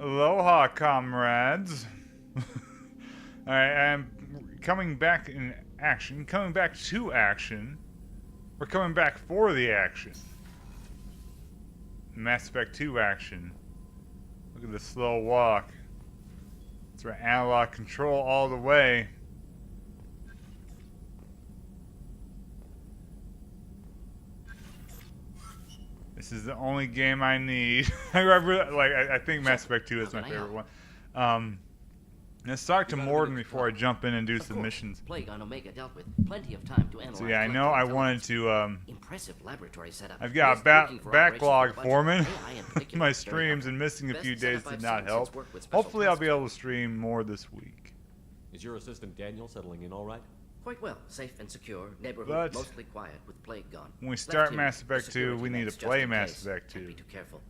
Aloha, comrades. Alright, I'm coming back in action. Coming back to action. We're coming back for the action. Mass Effect 2 action. Look at the slow walk. It's right, analog control all the way. This is the only game I need. I think Mass Effect 2 is my favorite one. Let's talk to Morden before I jump in and do some missions. Plague on Omega dealt with plenty of time to analyze. So yeah, I know I wanted to. Impressive laboratory setup. I've got a backlog forming my streams, and missing a few days did not help. Hopefully, I'll be able to stream more this week. Is your assistant Daniel settling in all right? Quite well, safe and secure. Neighborhood mostly quiet with plague gone. When we start Mass Effect 2, we need to play Mass Effect 2. Be too careful.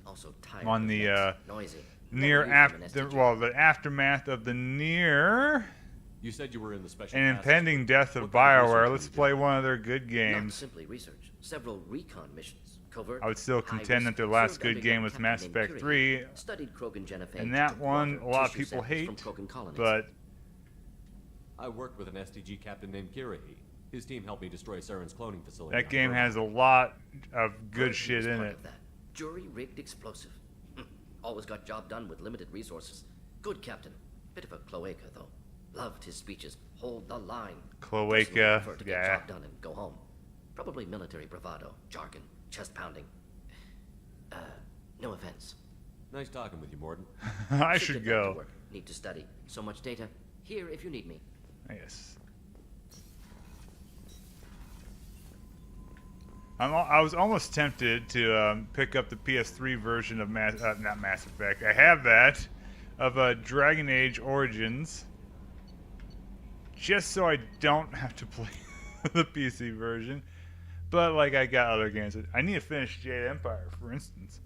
Also tired. On the noisy. The aftermath of the near. You said you were in the special. And impending death of BioWare. Let's play one of their good games. Not simply research. Several recon missions. Covert. I would still contend that their last good game was Mass Effect 3. Studied Krogan Genophage. And that one, a lot of people hate. But I worked with an SDG captain named Kirahi. His team helped me destroy Saren's cloning facility. That game has a lot of good shit in it. Jury-rigged explosive. Always got job done with limited resources. Good captain. Bit of a cloaca, though. Loved his speeches. Hold the line. Cloaca, to get job done and go home. Probably military bravado, jargon, chest pounding. No offense. Nice talking with you, Morden. I should go. Need to study. So much data. Here if you need me. Yes. I was almost tempted to pick up the PS3 version of not Mass Effect. I have that of Dragon Age Origins, just so I don't have to play the PC version. But like, I got other games. I need to finish Jade Empire, for instance.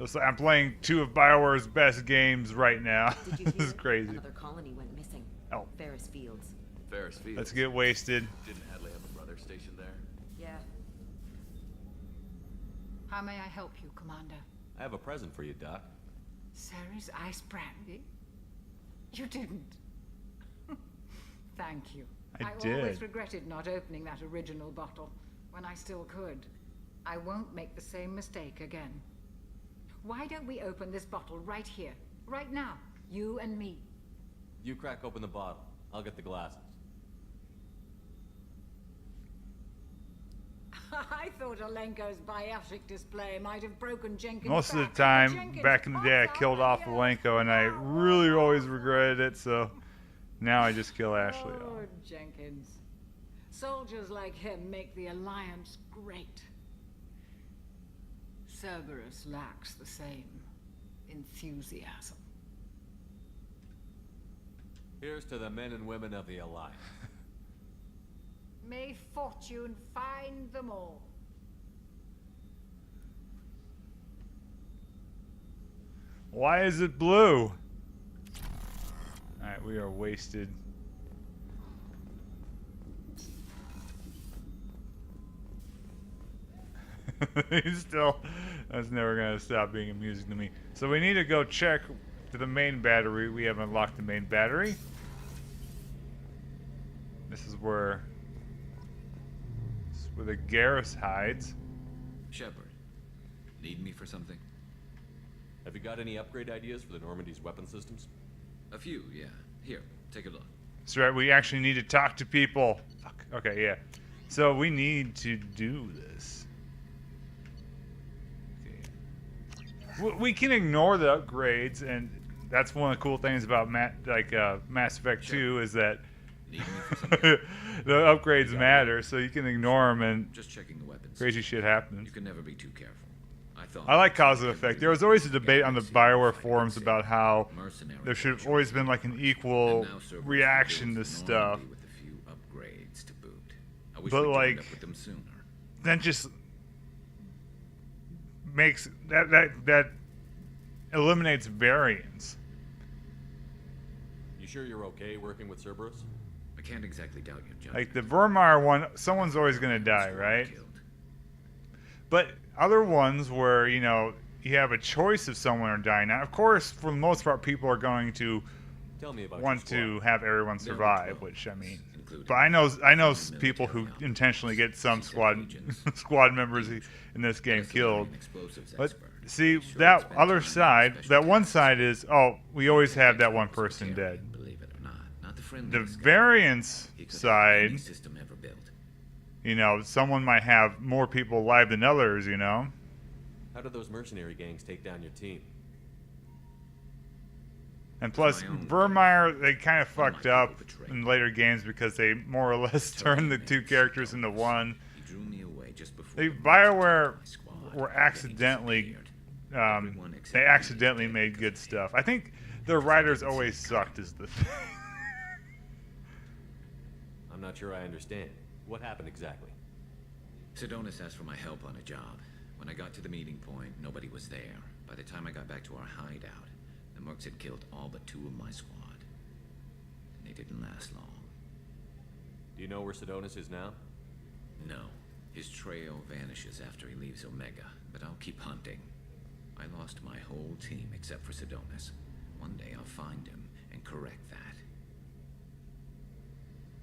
So I'm playing two of BioWare's best games right now. This is crazy. Another colony went missing. Oh. Ferris Fields. Ferris Fields. Let's get wasted. Didn't Hadley have a brother stationed there? Yeah. How may I help you, Commander? I have a present for you, Doc. Ceres ice brandy? You didn't. Thank you. I always did. regretted not opening that original bottle when I still could. I won't make the same mistake again. Why don't we open this bottle right here, right now, you and me? You crack open the bottle. I'll get the glasses. I thought Alenko's biotic display might have broken Jenkins' Most of the back. time, Jenkins back in the day, I killed off Alenko, and I really always regretted it, so now I just kill Ashley off. Oh, Jenkins. Soldiers like him make the Alliance great. Cerberus lacks the same enthusiasm. Here's to the men and women of the Alliance. May fortune find them all. Why is it blue? Alright, we are wasted. He's still... That's never going to stop being amusing to me. So we need to go check to the main battery. We have unlocked the main battery. This is where the Garrus hides. Shepard, need me for something? Have you got any upgrade ideas for the Normandy's weapon systems? A few, yeah. Here, take a look. That's right, we actually need to talk to people. Fuck. Okay, yeah. So we need to do this. Okay. We can ignore the upgrades, and that's one of the cool things about Mass Effect 2 is that the upgrades matter, so you can ignore them and just checking the weapons. Crazy shit happens. You can never be too careful. I like cause and effect. There was always a debate on the BioWare forums about how there should have always been like an equal reaction to stuff. But like, that just makes that eliminates variance. You sure you're okay working with Cerberus? I can't exactly doubt your judgment. Like the Vermeer one, someone's always gonna die, right? But other ones where, you know, you have a choice of someone are dying. Now, of course, for the most part, people are going to Tell me about want your to squad. have everyone There are survive, 12, which I mean. including But I know military people who operations, intentionally get some secret squad agents, squad members in this game and a killed. civilian explosives But expert. see, Be sure to that spend other time on side, special that one tasks. side is, oh, we always have that one Experts person were dead. carrying, believe it or not the The friendliest guy. variance He could have side, any system ever built. you know, someone might have more people alive than others, you know. How did those mercenary gangs take down your team? And plus, my own Vermeer, they kind of All my fucked up people betrayed in me. later games because they more or less turned the two characters into one. He drew me away just before They the merger BioWare with my squad. were Then he accidentally, disappeared. Everyone except they me accidentally did made because good of him. stuff. I think the writers always sucked is the thing. I'm not sure I understand. What happened exactly? Sedonis asked for my help on a job. When I got to the meeting point, nobody was there. By the time I got back to our hideout, the mercs had killed all but 2 of my squad. And they didn't last long. Do you know where Sedonis is now? No. His trail vanishes after he leaves Omega, but I'll keep hunting. I lost my whole team except for Sedonis. One day I'll find him and correct that.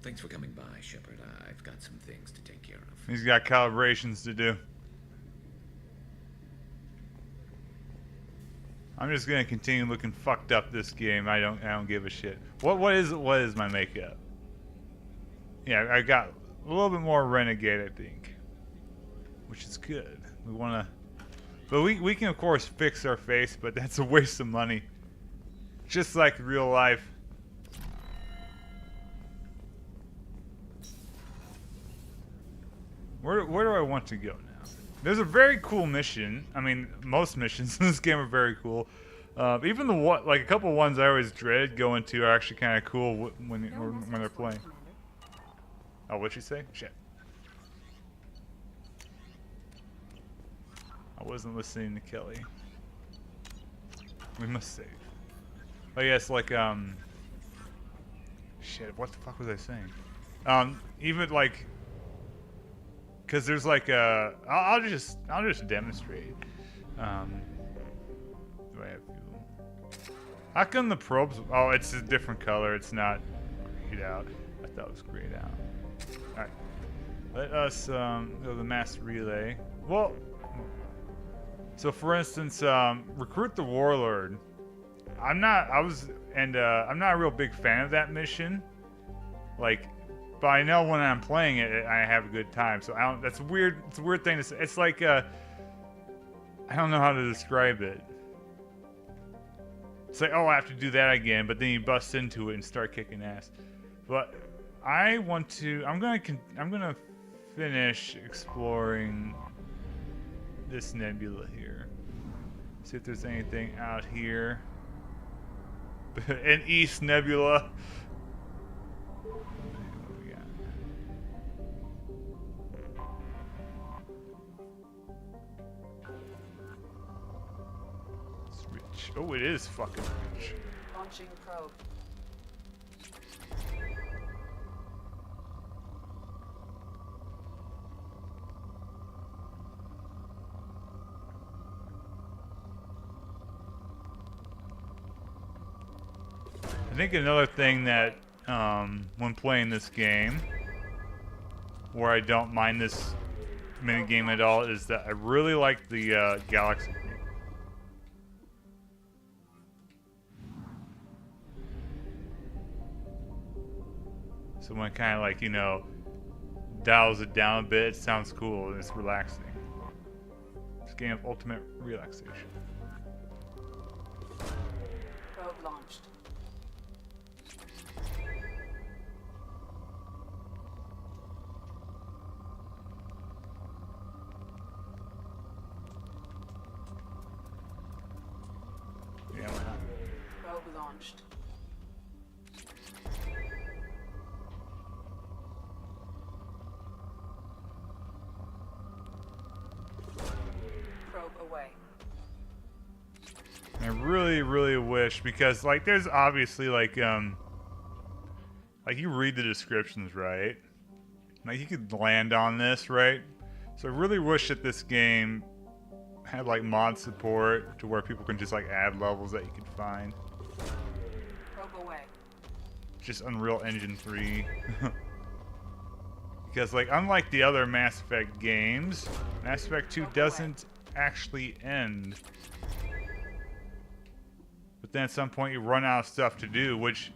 Thanks for coming by, Shepard. I've got some things to take care of. He's got calibrations to do. I'm just gonna continue looking fucked up this game. I don't give a shit. What is my makeup? Yeah, I got a little bit more renegade, I think, which is good. We wanna, but we can of course fix our face, but that's a waste of money. Just like real life. Where do I want to go now? There's a very cool mission. I mean, most missions in this game are very cool. Even the one, like a couple ones I always dreaded going to are actually kind of cool when they're playing. Oh, what'd you say? Shit. I wasn't listening to Kelly. We must save. Oh yes, like shit. What the fuck was I saying? Even like. Cause there's like a, I'll just demonstrate. Do I have fuel? How come the probes? Oh, it's a different color. It's not grayed out. I thought it was grayed out. All right, let us go to the mass relay. Well, so for instance, recruit the warlord. I'm not a real big fan of that mission. Like. But I know when I'm playing it, I have a good time. So I don't. That's weird. It's a weird thing to say. It's like I don't know how to describe it. It's like, oh, I have to do that again, but then you bust into it and start kicking ass. But I want to. I'm gonna finish exploring this nebula here. See if there's anything out here. An East Nebula. Oh, it is fucking rich. Launching probe. I think another thing that, when playing this game, where I don't mind this minigame at all, is that I really like the galaxy theme. So when it kind of like, you know, dials it down a bit, it sounds cool and it's relaxing. This game of ultimate relaxation. Probe launched. Yeah, why not? Probe launched. Probe away. I really, really wish, because like there's obviously like you read the descriptions, right? Like you could land on this, right? So I really wish that this game had like mod support to where people can just like add levels that you can find. Probe away. Just Unreal Engine 3. Because like unlike the other Mass Effect games, Mass Effect 2 doesn't actually end. But then at some point you run out of stuff to do, which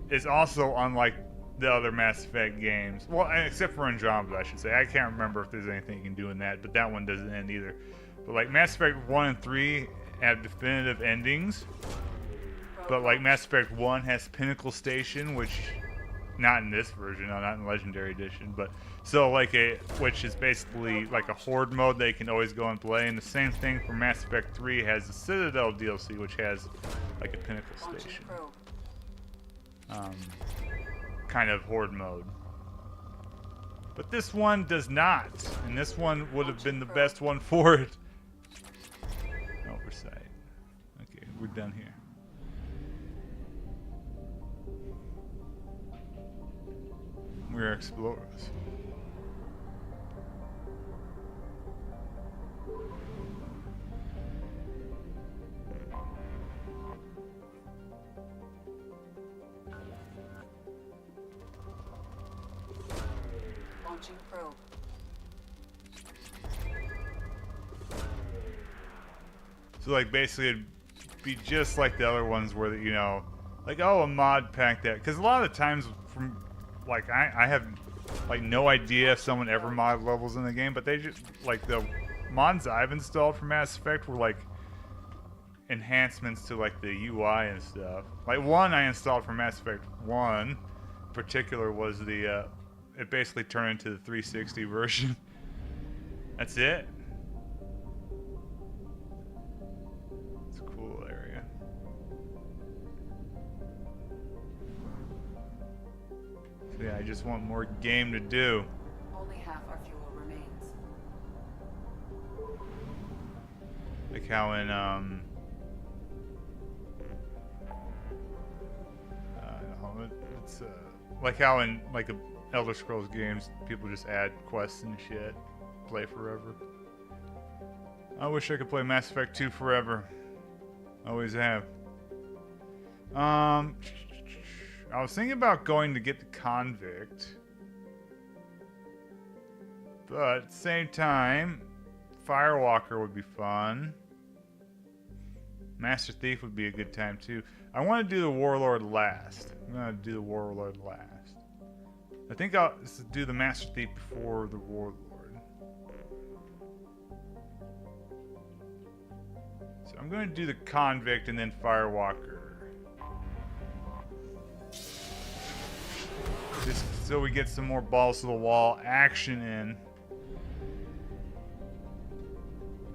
is also unlike the other Mass Effect games. Well, except for Andromeda, I should say. I can't remember if there's anything you can do in that, but that one doesn't end either. But like Mass Effect 1 and 3 have definitive endings. But like Mass Effect 1 has Pinnacle Station, which not in this version, no, not in Legendary Edition, but so like which is basically like a horde mode that you can always go and play. And the same thing for Mass Effect 3 has the Citadel DLC, which has like a Pinnacle Launching Station. probe. Kind of horde mode. But this one does not, and this one would have been the best one for it. Oversight. Okay, we're done here. We're explorers. Launching probe. So like basically it'd be just like the other ones where, you know, like, oh, a mod pack that, because a lot of the times from like I have like no idea if someone ever mod levels in the game, but they just like the mods I've installed for Mass Effect were like enhancements to like the UI and stuff. Like one I installed for Mass Effect 1 in particular was the it basically turned into the 360 version. That's it. It's a cool area. So yeah, I just want more game to do. Only half our fuel remains. Like how in it's like how in like the Elder Scrolls games people just add quests and shit, play forever. I wish I could play Mass Effect 2 forever. Always have. I was thinking about going to get the convict, but at the same time, Firewalker would be fun. Master Thief would be a good time too. I want to do the Warlord last. I'm gonna do the Warlord last. I think I'll do the Master Thief before the Warlord. So I'm gonna do the Convict and then Firewalker. Just so we get some more balls to the wall action in.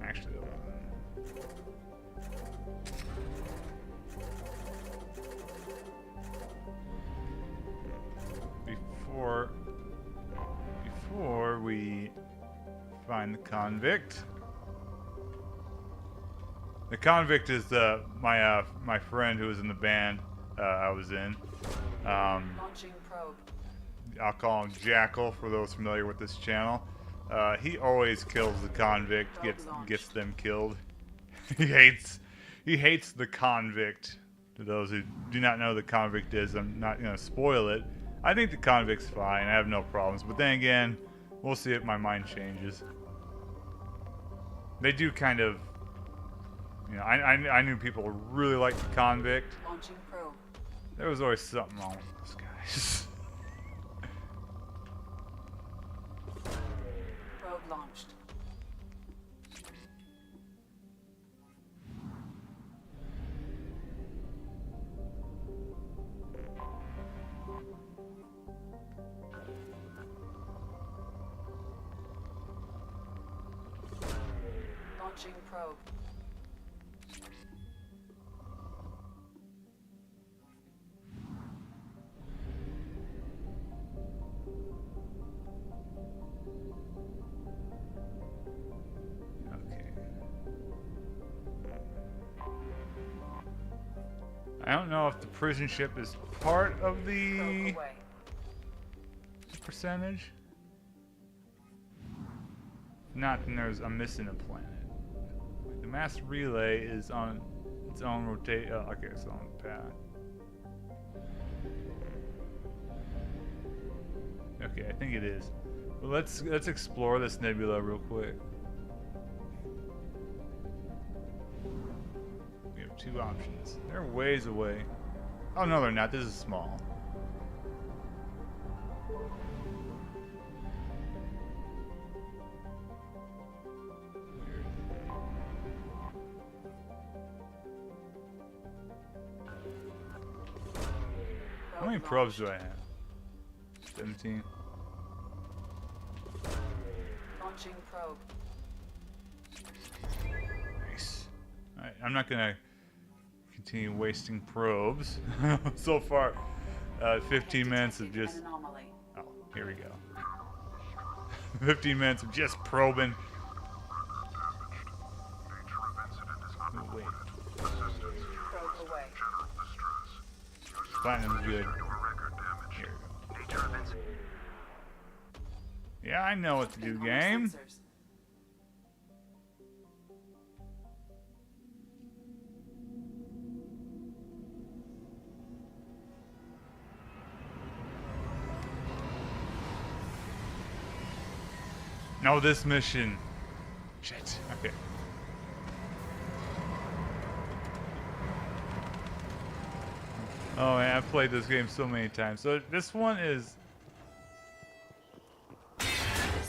Actually, before we find the convict. The convict is my friend who was in the band I was in. Launching probe. I'll call him Jackal for those familiar with this channel. He always kills the convict, gets them killed. he hates the convict. To those who do not know who the convict is, I'm not gonna spoil it. I think the convict's fine. I have no problems. But then again, we'll see if my mind changes. They do kind of, you know, I knew people really liked the convict. Launching probe. There was always something wrong with those guys. Probe launched. Launching probe. Okay. I don't know if the prison ship is part of Probe the away. percentage. not, then I'm missing a planet. The mass relay is on its own rotate. Oh, okay, it's on the path. Okay, I think it is. Well, let's explore this nebula real quick. We have two options. They're ways away. Oh no, they're not. This is small. How many probes do I have? 17. Launching probe. Nice. Alright, I'm not gonna continue wasting probes. So far, 15 minutes of Detecting just... an anomaly. Oh, here we go. 15 minutes of just probing. Oh, wait. Probe away. Platinum's good. Here we go. Yeah, I know what to do, Checking on our game. sensors. No, this mission. Shit. Okay. Oh man, I've played this game so many times. So this one is... It's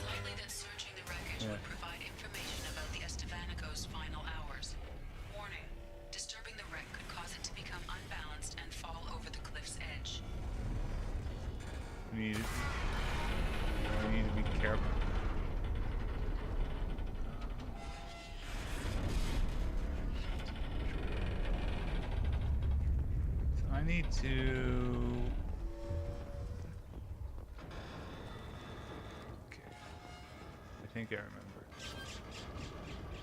likely that searching the wreckage would provide information about the Estevanico's final hours. Warning, disturbing the wreck could cause it to become unbalanced and fall over the cliff's edge. We need to be careful. So I need to... Okay. I think I remember.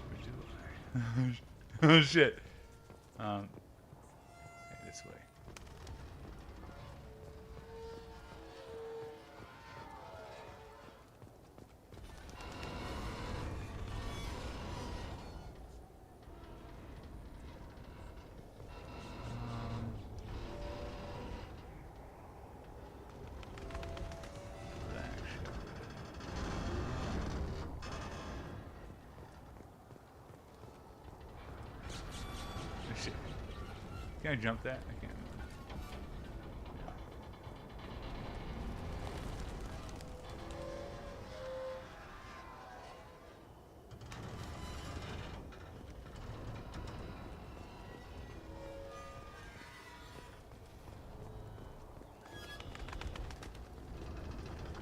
Or do I? Oh shit. Okay, this way. Shit. Can I jump that? I can't.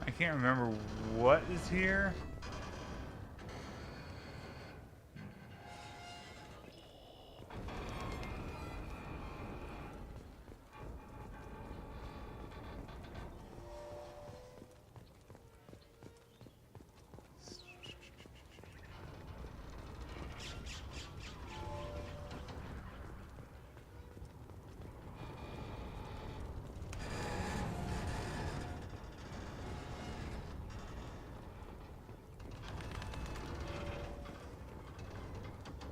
I can't remember what is here.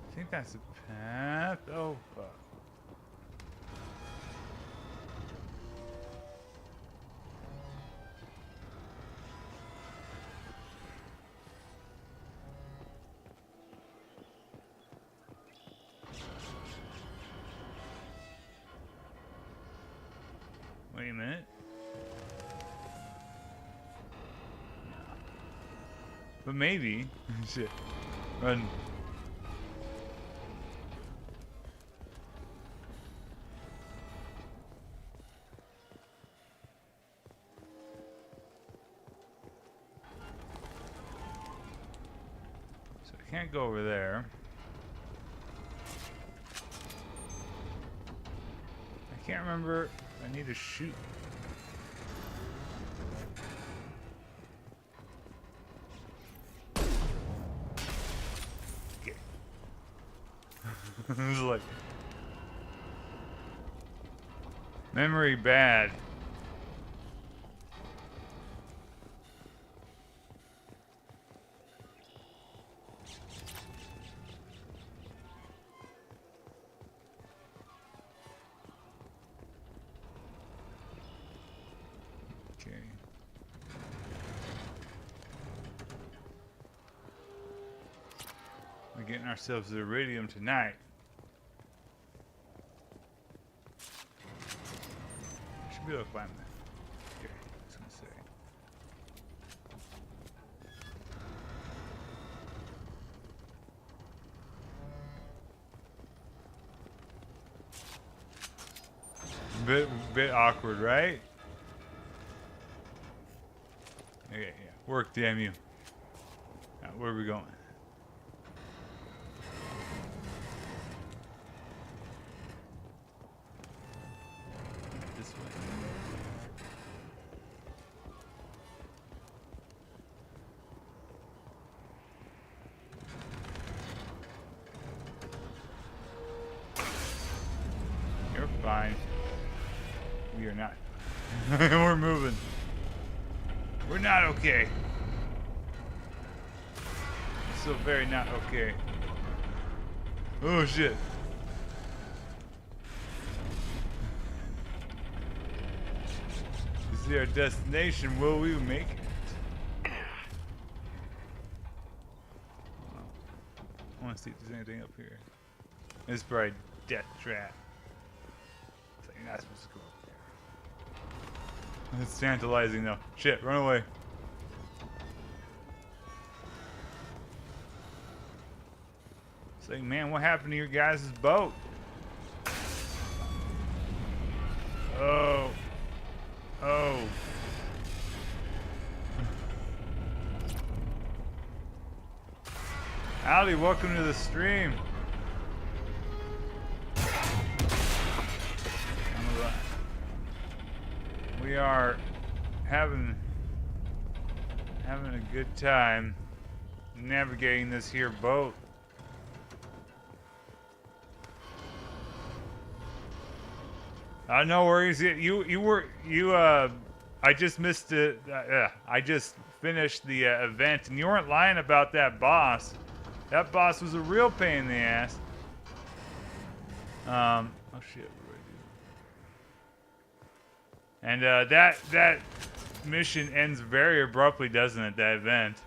I think that's the path. Oh, fuck. Wait a minute. But maybe. Shit. Run. So I can't go over there. I can't remember. I need to shoot. Okay. It was like memory bad. Okay. We're getting ourselves the iridium tonight. Should be able to climb that. Okay, I was gonna say. Bit awkward, right? Okay, yeah. Work, damn you. Now, where are we going? This way. You're fine. We are not. We're moving. We're not okay. So very not okay. Oh shit. This is our destination. Will we make it? I want to see if there's anything up here. This is probably death trap. It's like you're not supposed to go up there. It's tantalizing though. Shit, run away. It's like, man, what happened to your guys' boat? Oh. Oh. Howdy, welcome to the stream. We are having a good time navigating this here boat. No worries. I just missed it. I just finished the event, and you weren't lying about that boss. That boss was a real pain in the ass. Oh shit, what do I do? And that mission ends very abruptly, doesn't it? That event.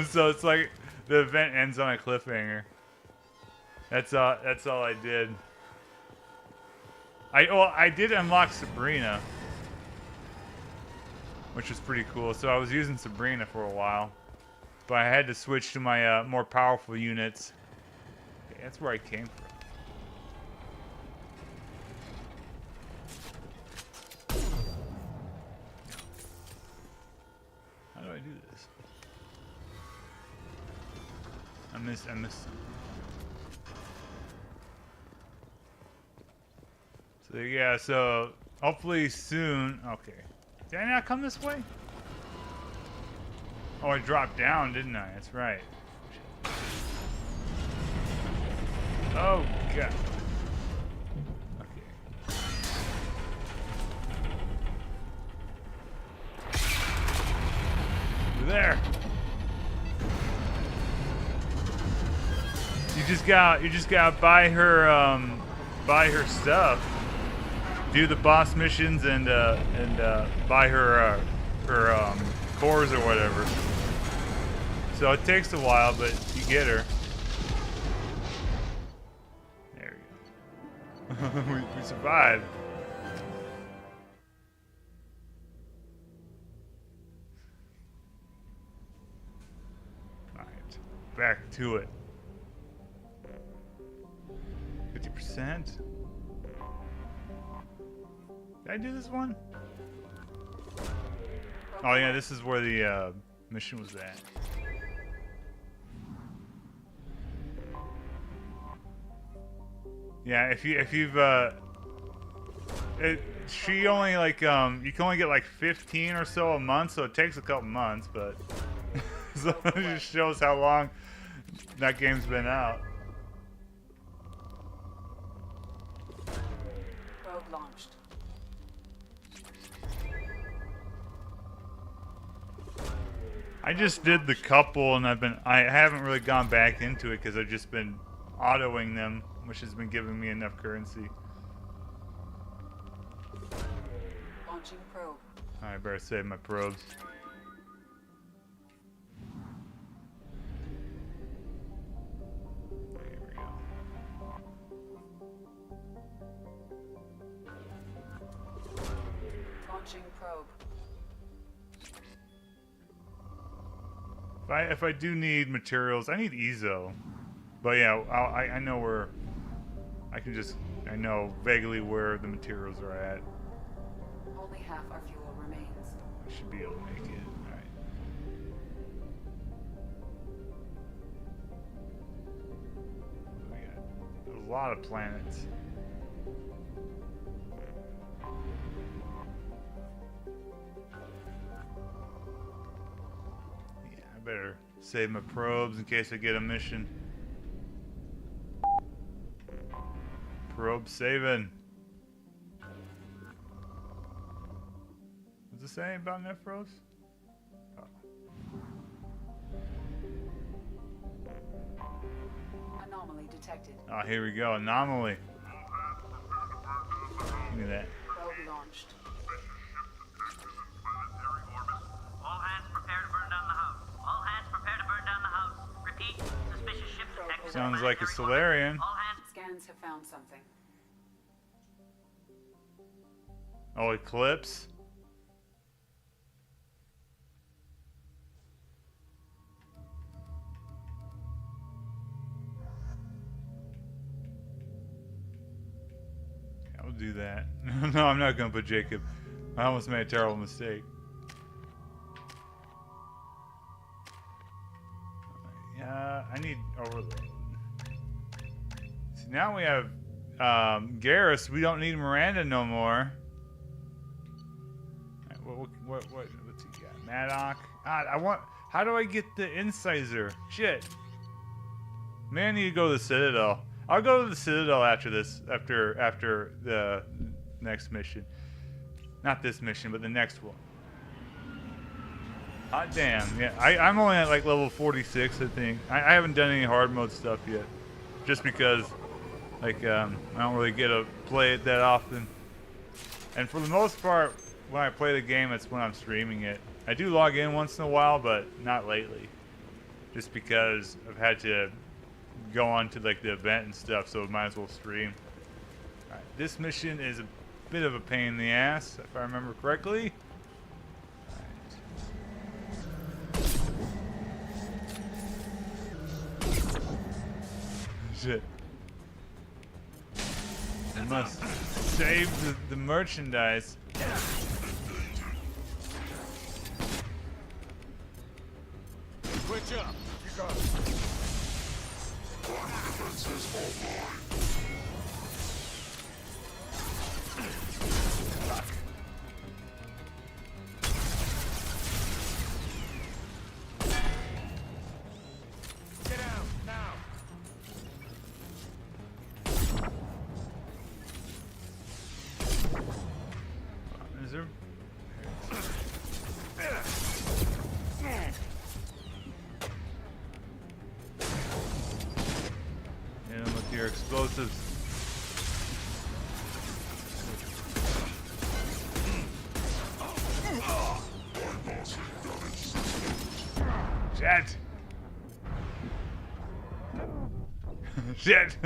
So it's like the event ends on a cliffhanger. That's all I did. I did unlock Sabrina, which was pretty cool. So I was using Sabrina for a while, but I had to switch to my more powerful units. Okay, that's where I came from. How do I do this? I missed. So yeah, so hopefully soon. Okay. Did I not come this way? Oh, I dropped down, didn't I? That's right. Oh god. Okay. There. You just gotta buy her stuff. Do the boss missions and buy her cores or whatever. So it takes a while, but you get her. There we go. we survived. All right, back to it. 50%. Did I do this one? Oh yeah, this is where the mission was at. Yeah, if you've she only like you can only get like 15 or so a month, so it takes a couple months, but so it just shows how long that game's been out. Probe launched. I just did the couple, and I haven't really gone back into it because I've just been autoing them, which has been giving me enough currency. Launching probe. I better save my probes. Here we go. Launching probe. If I do need materials, I need Ezo. But yeah, I know where. I know vaguely where the materials are at. Only half our fuel remains. I should be able to make it. Alright. We got a lot of planets. Yeah, I better save my probes in case I get a mission. Probe saving. What's it saying about Nephros? Oh. Anomaly detected. Oh, here we go. Anomaly. Look at that. Probe launched. All hands prepare to burn down the house. All hands prepare to burn down the house. Repeat, suspicious ship detected. Sounds like a Solarian. All hands. Scans have found something. Oh, Eclipse. I'll do that. No, I'm not gonna put Jacob. I almost made a terrible mistake. Yeah, I need overload. So now we have Garrus. We don't need Miranda no more. What's he got? Maddock. God, how do I get the incisor? Shit. Man, I need to go to the Citadel. I'll go to the Citadel after this. After the next mission. Not this mission, but the next one. Hot damn. Yeah, I'm only at like level 46, I think. I haven't done any hard mode stuff yet. Just because, like, I don't really get to play it that often. And for the most part, when I play the game, it's when I'm streaming it. I do log in once in a while, but not lately. Just because I've had to go on to like the event and stuff, so I might as well stream. Alright, this mission is a bit of a pain in the ass, if I remember correctly. Shit. I must save the merchandise. Switch up. You got it. Get out now. Is there? Hit him with your explosives. Shit! Shit!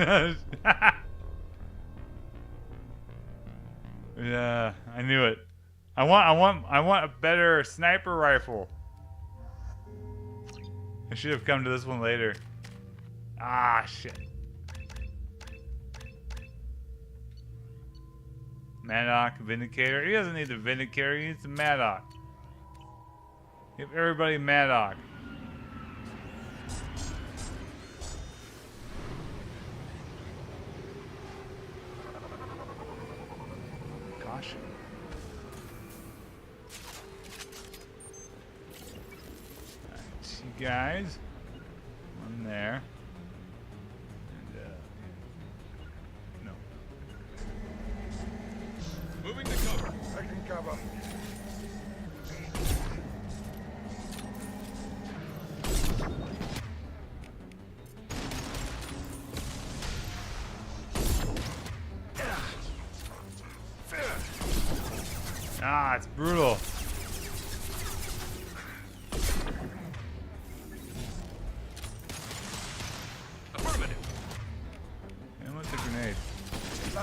Yeah, I knew it. I want a better sniper rifle. I should have come to this one later. Ah, shit. Maddock, Vindicator. He doesn't need the Vindicator, he needs the Maddock. Give everybody Maddock. Caution. Alright, you guys. One there. And, no. Moving to cover. Taking cover. Ah, it's brutal. Affirmative. And what's the grenade? It's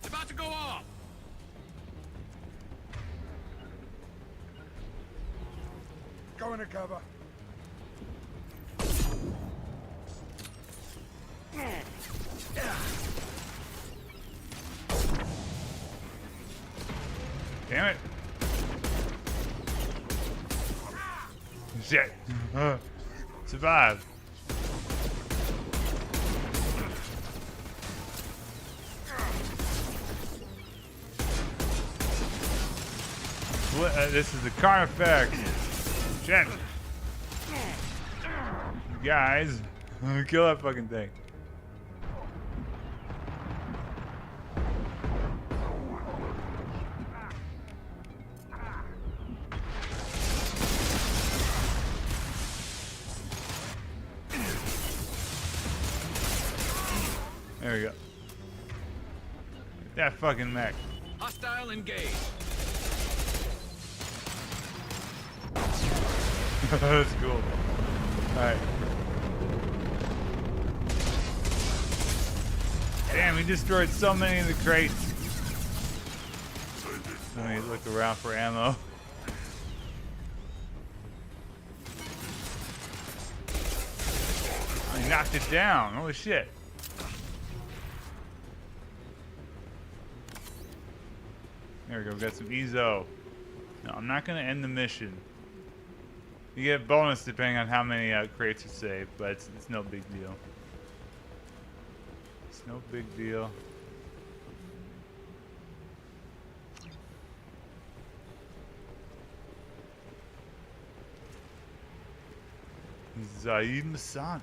about to go off. Go into cover. Damn it. Shit. Survive. This is the Carnifex. Shit. You guys, kill that fucking thing. There we go. That fucking mech. Hostile engaged. That's cool. Alright. Damn, he destroyed so many of the crates. Let me look around for ammo. He knocked it down. Holy shit. There we go. We got some Ezo. No, I'm not going to end the mission. You get bonus depending on how many crates you save, but it's no big deal. It's no big deal. Zaid Masani.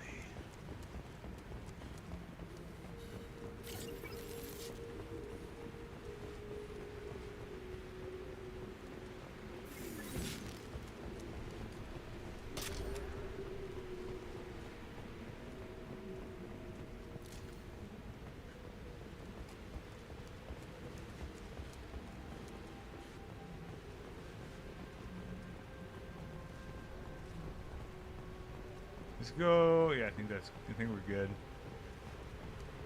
Let's go. Yeah, I think we're good.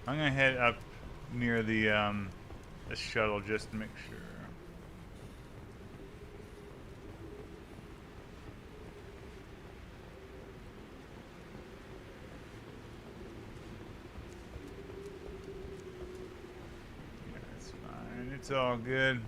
I'm gonna head up near the shuttle just to make sure. Yeah, that's fine. It's all good.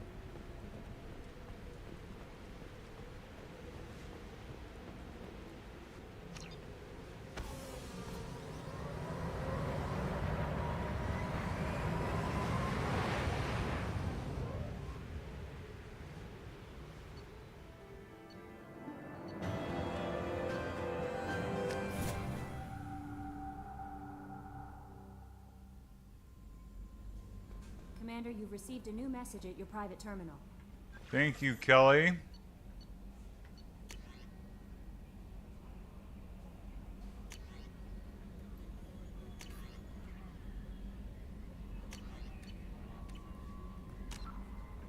Commander, you've received a new message at your private terminal. Thank you, Kelly.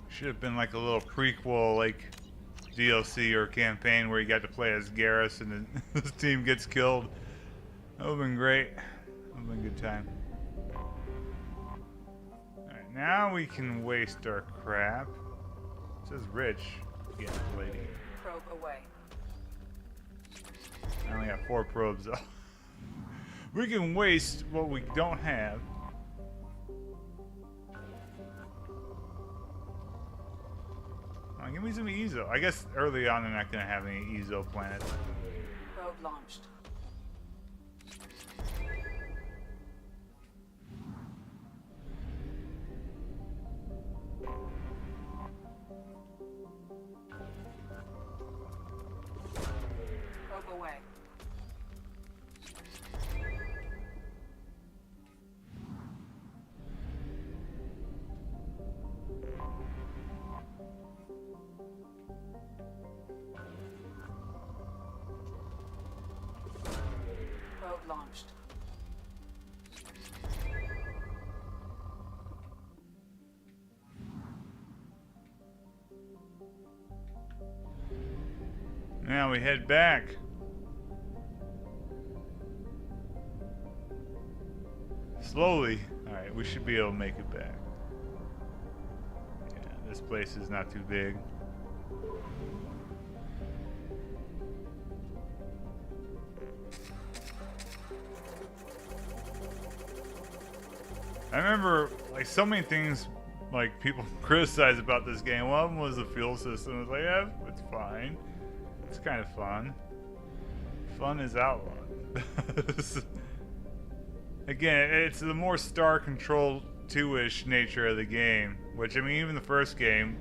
Should have been like a little prequel, like DLC or campaign where you got to play as Garrus and then his team gets killed. That would have been great. That would have been a good time. Alright, now we can waste our crap. It says rich. Yeah, lady. Probe away. I only got 4 probes though. We can waste what we don't have. Come on, give me some Ezo. I guess early on they're not going to have any Ezo planets. Probe launched. Probe away. Now we head back. Slowly. Alright, we should be able to make it back. Yeah, this place is not too big. I remember, like, so many things, like, people criticize about this game. One of them was the fuel system. I was like, yeah, it's fine. It's kind of fun. Fun is outlawed. Again, it's the more Star Control 2-ish nature of the game. Which, I mean, even the first game,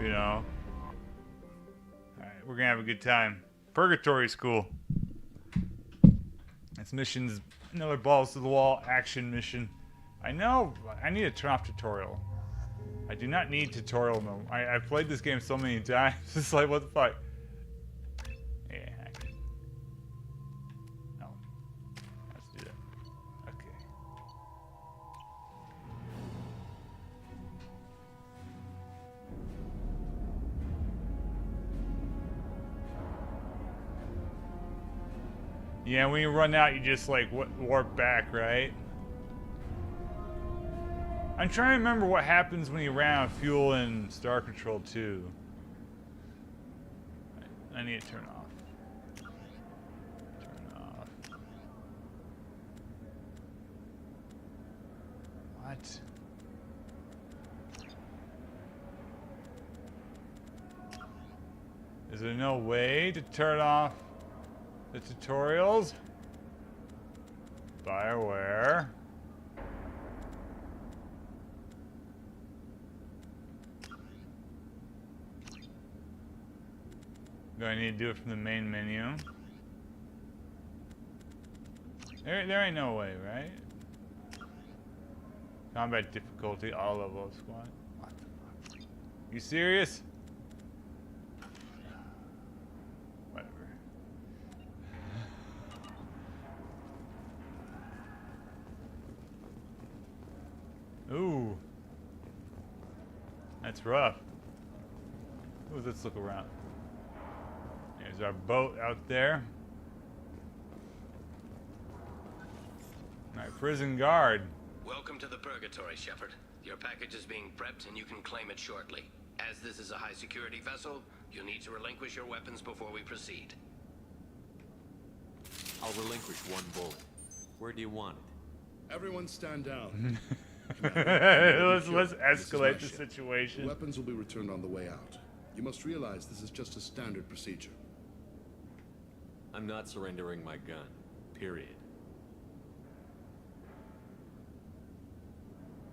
you know. Alright, we're gonna have a good time. Purgatory School. This mission's another balls to the wall action mission. I know, I need a turn off tutorial. I do not need tutorial no. I've played this game so many times. It's like, what the fuck? Yeah, no. Let's do that. Okay. Yeah, when you run out, you just like warp back, right? I'm trying to remember what happens when you ran out of fuel in Star Control 2. I need to turn off. Turn off. What? Is there no way to turn off the tutorials? Bioware. Do I need to do it from the main menu? There ain't no way, right? Combat difficulty, all level squad. What the fuck? You serious? Whatever. Ooh. That's rough. Ooh, let's look around. There's our boat out there. Alright, prison guard. Welcome to the Purgatory, Shepard. Your package is being prepped and you can claim it shortly. As this is a high security vessel, you'll need to relinquish your weapons before we proceed. I'll relinquish one bullet. Where do you want it? Everyone stand down. let's escalate the situation. Weapons will be returned on the way out. You must realize this is just a standard procedure. I'm not surrendering my gun. Period.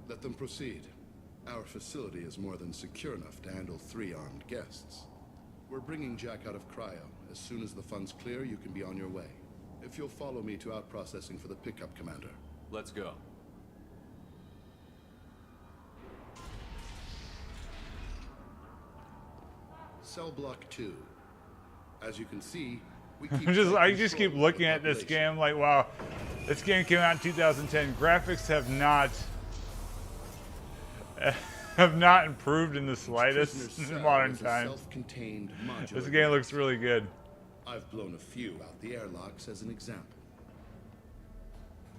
Let them proceed. Our facility is more than secure enough to handle 3 armed guests. We're bringing Jack out of cryo. As soon as the funds clear, you can be on your way. If you'll follow me to out-processing for the pickup commander. Let's go. Cell block 2. As you can see, we keep I just keep looking at this game like, wow, this game came out in 2010. Graphics have not improved in the slightest in modern times. This game looks really good. I've blown a few out the airlocks as an example.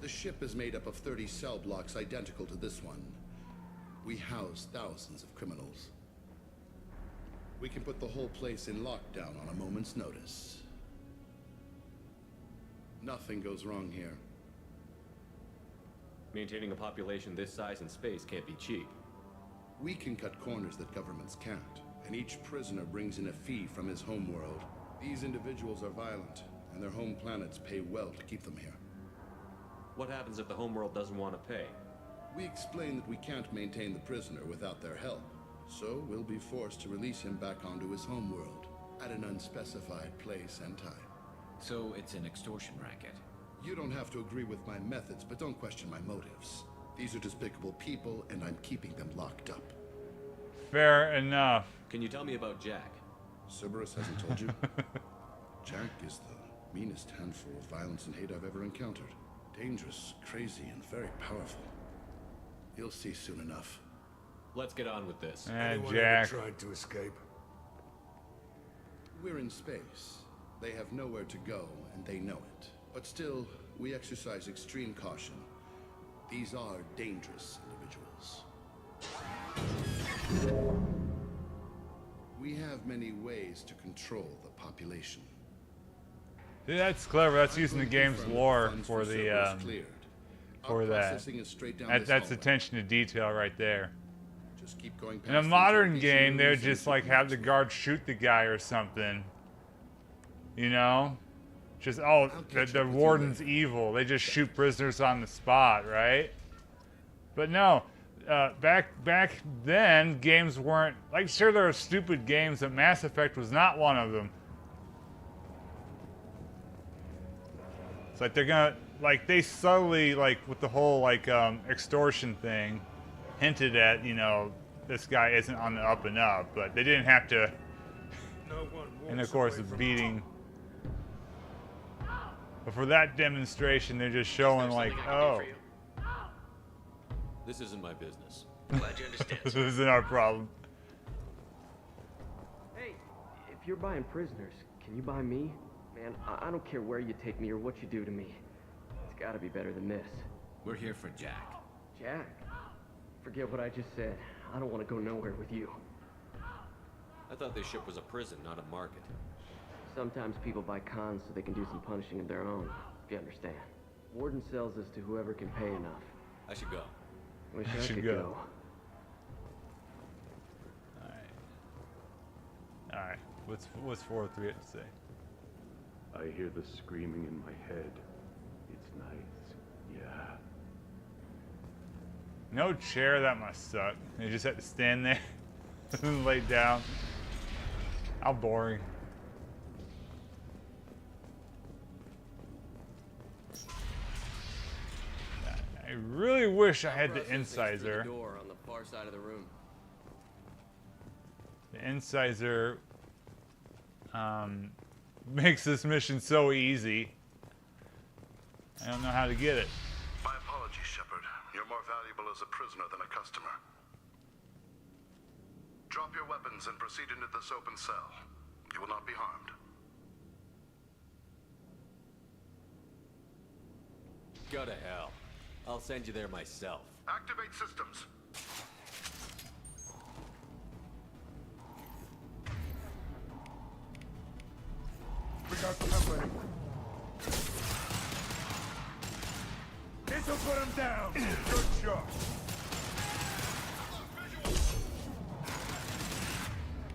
The ship is made up of 30 cell blocks identical to this one. We house thousands of criminals. We can put the whole place in lockdown on a moment's notice. Nothing goes wrong here. Maintaining a population this size in space can't be cheap. We can cut corners that governments can't, and each prisoner brings in a fee from his home world. These individuals are violent, and their home planets pay well to keep them here. What happens if the homeworld doesn't want to pay? We explain that we can't maintain the prisoner without their help, so we'll be forced to release him back onto his homeworld at an unspecified place and time. So it's an extortion racket. You don't have to agree with my methods, but don't question my motives. These are despicable people, and I'm keeping them locked up. Fair enough. Can you tell me about Jack? Cerberus hasn't told you? Jack is the meanest handful of violence and hate I've ever encountered. Dangerous, crazy, and very powerful. You'll see soon enough. Let's get on with this. Jack tried to escape? We're in space. They have nowhere to go, and they know it. But still, we exercise extreme caution. These are dangerous individuals. We have many ways to control the population. Yeah, that's clever. That's using the game's lore for the for that. That's attention to detail right there. Just keep going past In a modern game, they would just like have the guard shoot the guy or something. You know? Just, oh, the warden's evil. They just shoot prisoners on the spot, right? But no, back then, games weren't, like, sure, there are stupid games, but Mass Effect was not one of them. It's like they're gonna, like, they subtly, like, with the whole, like, extortion thing, hinted at, you know, this guy isn't on the up and up, but they didn't have to, and of course, the beating. But for that demonstration, they're just showing, like, oh. This isn't my business. Glad you understand. This isn't our problem. Hey, if you're buying prisoners, can you buy me? Man, I don't care where you take me or what you do to me. It's gotta be better than this. We're here for Jack. Jack? Forget what I just said. I don't want to go nowhere with you. I thought this ship was a prison, not a market. Sometimes people buy cons so they can do some punishing of their own, if you understand. Warden sells us to whoever can pay enough. I should go. Wish I could go. Alright. What's 403 have to say? I hear the screaming in my head. It's nice. Yeah. No chair, that must suck. You just have to stand there and lay down. How boring. I really wish I had the incisor. Door on the far side of the room. The incisor makes this mission so easy. I don't know how to get it. My apologies, Shepard. You're more valuable as a prisoner than a customer. Drop your weapons and proceed into this open cell. You will not be harmed. Go to hell. I'll send you there myself. Activate systems. We got company. This'll put him down. Good shot.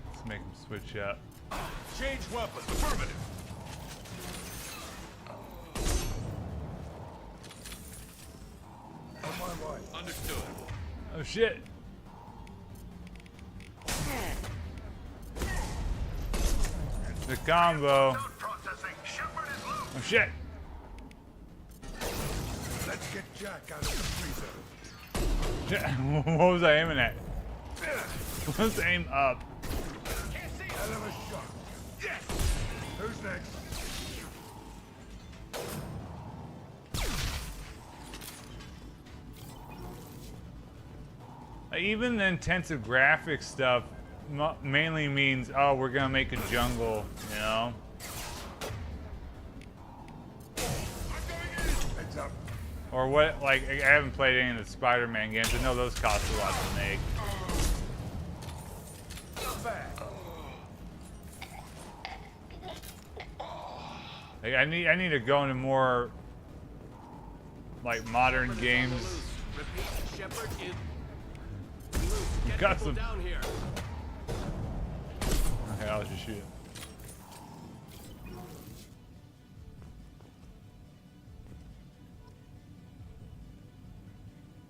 Let's make him switch up. Change weapons. Affirmative. On my way. Understood. Oh shit. That's the combo. Oh shit. Let's get Jack out of the freezer. What was I aiming at? Let's aim up. Hell of a shot. Yes! Who's next? Even the intensive graphics stuff mainly means, oh, we're gonna make a jungle, you know? Heads up. Or what, like, I haven't played any of the Spider-Man games. I know those cost a lot to make. Like, I need to go into more, like, modern games. Repeat, Shepard is... You got some. Down here. Okay, I'll just shoot it.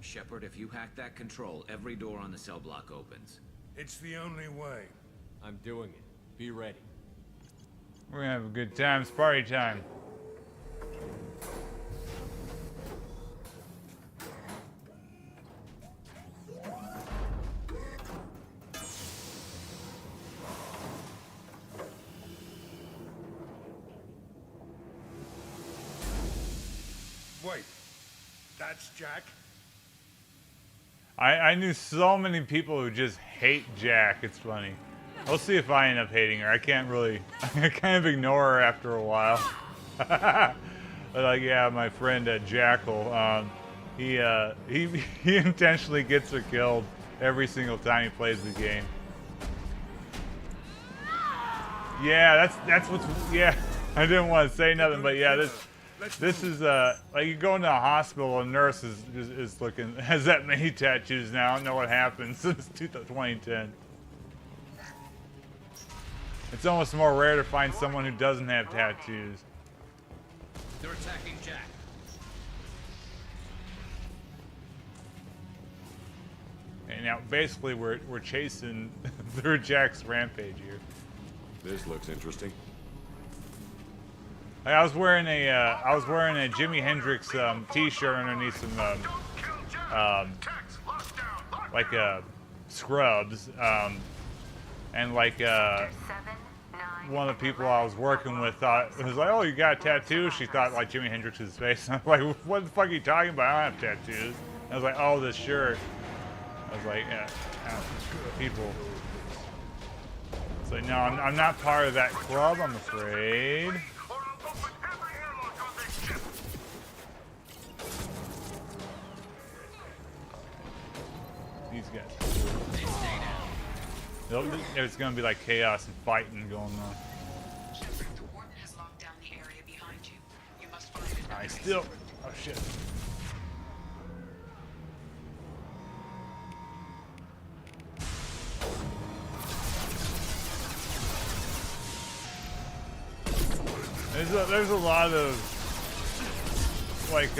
Shepard, if you hack that control, every door on the cell block opens. It's the only way. I'm doing it. Be ready. We're gonna have a good time. It's party time. Wait. That's Jack? I knew so many people who just hate Jack. It's funny. We'll see if I end up hating her. I can't really. I kind of ignore her after a while. But like, yeah, my friend Jackal, he intentionally gets her killed every single time he plays the game. Yeah, that's what's. Yeah, I didn't want to say nothing, but yeah, this is like you go into a hospital, a nurse is looking, has that many tattoos now. I don't know what happened since 2010. It's almost more rare to find someone who doesn't have tattoos. They're attacking Jack. And now basically we're chasing through Jack's rampage here. This looks interesting. I was wearing a Jimi Hendrix T-shirt underneath some like scrubs, and like one of the people I was working with thought it was like, oh, you got a tattoo? She thought like Jimi Hendrix's face. I'm like, what the fuck are you talking about? I don't have tattoos. I was like, oh, this shirt. I was like, yeah, people. It's like, no, I'm not part of that club, I'm afraid. These guys. There's gonna be like chaos and fighting going on. The warden has locked down the area behind you. You must find it. I still. Oh shit. There's a lot of like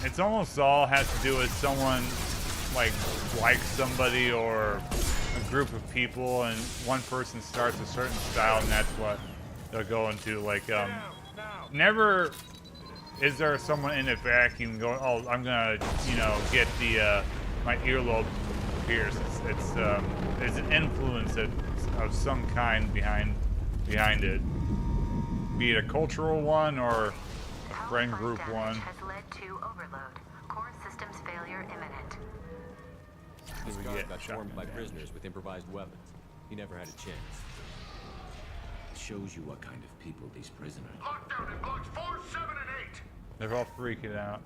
it's almost all has to do with someone likes somebody or a group of people, and one person starts a certain style, and that's what they'll go into. Like never is there someone in a vacuum going, oh, I'm gonna get the my earlobe pierced. It's there's an influence of some kind behind it, be it a cultural one or a friend group one. Has led to overload. Core systems failure imminent. This guard got swarmed by prisoners with improvised weapons. He never had a chance. It shows you what kind of people these prisoners are. Lockdown in blocks 4, 7, and 8. They're all freaking out.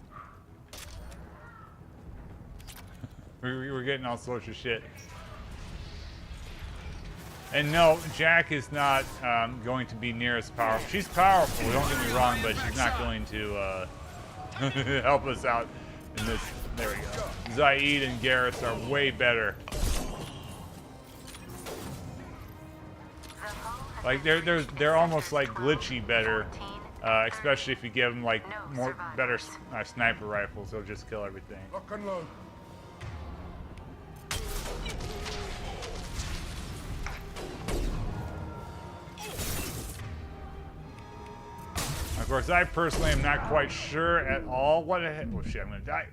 We're getting all sorts of shit. And no, Jack is not going to be near as powerful. She's powerful, don't get me wrong, but she's not going to help us out in this. There we go. Zaid and Garrus are way better. Like they're almost like glitchy better, especially if you give them like better sniper rifles. They'll just kill everything. Lock and load. Of course, I personally am not quite sure at all what the heck. Oh shit, I'm gonna die.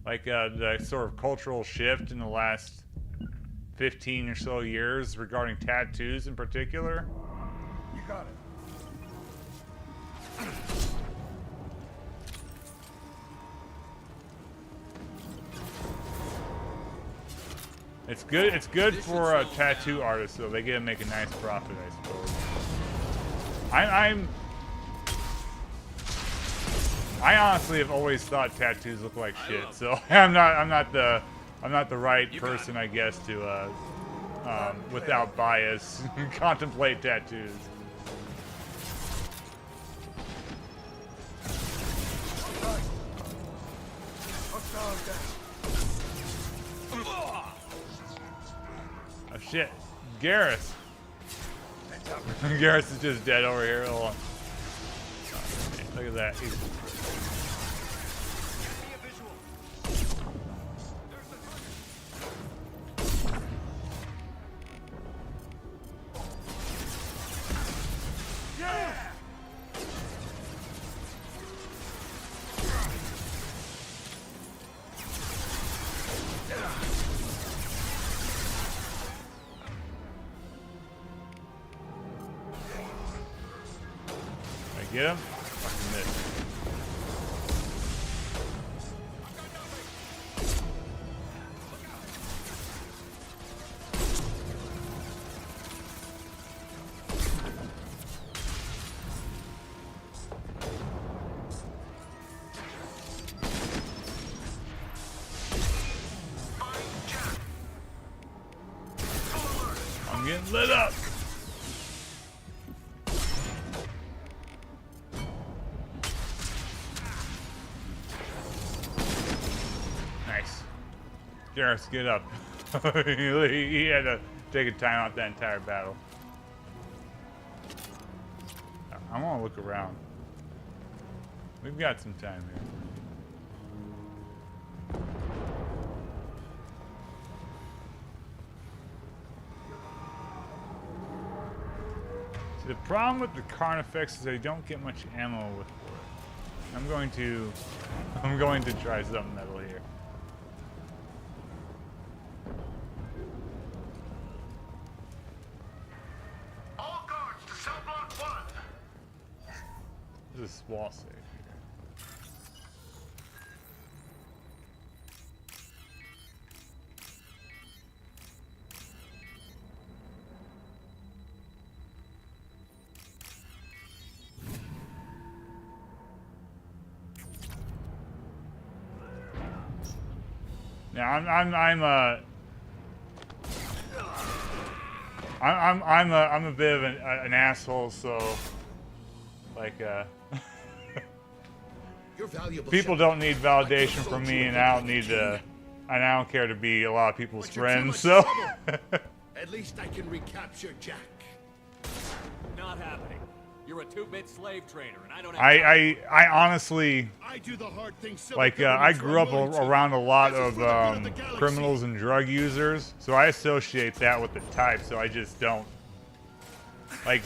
Like the sort of cultural shift in the last 15 or so years regarding tattoos in particular. You got it. It's good. It's good for tattoo artists, though. They get to make a nice profit, I suppose. I honestly have always thought tattoos look like shit, so I'm not the right person, I guess, to without bias contemplate tattoos. Oh shit, Garrus. Garrus is just dead over here. Hold on. Oh, look at that. Get him? Fucking Getting lit up. Nice. Jarrus, get up. He had to take a time out that entire battle. I want to look around. We've got some time here. See, the problem with the Carnifex is they don't get much ammo with it. I'm going to try something metal here. All guards to cell block 1. This is wall safe here. Now I'm a bit of an asshole, so like people don't need validation from me, and I don't need to, and I don't care to be a lot of people's friends. So at least I can recapture Jack. Not happening. You're a 2-bit slave trader, and I don't have I honestly do the hard thing, like I grew up around a lot of criminals and drug users, so I associate that with the type. So I just don't like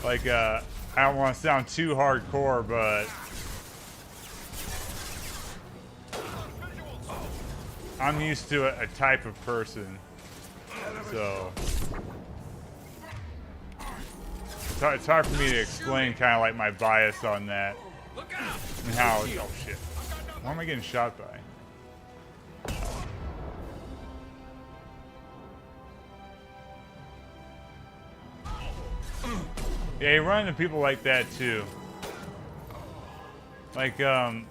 I don't want to sound too hardcore, but I'm used to a type of person, so. It's hard for me to explain kind of like my bias on that and how. Oh shit! Why am I getting shot by? Yeah, you run into people like that too. Like the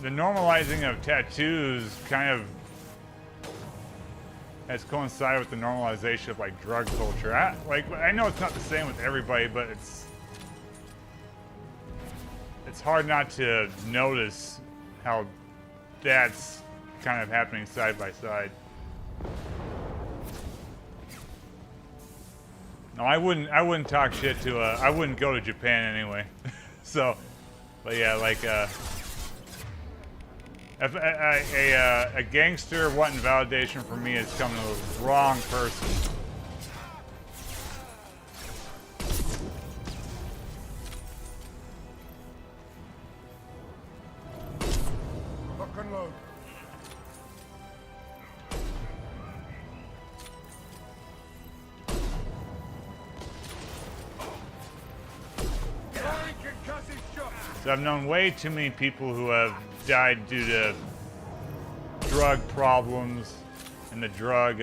normalizing of tattoos kind of has coincided with the normalization of like drug culture. I know it's not the same with everybody, but it's hard not to notice how that's kind of happening side by side. No, I wouldn't talk shit to I wouldn't go to Japan anyway. So, but yeah, like if a gangster wanting validation from me is coming to the wrong person. Lock and load. So I've known way too many people who have died due to drug problems and the drug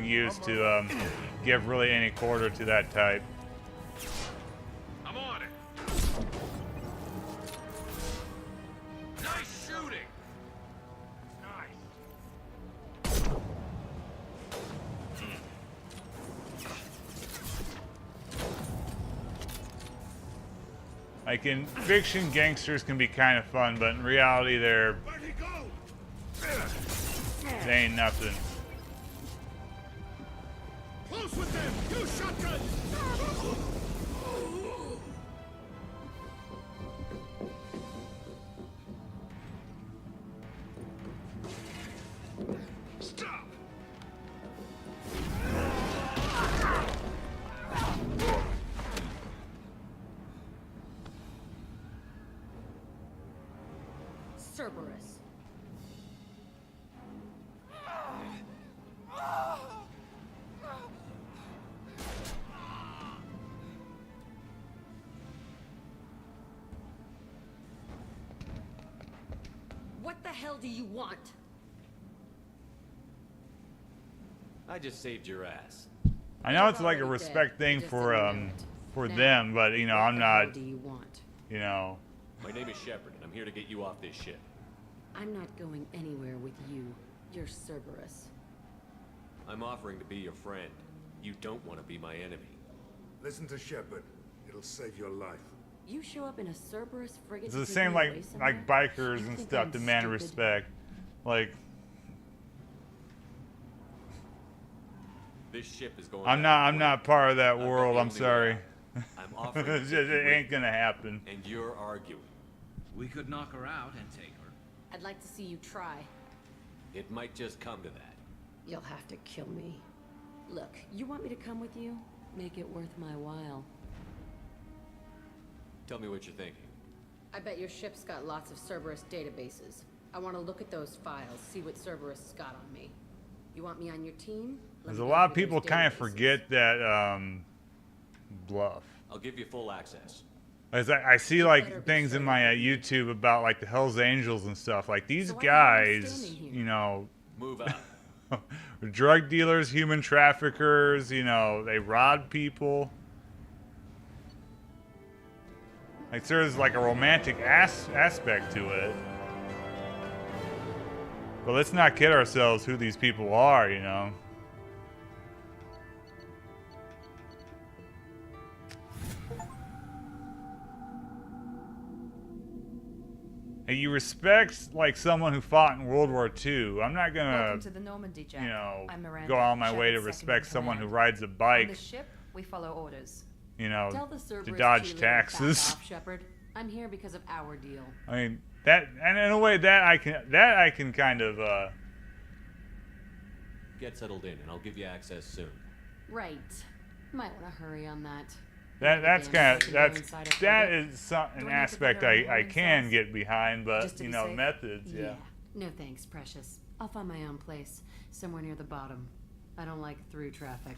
use to give really any quarter to that type. I'm on it. Nice shooting. Nice. Like in fiction, gangsters can be kind of fun, but in reality, they ain't nothing. Close with them! Use shotgun! Stop! Cerberus. What the hell do you want? I just saved your ass. I know it's like a respect thing for them, but you know, I'm not. What do you want? You know. My name is Shepard, and I'm here to get you off this ship. I'm not going anywhere with you. You're Cerberus. I'm offering to be your friend. You don't want to be my enemy. Listen to Shepard. It'll save your life. You show up in a Cerberus frigate. It's the to take same me like away somewhere? bikers You and think stuff I'm demand stupid? respect. Like This ship is going. I'm not part of that world. I'm sorry. I'm offering. It ain't gonna happen. And you're arguing. We could knock her out and take her. I'd like to see you try. It might just come to that. You'll have to kill me. Look, you want me to come with you? Make it worth my while. Tell me what you're thinking. I bet your ship's got lots of Cerberus databases. I want to look at those files, see what Cerberus has got on me. You want me on your team? There's a lot of people kind of forget that bluff. I'll give you full access. As I see like things in my YouTube about like the Hells Angels and stuff. Like these guys, you know, move out. Drug dealers, human traffickers. You know, they rob people. Like there's like a romantic aspect to it. But let's not kid ourselves who these people are, you know. Hey, you respect like someone who fought in World War II. I'm not gonna, Welcome to the Normandy, Jack. you know, I'm Miranda, go on my way to Shepard's respect second in someone who command. rides a bike. On the ship, we follow orders. You know, Tell the to Cerberus dodge cheerleader taxes. back off, Shepard. I'm here because of our deal. I mean that, and in a way that I can kind of Get settled in, and I'll give you access soon. Right. Might want to hurry on that. that's Damn kind second of go inside a that frigate. is an Do I need to aspect put her in I boarding can cells? get behind, but Just to you be know safe? methods, yeah. No thanks, precious. I'll find my own place, somewhere near the bottom. I don't like through traffic.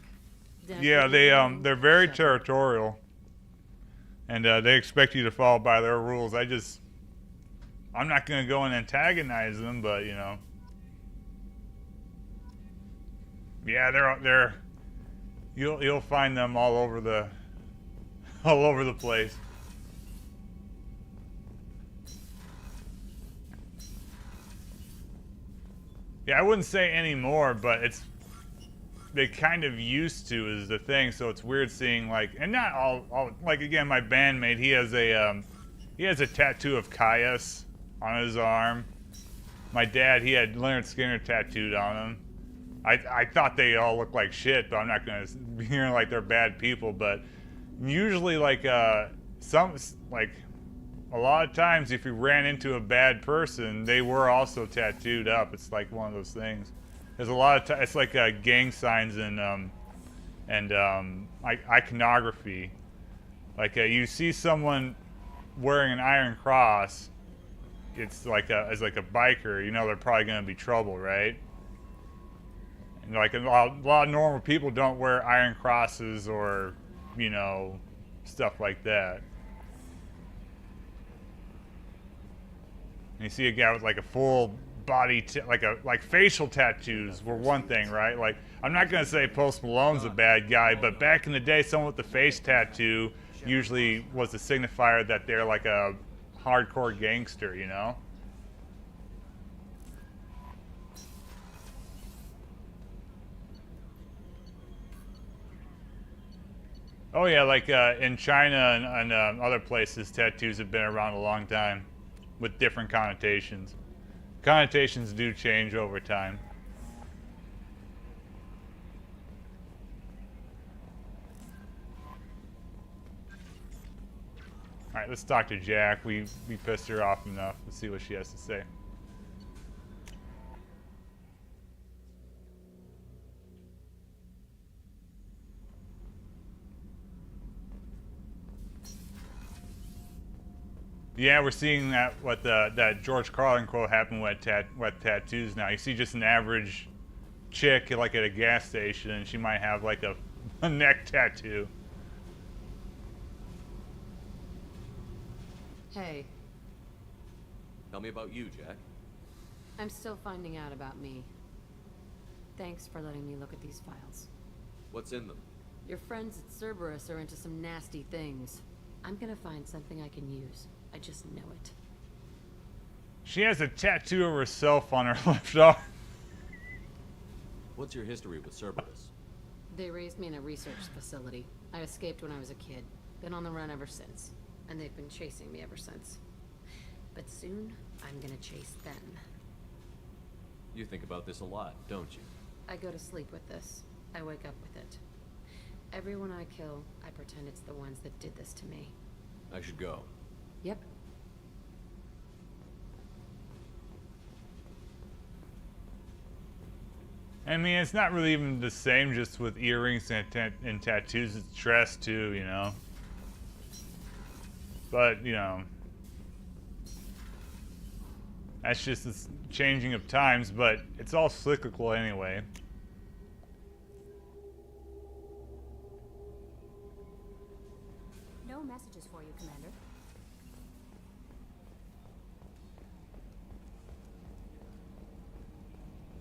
Yeah, they're very territorial, and they expect you to follow by their rules. I'm not gonna go and antagonize them, but you know, yeah, they're you'll find them all over the place. Yeah, I wouldn't say anymore, but they kind of used to is the thing. So it's weird seeing like, and not all like again, my bandmate, he has a tattoo of Caius on his arm. My dad, he had Leonard Skinner tattooed on him. I thought they all looked like shit, but I'm not gonna be hearing like they're bad people. But usually like a lot of times if you ran into a bad person, they were also tattooed up. It's like one of those things. There's a lot of it's like gang signs and iconography. Like you see someone wearing an Iron Cross, it's like as like a biker, you know they're probably gonna be trouble, right? And like a lot of normal people don't wear Iron Crosses or, you know, stuff like that. And you see a guy with like a full body, like facial tattoos were one thing, right? Like I'm not gonna say Post Malone's a bad guy, but back in the day, someone with the face tattoo usually was a signifier that they're like a hardcore gangster, you know? Oh yeah, like in China and other places, tattoos have been around a long time with different connotations. Connotations do change over time. All right, let's talk to Jack. We pissed her off enough. Let's see what she has to say. Yeah, we're seeing that that George Carlin quote happened with tattoos now. You see just an average chick like at a gas station, and she might have like a neck tattoo. Hey, Tell me about you, Jack. I'm still finding out about me. Thanks for letting me look at these files. What's in them? Your friends at Cerberus are into some nasty things. I'm gonna find something I can use. I just know it. She has a tattoo of herself on her left arm. What's your history with Cerberus? They raised me in a research facility. I escaped when I was a kid. Been on the run ever since. And they've been chasing me ever since. But soon, I'm gonna chase them. You think about this a lot, don't you? I go to sleep with this. I wake up with it. Everyone I kill, I pretend it's the ones that did this to me. I should go. Yep. I mean, it's not really even the same just with earrings and tattoos. It's dress too, you know. But, you know, that's just the changing of times, but it's all cyclical anyway. No messages for you, Commander.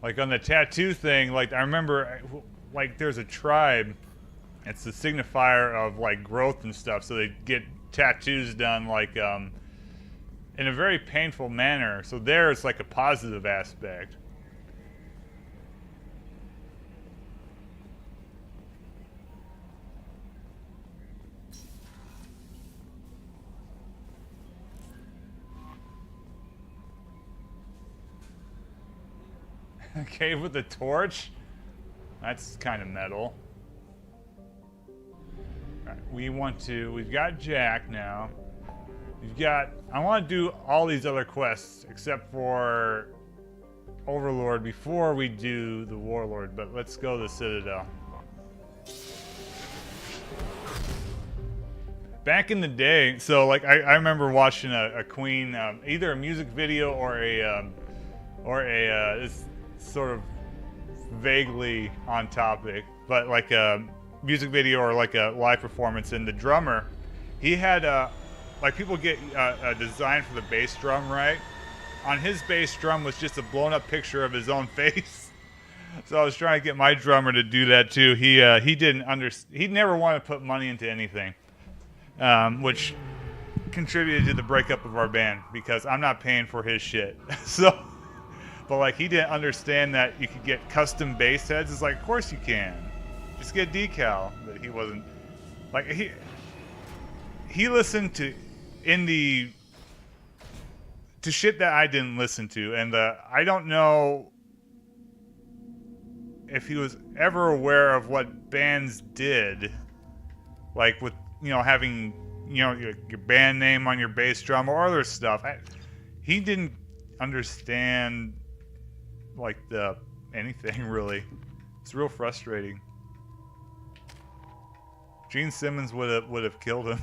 Like on the tattoo thing, like I remember, like there's a tribe. It's the signifier of like growth and stuff. So they get tattoos done like in a very painful manner. So there it's like a positive aspect. Cave with a torch? That's kind of metal. Alright, we've got Jack now. I want to do all these other quests except for Overlord before we do the Warlord, but let's go to the Citadel. Back in the day, so like I remember watching a Queen, either a music video or this sort of vaguely on topic, but like a music video or like a live performance, and the drummer, he had like people get a design for the bass drum, right? On his bass drum was just a blown up picture of his own face. So I was trying to get my drummer to do that too. He never wanted to put money into anything, which contributed to the breakup of our band because I'm not paying for his shit. So, but like he didn't understand that you could get custom bass heads. It's like, of course you can, just get decal. But he wasn't like he listened to indie to shit that I didn't listen to, and I don't know if he was ever aware of what bands did, like with, you know, having, you know, your band name on your bass drum or other stuff. He didn't understand like anything really. It's real frustrating. Gene Simmons would have killed him.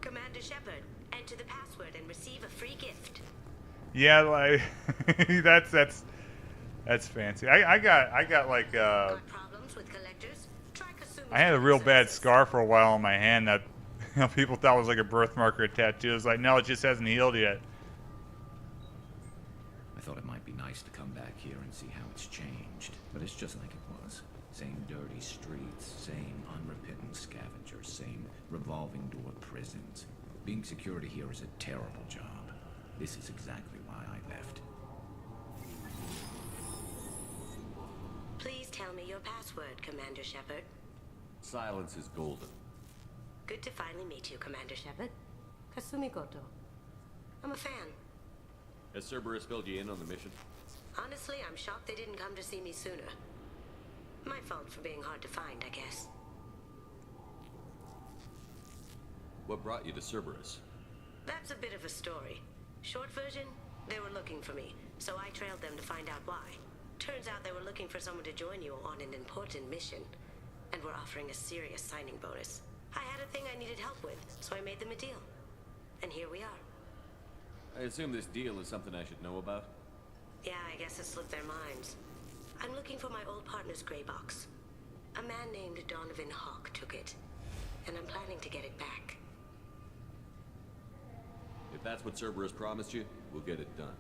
Commander Shepard, enter the password and receive a free gift. Yeah, like that's fancy. I got like Problems with collectors? Try Kasumi's I had a real bad scar for a while on my hand that, you know, people thought was like a birthmark or a tattoo. It was like, no, it just hasn't healed yet. I thought it might be nice to come back here and see how it's changed, but it's just like it was. Same dirty streets, same unrepentant scavengers, same revolving door prisons. Being security here is a terrible job. This is exactly why I left. Please tell me your password, Commander Shepard. Silence is golden. Good to finally meet you, Commander Shepard. Kasumi Goto. I'm a fan. Has Cerberus filled you in on the mission? Honestly, I'm shocked they didn't come to see me sooner. My fault for being hard to find, I guess. What brought you to Cerberus? That's a bit of a story. Short version, they were looking for me, so I trailed them to find out why. Turns out they were looking for someone to join you on an important mission, and were offering a serious signing bonus. I had a thing I needed help with, so I made them a deal. And here we are. I assume this deal is something I should know about? Yeah, I guess it slipped their minds. I'm looking for my old partner's gray box. A man named Donovan Hawk took it, and I'm planning to get it back. If that's what Cerberus promised you, we'll get it done.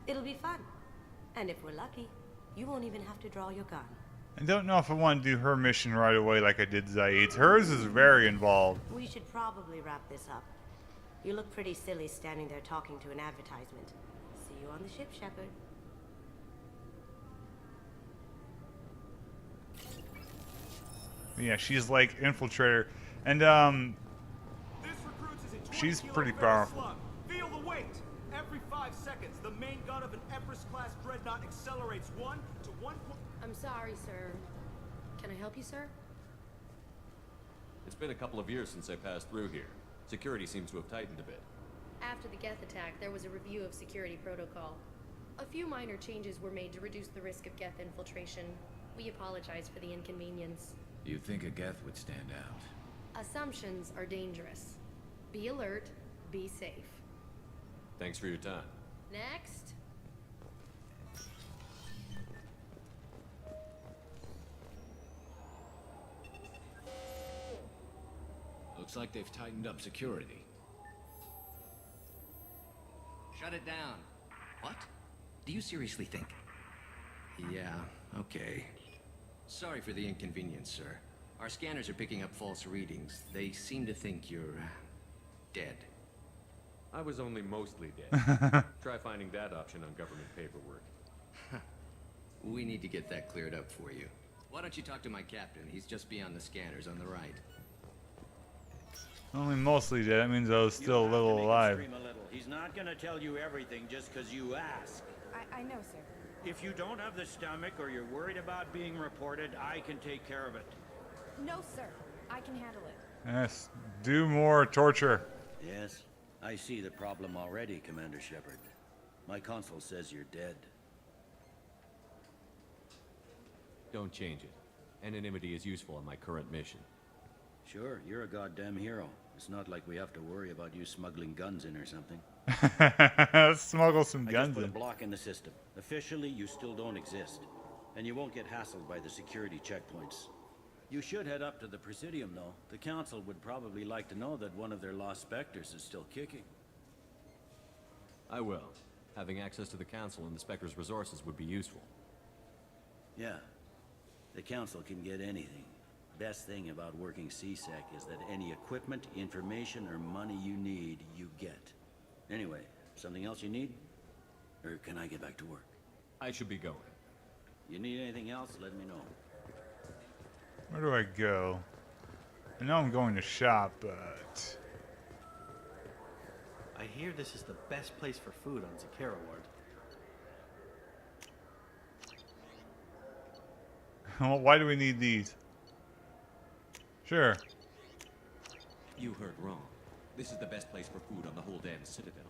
It'll be fun. And if we're lucky, you won't even have to draw your gun. I don't know if I want to do her mission right away like I did Zaid's. Hers is very involved. We should probably wrap this up. You look pretty silly standing there talking to an advertisement. See you on the ship, Shepard. Yeah, she's like infiltrator, and she's pretty powerful. Feel the weight. Every 5 seconds, the main gun of an Everest-class dreadnought accelerates 1 to 1. I'm sorry, sir. Can I help you, sir? It's been a couple of years since I passed through here. Security seems to have tightened a bit. After the Geth attack, there was a review of security protocol. A few minor changes were made to reduce the risk of Geth infiltration. We apologize for the inconvenience. You'd think a Geth would stand out. Assumptions are dangerous. Be alert, be safe. Thanks for your time. Next. Looks like they've tightened up security. Shut it down. What? Do you seriously think? Yeah, okay. Sorry for the inconvenience, sir. Our scanners are picking up false readings. They seem to think you're dead. I was only mostly dead. Try finding that option on government paperwork. We need to get that cleared up for you. Why don't you talk to my captain? He's just beyond the scanners on the right. Only mostly dead. That means I was still a little alive. A little. He's not gonna tell you everything just because you ask. I know, sir. If you don't have the stomach or you're worried about being reported, I can take care of it. No, sir. I can handle it. Yes, do more torture. Yes, I see the problem already, Commander Shepard. My console says you're dead. Don't change it. Anonymity is useful on my current mission. Sure, you're a goddamn hero. It's not like we have to worry about you smuggling guns in or something. Let's smuggle some I guns just put in. a block in the system. Officially, you still don't exist. And you won't get hassled by the security checkpoints. You should head up to the Presidium, though. The Council would probably like to know that one of their lost Spectres is still kicking. I will. Having access to the Council and the Spectre's resources would be useful. Yeah. The Council can get anything. Best thing about working CSEC is that any equipment, information, or money you need, you get. Anyway, something else you need? Or can I get back to work? I should be going. You need anything else, let me know. Where do I go? I know I'm going to shop, but... I hear this is the best place for food on Zakera Ward. Well, why do we need these? Sure. You heard wrong. This is the best place for food on the whole damn Citadel.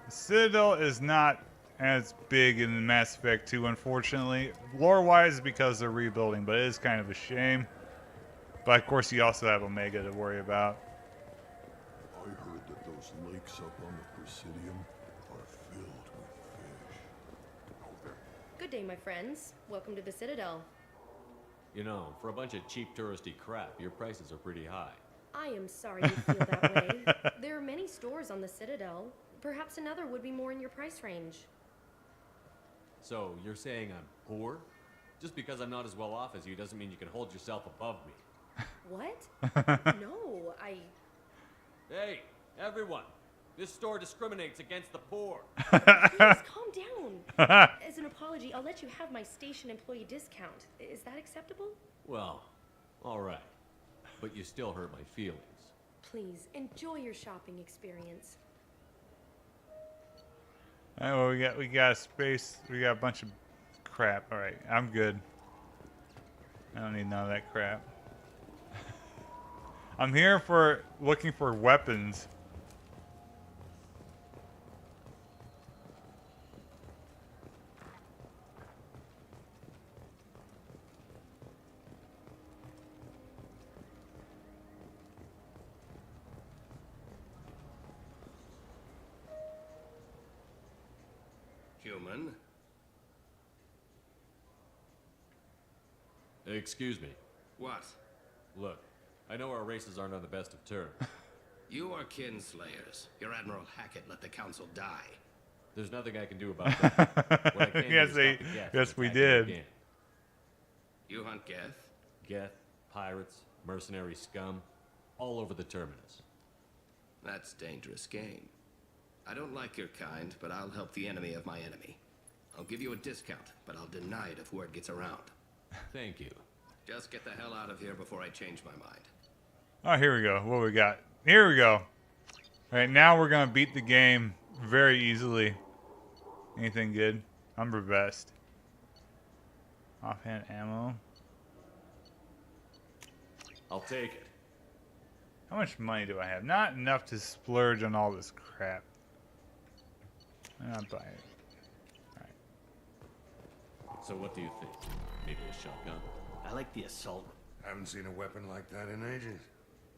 The Citadel is not as big in Mass Effect 2, unfortunately. Lore-wise, because they're rebuilding, but it is kind of a shame. But of course, you also have Omega to worry about. I heard that those lakes up on the Presidium are filled with fish. Good day, my friends. Welcome to the Citadel. You know, for a bunch of cheap touristy crap, your prices are pretty high. I am sorry you feel that way. There are many stores on the Citadel. Perhaps another would be more in your price range. So, you're saying I'm poor? Just because I'm not as well off as you doesn't mean you can hold yourself above me. What? No, I... Hey, everyone! This store discriminates against the poor. Please, calm down. As an apology, I'll let you have my station employee discount. Is that acceptable? Well, alright. But you still hurt my feelings. Please, enjoy your shopping experience. Alright, well, we got space. We got a bunch of crap. Alright, I'm good. I don't need none of that crap. I'm here for looking for weapons. Human. Excuse me. What? Look, I know our races aren't on the best of terms. You are kinslayers. Your Admiral Hackett let the Council die. There's nothing I can do about that. What I can Yes, do is stop the Geth yes, from we attacking did. again. You hunt Geth? Geth, pirates, mercenary scum, all over the terminus. That's dangerous game. I don't like your kind, but I'll help the enemy of my enemy. I'll give you a discount, but I'll deny it if word gets around. Thank you. Just get the hell out of here before I change my mind. Oh, here we go. What we got? Here we go. All right, now we're gonna beat the game very easily. Anything good? Umber vest. Offhand ammo. I'll take it. How much money do I have? Not enough to splurge on all this crap. I'm not buying it. So what do you think? Maybe a shotgun? I like the assault. Haven't seen a weapon like that in ages.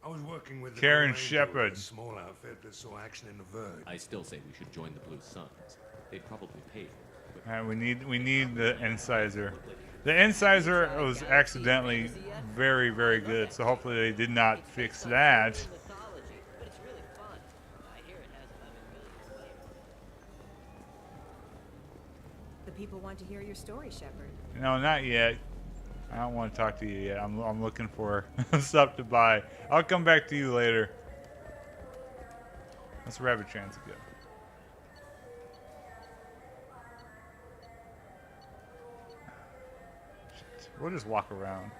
I was working with the Karen Blue Angel, Shepherd. a small outfit that saw action in the Verge. I still say we should join the Blue Suns. They'd probably pay. All right, we need the incisor. The incisor was accidentally very, very good, so hopefully they did not fix that. The people want to hear your story, Shepard. No, not yet. I don't want to talk to you yet. I'm looking for stuff to buy. I'll come back to you later. Let's rabbit transit go. We'll just walk around.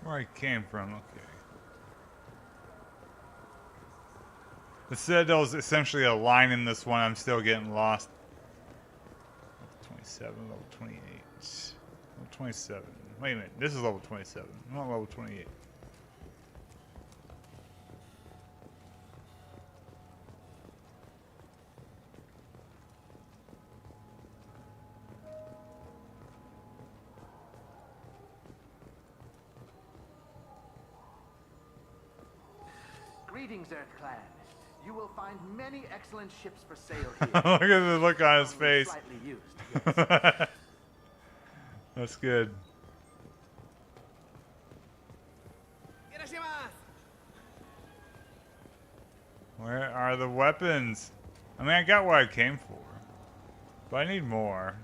Where I came from, okay. The Citadel's essentially a line in this one. I'm still getting lost. Level 27, level 28. Level 27. Wait a minute, this is level 27, not level 28. Greetings, Earth-clan. You will find many excellent ships for sale here. Look at the look on his Only face. Slightly used, yes. That's good. Where are the weapons? I mean, I got what I came for, but I need more.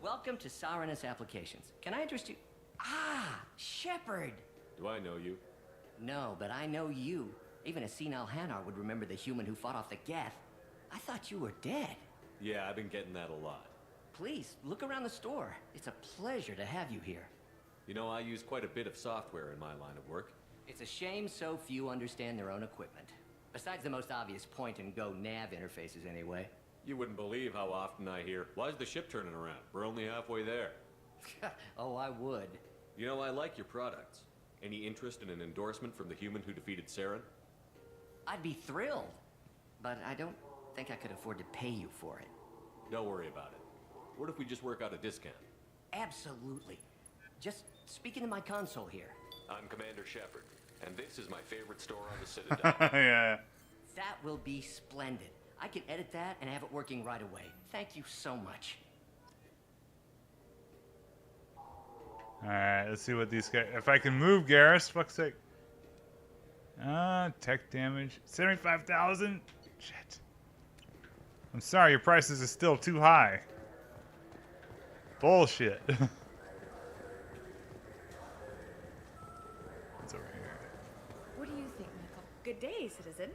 Welcome to Sarenus Applications. Can I interest you? Ah, Shepard. Do I know you? No, but I know you. Even a senile Hanar would remember the human who fought off the Geth. I thought you were dead. Yeah, I've been getting that a lot. Please, look around the store. It's a pleasure to have you here. You know, I use quite a bit of software in my line of work. It's a shame so few understand their own equipment. Besides the most obvious point-and-go nav interfaces, anyway. You wouldn't believe how often I hear, "Why's the ship turning around? We're only halfway there." Oh, I would. You know, I like your products. Any interest in an endorsement from the human who defeated Saren? I'd be thrilled. But I don't think I could afford to pay you for it. Don't worry about it. What if we just work out a discount? Absolutely. Just speak into my console here. I'm Commander Shepard, and this is my favorite store on the Citadel. Yeah. That will be splendid. I can edit that and have it working right away. Thank you so much. Alright, let's see what these guys... If I can move Garrus, fuck's sake. Tech damage. 75,000? Shit. I'm sorry, your prices are still too high. Bullshit. What's over here? What do you think, Michael? Good day, citizen.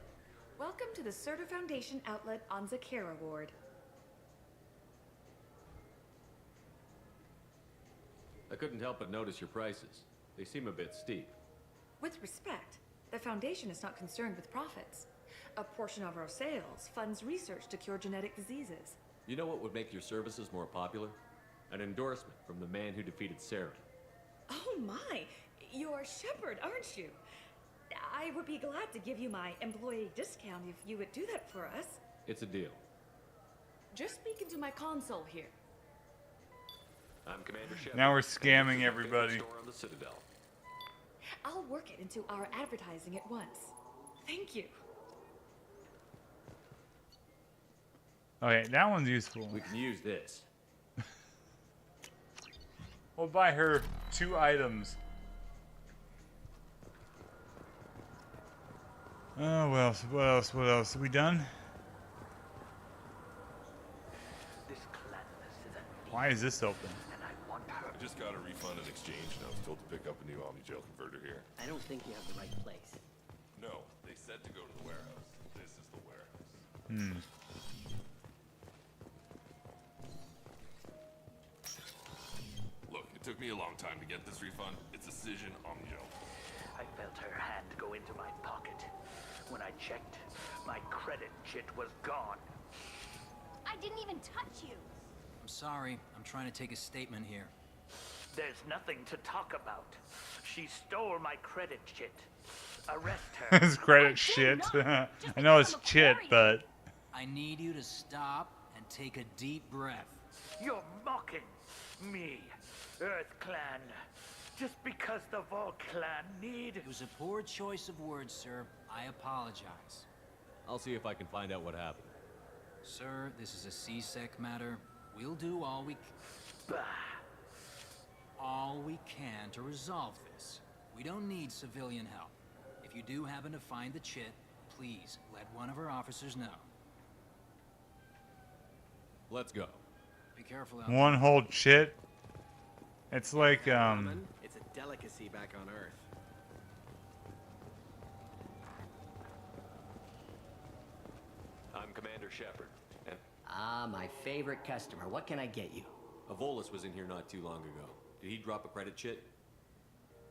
Welcome to the Surtur Foundation outlet on Zakera Ward. I couldn't help but notice your prices. They seem a bit steep. With respect, the Foundation is not concerned with profits. A portion of our sales funds research to cure genetic diseases. You know what would make your services more popular? An endorsement from the man who defeated Saren. Oh my! You're Shepard, aren't you? I would be glad to give you my employee discount if you would do that for us. It's a deal. Just speaking to my console here. I'm Commander Shepard. Now we're scamming everybody. Store on the Citadel. I'll work it into our advertising at once. Thank you. Okay, that one's useful. We can use this. We'll buy her 2 items. Oh, what else? What else? What else? Are we done? Why is this open? I just got a refund in exchange, and I was told to pick up a new Omni-Gel converter here. I don't think you have the right place. No, they said to go to the warehouse. This is the warehouse. Look, it took me a long time to get this refund. It's a Cision Omni-Gel. I felt her hand go into my pocket. When I checked, my credit chit was gone. I didn't even touch you. I'm sorry. I'm trying to take a statement here. There's nothing to talk about. She stole my credit chit. Arrest her. His credit shit. I know it's chit, but I need you to stop and take a deep breath. You're mocking me, Earth Clan. Just because the Vol Clan need... It was a poor choice of words, sir. I apologize. I'll see if I can find out what happened. Sir, this is a CSEC matter. We'll do all we can to resolve this. We don't need civilian help. If you do happen to find the chit, please let one of our officers know. Let's go. Be careful out one whole chit. It's like It's a delicacy back on Earth. I'm Commander Shepard, and Ah, my favorite customer. What can I get you? Avolis was in here not too long ago. Did he drop a credit chit?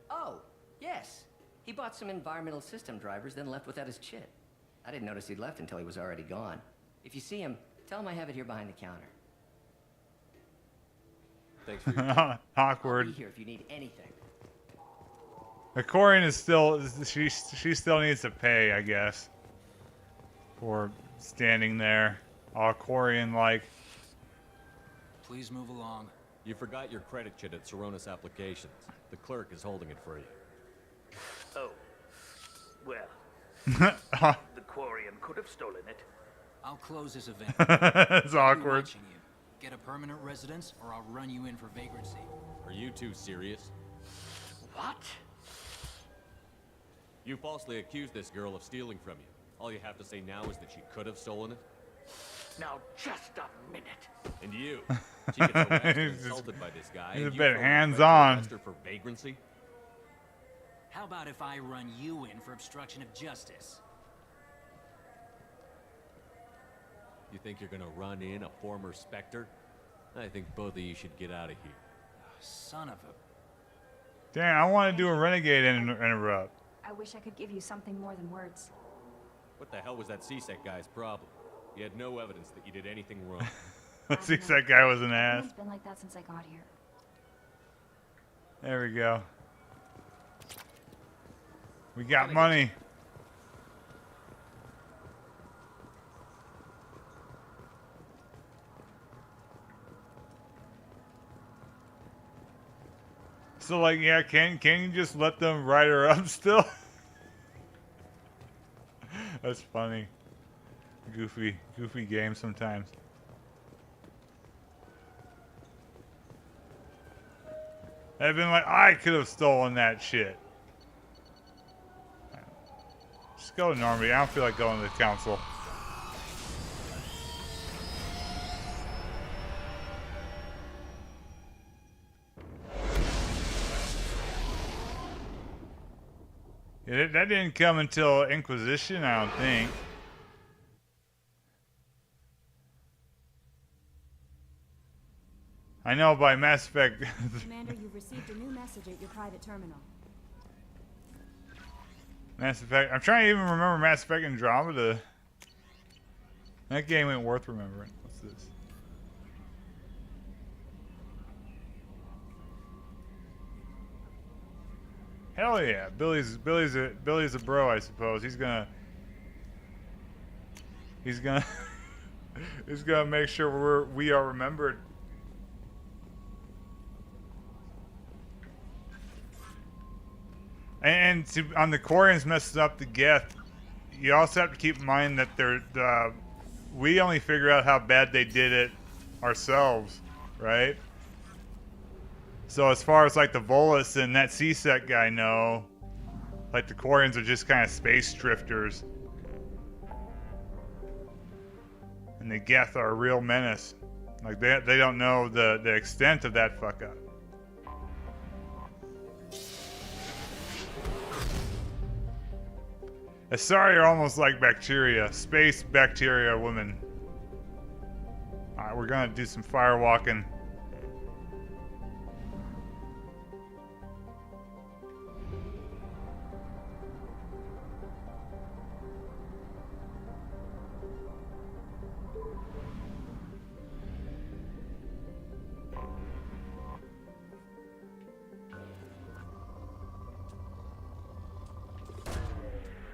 Oh, yes. He bought some environmental system drivers, then left without his chit. I didn't notice he'd left until he was already gone. If you see him, tell him I have it here behind the counter. Thanks for your awkward. I'll be here if you need anything. Corian is still she still needs to pay, I guess, for standing there, all Corian like. Please move along. You forgot your credit chit at Saronis Applications. The clerk is holding it for you. Oh. Well. The Quarian could have stolen it. I'll close this event. It's awkward. You. Get a permanent residence, or I'll run you in for vagrancy. Are you two serious? What? You falsely accused this girl of stealing from you. All you have to say now is that she could have stolen it? Now, just a minute. And you. She gets harassed and insulted by this guy. He's a and bit you hands-on. arrest her for vagrancy? How about if I run you in for obstruction of justice? You think you're gonna run in a former Spectre? I think both of you should get out of here. Son of a... Damn, I want to do a renegade interrupt. I wish I could give you something more than words. What the hell was that CSEC guy's problem? He had no evidence that you did anything wrong. See, that guy was an ass. It's been like that since I got here. There we go. We got money. So like, yeah, can you just let them write her up still? That's funny. Goofy game sometimes. I've been like, I could have stolen that shit. Just go to Normandy. I don't feel like going to the council. Yeah, that didn't come until Inquisition, I don't think. I know by Mass Effect. Commander, you've received a new message at your private terminal. Mass Effect. I'm trying to even remember Mass Effect Andromeda. That game ain't worth remembering. What's this? Hell yeah, Billy's a bro, I suppose. He's gonna he's gonna make sure we are remembered. And on the Quarians messing up the Geth, you also have to keep in mind that we only figure out how bad they did it ourselves, right? So as far as like the Volus and that C-Sec guy know, like the Quarians are just kind of space drifters. And the Geth are a real menace. Like they don't know the extent of that fuck up. Asari are almost like bacteria. Space bacteria women. Alright, we're gonna do some firewalking.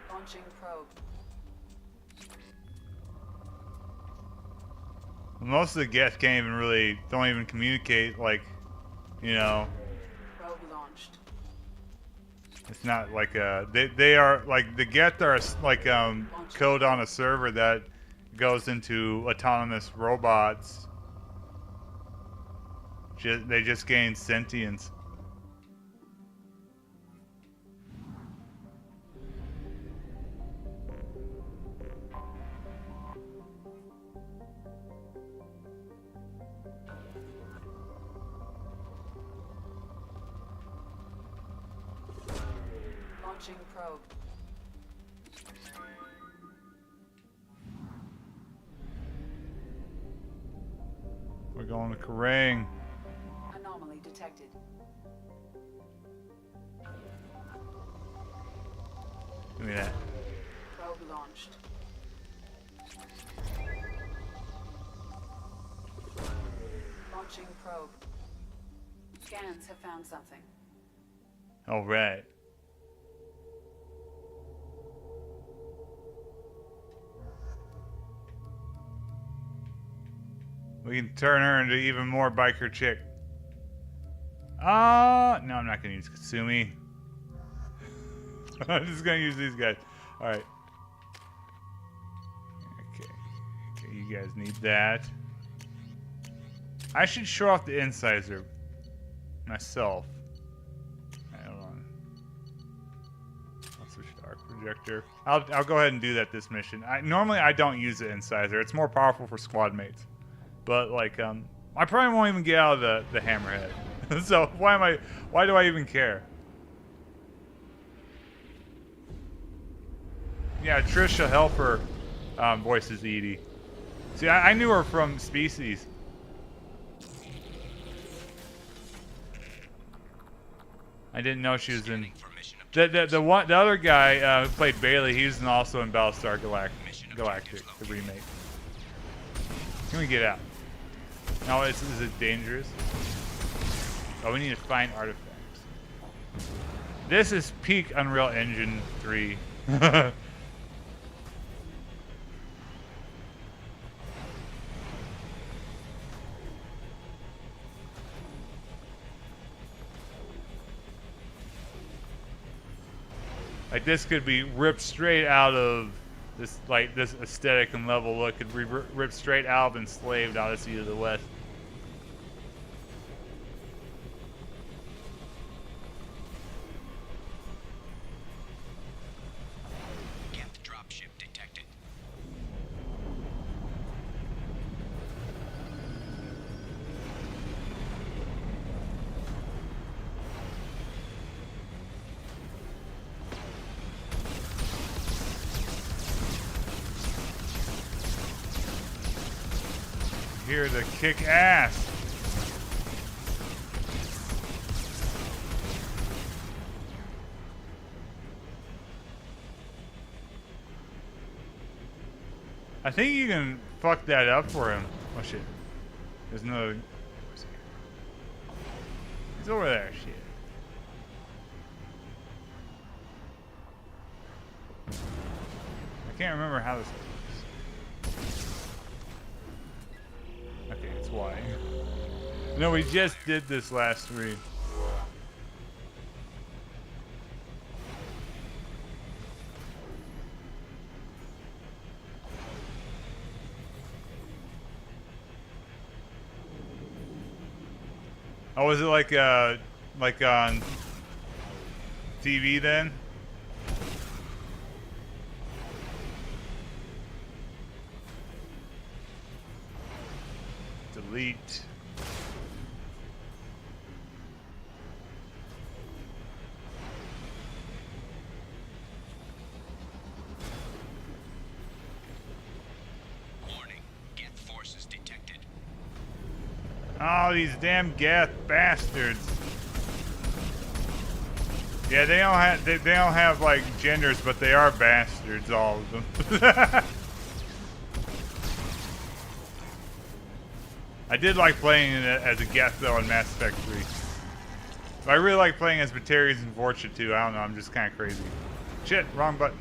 Launching probe. Most of the Geth can't even don't even communicate, like, you know. Probe launched. It's not like they are like the Geth are like code on a server that goes into autonomous robots. They just gain sentience. Launching probe. We're going to Kerrang. Anomaly detected. Give me that. Probe launched. Launching probe. Scans have found something. All right. We can turn her into even more biker chick. No, I'm not gonna use Kasumi. I'm just gonna use these guys. Alright. Okay, you guys need that. I should show off the incisor myself. Hold on. I'll switch to arc projector. I'll go ahead and do that this mission. Normally I don't use the incisor. It's more powerful for squad mates. But like I probably won't even get out of the hammerhead. So why do I even care? Yeah, Trisha Helfer voices Edie. See, I knew her from Species. I didn't know she was in the other guy who played Bailey. He was also in Battlestar Galactic, the remake. Can we get out? No, is it dangerous? Oh, we need to find artifacts. This is peak Unreal Engine 3. Like this could be ripped straight out of this, like this aesthetic and level look could be ripped straight out of Enslaved Odyssey of the West. Geth dropship detected. Here to kick ass. I think you can fuck that up for him. Oh shit. There's no. He's over there. Shit. can't remember how this works. Okay, it's Y. No, we just did this last week. Oh, was it like on TV then? Delete. Warning. Geth forces detected. Oh, these damn Geth bastards. Yeah, they don't have like genders, but they are bastards, all of them. I did like playing it as a Geth though in Mass Effect 3. But I really like playing as Batarians in Fortune 2. I don't know, I'm just kind of crazy. Shit, wrong button.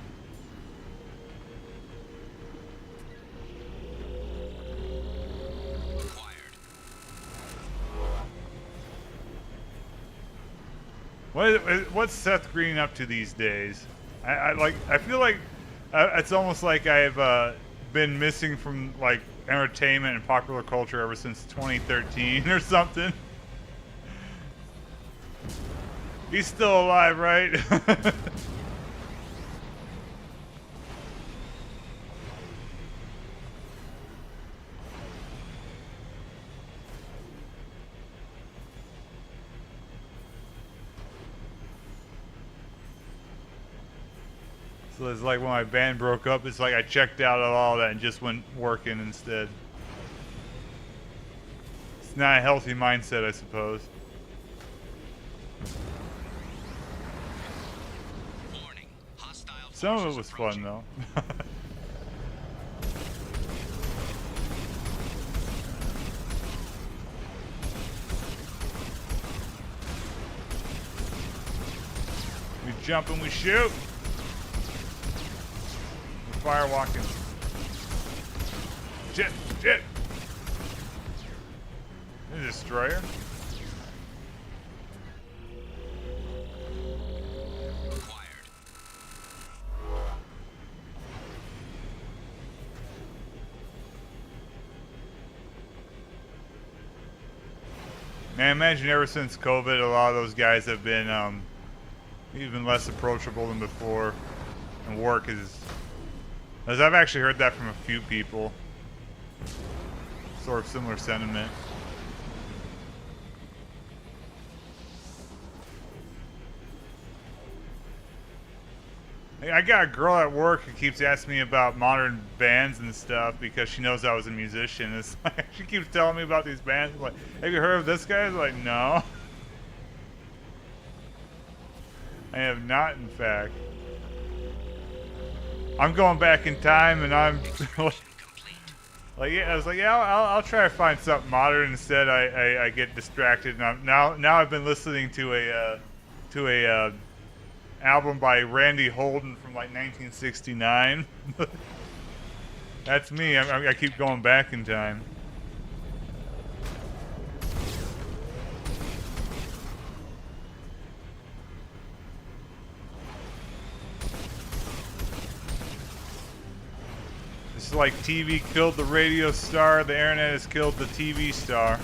What's Seth Green up to these days? I feel like it's almost like I've been missing from like entertainment and popular culture ever since 2013 or something. He's still alive, right? So it's like when my band broke up, it's like I checked out of all that and just went working instead. It's not a healthy mindset, I suppose. Some of it was fun, though. We jump and we shoot. We're firewalking. Shit, shit. A destroyer. Man, imagine ever since COVID, a lot of those guys have been even less approachable than before. And work is... As I've actually heard that from a few people. Sort of similar sentiment. I got a girl at work who keeps asking me about modern bands and stuff because she knows I was a musician. It's like, she keeps telling me about these bands. I'm like, have you heard of this guy? I'm like, no. I have not, in fact. I'm going back in time and I'm like, yeah, I was like, yeah, I'll try to find something modern. Instead, I get distracted. And now I've been listening to a album by Randy Holden from like 1969. That's me. I keep going back in time. It's like TV killed the radio star, the internet has killed the TV star.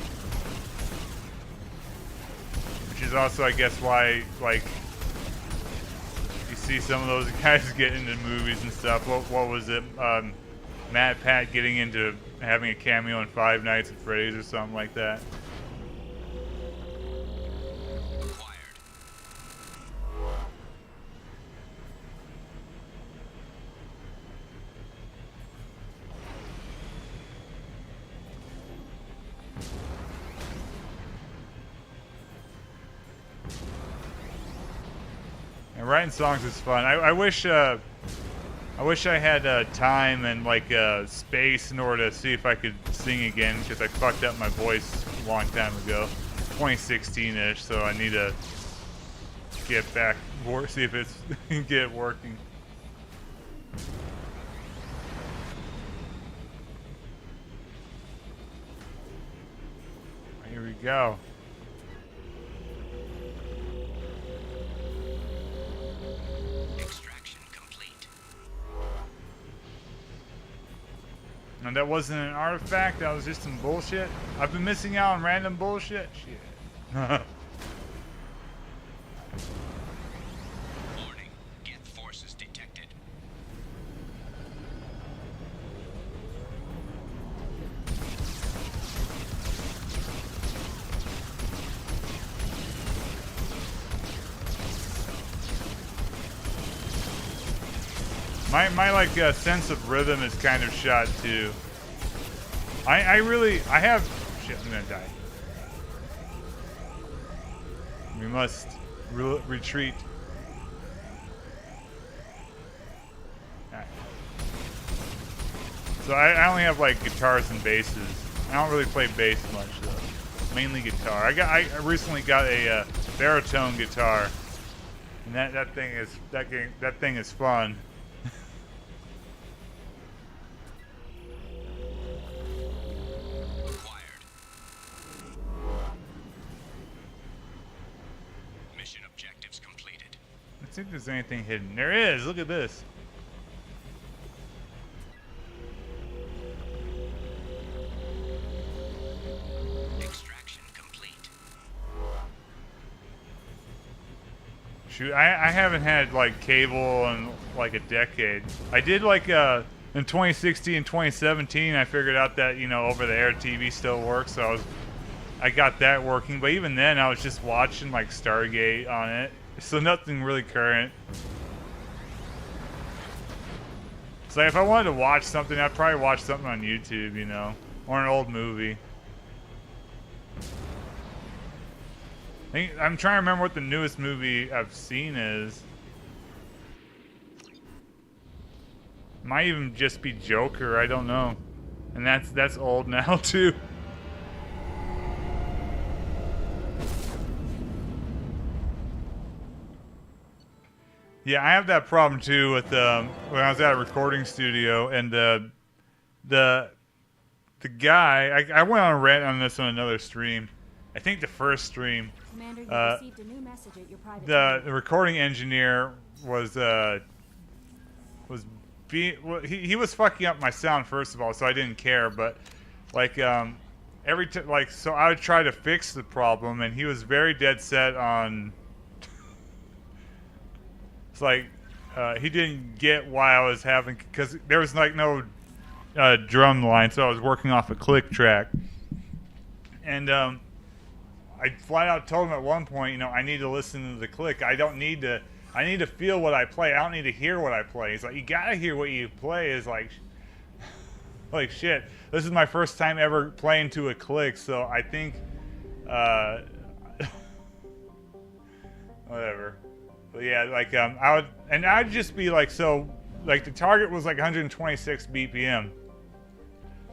Which is also, I guess, why, like, you see some of those guys get into movies and stuff. What was it? Matt Pat getting into having a cameo in Five Nights at Freddy's or something like that. And writing songs is fun. I wish I had time and like space in order to see if I could sing again because I fucked up my voice a long time ago, 2016-ish. So I need to get back, see if it's get it working. we go. Extraction complete. And that wasn't an artifact, that was just some bullshit. I've been missing out on random bullshit. Shit. Warning. Geth forces detected. My like sense of rhythm is kind of shot too. I have shit. I'm gonna die. We must retreat. Alright. So I only have like guitars and basses. I don't really play bass much though. Mainly guitar. I recently got a baritone guitar, and that thing is fun. Let's see if there's anything hidden. There is. Look at this. Extraction complete. Shoot, I haven't had like cable in like a decade. I did like in 2016 and 2017. I figured out that over-the-air TV still works, so I got that working. But even then, I was just watching like Stargate on it. So nothing really current. So if I wanted to watch something, I'd probably watch something on YouTube, or an old movie. I'm trying to remember what the newest movie I've seen is. Might even just be Joker, I don't know. And that's old now too. Yeah, I have that problem too with when I was at a recording studio, and the guy I went on a rant on this on another stream. I think the first stream. Commander, you received a new message at your private the recording engineer was he was fucking up my sound first of all, so I didn't care. But like so I would try to fix the problem, and he was very dead set on. It's like he didn't get why I was having, because there was like no drum line, so I was working off a click track, and I flat out told him at one point, I need to listen to the click. I need to feel what I play. I don't need to hear what I play. He's like, you gotta hear what you play. Is like shit. This is my first time ever playing to a click, so I think whatever. But yeah, like I'd just be like, so like the target was like 126 BPM.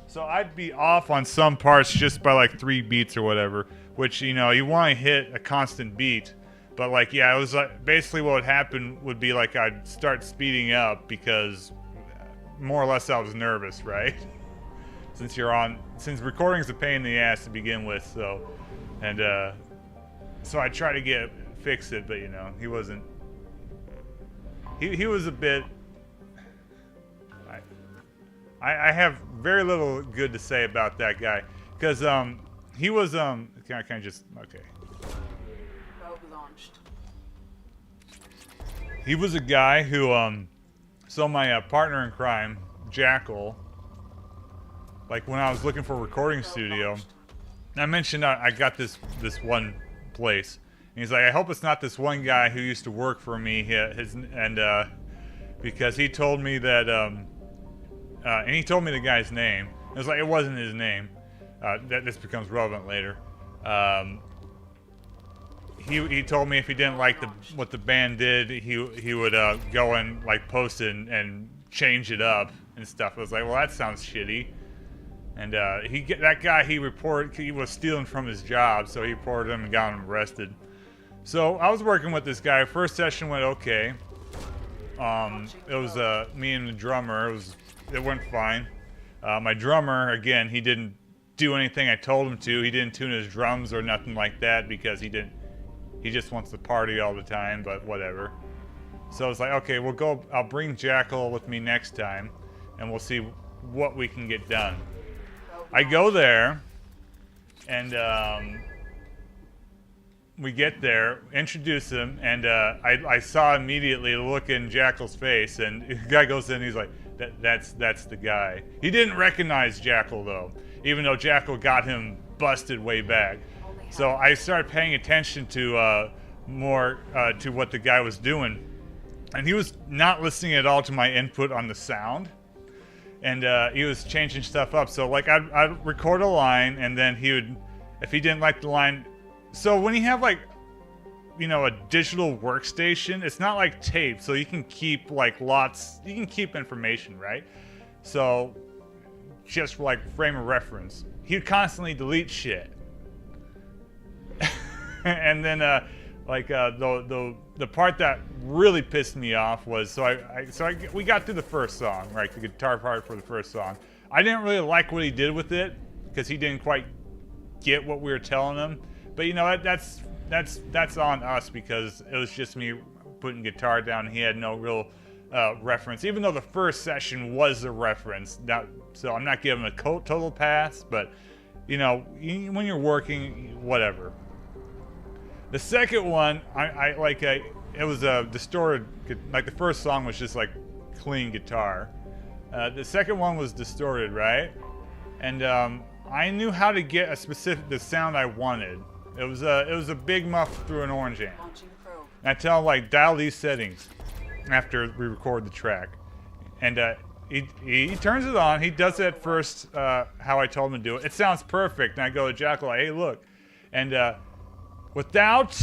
So I'd be off on some parts just by like 3 beats or whatever, which you want to hit a constant beat. But like, yeah, it was like basically what would happen would be like I'd start speeding up because more or less I was nervous, right? Since recording's a pain in the ass to begin with, so so I try to fix it, but he wasn't. He was a bit. I have very little good to say about that guy, because he was can I just okay. Probe launched. He was a guy who so my partner in crime, Jackal. Like when I was looking for a recording studio, I mentioned I got this one place. And he's like, I hope it's not this one guy who used to work for me. Because he told me that, and he told me the guy's name. It was like it wasn't his name. That this becomes relevant later. He told me if he didn't like what the band did, he would go and like post it and change it up and stuff. I was like, well, that sounds shitty. And that guy he was stealing from his job, so he reported him and got him arrested. So I was working with this guy. First session went okay. It was me and the drummer. It went fine. My drummer, again, he didn't do anything I told him to. He didn't tune his drums or nothing like that because he just wants to party all the time, but whatever. So I was like, okay, I'll bring Jackal with me next time, and we'll see what we can get done. I go there, and we get there, introduce him, and I saw immediately the look in Jackal's face, and the guy goes in, he's like, that's the guy. He didn't recognize Jackal, though, even though Jackal got him busted way back. So I started paying attention to more to what the guy was doing, and he was not listening at all to my input on the sound, and he was changing stuff up. So like I'd record a line, and then he would, if he didn't like the line. So when you have like, you know, a digital workstation, it's not like tape, so you can keep like you can keep information, right? So just for like frame of reference, he'd constantly delete shit. And then the part that really pissed me off was, we got through the first song, right, the guitar part for the first song. I didn't really like what he did with it because he didn't quite get what we were telling him. But you know, that's on us because it was just me putting guitar down. He had no real reference, even though the first session was a reference. So I'm not giving him a total pass, but you know, when you're working, whatever. The second one, it was a distorted, like the first song was just like clean guitar. The second one was distorted, right? And I knew how to get the sound I wanted. It was a big muff through an orange amp. And I tell him, like, dial these settings after we record the track. And he turns it on. He does it at first how I told him to do it. It sounds perfect. And I go to Jackal, like, hey, look. And without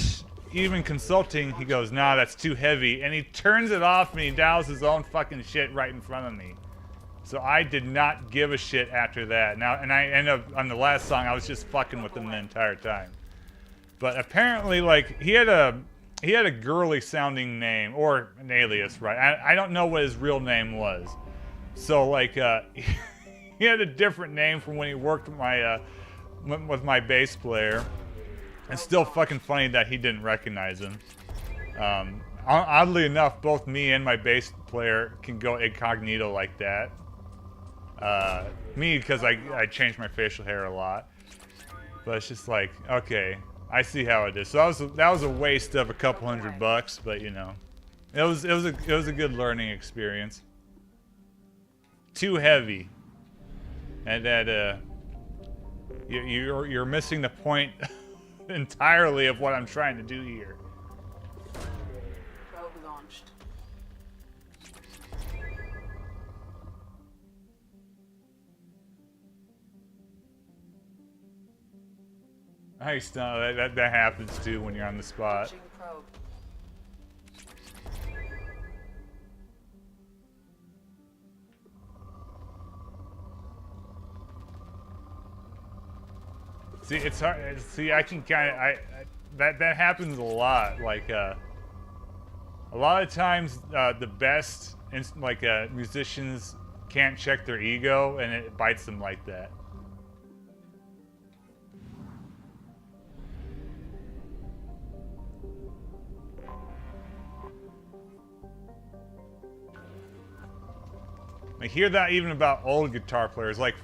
even consulting, he goes, nah, that's too heavy. And he turns it off and he dials his own fucking shit right in front of me. So I did not give a shit after that. And I ended up, on the last song, I was just fucking with him the entire time. But apparently, like, he had a girly sounding name, or an alias, right? I don't know what his real name was. So, like, he had a different name from when he worked with my bass player. It's still fucking funny that he didn't recognize him. Oddly enough, both me and my bass player can go incognito like that. Me, because I change my facial hair a lot. But it's just like, okay, I see how it is. So that was a waste of a couple $100, but you know, it was a good learning experience. Too heavy, and that you're missing the point entirely of what I'm trying to do here. Probe launched. Nice, no, that happens too when you're on the spot. Probe. See, it's hard. See, I can kind of, that happens a lot. Like, a lot of times, the best, musicians can't check their ego, and it bites them like that. I hear that even about old guitar players. Like,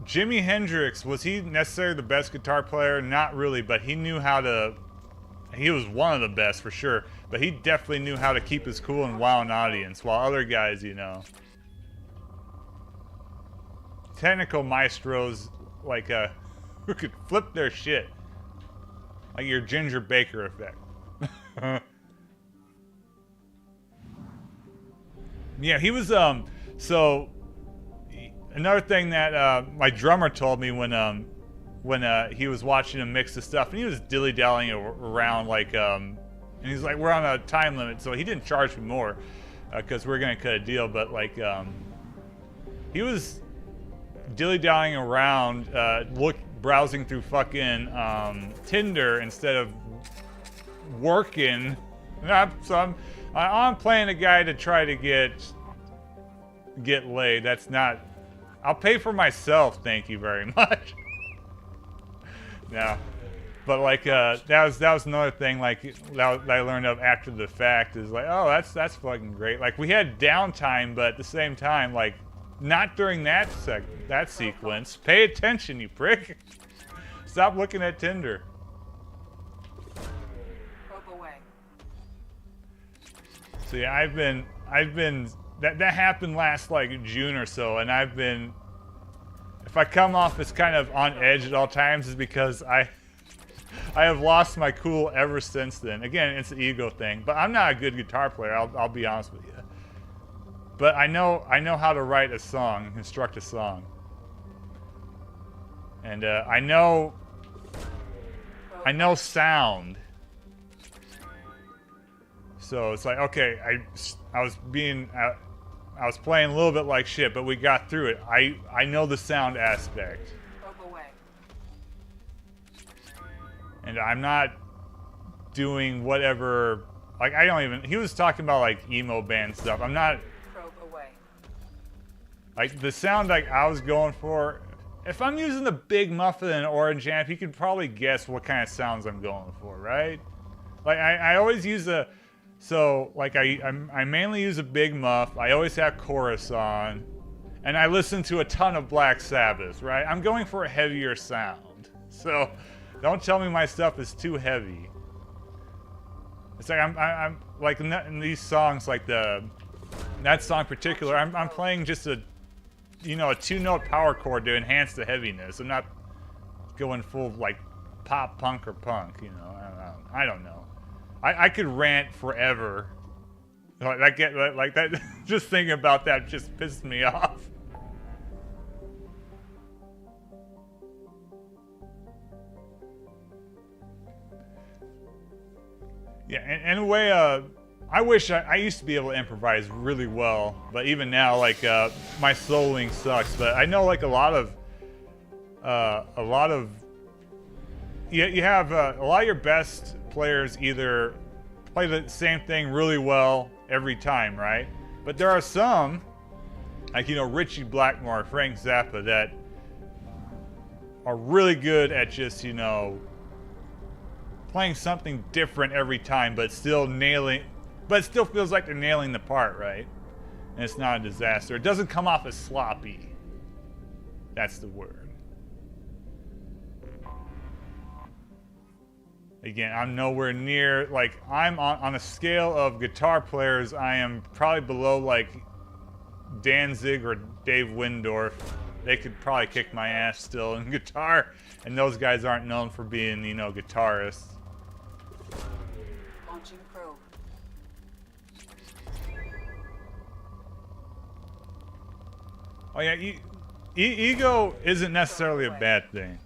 Jimi Hendrix, was he necessarily the best guitar player? Not really, but he knew how to... He was one of the best, for sure. But he definitely knew how to keep his cool and wow an audience, while other guys, you know... Technical maestros, like, who could flip their shit. Like your Ginger Baker effect. Yeah, he was, so... Another thing that my drummer told me when he was watching him mix the stuff, and he was dilly-dallying around, like, and he's like, we're on a time limit, so he didn't charge me more, because we're going to cut a deal, but, like, he was dilly-dallying around, browsing through fucking Tinder instead of working. So I'm playing a guy to try to get laid. That's not I'll pay for myself, thank you very much. No. But like that was another thing like that I learned of after the fact is like, oh, that's fucking great. Like we had downtime, but at the same time, like not during that sequence. Pay attention, you prick. Stop looking at Tinder. Rope away. So yeah, I've been that happened last like June or so, and I've been, if I come off as kind of on edge at all times, is because I have lost my cool ever since then. Again, it's an ego thing, but I'm not a good guitar player. I'll be honest with you. But I know how to write a song, construct a song, and I know sound. So it's like, okay, I was playing a little bit like shit, but we got through it. I know the sound aspect. Rope away. And I'm not doing whatever, like I don't even, he was talking about like emo band stuff. I'm not, Rope away. like the sound like I was going for, if I'm using the big muffin and orange amp, you could probably guess what kind of sounds I'm going for, right? Like I always use so like I mainly use a big muff. I always have chorus on, and I listen to a ton of Black Sabbath, right? I'm going for a heavier sound. So don't tell me my stuff is too heavy. It's like I'm like in these songs, like that song in particular, I'm playing just a 2-note power chord to enhance the heaviness. I'm not going full like pop punk or punk, I don't know. I could rant forever. Like that. Just thinking about that just pissed me off. Yeah, and in a way, I wish I used to be able to improvise really well, but even now, like my soloing sucks. But I know like a lot of you have a lot of your best players either play the same thing really well every time, right? But there are some, like Richie Blackmore, Frank Zappa, that are really good at just playing something different every time, but still it still feels like they're nailing the part, right? And it's not a disaster. It doesn't come off as sloppy. That's the word. Again, I'm nowhere near, like, I'm on a scale of guitar players, I am probably below, like, Danzig or Dave Windorf. They could probably kick my ass still in guitar, and those guys aren't known for being, guitarists. Launching probe. Oh yeah, ego isn't necessarily a bad thing.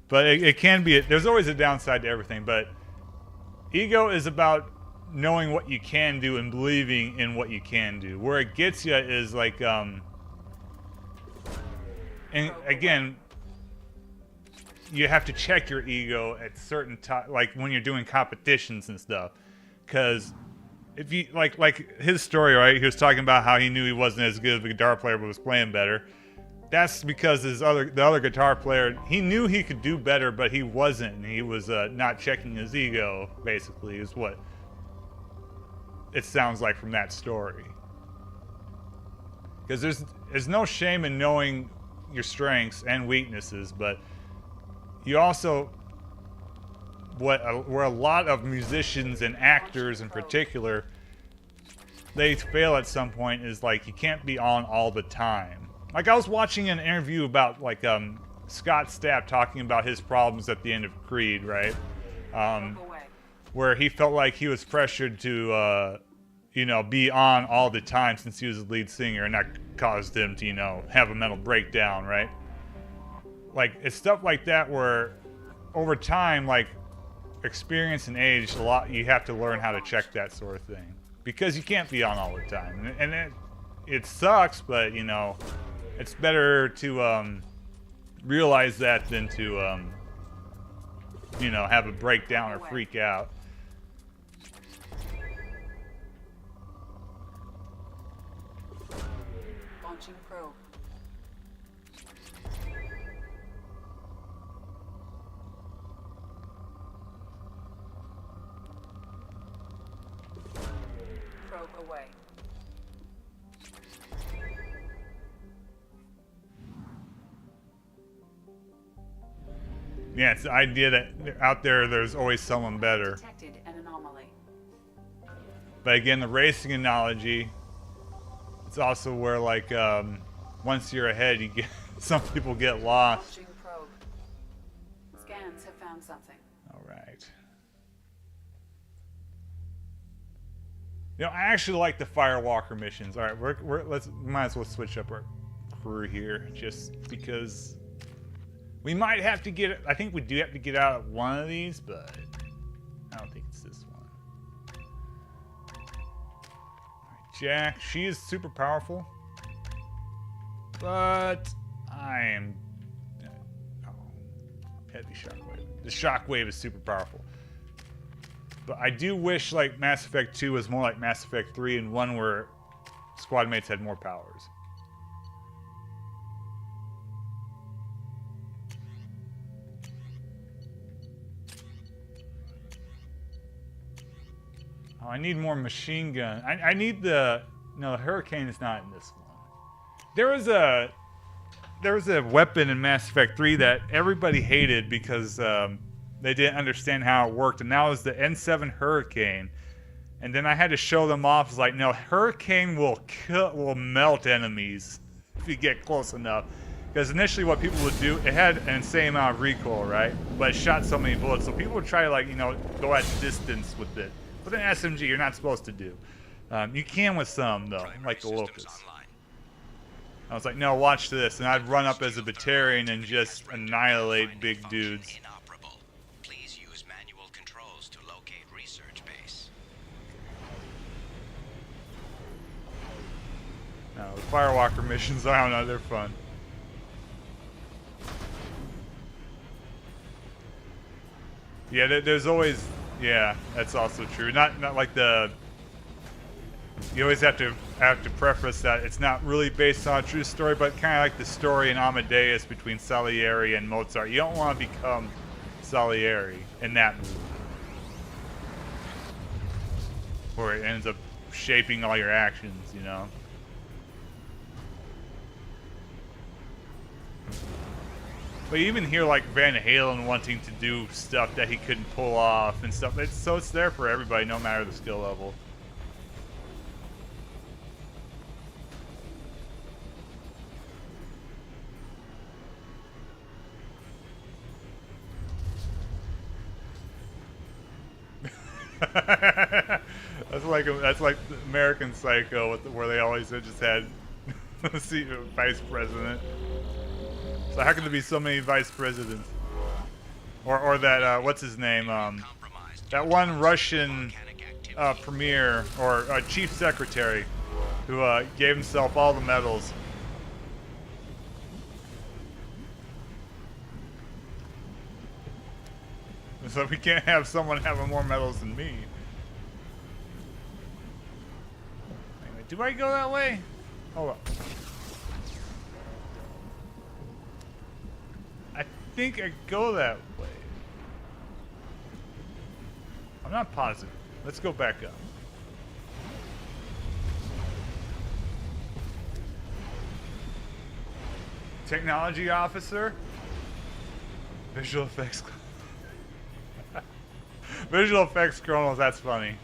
But it can be, there's always a downside to everything, but ego is about knowing what you can do and believing in what you can do. Where it gets you is like, and again, you have to check your ego at certain times, like when you're doing competitions and stuff. Because if you, like his story, right, he was talking about how he knew he wasn't as good of a guitar player but was playing better. That's because the other guitar player, he knew he could do better, but he wasn't, and he was not checking his ego, basically, is what it sounds like from that story. Because there's no shame in knowing your strengths and weaknesses, but you also, where a lot of musicians and actors in particular, they fail at some point, is like you can't be on all the time. Like, I was watching an interview about, like, Scott Stapp talking about his problems at the end of Creed, right? Where he felt like he was pressured to, be on all the time since he was the lead singer, and that caused him to, have a mental breakdown, right? Like, it's stuff like that where, over time, like, experience and age, you have to learn how to check that sort of thing. Because you can't be on all the time. And it sucks, but, it's better to realize that than to, have a breakdown or freak out. Launching probe. probe away. Yeah, it's the idea that out there's always someone better. Detected an anomaly. But again, the racing analogy, it's also where like once you're ahead, you get some people get lost. Launching probe. Scans have found something. All right. You know, I actually like the Firewalker missions. All right, we might as well switch up our crew here, just because we might have to get. I think we do have to get out of one of these, but I don't think it's this one. All right, Jack, she is super powerful, but I am heavy shockwave. The shockwave is super powerful. But I do wish like Mass Effect 2 was more like Mass Effect 3 and one where squad mates had more powers. Oh, I need more machine gun. I need the... No, the Hurricane is not in this one. There was a weapon in Mass Effect 3 that everybody hated because they didn't understand how it worked, and that was the N7 Hurricane. And then I had to show them off. It's like, no, Hurricane will melt enemies if you get close enough. Because initially what people would do, it had an insane amount of recoil, right? But it shot so many bullets, so people would try to, like, you know, go at distance with it. With an SMG, you're not supposed to do. You can with some, though, like the Locust. I was like, no, watch this. And I'd run up as a Batarian and just annihilate big dudes. Please use manual controls to locate research base. No, the Firewalker missions, I don't know, they're fun. Yeah, there's always... Yeah, that's also true. Not like the... You always have to preface that it's not really based on a true story, but kind of like the story in Amadeus between Salieri and Mozart. You don't want to become Salieri in that movie, where it ends up shaping all your actions, you know. But you even hear like Van Halen wanting to do stuff that he couldn't pull off and stuff. So it's there for everybody, no matter the skill level. that's like American Psycho, where they always just had the vice president. So how can there be so many vice presidents? Or that what's his name? That one Russian premier or chief secretary who gave himself all the medals. So we can't have someone having more medals than me. Anyway, do I go that way? Hold on. I think I go that way. I'm not positive. Let's go back up. Technology officer. Visual effects. Visual effects kernels, that's funny.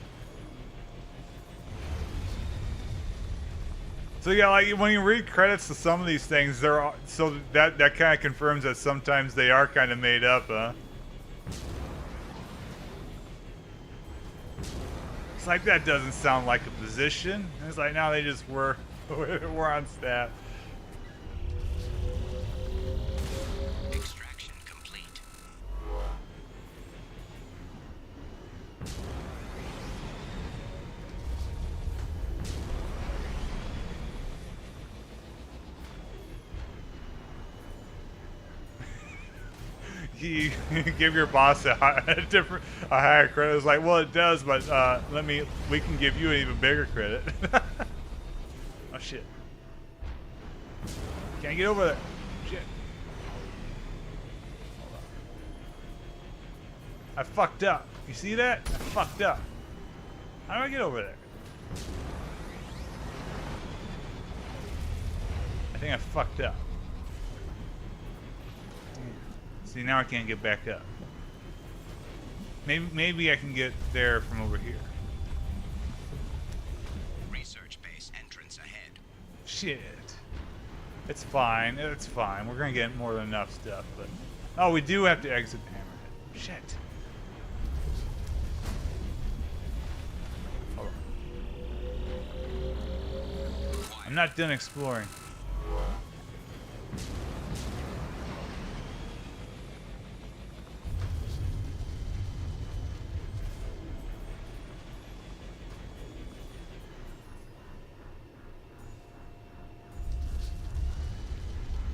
So yeah, like when you read credits to some of these things, so that kind of confirms that sometimes they are kind of made up, huh? It's like that doesn't sound like a position. It's like now they just were on staff. Extraction complete. You give your boss a higher credit. It's like, well, it does, but we can give you an even bigger credit. Oh shit! Can't get over there. Shit! Hold on. I fucked up. You see that? I fucked up. How do I get over there? I think I fucked up. See, now I can't get back up. Maybe I can get there from over here. Research base entrance ahead. Shit. It's fine. It's fine. We're gonna get more than enough stuff, but oh, we do have to exit the Hammerhead. Shit. Hold on. I'm not done exploring.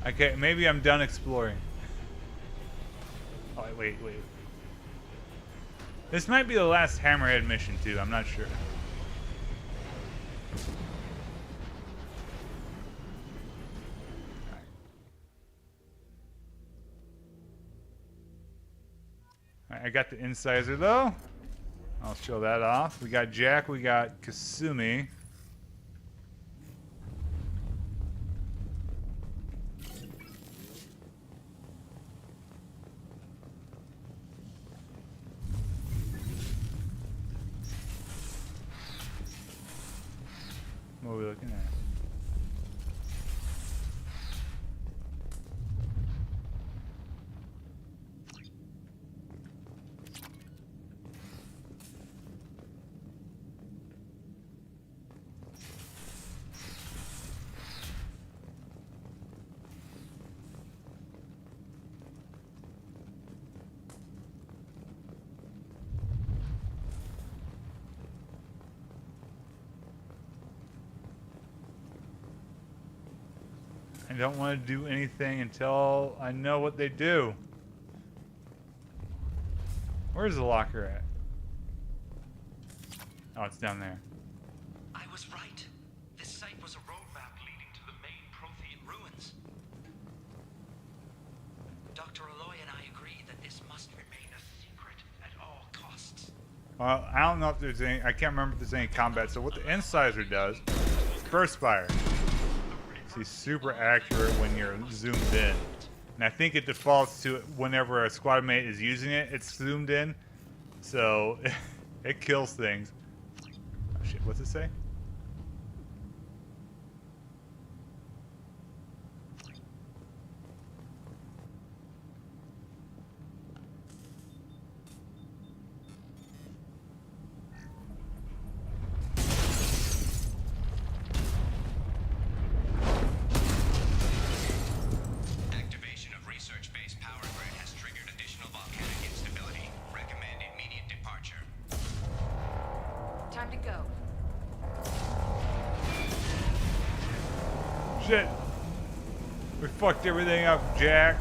Okay, maybe I'm done exploring. Oh, wait. This might be the last Hammerhead mission, too. I'm not sure. Alright, I got the incisor, though. I'll show that off. We got Jack, we got Kasumi. What are we looking at? I don't want to do anything until I know what they do. Where's the locker at? Oh, it's down there. I was right. This site was a roadmap leading to the main Prothean ruins. Dr. Aloy and I agree that this must remain a secret at all costs. Well, I don't know if there's any. I can't remember if there's any combat. So what the incisor does is burst fire. He's super accurate when you're zoomed in. And I think it defaults to whenever a squad mate is using it, it's zoomed in. So it kills things. Oh shit, what's it say? Time to go. Shit. We fucked everything up, Jack.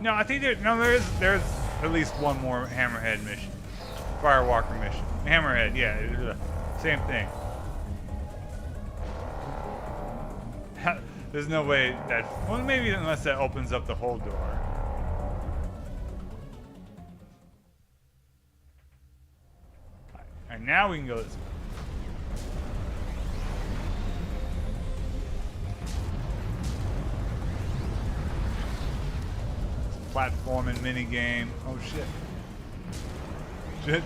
No, I think there's at least one more Hammerhead mission. Firewalker mission. Hammerhead, yeah, same thing. There's no way that, well, maybe unless that opens up the whole door. And now we can go this way. Platforming mini game. Oh shit. Shit.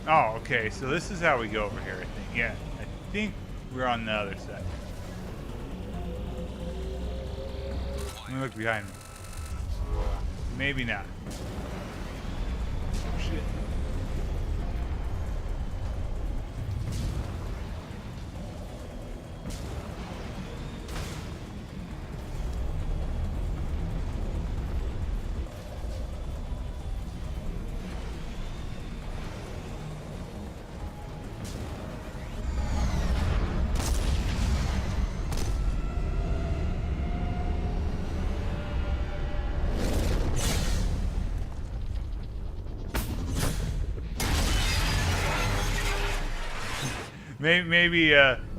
Oh, okay, so this is how we go over here, I think. Yeah, I think we're on the other side. Let me look behind me. Maybe not. Oh, shit. maybe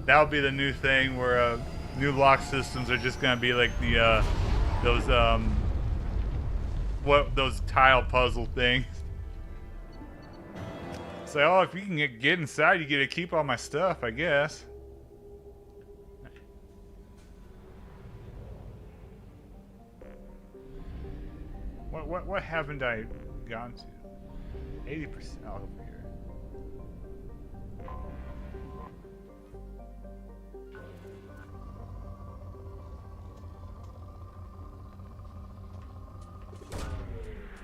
that'll be the new thing where new lock systems are just gonna be like the those tile puzzle things. It's like, oh, if you can get inside, you get to keep all my stuff, I guess. What haven't I gone to? 80% over here.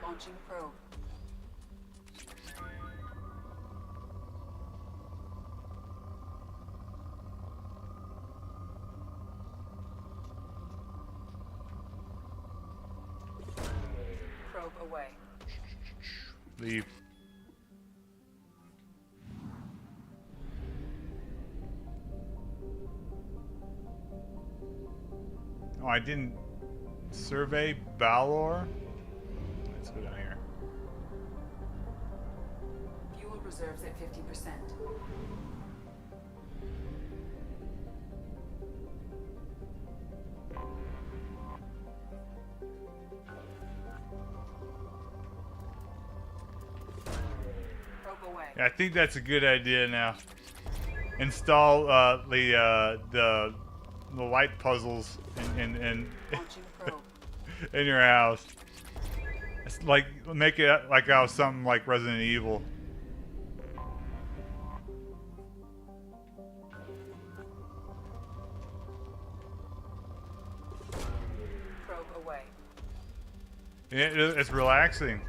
Launching probe. Probe away. Leave. Oh, I didn't survey Balor. Let's go down here. Fuel reserves at 50%. Probe away. Yeah, I think that's a good idea now. Install the light puzzles in in your house. It's like make it like something like Resident Evil. Probe away. It's relaxing.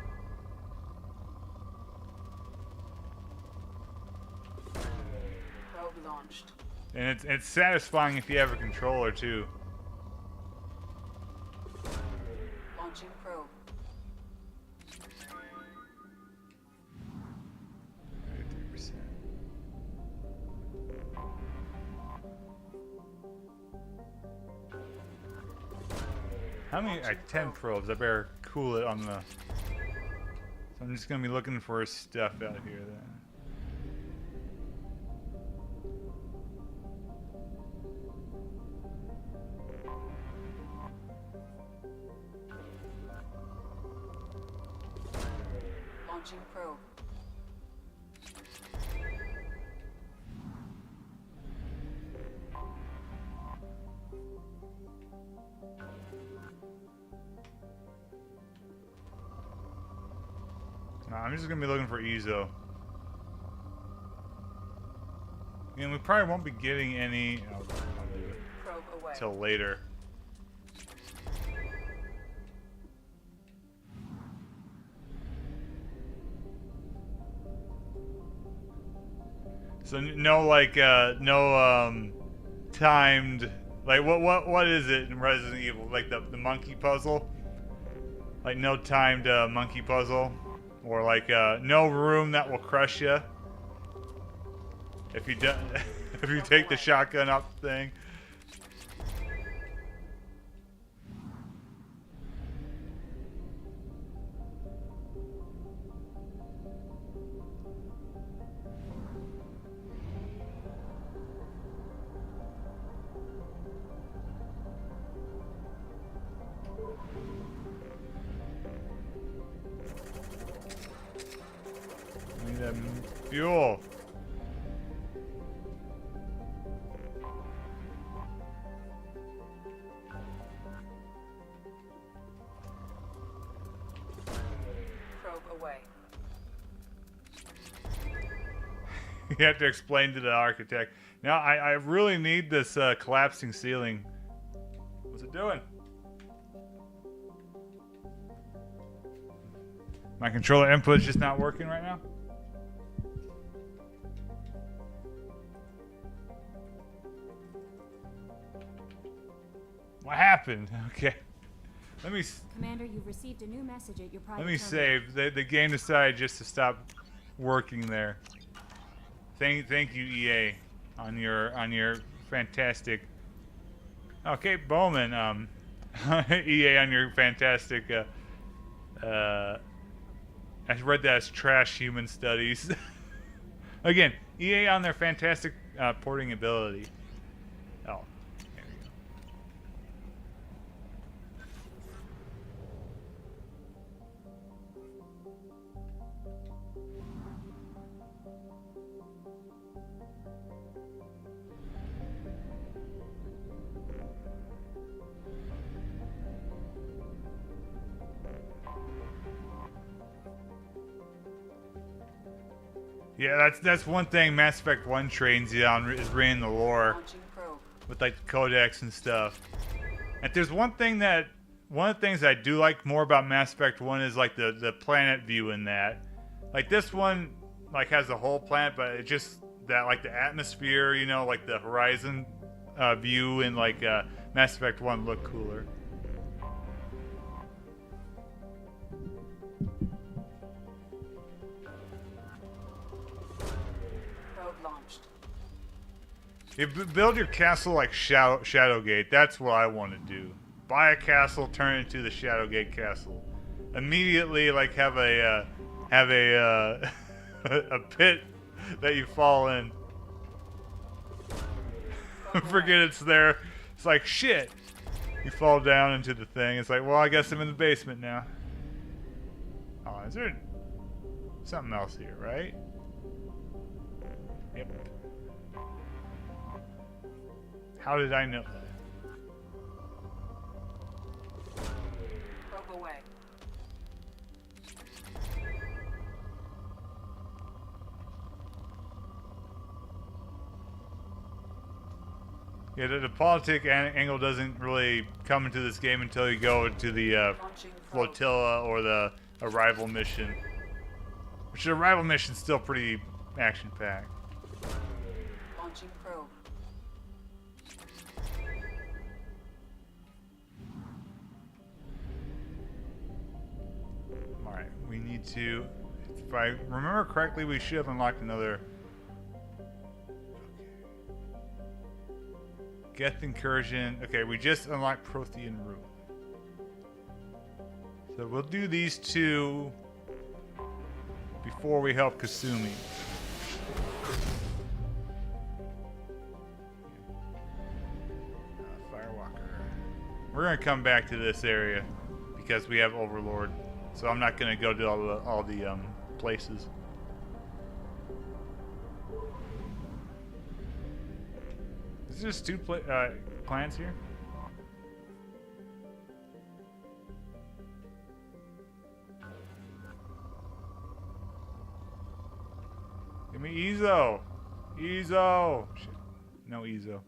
Probe launched. And it's satisfying if you have a controller too. Launching probe. How many? 10 probes. I better cool it on the. So I'm just gonna be looking for stuff out here then. Launching probe. No, I'm just gonna be looking for Ezo. And we probably won't be getting any. I'll do it Probe away. till later. So no, like no timed. Like what is it in Resident Evil? Like the monkey puzzle? Like no timed monkey puzzle, or like no room that will crush you if you don't if you take the shotgun up thing. Need that fuel. Probe away. You have to explain to the architect. Now, I really need this collapsing ceiling. What's it doing? My controller input's just not working right now? What happened? Okay. Let me Commander, you've received a new message at your private let me terminal. save. The game decided just to stop working there. Thank you, EA, on your fantastic. Okay, Bowman. EA on your fantastic. I read that as trash human studies. Again, EA on their fantastic porting ability. Oh. There we go. Yeah, that's one thing Mass Effect 1 trains you on, is reading the lore with like the codex and stuff. And there's one of the things I do like more about Mass Effect 1 is like the planet view in that. Like this one like has the whole planet, but it just that like the atmosphere, you know, like the horizon view in like Mass Effect 1 look cooler. You build your castle like Shadowgate. That's what I want to do. Buy a castle, turn it into the Shadowgate castle. Immediately, like have a a pit that you fall in. Forget it's there. It's like shit. You fall down into the thing. It's like, well, I guess I'm in the basement now. Oh, is there something else here, right? Yep. How did I know that? Probe away. Yeah, the politic angle doesn't really come into this game until you go to the flotilla or the arrival mission. Which the arrival mission's still pretty action-packed. Launching probe. Alright, we need to... If I remember correctly, we should have unlocked another... Geth Incursion. Okay, we just unlocked Prothean Ruin. So we'll do these two before we help Kasumi. Firewalker. We're gonna come back to this area because we have Overlord. So I'm not gonna go to all the places. Is there just two clans here? Give me Ezo! Ezo! Shit. No Ezo.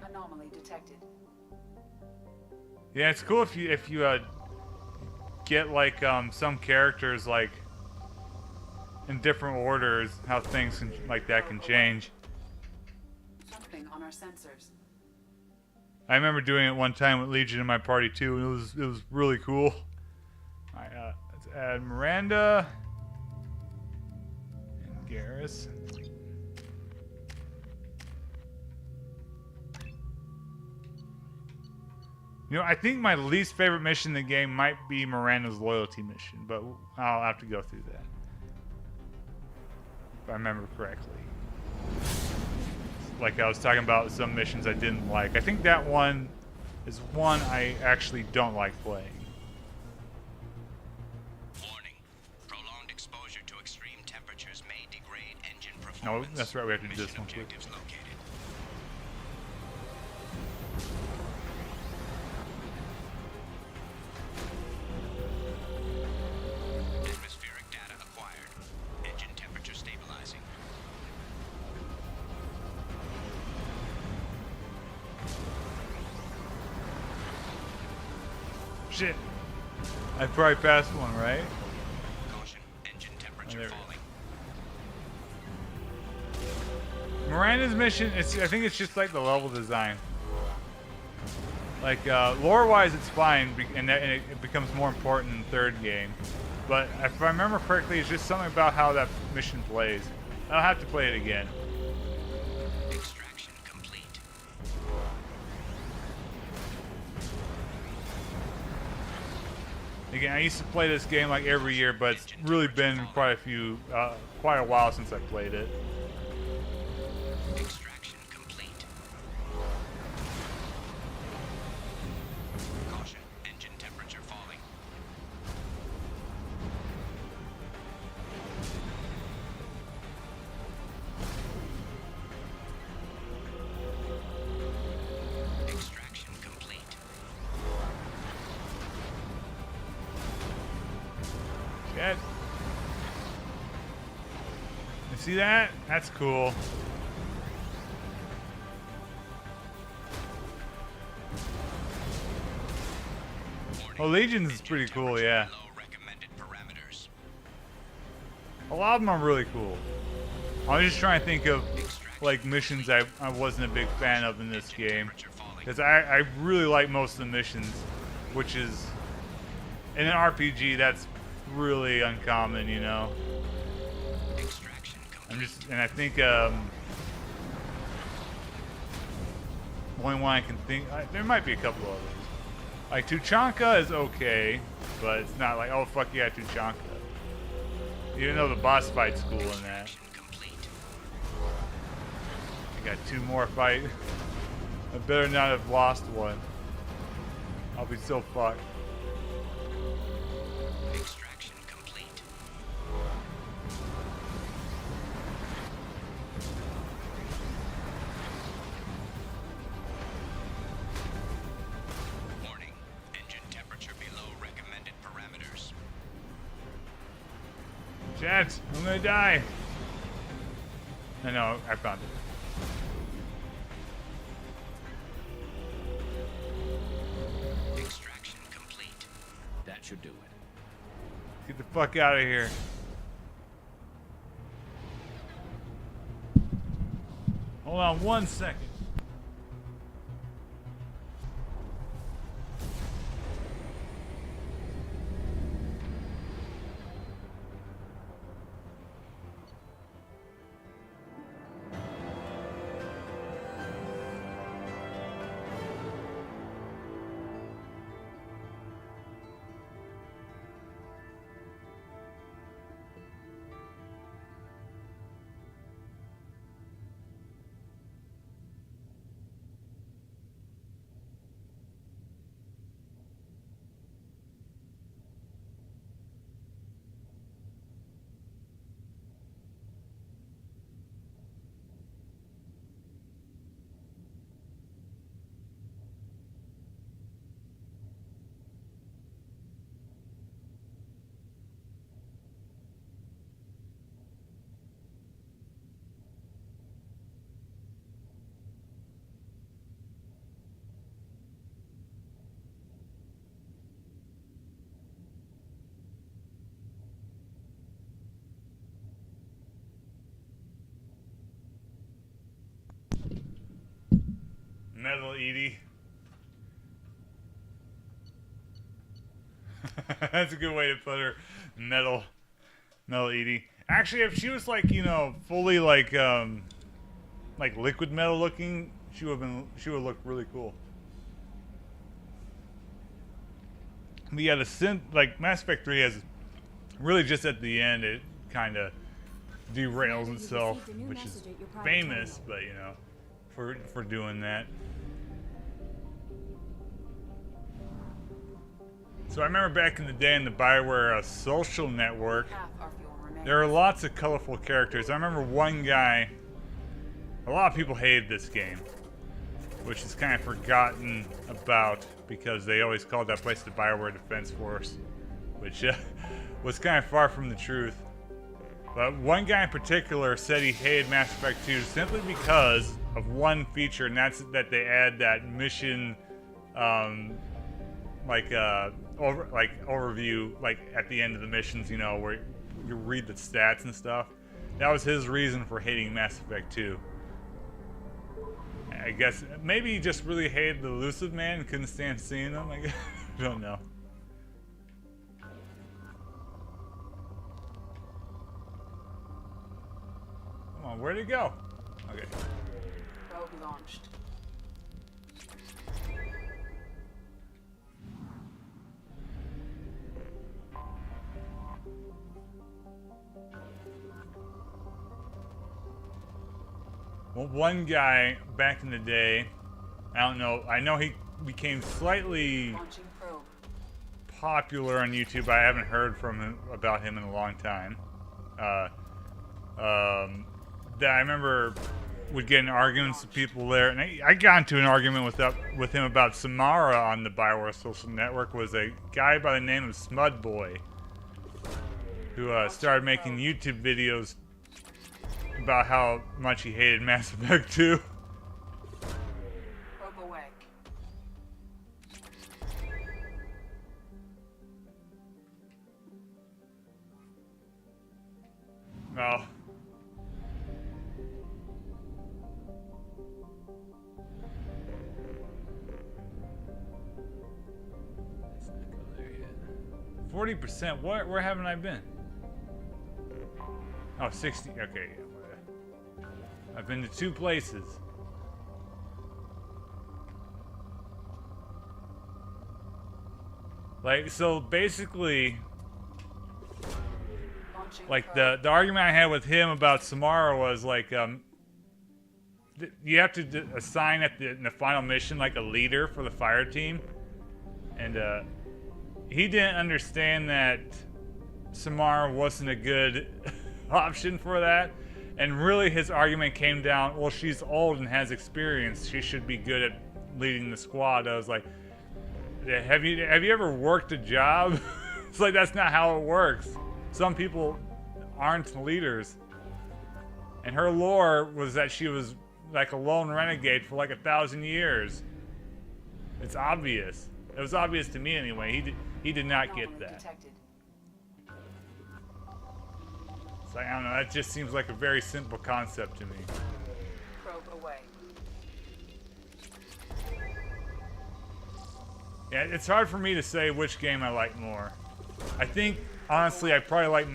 Anomaly detected. Yeah, it's cool if you get like some characters like in different orders, how things can, like that can change. Something on our sensors. I remember doing it one time with Legion in my party too, and it was really cool. Alright, let's add Miranda and Garrus. You know, I think my least favorite mission in the game might be Miranda's loyalty mission, but I'll have to go through that. If I remember correctly. Like I was talking about some missions I didn't like. I think that one is one I actually don't like playing. Warning. Prolonged exposure to extreme temperatures may degrade engine performance. No, that's right, we have to do this one too. Atmospheric data acquired. Engine temperature stabilizing. Shit. I probably passed one, right? Caution. Engine temperature falling. Miranda's mission, I think it's just like the level design. Like, lore-wise, it's fine, and it becomes more important in the third game. But if I remember correctly, it's just something about how that mission plays. I'll have to play it again. Extraction complete. Again, I used to play this game like every year, but it's really been quite a while since I played it. Extraction complete. Caution, engine temperature falling. Extraction complete. Shit. You see that? That's cool. Well, Legions is pretty cool, yeah. A lot of them are really cool. I was just trying to think of like missions I wasn't a big fan of in this game, because I really like most of the missions, which is in an RPG that's really uncommon, you know. And I think the only one I can think, there might be a couple others. Like Tuchanka is okay, but it's not like, oh fuck yeah, Tuchanka. Even though the boss fight's cool in that. I got 2 more fight. I better not have lost one. I'll be so fucked. Extraction complete. Warning, engine temperature below recommended parameters. Chat, I'm gonna die. I know, I found it. Extraction complete. That should do it. Get the fuck out of here. Hold on 1 second. Metal Edie. That's a good way to put her. Metal Edie. Actually, if she was like, you know, fully like liquid metal looking, she would look really cool. But yeah, the synth, like Mass Effect 3 has really just at the end it kind of derails itself, which is famous, but you know, for doing that. So I remember back in the day in the BioWare social network, there are lots of colorful characters. I remember one guy, a lot of people hated this game, which is kind of forgotten about because they always called that place the BioWare Defense Force, which was kind of far from the truth. But one guy in particular said he hated Mass Effect 2 simply because of one feature, and that's that they add that mission overview, like at the end of the missions, you know, where you read the stats and stuff. That was his reason for hating Mass Effect 2. I guess maybe he just really hated the Elusive Man and couldn't stand seeing them. I guess. I don't know. Come on, where'd he go? Okay. Probe launched. Well, one guy back in the day, I don't know, I know he became slightly popular on YouTube. I haven't heard from him about him in a long time. That I remember would get in arguments with people there, and I got into an argument with him about Samara on the Bioware social network. Was a guy by the name of Smudboy who started making YouTube videos about how much he hated Mass Effect 2. Probe away. Oh. Let's not go there yet. 40%? Where haven't I been? Oh, 60. Okay. I've been to 2 places. Like, so basically, like the argument I had with him about Samara was like, you have to assign in the final mission like a leader for the fire team, and he didn't understand that Samara wasn't a good option for that. And really his argument came down, well, she's old and has experience. She should be good at leading the squad. I was like, have you ever worked a job? It's like, that's not how it works. Some people aren't leaders. And her lore was that she was like a lone renegade for like 1,000 years. It's obvious. It was obvious to me anyway. He did not get that. It's like, I don't know, that just seems like a very simple concept to me. Probe away. Yeah, it's hard for me to say which game I like more. I think, honestly, I probably like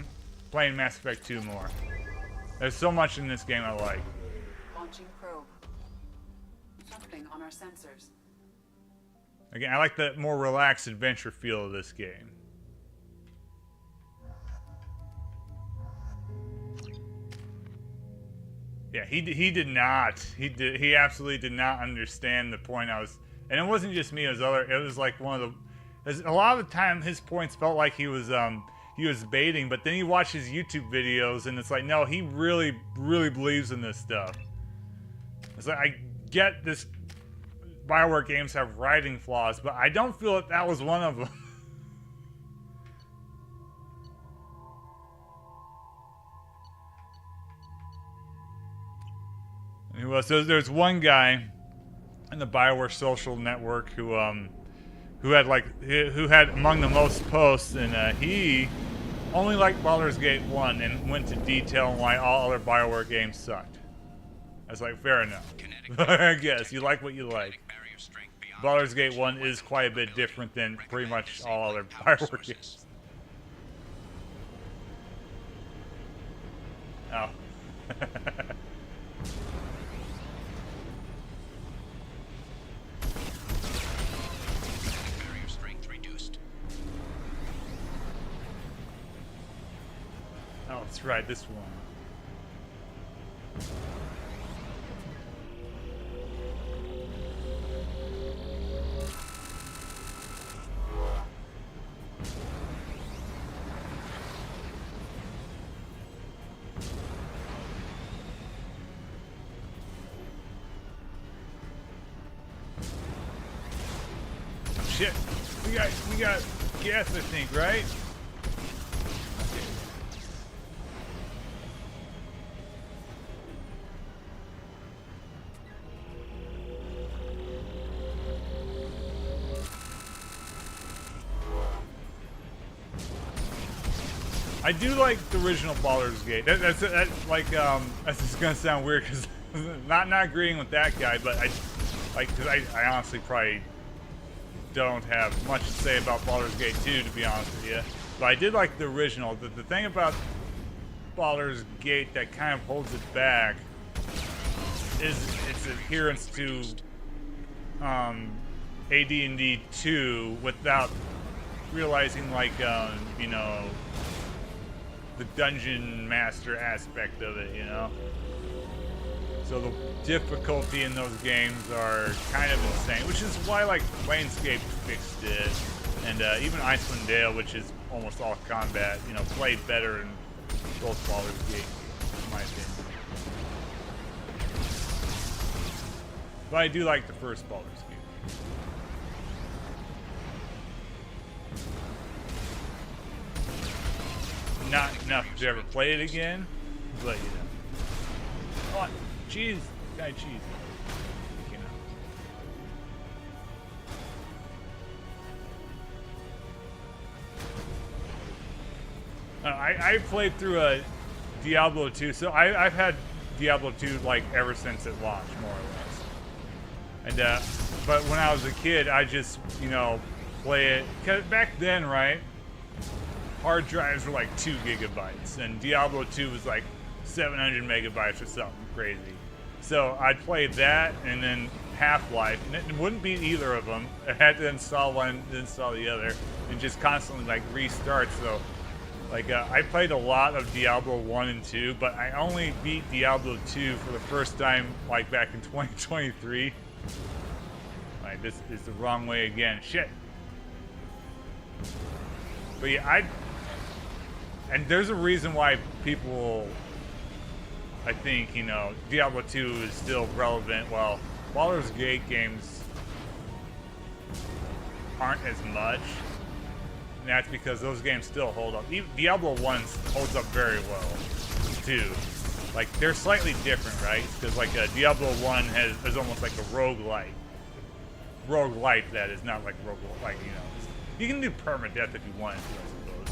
playing Mass Effect 2 more. There's so much in this game I like. Launching probe. Something on our sensors. Again, I like the more relaxed adventure feel of this game. Yeah, he did not. He absolutely did not understand the point I was, and it wasn't just me. It was like one of the. A lot of the time, his points felt like he was baiting, but then he watches YouTube videos, and it's like, no, he really believes in this stuff. It's like, I get this. BioWare games have writing flaws, but I don't feel that was one of them. So there's one guy in the BioWare social network who had among the most posts, and he only liked Baldur's Gate 1 and went to detail on why all other BioWare games sucked. I was like, fair enough. I guess you like what you like. Baldur's Gate 1 is quite a bit different than pretty much all other BioWare games. Oh. Oh, that's right, this one. Shit, we got gas, I think, right? I do like the original Baldur's Gate. That's just gonna sound weird because not agreeing with that guy, but I honestly probably don't have much to say about Baldur's Gate 2, to be honest with you. But I did like the original. The thing about Baldur's Gate that kind of holds it back is its adherence to AD&D 2 without realizing, like, you know, the dungeon master aspect of it, you know? So the difficulty in those games are kind of insane, which is why like Planescape fixed it, and even Icewind Dale, which is almost all combat, you know, played better in both Baldur's Gate, in my opinion. But I do like the first Baldur's Gate. Not enough to ever play it again, but you know. Oh, cheese! Guy cheese. You know. I played through a Diablo 2, so I've had Diablo 2 like ever since it launched, more or less. And but when I was a kid, I just, you know, play it. 'Cause back then, right? Hard drives were like 2 gigabytes, and Diablo 2 was like 700 megabytes or something crazy. So I'd play that, and then Half-Life, and it wouldn't beat either of them. I had to install one, then install the other, and just constantly like restart. So like I played a lot of Diablo 1 and 2, but I only beat Diablo 2 for the first time like back in 2023. Like, this is the wrong way again. Shit. But yeah, and there's a reason why people, I think, you know, Diablo 2 is still relevant. Well, Baldur's Gate games aren't as much. And that's because those games still hold up. Even Diablo 1 holds up very well, too. Like, they're slightly different, right? Because, like, Diablo 1 is almost like a roguelite. Roguelite, that is, not like roguelite, you know. You can do permadeath if you want to, I suppose.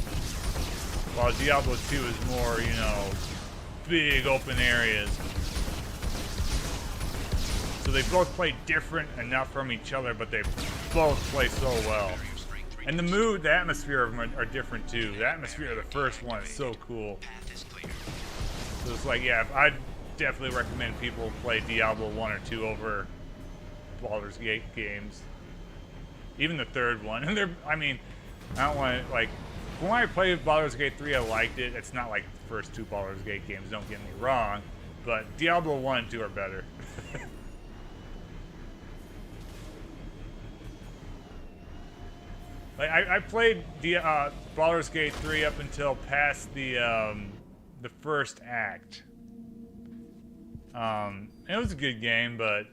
While Diablo 2 is more, you know, big open areas. So they both play different enough from each other, but they both play so well. And the mood, the atmosphere of them are different too. The atmosphere of the first one is so cool. So it's like, yeah, I'd definitely recommend people play Diablo 1 or 2 over Baldur's Gate games. Even the third one. And I mean, I don't want to, like, when I played Baldur's Gate 3, I liked it. It's not like the first 2 Baldur's Gate games, don't get me wrong. But Diablo 1 and 2 are better. Like, I played Baldur's Gate 3 up until past the first act. It was a good game, but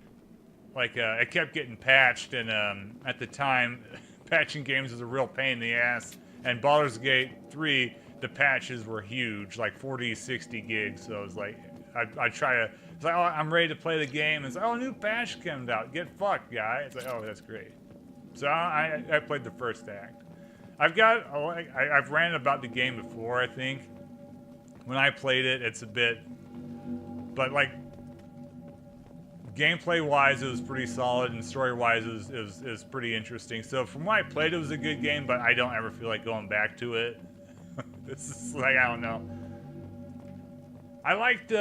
like it kept getting patched, and at the time, patching games was a real pain in the ass. And Baldur's Gate 3, the patches were huge, like 40, 60 gigs. So it was like, I try to, it's like, oh, I'm ready to play the game. It's like, oh, new patch comes out. Get fucked, guy. It's like, oh, that's great. So I played the first act. I've ranted about the game before, I think. When I played it, it's a bit, but like, gameplay-wise, it was pretty solid, and story-wise, it was pretty interesting. So from what I played, it was a good game, but I don't ever feel like going back to it. This is like, I don't know. I liked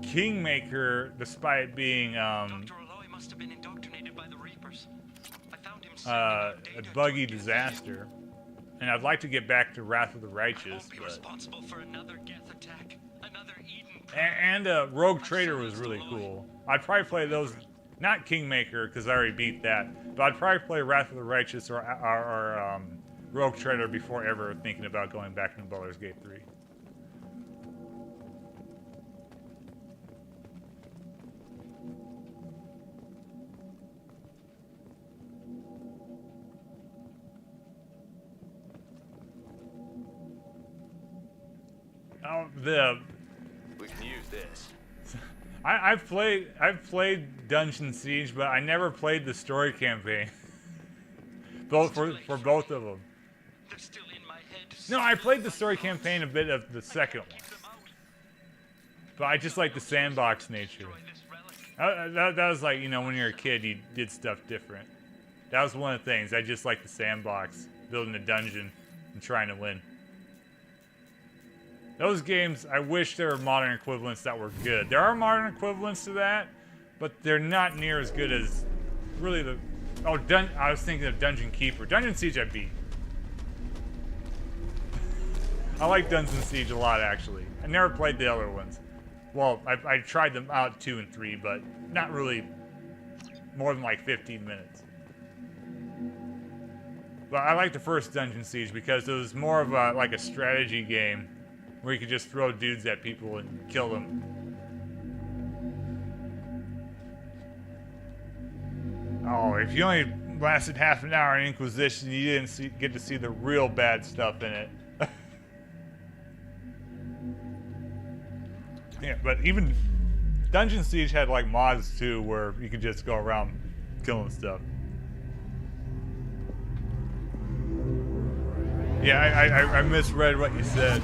Kingmaker, despite being Dr. Aloy must have been indoctrinated by the Reapers. I found him a buggy disaster, and I'd like to get back to Wrath of the Righteous. I won't be responsible for another Geth attack, another Eden. And Rogue Trader was really cool. I'd probably play those, not Kingmaker because I already beat that, but I'd probably play Wrath of the Righteous or Rogue Trader before ever thinking about going back into Baldur's Gate 3. We can use this. I've played Dungeon Siege, but I never played the story campaign. for both of them. They're still in my head. No, I played the story campaign a bit of the second one, but I just like the sandbox nature. That was like, you know, when you're a kid, you did stuff different. That was one of the things. I just like the sandbox, building a dungeon and trying to win. Those games, I wish there were modern equivalents that were good. There are modern equivalents to that, but they're not near as good as really the... Oh, I was thinking of Dungeon Keeper. Dungeon Siege I beat. I like Dungeon Siege a lot, actually. I never played the other ones. Well, I tried them out 2 and 3, but not really more than like 15 minutes. But I like the first Dungeon Siege because it was more of a, like a strategy game where you could just throw dudes at people and kill them. Oh, if you only lasted half an hour in Inquisition, you didn't get to see the real bad stuff in it. Yeah, but even Dungeon Siege had like mods too, where you could just go around killing stuff. Yeah, I misread what you said.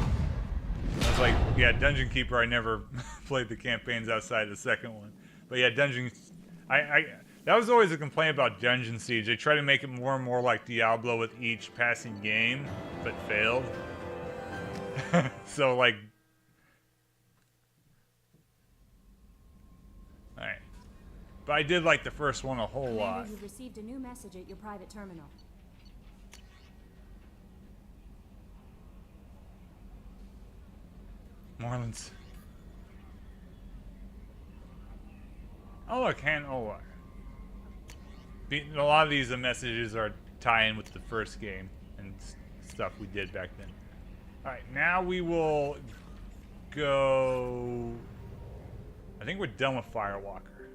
I was like, yeah, Dungeon Keeper. I never played the campaigns outside the second one, but yeah, that was always a complaint about Dungeon Siege. They try to make it more and more like Diablo with each passing game, but failed. So like, alright. But I did like the first one a whole lot. Commander, you've received a new message at your private terminal. Marlins. Oh look, a lot of these messages are tie-in with the first game and stuff we did back then. Alright, now we will go... I think we're done with Firewalker.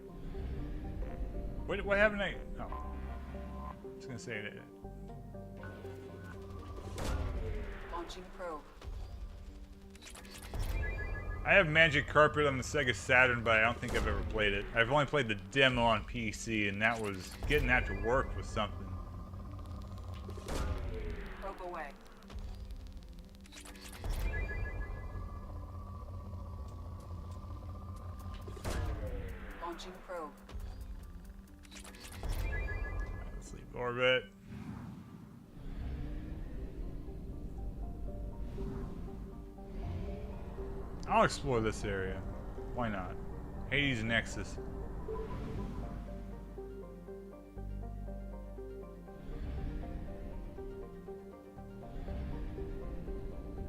What haven't I... Oh. I was gonna say that. Launching probe. I have Magic Carpet on the Sega Saturn, but I don't think I've ever played it. I've only played the demo on PC, and that was... getting that to work was something. Probe away. Launching probe. Sleep orbit. I'll explore this area. Why not? Hades Nexus.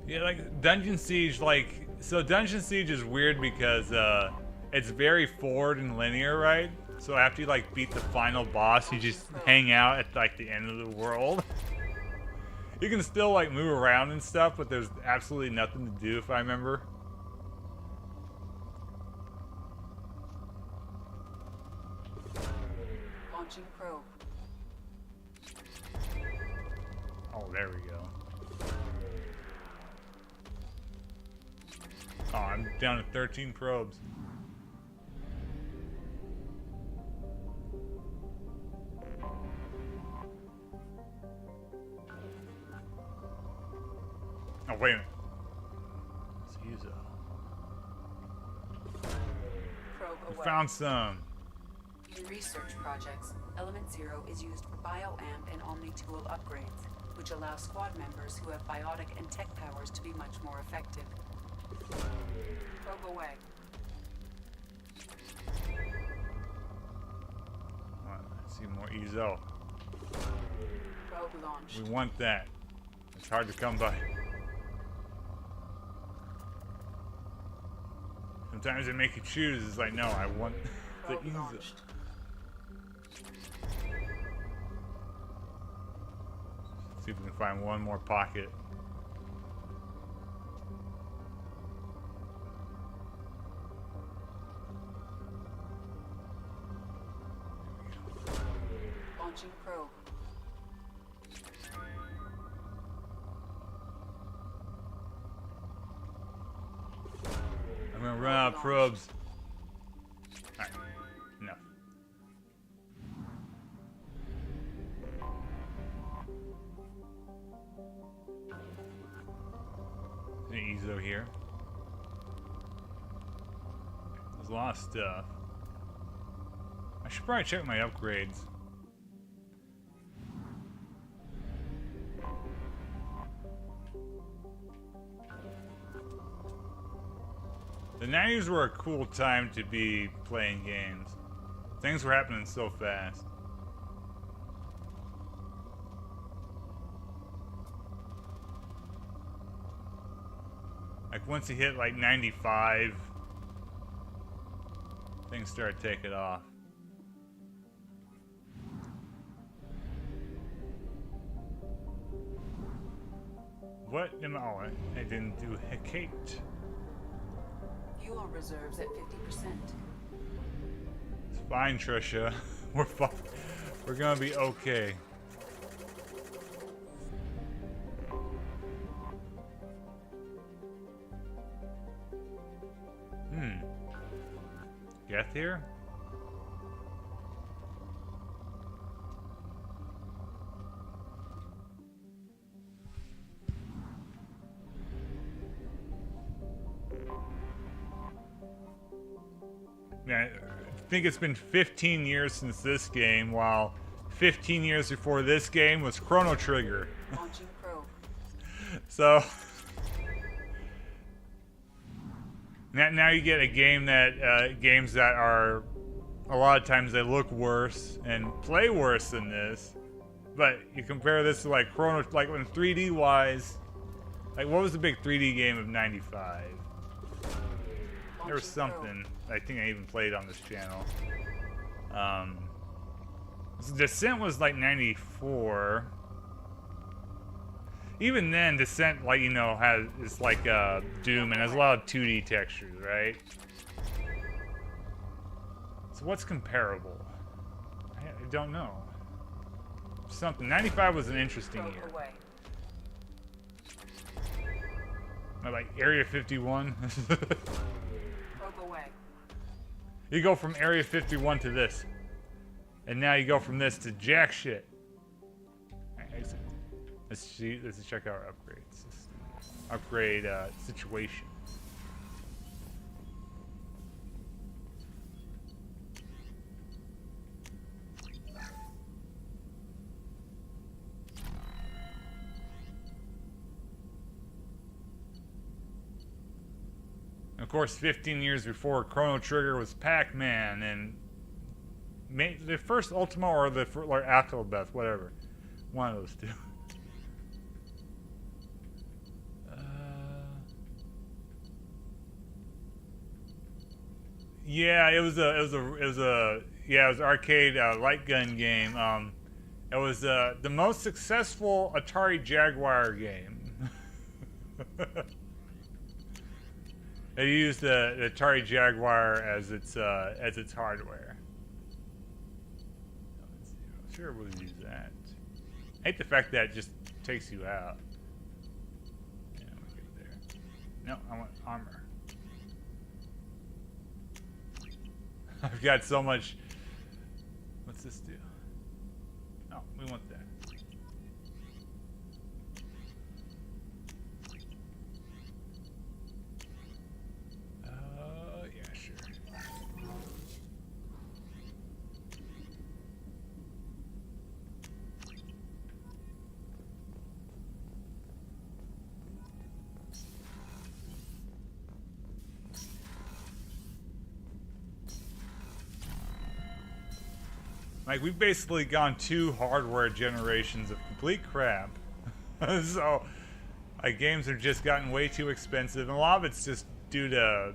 Yeah, like Dungeon Siege, like, so Dungeon Siege is weird because it's very forward and linear, right? So after you like beat the final boss, you just hang out at like the end of the world. You can still like move around and stuff, but there's absolutely nothing to do if I remember. Launching probe. Oh, there we go. Oh, I'm down to 13 probes. Oh, wait a minute. Let's use it. Probe We away. found some. In research projects, Element Zero is used for bioamp and omni-tool upgrades, which allow squad members who have biotic and tech powers to be much more effective. Probe away. Let's see more EZO. Probe launched. We want that. It's hard to come by. Sometimes they make you choose. It's like, no, I want the Probe EZO. launched. See if we can find one more pocket. Launching probe. I'm gonna run out of probes. Alright, enough. An EZO here. There's a lot of stuff. I should probably check my upgrades. The 90s were a cool time to be playing games. Things were happening so fast. Like once he hit like 95, things started taking off. What am I? Oh, I didn't do Hecate. Fuel reserves at 50%. It's fine, Trisha. We're fine. We're gonna be okay. Get here? Yeah, I think it's been 15 years since this game, while 15 years before this game was Chrono Trigger. Launching probe. So now you get a game that games that are a lot of times they look worse and play worse than this, but you compare this to like Chrono, like when 3D wise, like what was the big 3D game of '95? There was something I think I even played on this channel. Descent was like '94. Even then, Descent, like, you know, is like Doom and has a lot of 2D textures, right? So what's comparable? I don't know. Something. 95 was an interesting year. Am I like Area 51? You go from Area 51 to this. And now you go from this to jack shit. Exit. Let's check out our upgrades. Upgrade situation. Of course, 15 years before Chrono Trigger was Pac-Man, and the first Ultima or the or Alcalabeth, whatever. One of those two. Yeah, it was arcade light gun game. It was the most successful Atari Jaguar game. They used the Atari Jaguar as its hardware. Sure, we'll use that. I hate the fact that it just takes you out. Yeah, we'll get there. No, I want armor. I've got so much. What's this do? Oh, we want that. Yeah, sure. Like, we've basically gone 2 hardware generations of complete crap. So, like, games have just gotten way too expensive, and a lot of it's just due to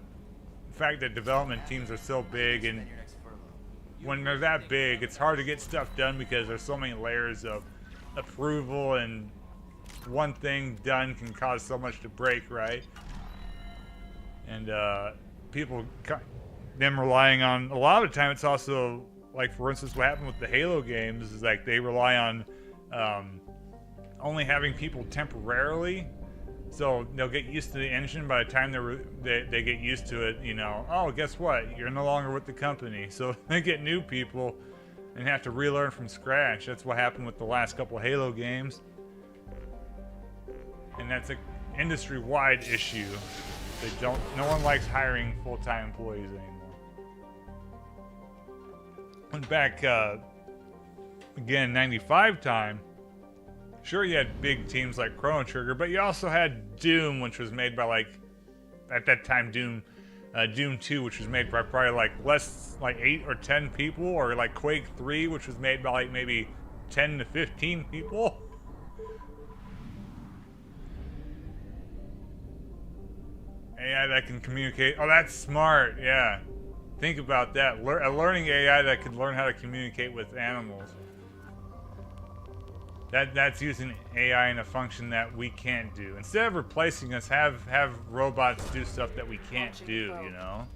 the fact that development teams are so big, and when they're that big, it's hard to get stuff done because there's so many layers of approval, and one thing done can cause so much to break, right? And people, them relying on, a lot of the time it's also, like, for instance, what happened with the Halo games is like they rely on only having people temporarily, so they'll get used to the engine. By the time they get used to it, you know, oh, guess what? You're no longer with the company, so they get new people and have to relearn from scratch. That's what happened with the last couple of Halo games, and that's an industry-wide issue. No one likes hiring full-time employees anymore. Went back, again, 95 time, sure you had big teams like Chrono Trigger, but you also had Doom, which was made by, like, at that time, Doom 2, which was made by probably, like, less, like, 8 or 10 people, or, like, Quake 3, which was made by, like, maybe 10 to 15 people. AI that can communicate. Oh, that's smart. Yeah. Think about that. A learning AI that can learn how to communicate with animals. That's using AI in a function that we can't do. Instead of replacing us, have robots do stuff that we can't do, you know?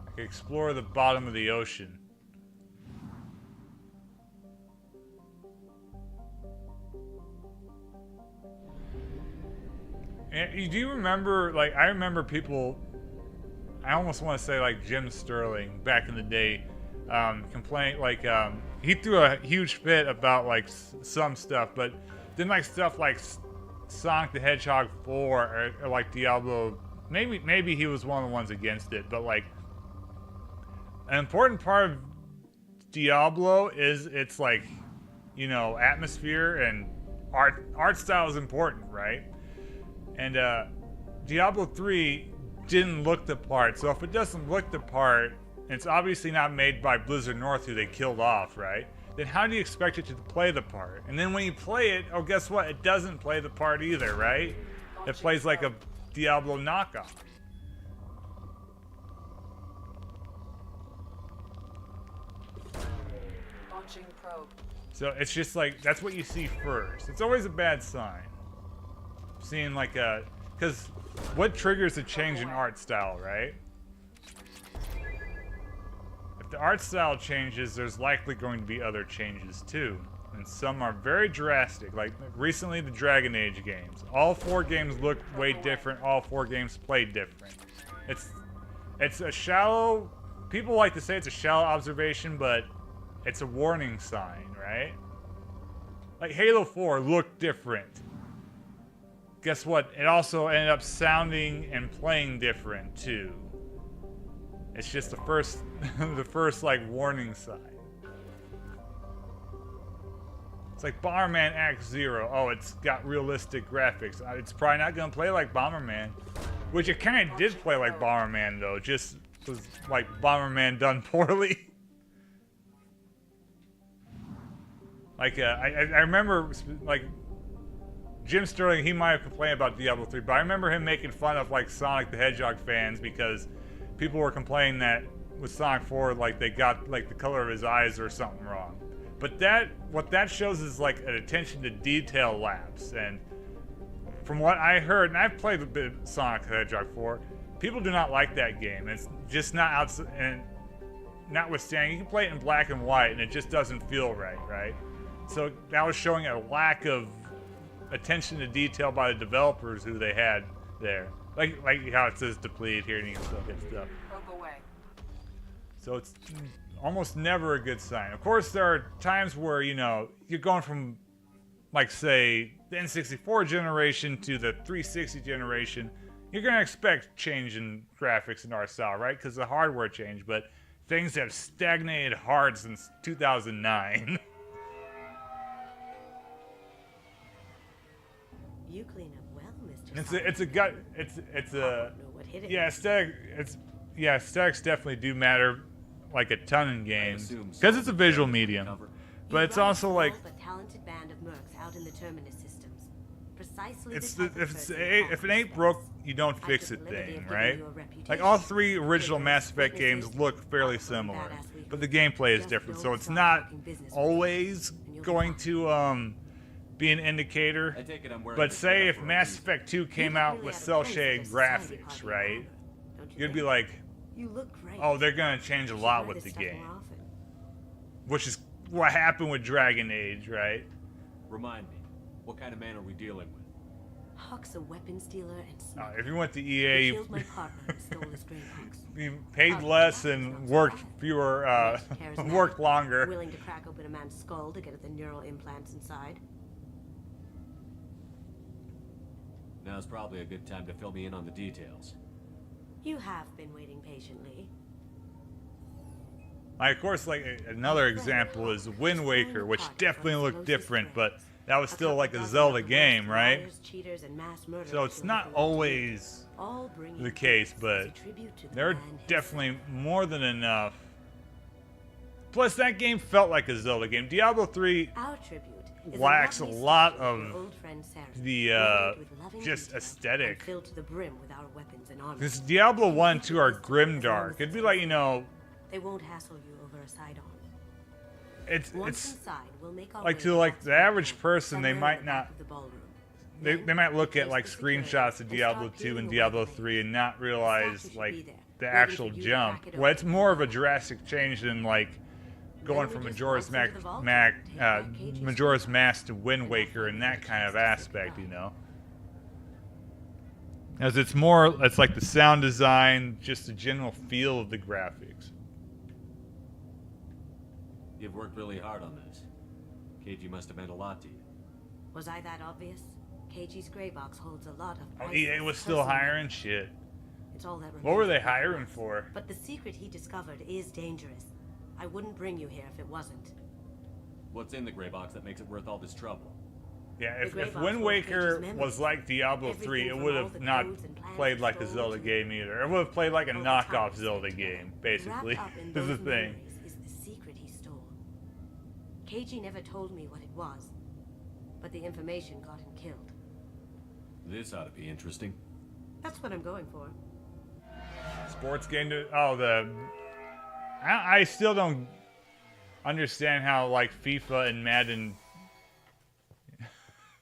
Like explore the bottom of the ocean. And do you remember, like, I remember people, I almost want to say like Jim Sterling back in the day, complain, like, he threw a huge fit about like some stuff, but then like stuff like Sonic the Hedgehog 4 or like Diablo, maybe he was one of the ones against it, but like an important part of Diablo is its like, you know, atmosphere and art style is important, right? And Diablo 3 didn't look the part, so if it doesn't look the part, and it's obviously not made by Blizzard North, who they killed off, right? Then how do you expect it to play the part? And then when you play it, oh, guess what? It doesn't play the part either, right? It plays like a Diablo knockoff. Launching probe. So it's just like, that's what you see first. It's always a bad sign. Seeing like a, because what triggers a change in art style, right? If the art style changes, there's likely going to be other changes too. And some are very drastic, like recently the Dragon Age games. All 4 games looked way different, all 4 games played different. It's a shallow, people like to say it's a shallow observation, but it's a warning sign, right? Like Halo 4 looked different. Guess what? It also ended up sounding and playing different too. It's just the first, the first like warning sign. It's like Bomberman Act Zero. Oh, it's got realistic graphics. It's probably not gonna play like Bomberman, which it kind of did play like Bomberman though. Just was like Bomberman done poorly. Like I remember like. Jim Sterling, he might have complained about Diablo 3, but I remember him making fun of like Sonic the Hedgehog fans because people were complaining that with Sonic 4, like they got like the color of his eyes or something wrong. But what that shows is like an attention to detail lapse. And from what I heard, and I've played a bit of Sonic the Hedgehog 4, people do not like that game. It's just not outside, and notwithstanding, you can play it in black and white and it just doesn't feel right, right? So that was showing a lack of attention to detail by the developers who they had there. Like how it says deplete here and you can still get stuff. Probe away. So it's almost never a good sign. Of course, there are times where, you know, you're going from, like, say, the N64 generation to the 360 generation. You're going to expect change in graphics and art style, right? Because the hardware changed, but things have stagnated hard since 2009. You clean up well, Mr. Aesthetics definitely do matter like a ton in games because it's a visual medium, but it's also like a talented band of mercs out in the terminus systems. Precisely if it ain't broke, you don't fix it thing, right? Like all 3 original Mass Effect games look fairly similar, but the gameplay is different, so it's not always going to be an indicator. But say if Mass Effect 2 came out with cel-shaded graphics, right? You'd be like, oh, they're gonna change a lot with the game. Which is what happened with Dragon Age, right? Remind me, what kind of man are we dealing with? Hawk's a weapons dealer and sniper. If you went to EA, Killed my partner and stole his gray box. you paid less and worked fewer, worked longer. Willing to crack open a man's skull to get at the neural implants inside. Now's probably a good time to fill me in on the details. You have been waiting patiently. Of course, like another example is Wind Waker, which definitely looked different, but that was still like a Zelda game, right? So it's not always the case, but there are definitely more than enough. Plus, that game felt like a Zelda game. Diablo 3, Our tribute lacks a lot of old friend Sarah, the loaded with loving just detail aesthetic. and filled to the brim with our weapons and armor. This Diablo 1 and 2 are grimdark. It'd be like, you know, They won't hassle you over a sidearm. it's Inside, we'll make our like way to like the average person, they somewhere in might the back not. of the ballroom. They might look at like screenshots of Diablo 2 and Diablo 3 and not realize like the actual jump. Well, it's more of a drastic change than like going from Majora's Mask to Wind Waker and that kind of aspect, you know. As it's more, it's like the sound design, just the general feel of the graphics. You've worked really hard on this. KG must have meant a lot to you. Was I that obvious? KG's gray box holds a lot of Oh, priceless EA was still personal hiring shit. It's all that What were remains they of my hiring life. for? But the secret he discovered is dangerous. I wouldn't bring you here if it wasn't. What's in the gray box that makes it worth all this trouble? Yeah, The if gray box Wind holds Waker KG's was like Diablo 3, Everything it from would all have the not codes and plans played like a stolen Zelda to game either. It would have played like a all the knockoff times Zelda taken. game, basically. Wrapped up in This is those the thing. memories is the secret he stole. KG never told me what it was, but the information got him killed. This ought to be interesting. That's what I'm going for. Sports game to I still don't understand how like FIFA and Madden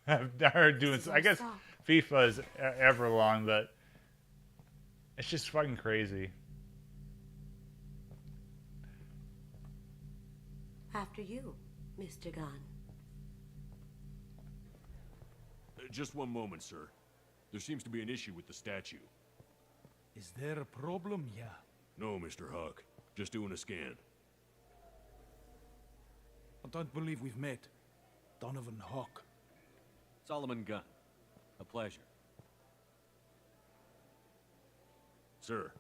are doing. I guess FIFA is ever long, but it's just fucking crazy. After you, Mr. Gunn. Just one moment, sir. There seems to be an issue with the statue. Is there a problem, yeah? No, Mr. Huck. Just doing a scan. I don't believe we've met. Donovan Hawk. Solomon Gunn. A pleasure. Sir,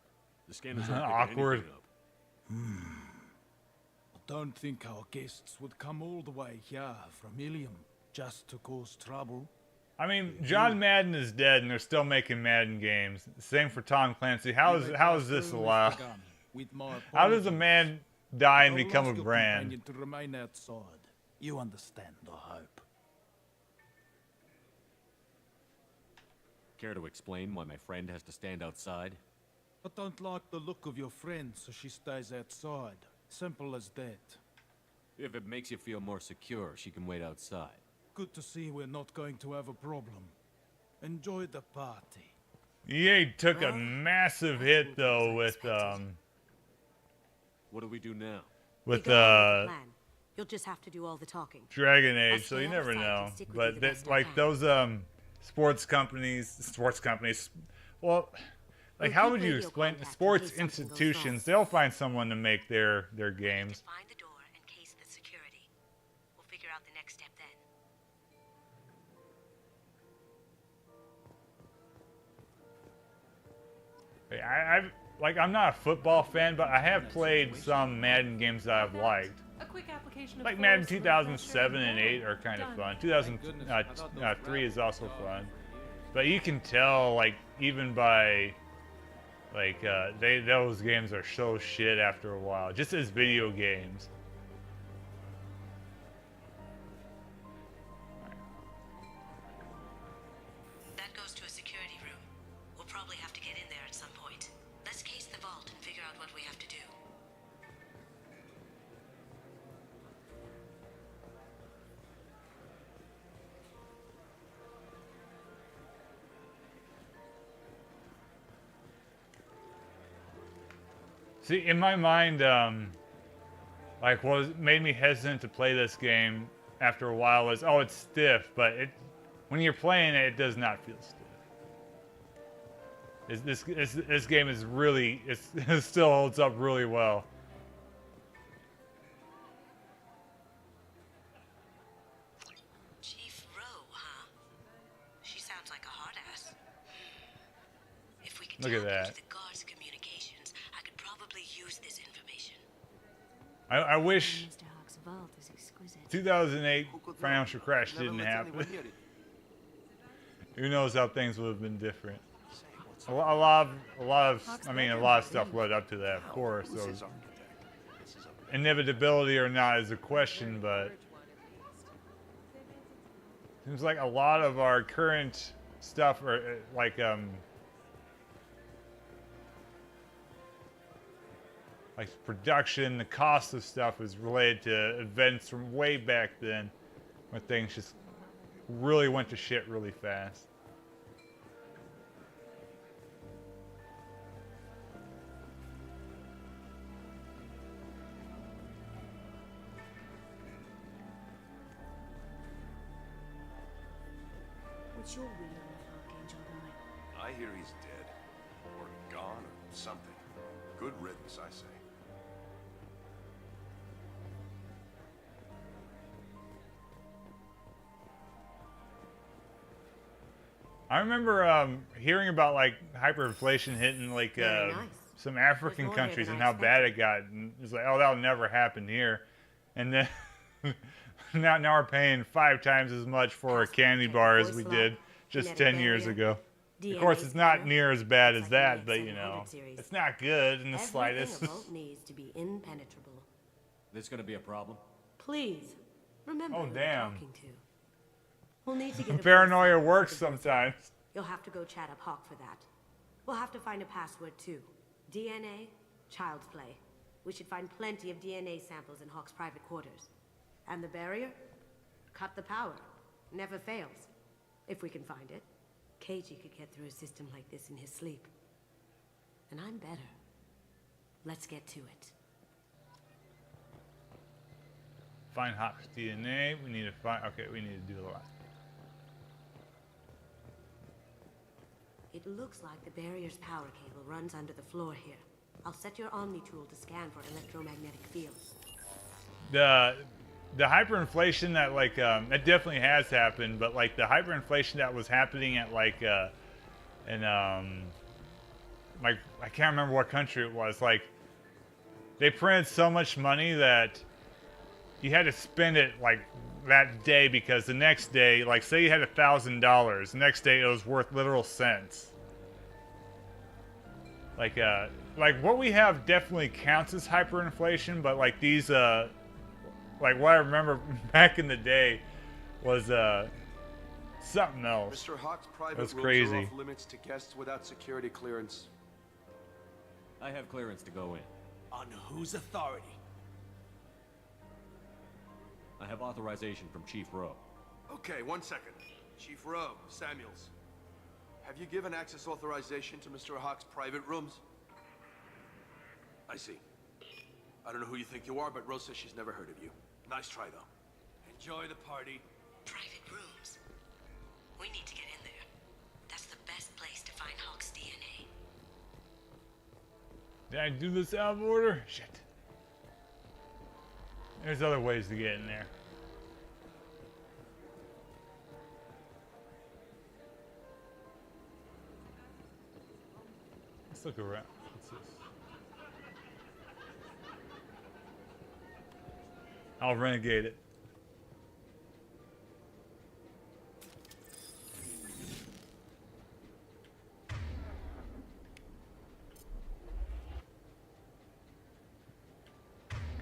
the scanners aren't picking Awkward. anything up. I don't think our guests would come all the way here from Ilium just to cause trouble. I mean, John Madden is dead, and they're still making Madden games. Same for Tom Clancy. How is this allowed? How does a man die and become a brand? To remain outside. You understand, I hope. Care to explain why my friend has to stand outside? I don't like the look of your friend, so she stays outside. Simple as that. If it makes you feel more secure, she can wait outside. Good to see we're not going to have a problem. Enjoy the party. EA took a massive hit though with What do we do now? with You'll just have to do all the talking. Dragon Age, so you never know. But like those sports companies, well, like how would you explain sports institutions? They'll find someone to make their games. Find the door and case the security. We'll figure out the next step then. I'm not a football fan, but I have played some Madden games that I've liked. A quick application of Like Madden 2007 and 8 are kind of fun. 2003 is also fun. But you can tell, like, even by, like, those games are so shit after a while, just as video games. That goes to a security room. We'll probably have to get in there at some point. Let's case the vault and figure out what we have to do. See, in my mind, like what made me hesitant to play this game after a while was, oh, it's stiff, but when you're playing it, it does not feel stiff. This game is really, it still holds up really well. Chief Rowe, huh? She sounds like a hard ass. If we could Look at that. the guard's communications, I could probably use this information. I wish Mr. Hawk's vault is exquisite. 2008 financial crash didn't happen. Who knows how things would have been different. A lot of stuff led up to that, of course. So inevitability or not is a question, but Seems like a lot of our current stuff are like production, the cost of stuff is related to events from way back then, when things just really went to shit really fast. What's your read on that Archangel guy? I hear he's dead. Or gone, or something. Good riddance, I say. I remember hearing about like hyperinflation hitting like some African countries and how bad it got, and it's like, oh, that'll never happen here. And then now we're paying 5 times as much for a candy bar as we did just 10 years ago. Of course, it's not near as bad as that, but you know, it's not good in the slightest. Needs to be impenetrable. This gonna be a problem? Please, remember Oh, who damn. you're talking to. We'll need to get a Paranoia works sometimes. You'll have to go chat up Hawk for that. We'll have to find a password too. DNA, child's play. We should find plenty of DNA samples in Hawk's private quarters. And the barrier? Cut the power. Never fails. If we can find it. KG could get through a system like this in his sleep. And I'm better. Let's get to it. Find Hawk's DNA. We need to find. Okay, we need to do a lot. It looks like the barrier's power cable runs under the floor here. I'll set your Omni tool to scan for electromagnetic fields. The hyperinflation that like that definitely has happened, but like the hyperinflation that was happening at like in like I can't remember what country it was. Like they printed so much money that you had to spend it like that day, because the next day, like say you had $1,000, the next day it was worth literal cents. Like what we have definitely counts as hyperinflation, but like these like what I remember back in the day was something else. Mr. Hawk's private That's rooms crazy. are off limits to guests without security clearance. I have clearance to go in. On whose authority? I have authorization from Chief Rowe. Okay, 1 second. Chief Rowe, Samuels. Have you given access authorization to Mr. Hawk's private rooms? I see. I don't know who you think you are, but Rose says she's never heard of you. Nice try, though. Enjoy the party. Private rooms. We need to get in there. That's the best place to find Hawk's DNA. Did I do this out of order? Shit. There's other ways to get in there. Let's look around. What's this? I'll renegade it.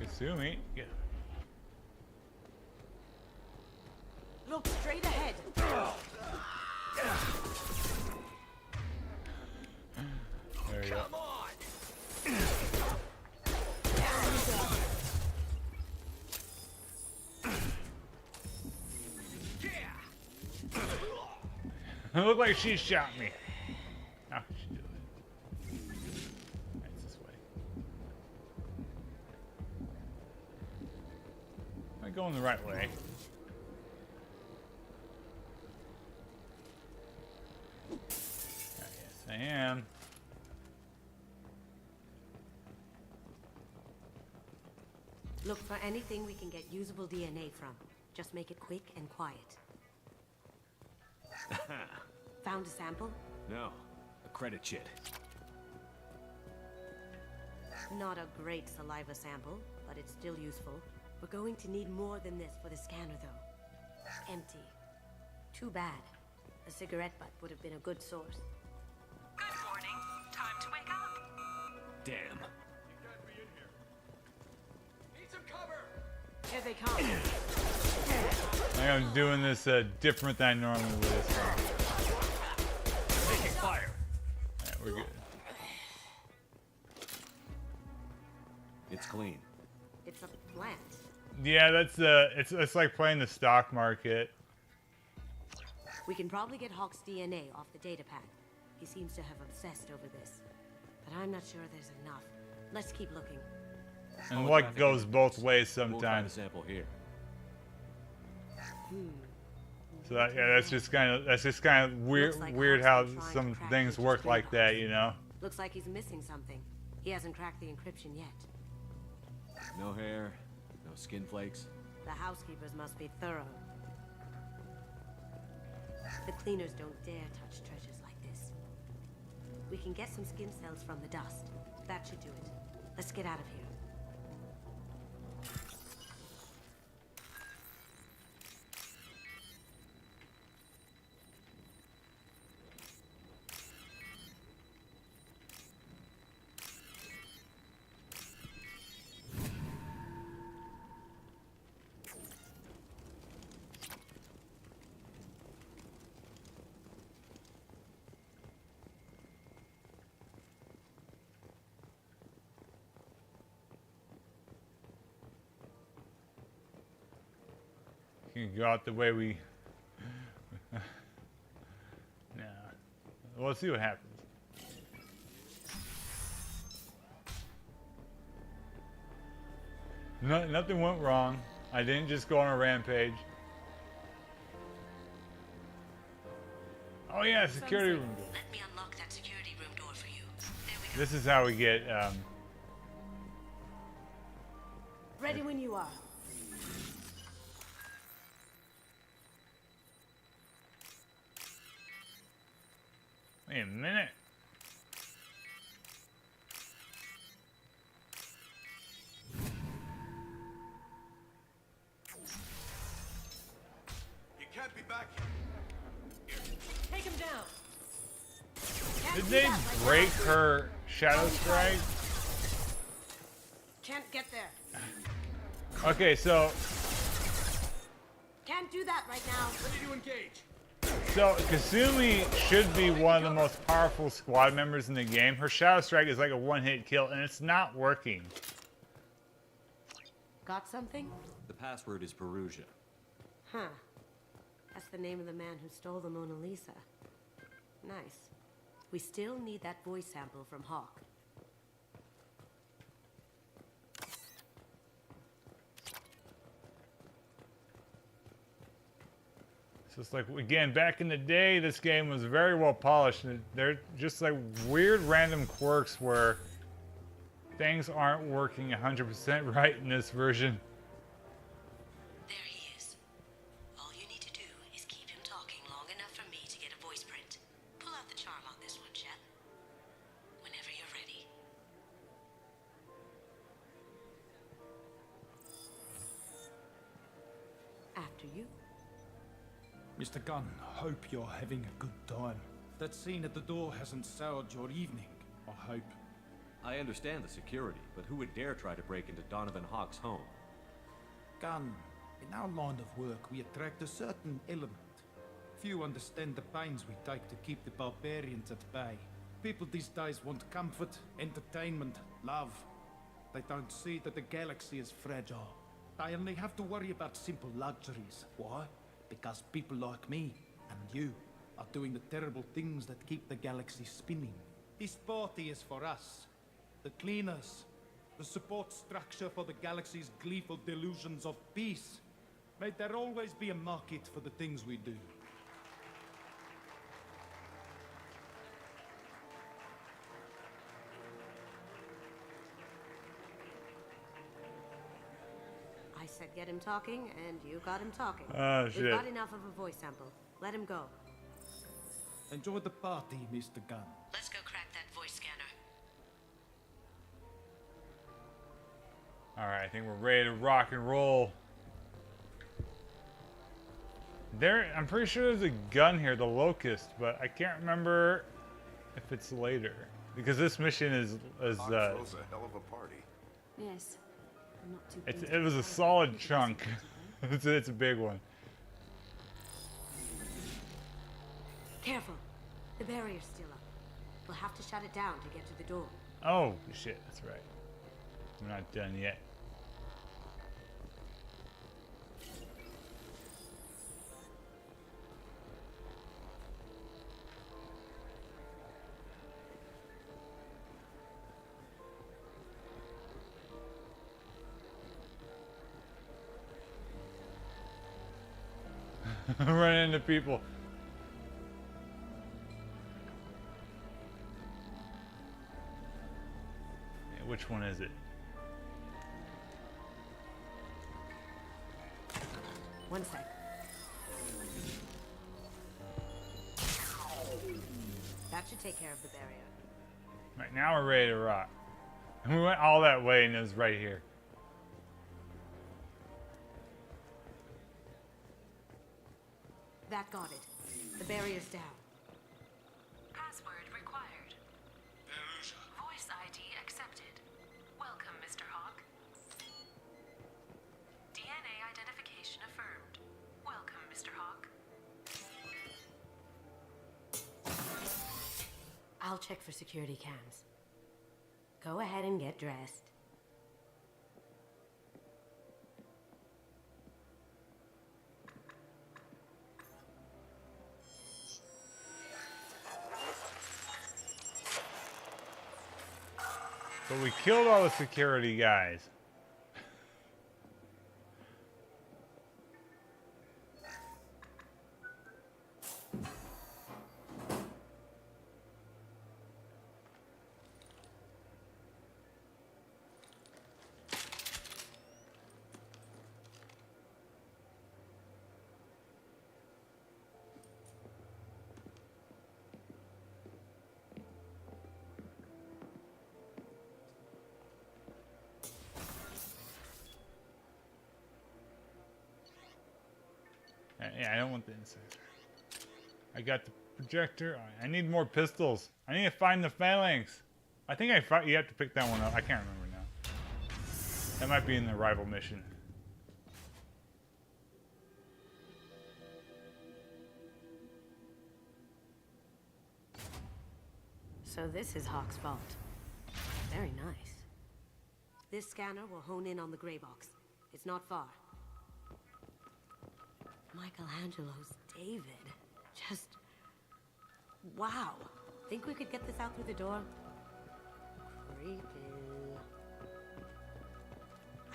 Kasumi. Yeah. Look straight ahead. There you go. It looked like she shot me. How could she do it? It's this way. Am I going the right way? Yes, I am. Look for anything we can get usable DNA from. Just make it quick and quiet. Found a sample? No, a credit chit. Not a great saliva sample, but it's still useful. We're going to need more than this for the scanner, though. Empty. Too bad. A cigarette butt would have been a good source. Good morning. Time to wake up. Damn. Need some cover! Here they come. I'm doing this different than I normally would. Taking fire. Alright, we're good. It's clean. It's a plant. Yeah, that's it's like playing the stock market. We can probably get Hawk's DNA off the data pad. He seems to have obsessed over this. But I'm not sure there's enough. Let's keep looking. And luck goes both ways We'll find a sometimes. sample here. So that, yeah, that's just kind of weird, like weird Hawk's how been trying some to crack things Nature's work like trade that, you know. Looks like he's missing something. He hasn't cracked the encryption yet. No hair, no skin flakes. The housekeepers must be thorough. The cleaners don't dare touch treasures like this. We can get some skin cells from the dust. That should do it. Let's get out of here. You can go out the way we. Nah. Well, let's see what happens. No, nothing went wrong. I didn't just go on a rampage. Oh yeah, security room door. Let me unlock that security room door for you. There we go. This is how we get. Ready when you are. Wait a minute. You can't be back here. Take him down. Did they break her shadow strike? Can't get there. Okay, so Can't do that right now. Ready to engage. Kasumi should be one of the most powerful squad members in the game. Her shadow strike is like a one-hit kill, and it's not working. Got something? The password is Perugia. Huh. That's the name of the man who stole the Mona Lisa. Nice. We still need that voice sample from Hawk. So it's like, again, back in the day, this game was very well polished. And they're just like weird random quirks where things aren't working 100% right in this version. There he is. All you need to do is keep him talking long enough for me to get a voice print. Pull out the charm on this one, Chet. Whenever you're ready. After you. Mr. Gunn, hope you're having a good time. That scene at the door hasn't soured your evening, I hope. I understand the security, but who would dare try to break into Donovan Hawk's home? Gunn, in our line of work, we attract a certain element. Few understand the pains we take to keep the barbarians at bay. People these days want comfort, entertainment, love. They don't see that the galaxy is fragile. They only have to worry about simple luxuries. Why? Because people like me and you are doing the terrible things that keep the galaxy spinning. This party is for us, the cleaners, the support structure for the galaxy's gleeful delusions of peace. May there always be a market for the things we do. I said get him talking, and you got him talking. Oh, We've shit. got enough of a voice sample. Let him go. Enjoy the party, Mr. Gunn. Let's go crack that voice scanner. All right, I think we're ready to rock and roll. I'm pretty sure there's a gun here, the Locust, but I can't remember if it's later because this mission is Throws a hell of a party. Yes. I'm not too it was a solid chunk. It's a big one. Careful. The barrier's still up. We'll have to shut it down to get to the door. Oh, shit, that's right. We're not done yet. Run into people. Yeah, which one is it? One sec. That should take care of the barrier. Right, now we're ready to rock. And we went all that way and it was right here. That got it. The barrier's down. Password required. Voice ID accepted. Welcome, Mr. Hawk. DNA identification affirmed. Welcome, Mr. Hawk. I'll check for security cams. Go ahead and get dressed. But we killed all the security guys. Yeah, I don't want the inside. I got the projector. I need more pistols. I need to find the phalanx. I think you have to pick that one up. I can't remember now. That might be in the rival mission. So this is Hawk's vault. Very nice. This scanner will hone in on the gray box. It's not far. Michelangelo's David. Just... wow. Think we could get this out through the door? Creepy.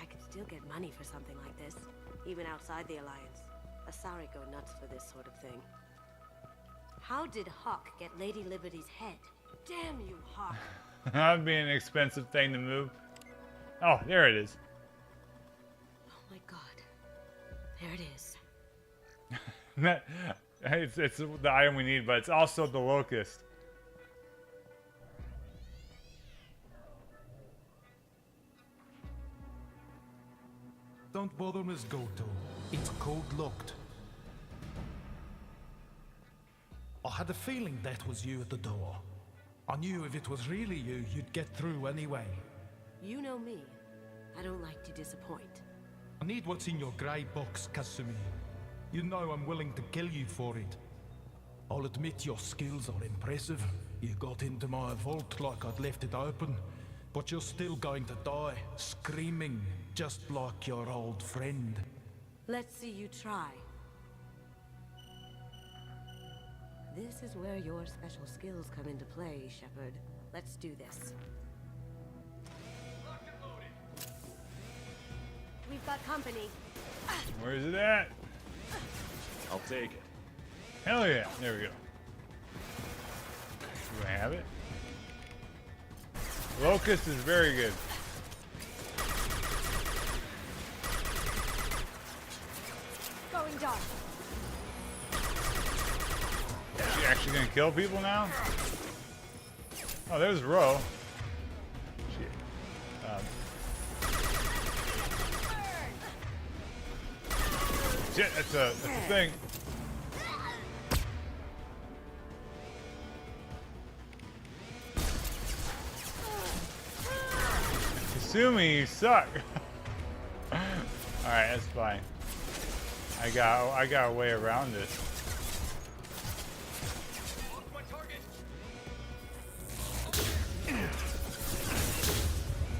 I could still get money for something like this, even outside the Alliance. Asari go nuts for this sort of thing. How did Hawk get Lady Liberty's head? Damn you, Hawk! That'd be an expensive thing to move. Oh, there it is. Oh my god. There it is. It's the item we need, but it's also the locust. Don't bother, Miss Goto. It's code locked. I had a feeling that was you at the door. I knew if it was really you, you'd get through anyway. You know me. I don't like to disappoint. I need what's in your grey box, Kasumi. You know I'm willing to kill you for it. I'll admit your skills are impressive. You got into my vault like I'd left it open, but you're still going to die, screaming, just like your old friend. Let's see you try. This is where your special skills come into play, Shepard. Let's do this. We've got company. Where's it at? I'll take it. Hell yeah. There we go. Do I have it? Locust is very good. Going dark. Is she actually gonna kill people now? Oh, there's Ro. Shit. Shit, that's a thing. Kasumi, you suck. All right, that's fine. I got a way around this.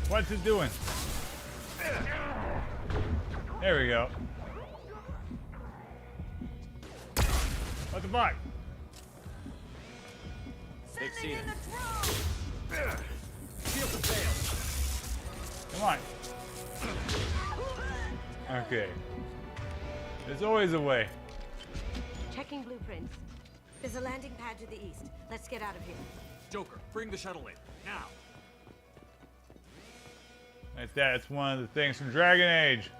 What's it doing? There we go. What the fuck? They've seen it. Shield the fail. Come on. Okay. There's always a way. Checking blueprints. There's a landing pad to the east. Let's get out of here. Joker, bring the shuttle in. Now. Like that. It's one of the things from Dragon Age.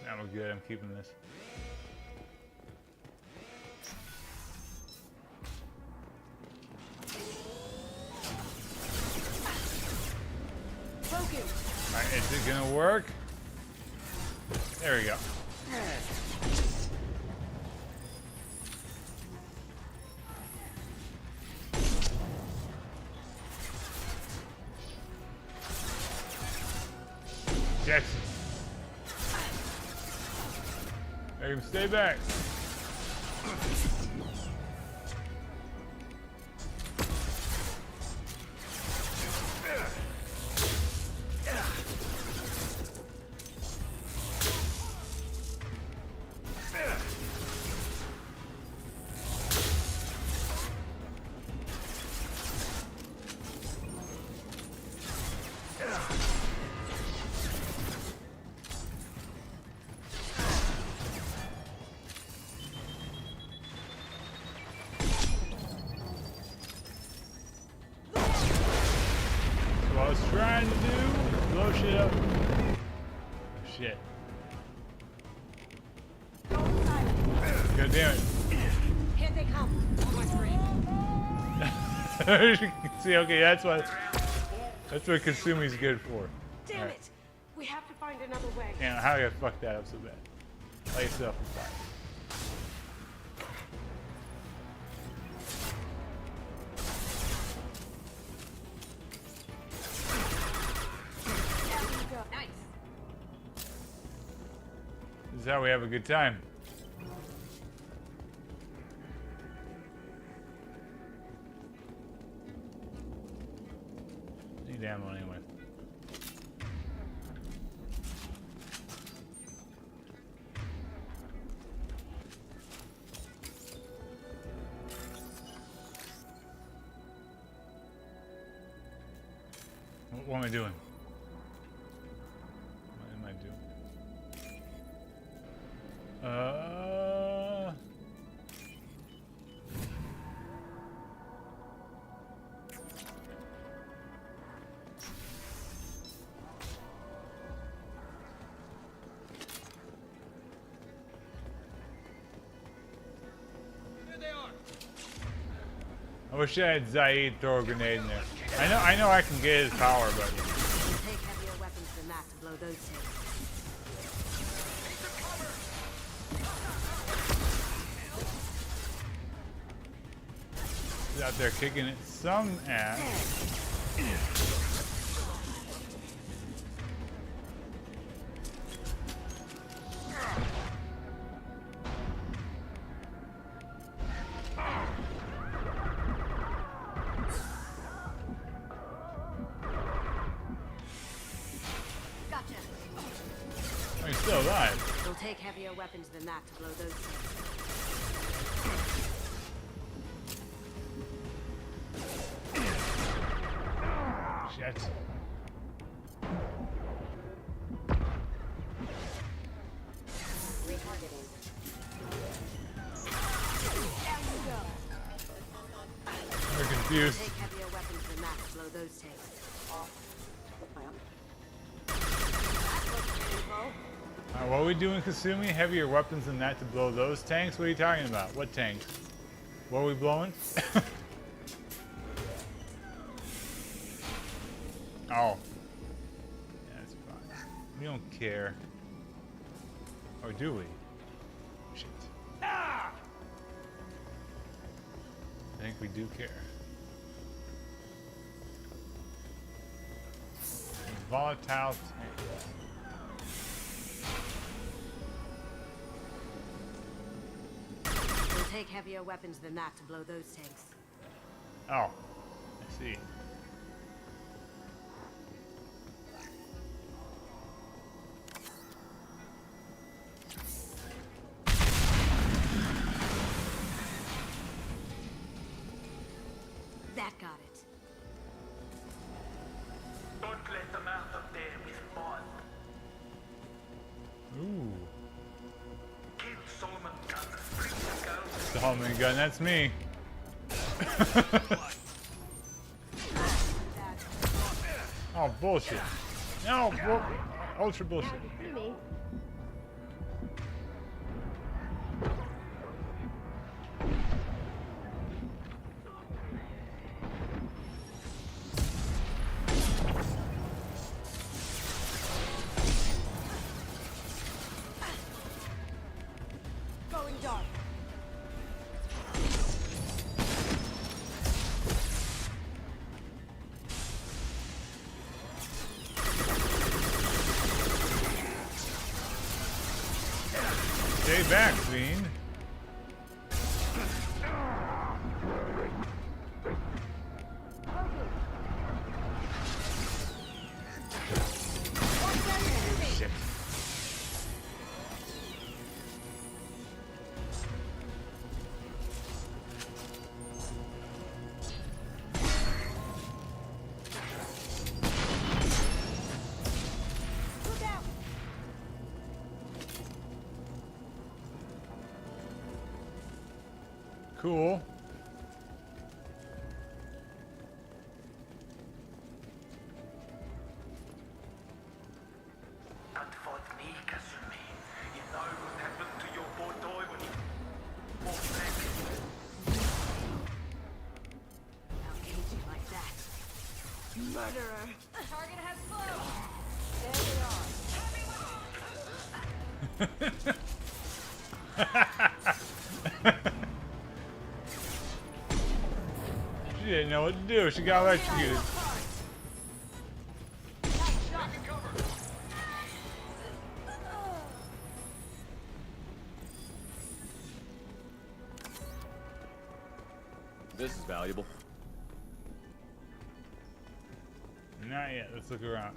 Now we're good. I'm keeping this. Alright, is it gonna work? There we go. Yes. Make him stay back. What I was trying to do, blow shit up. Oh, shit. God damn it. Here they come. On my screen. As you can see, okay, that's what Kasumi's good for. Damn All right. it! We have to find another way. Damn, how did I fuck that up so bad? Light yourself on fire. Nice. This is how we have a good time. Need ammo anyway. What am I doing? What am I doing? I wish I had Zaid throw a grenade in there. I know I can get his power, but We'll take heavier weapons than that to blow those things. he's out there kicking it some ass. Gotcha. Oh, he's still alive. We'll take heavier weapons than that to blow those things. Shit. Retargeting. We're confused. Take heavier weapons than that to blow those things. What are we doing, Kasumi? Heavier weapons than that to blow those tanks? What are you talking about? What tanks? What are we blowing? Oh. That's fine. We don't care. Or do we? Shit. I think we do care. Volatile tanks. take heavier weapons than that to blow those tanks. Oh, I see. That got it. Don't let them out of there with mud. Ooh. Kill Solomon Gun. Bring the girls. Solomon Gun, that's me. Oh, bullshit. No, ultra bullshit. Going dark. Stay back, Fiend. Shit. Cool. Not for me, Kasumi. You know what happened to your poor toy when he walked back. How cage you like that? Murderer. Target has flown. There She didn't know what to do. She got electrocuted. This is valuable. Not yet. Let's look around.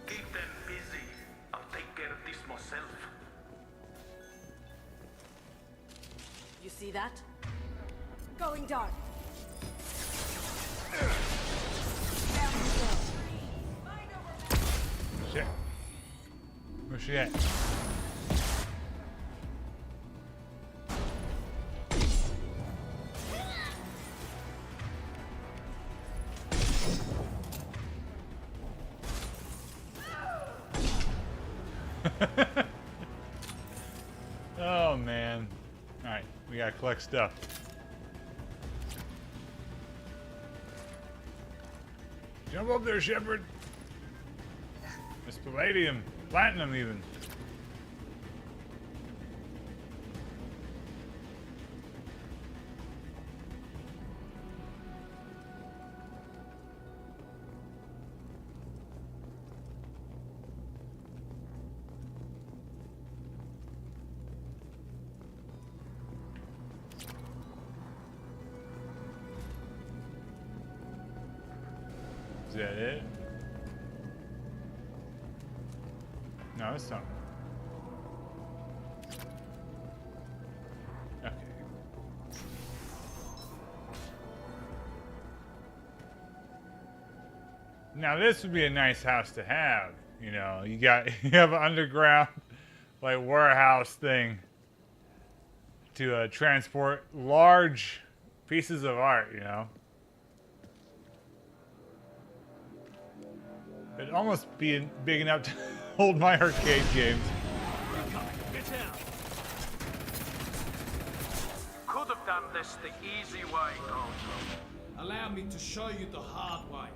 Keep them busy. I'll take care of this myself. You see that? Going dark. Shit. Where's she at? Oh man. Alright, we gotta collect stuff. Jump up there, Shepard. It's palladium, platinum even. Is that it? No, it's not. Okay. Now this would be a nice house to have. You know, you have an underground like warehouse thing to transport large pieces of art. You know. It'd almost be big enough to hold my arcade games. Could have done this the easy way, Goldblum. Allow me to show you the hard way.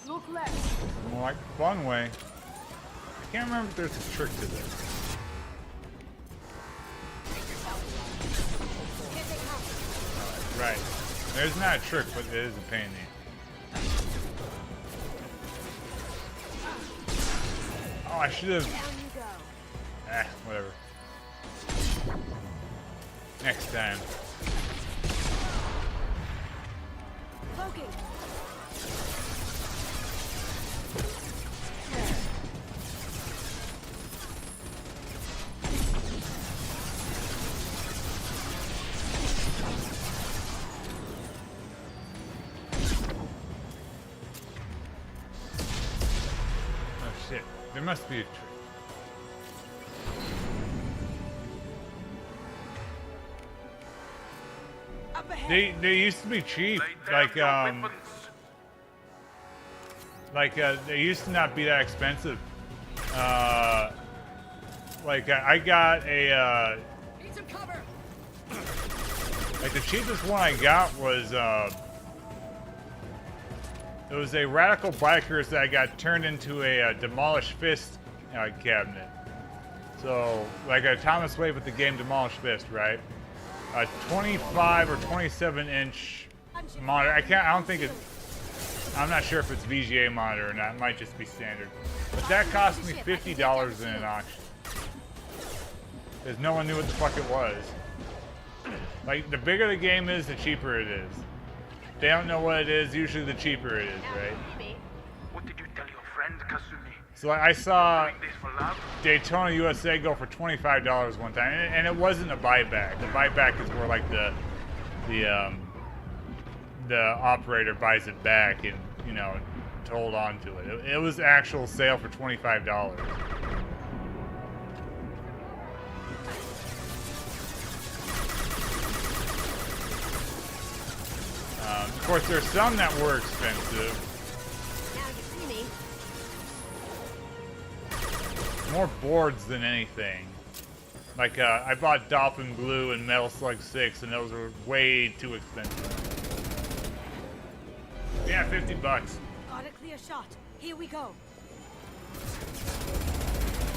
Look left. More like the fun way. I can't remember if there's a trick to this. Right. There's not a trick, but it is a pain in the ass. Oh, I should have. Whatever. Next time. Cloaking. Oh shit. There must be a trick. They used to be cheap, like they used to not be that expensive. Like I got a Need some cover. like the cheapest one I got was it was a Radical Bikers that got turned into a Demolished Fist cabinet. So like a Thomas Wave with the game Demolished Fist, right? A 25 or 27 inch monitor. I don't think it's, I'm not sure if it's VGA monitor or not. It might just be standard. But that cost me $50 in an auction. Because no one knew what the fuck it was. Like, the bigger the game is, the cheaper it is. If they don't know what it is, usually the cheaper it is, right? What did you tell your friend, Kasumi? So I saw Daytona USA go for $25 one time, and it wasn't a buyback. The buyback is where like the operator buys it back and, you know, to hold on to it. It was actual sale for $25. Of course, there's some that were expensive. Now you see me. More boards than anything. Like, I bought Dolphin Blue and Metal Slug 6, and those were way too expensive. Yeah, $50. Got a clear shot. Here we go.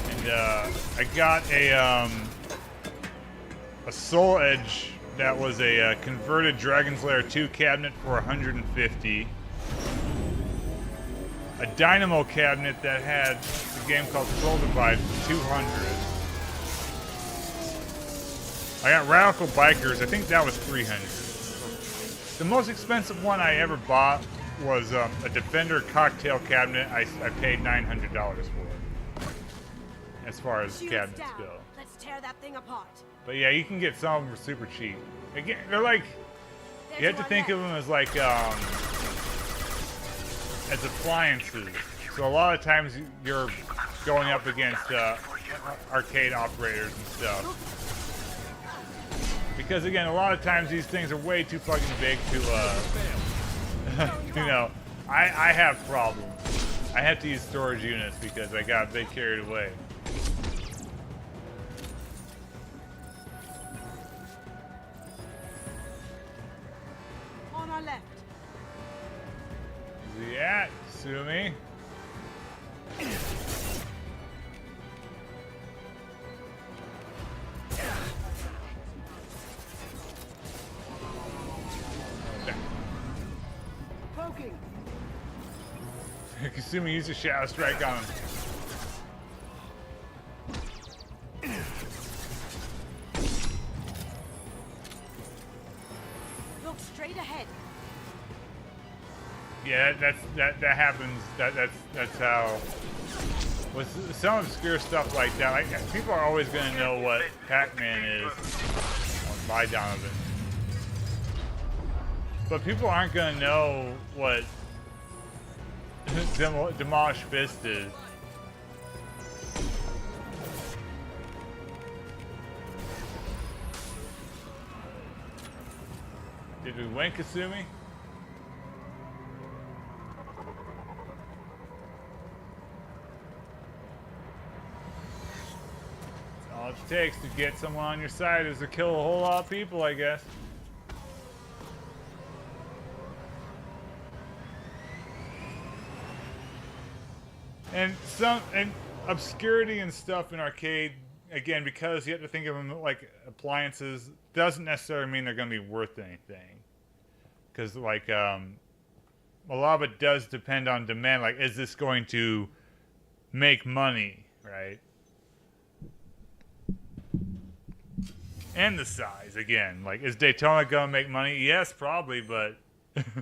And I got a Soul Edge that was a converted Dragon's Lair 2 cabinet for $150. A Dynamo cabinet that had a game called Soul Divide for $200. I got Radical Bikers. I think that was $300. The most expensive one I ever bought was a Defender cocktail cabinet. I paid $900 for it. As far as cabinets go. Let's tear that thing apart. But yeah, you can get some of them for super cheap. Again, they're like, you have to think of them as like as appliances. So a lot of times you're going up against arcade operators and stuff. Because again, a lot of times these things are way too fucking big to, you know, I have problems. I have to use storage units because I got a bit carried away. On our left. Where's he at, Sumi? Poking. Kasumi used a Shadow Strike on him. Look straight ahead. Yeah, that happens. That's how. With some obscure stuff like that, like people are always gonna know what Pac-Man is by Donovan, but people aren't gonna know what Demolished Fist is. Did we win, Kasumi? All it takes to get someone on your side is to kill a whole lot of people, I guess. And obscurity and stuff in arcade, again, because you have to think of them like appliances, doesn't necessarily mean they're going to be worth anything. because like a lot of it does depend on demand. Like, is this going to make money, right? And the size again. Like, is Daytona gonna make money? Yes, probably, but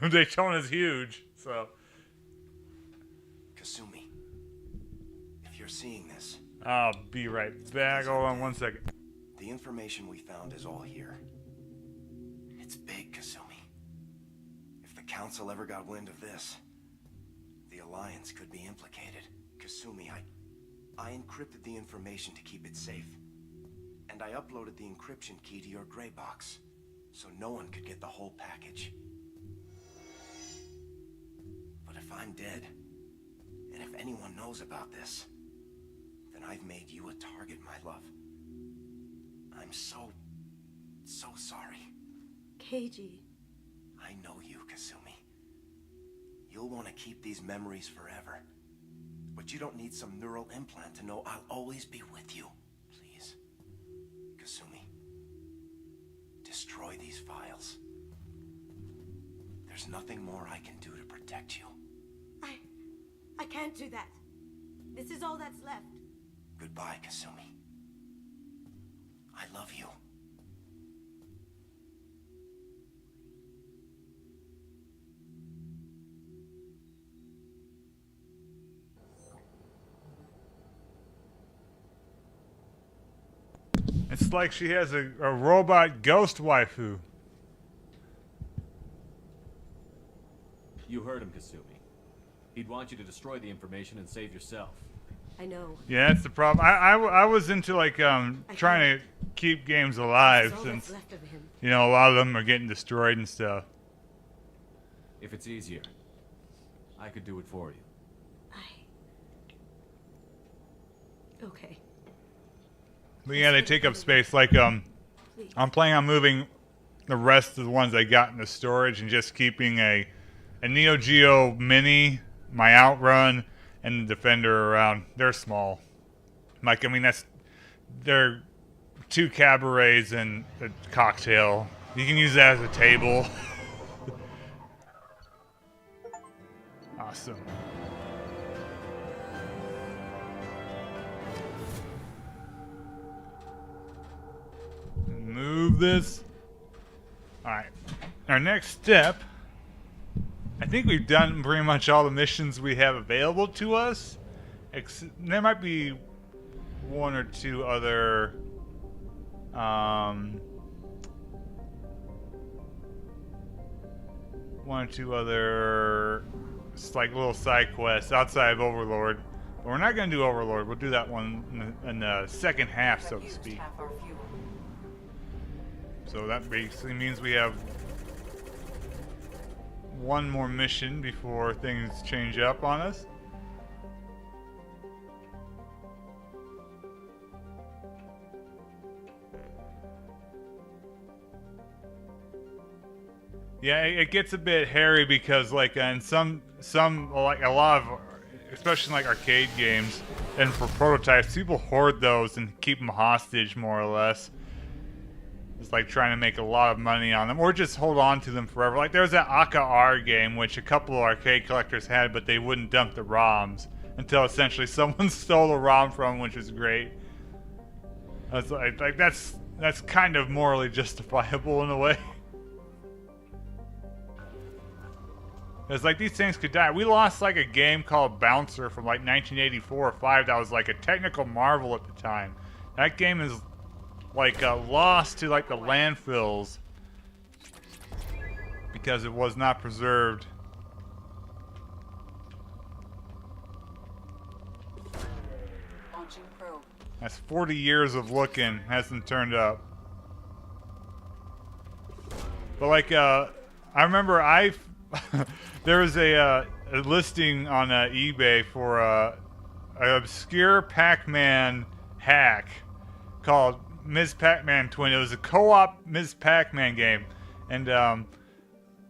Daytona's huge, so. Kasumi, if you're seeing this, I'll be right back. Hold on 1 second. the information we found is all here. It's big, Kasumi. If the Council ever got wind of this, the Alliance could be implicated. Kasumi, I encrypted the information to keep it safe. And I uploaded the encryption key to your gray box, so no one could get the whole package. But if I'm dead, and if anyone knows about this, then I've made you a target, my love. I'm so sorry. Keiji. I know you, Kasumi. You'll want to keep these memories forever. But you don't need some neural implant to know I'll always be with you. Please. Kasumi. Destroy these files. There's nothing more I can do to protect you. I can't do that. This is all that's left. Goodbye, Kasumi. I love you. It's like she has a robot ghost waifu. You heard him, Kasumi. He'd want you to destroy the information and save yourself. I know. Yeah, that's the problem. I was into like trying to keep games alive That's all since that's left of him. you know a lot of them are getting destroyed and stuff. If it's easier, I could do it for you. Okay. But yeah, they take up space. Like I'm planning on moving the rest of the ones I got in the storage and just keeping a Neo Geo Mini, my Outrun, and the Defender around. They're small. Like, I mean, they're 2 cabarets and a cocktail. You can use that as a table. Awesome. Move this. Alright. Our next step, I think we've done pretty much all the missions we have available to us. There might be 1 or 2 other like little side quests outside of Overlord. But we're not going to do Overlord. We'll do that one in the second half, so to speak. So that basically means we have 1 more mission before things change up on us. Yeah, it gets a bit hairy because like in some like a lot of, especially in like arcade games and for prototypes, people hoard those and keep them hostage more or less. It's like trying to make a lot of money on them or just hold on to them forever. Like there's that Aka-R game which a couple of arcade collectors had, but they wouldn't dump the ROMs until essentially someone stole a ROM from them, which was great. That's like that's kind of morally justifiable in a way. It's like these things could die. We lost like a game called Bouncer from like 1984 or 5 that was like a technical marvel at the time. That game is like lost to like the landfills because it was not preserved. Launching probe. That's 40 years of looking, hasn't turned up. But like I remember there was a listing on eBay for an obscure Pac-Man hack called Ms. Pac-Man Twin. It was a co-op Ms. Pac-Man game, and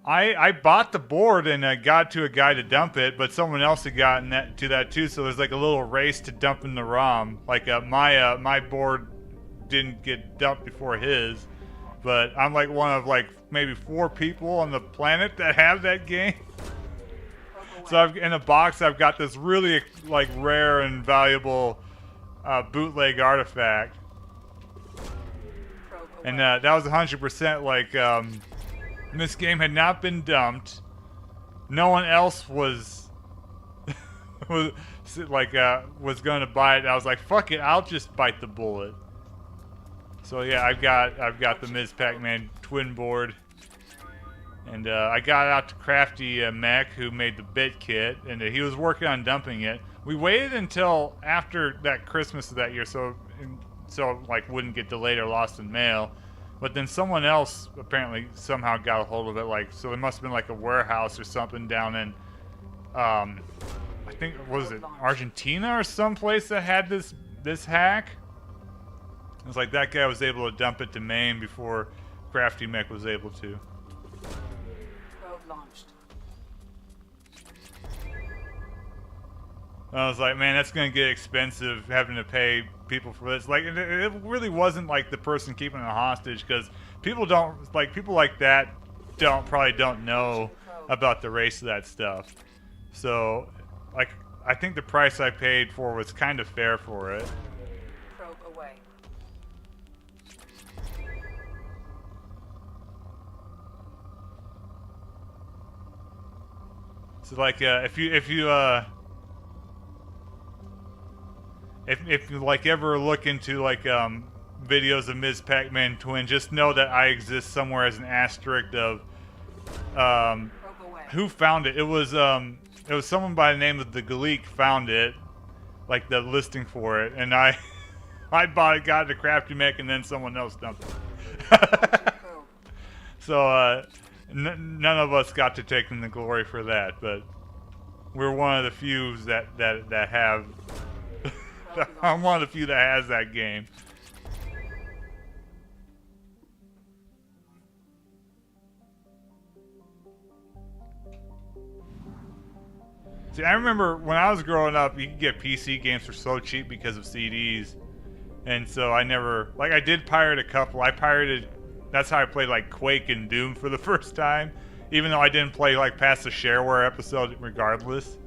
I bought the board and got to a guy to dump it, but someone else had gotten to that too. So there's like a little race to dumping the ROM. Like my board didn't get dumped before his. but I'm like one of like maybe 4 people on the planet that have that game. So in a box, I've got this really like rare and valuable bootleg artifact, and that was 100% like this game had not been dumped. No one else was was going to buy it. I was like, fuck it, I'll just bite the bullet. So yeah, I've got the Ms. Pac-Man twin board, and I got out to Crafty Mech, who made the bit kit, and he was working on dumping it. We waited until after that Christmas of that year, so like wouldn't get delayed or lost in mail. But then someone else apparently somehow got a hold of it. Like, so there must have been like a warehouse or something down in, I think, was it Argentina or someplace that had this hack? It was like that guy was able to dump it to Maine before Crafty Mech was able to. Probe launched. I was like, man, that's gonna get expensive having to pay people for this. Like, it really wasn't like the person keeping it hostage, because people like that probably don't know about the race of that stuff. So, like, I think the price I paid for was kind of fair for it. Probe away. So, like, if you like ever look into like videos of Ms. Pac-Man Twin, just know that I exist somewhere as an asterisk of who found it. It was someone by the name of the Galeek found it, like the listing for it, and I bought it, got it to Crafty Mech, and then someone else dumped it. So none of us got to take the glory for that, but we're one of the few that have. I'm one of the few that has that game. See, I remember when I was growing up, you could get PC games for so cheap because of CDs. And so I never, like, I did pirate a couple. That's how I played like Quake and Doom for the first time. Even though I didn't play like past the shareware episode regardless.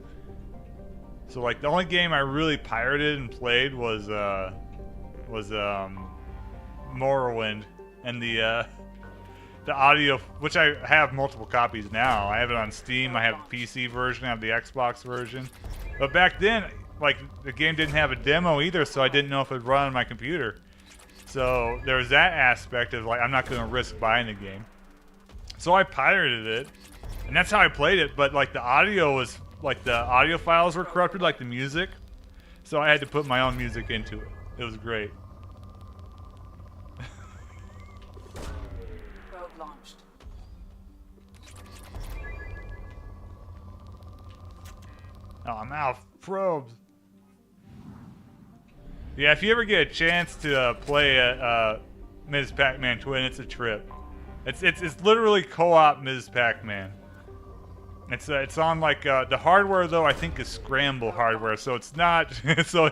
So like the only game I really pirated and played was Morrowind, and the audio, which I have multiple copies now. I have it on Steam. I have the PC version. I have the Xbox version. But back then, like, the game didn't have a demo either, so I didn't know if it would run on my computer. So there was that aspect of like, I'm not going to risk buying the game. So I pirated it, and that's how I played it. But like the audio was, like, the audio files were corrupted, like the music. So I had to put my own music into it. It was great. Probe launched. Oh, I'm out of probes. Yeah, if you ever get a chance to play a Ms. Pac-Man Twin, it's a trip. It's literally co-op Ms. Pac-Man. It's on like the hardware though, I think, is scramble hardware, so it's not. So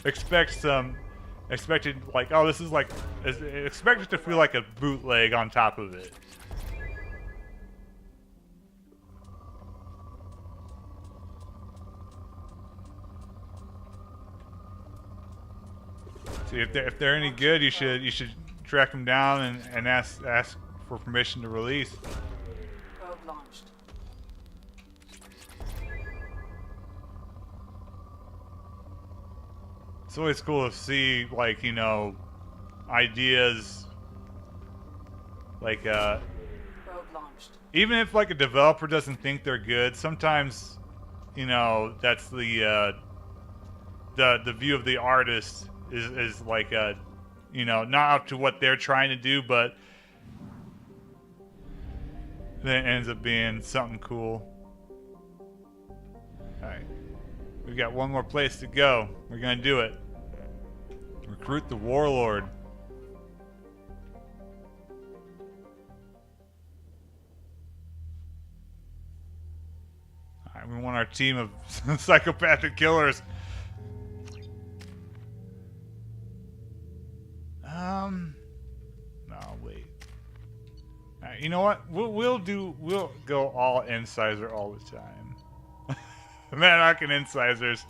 expect it like, oh, this is like, expect it to feel like a bootleg on top of it. See, if they're any good, you should track them down and ask for permission to release. Probe launched. It's always cool to see, like, ideas, like, Probe launched. even if, like, a developer doesn't think they're good, sometimes, that's the view of the artist is like, not up to what they're trying to do, but then it ends up being something cool. Alright. We've got one more place to go. We're gonna do it. Recruit the Warlord. Alright, we want our team of psychopathic killers. No, wait. You know what? We'll go all incisor all the time. Man, I can incisors.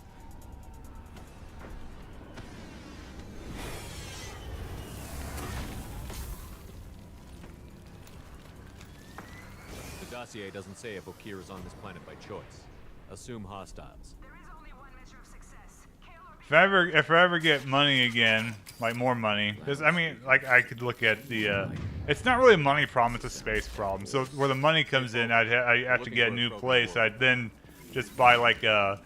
The dossier doesn't say if Okir is on this planet by choice. Assume hostiles. If I ever get money again, like more money, because I mean, like I could look at the. It's not really a money problem; it's a space problem. So where the money comes in, I have to get a new place. I'd then just buy like a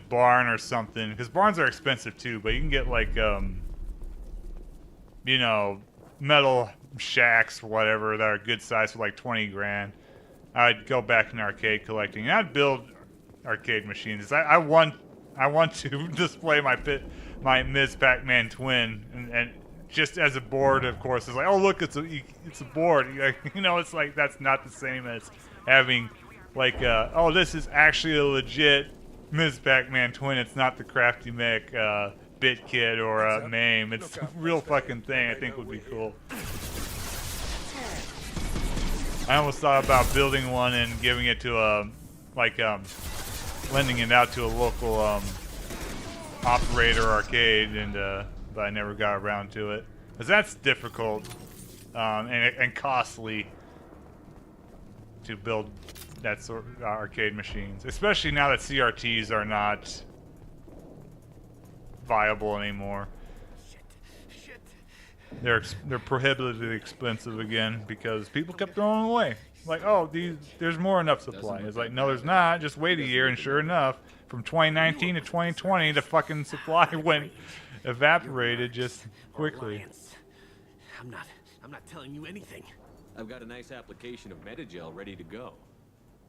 barn or something, because barns are expensive too. But you can get like you know, metal shacks or whatever that are good size for like 20 grand. I'd go back in arcade collecting, and I'd build arcade machines. I want to display my Ms. Pac-Man twin, and just as a board, of course, it's like, oh look, it's a board. You know, it's like that's not the same as having like oh, this is actually a legit Ms. Pac-Man twin. It's not the Crafty Mech Bit Kit or MAME. It's a real fucking thing. I think would be cool. I almost thought about building one and giving it to lending it out to a local operator arcade, and but I never got around to it, because that's difficult and costly to build that sort of arcade machines, especially now that CRTs are not viable anymore. They're prohibitively expensive again because people kept throwing them away. Like, oh, there's more enough supply. It's like, no, there's not. Just wait a year, and sure enough, from 2019 to 2020, the fucking supply evaporated just quickly. I'm not telling you anything. I've got a nice application of Metagel ready to go.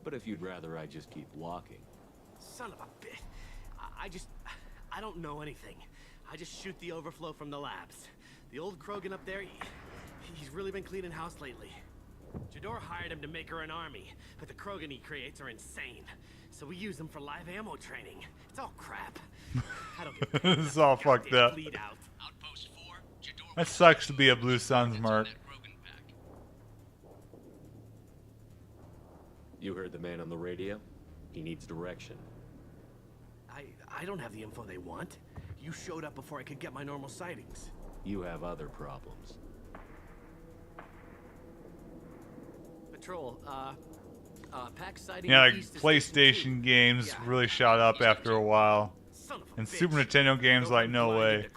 But if you'd rather I just keep walking. Son of a bitch. I don't know anything. I just shoot the overflow from the labs. The old Krogan up there, he's really been cleaning house lately. Jador hired him to make her an army, but the Krogan he creates are insane. So we use them for live ammo training. It's all crap. I don't get This is all fucked up. That sucks to be a Blue Suns mark. You heard the man on the radio? He needs direction. I don't have the info they want. You showed up before I could get my normal sightings. You have other problems. Patrol, pack sighting. Yeah, like PlayStation games really shot up after a while, and Super Nintendo games, like, no way.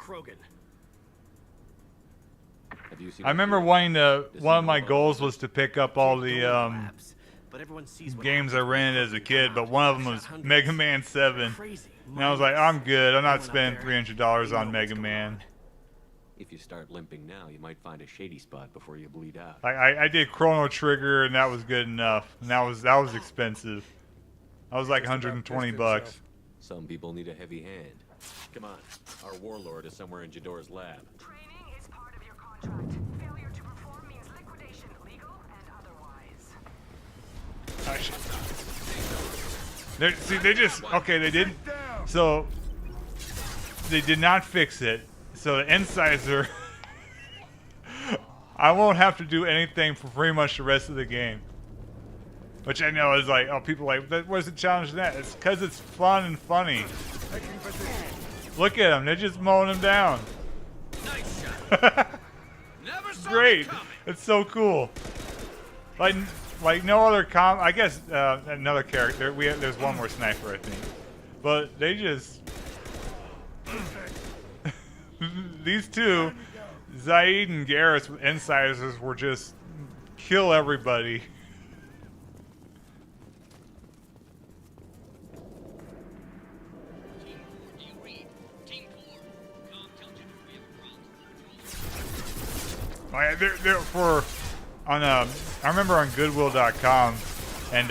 I remember wanting to. One of my goals was to pick up all the games I rented as a kid, but one of them was Mega Man 7, and I was like, I'm good. I'm not spending $300 on Mega Man. If you start limping now, you might find a shady spot before you bleed out. I did Chrono Trigger, and that was good enough. And that was expensive. That was like 120 bucks. Some people need a heavy hand. Come on, our warlord is somewhere in Jador's lab. Training is part of your contract. Failure to perform means liquidation, legal and otherwise. See, they just they didn't. So they did not fix it. So the incisor, I won't have to do anything for pretty much the rest of the game. Which I know is like, oh, people are like, what's the challenge in that? It's because it's fun and funny. Look at them, they're just mowing them down. Great, it's so cool. Like no other I guess another character. There's one more sniper, I think. But they just. These two, Zaid and Garrus with incisors, were just kill everybody. I remember on Goodwill.com and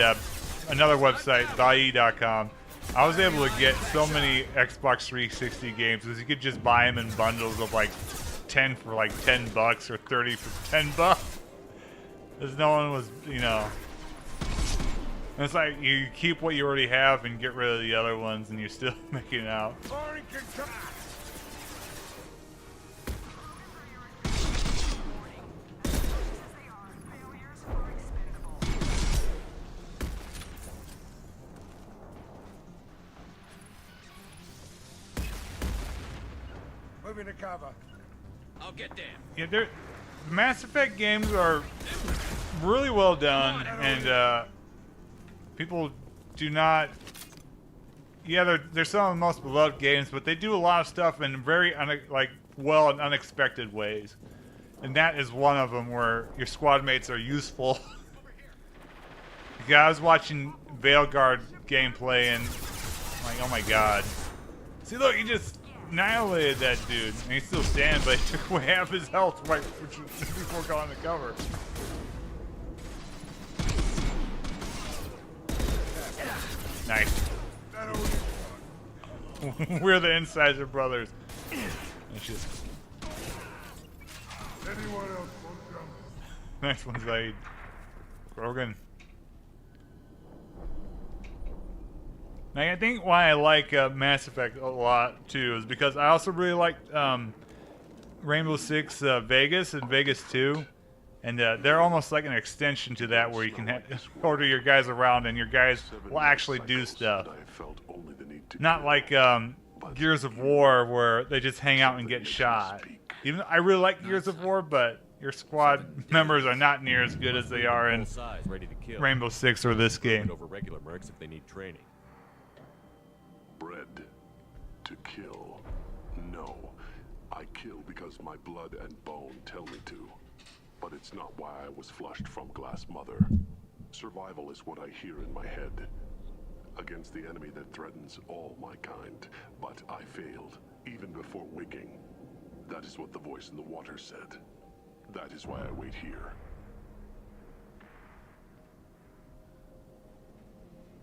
another website, Dai.com. I was able to get so many Xbox 360 games because you could just buy them in bundles of like 10 for like 10 bucks or 30 for 10 bucks. Because no one was, you know. And it's like you keep what you already have and get rid of the other ones, and you're still making it out. moving to cover. I'll get there. Yeah, the Mass Effect games are really well done, and people do not. Yeah, they're some of the most beloved games, but they do a lot of stuff in very well and unexpected ways, and that is one of them where your squad mates are useful. Yeah, I was watching Veilguard gameplay and I'm like, oh my god. See, look, he just annihilated that dude, and he's still standing, but he took away half his health right before going to cover. Nice. We're the Insider brothers. It's just... Anyone else won't jump? Next one's Zaid. Krogan. Now, I think why I like Mass Effect a lot too is because I also really like Rainbow Six Vegas and Vegas 2, and they're almost like an extension to that, where you can order your guys around and your guys will actually do stuff. Not like Gears of War, where they just hang out and get shot. Even though I really like Gears of War, but your squad members are not near as good as they are in Rainbow Six or this game. Over regular mercs if they need training. Bred to kill. No. I kill because my blood and bone tell me to. But it's not why I was flushed from Glass Mother. Survival is what I hear in my head. Against the enemy that threatens all my kind. But I failed, even before waking. That is what the voice in the water said. That is why I wait here.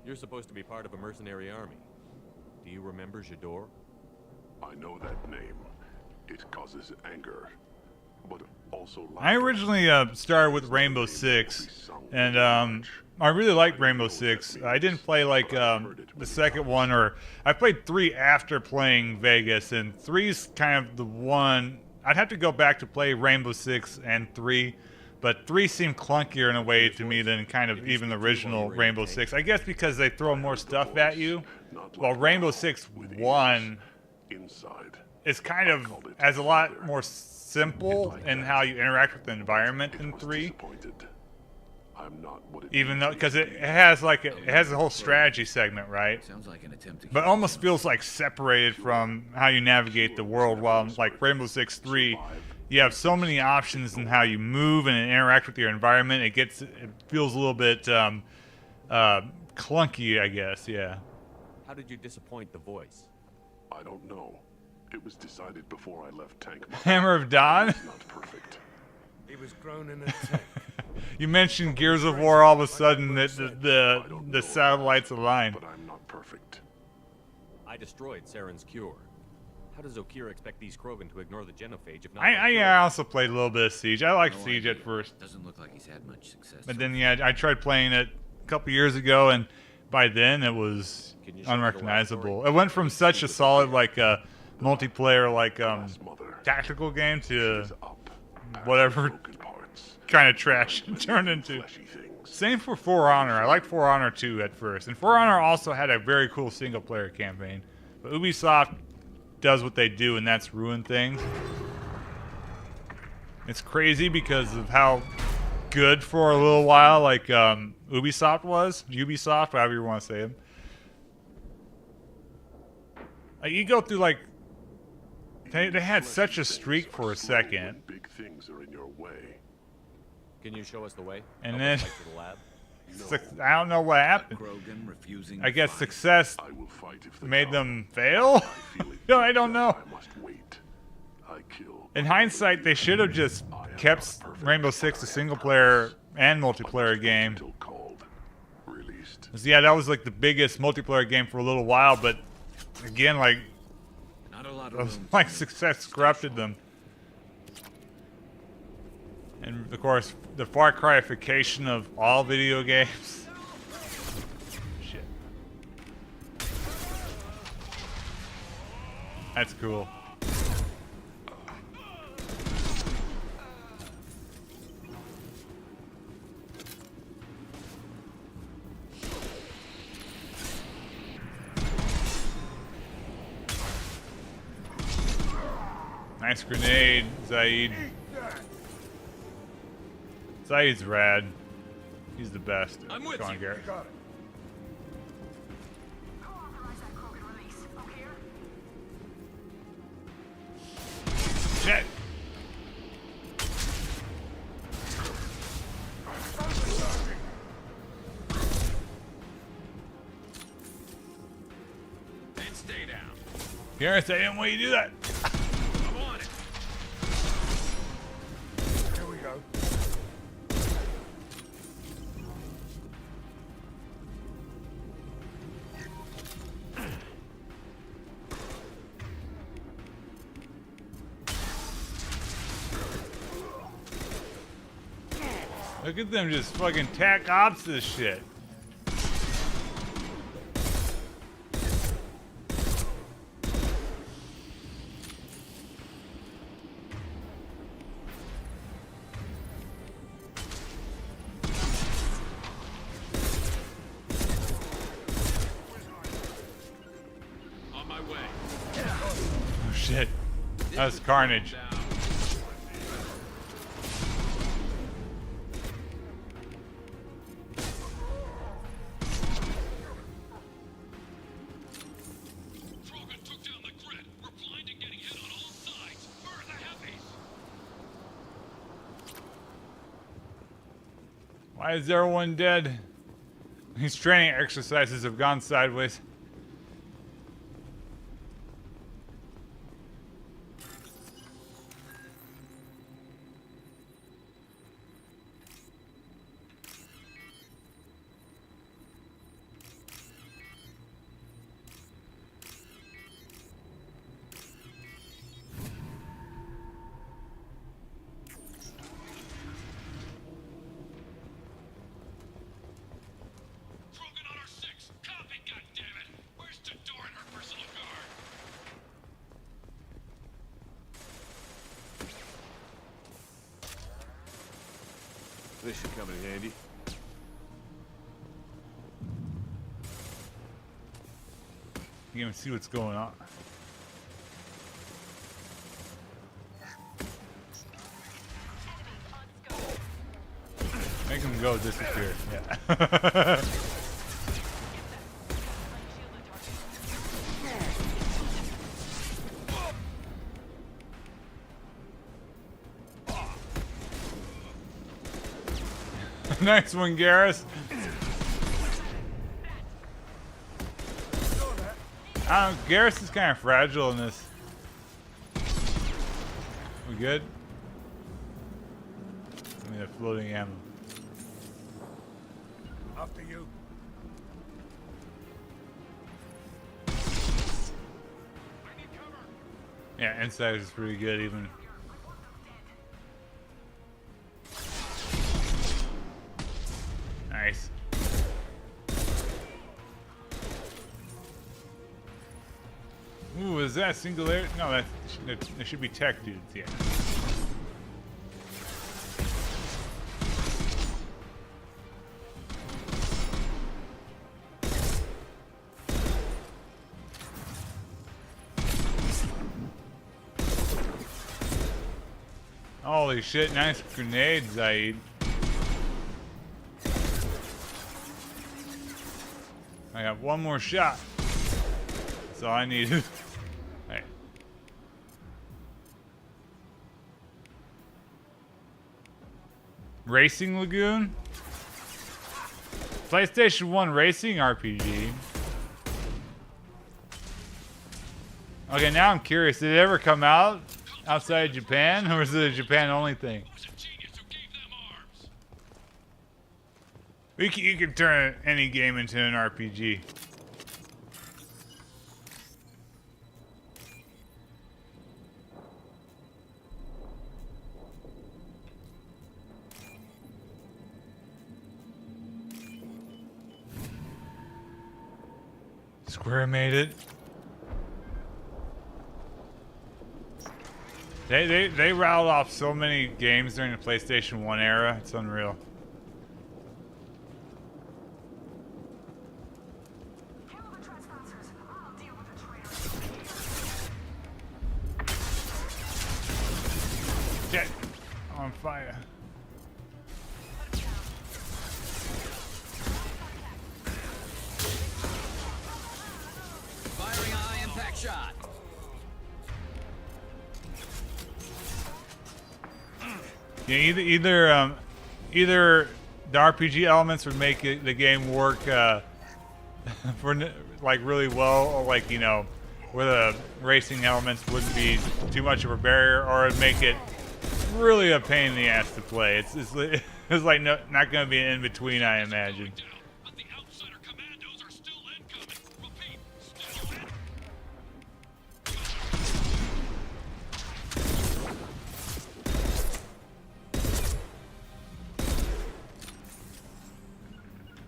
You're supposed to be part of a mercenary army. Do you remember Jador? I know that name. It causes anger, but also I originally started with Rainbow Six, and I really liked Rainbow Six. I didn't play like the second one, or I played 3 after playing Vegas, and 3's kind of the one. I'd have to go back to play Rainbow Six and 3, but 3 seemed clunkier in a way to me than kind of even the original Rainbow Six. I guess because they throw more stuff at you, while Rainbow Six 1 is kind of has a lot more simple in how you interact with the environment than 3. Even though, because it has like it has a whole strategy segment, right? Sounds like an attempt to but almost feels like separated from how you navigate the world. While like Rainbow Six 3, you have so many options in how you move and interact with your environment. It feels a little bit clunky, I guess. Yeah. How did you disappoint the voice? I don't know. It was decided before I left Tank. Hammer of Dawn. Not perfect. He was grown in a tank. You mentioned Gears of War, all of a sudden the satellites align. But I'm not perfect. I destroyed Saren's cure. How does Okira expect these Krogan to ignore the genophage if not? I also played a little bit of Siege. I liked Siege at first. Doesn't look like he's had much success. But then yeah, I tried playing it a couple years ago, and by then it was unrecognizable. It went from such a solid like multiplayer like tactical game to whatever kind of trash it turned into. Same for For Honor. I liked For Honor 2 at first, and For Honor also had a very cool single player campaign. But Ubisoft does what they do, and that's ruin things. It's crazy because of how good for a little while like Ubisoft was. Ubisoft, however you want to say them. You go through like they had such a streak for a second. Big things are in your way. Can you show us the way? And then to the lab? I don't know what happened. I guess success made them fail. No, I don't know. In hindsight, they should have just kept Rainbow Six a single player and multiplayer game. Yeah, that was like the biggest multiplayer game for a little while, but again, like success corrupted them. And of course, the Far Cryification of all video games. Shit. That's cool. Nice grenade, Zaid. Zaid's rad. He's the best. I'm with Come on, you. Garrett. Got it. Shit. And stay down. Garrett, I didn't want you to do that. I'm on it. Here we go. Look at them just fucking tack ops this shit. On my way. Oh shit. That was carnage. Why is everyone dead? These training exercises have gone sideways. This should come in handy. You can see what's going on. Make him go disappear. Yeah. Nice one, Garrus. Garrus is kind of fragile in this. We good? I mean, a floating ammo. After you. Yeah, inside is pretty good even. Nice. Ooh, is that singularity? No, that should be tech dudes, yeah. Holy shit, nice grenade, Zaid. I got one more shot. That's all I needed. Hey. Racing Lagoon? PlayStation 1 racing RPG. Okay, now I'm curious. Did it ever come out outside Japan, or is it a Japan only thing? You can turn any game into an RPG. Square made it. They rattled off so many games during the PlayStation 1 era. It's unreal. on fire. Firing a high impact shot. Yeah, either the RPG elements would make the game work for like really well, or like, you know, where the racing elements wouldn't be too much of a barrier, or it'd make it really a pain in the ass to play. It's like not going to be an in between, I imagine.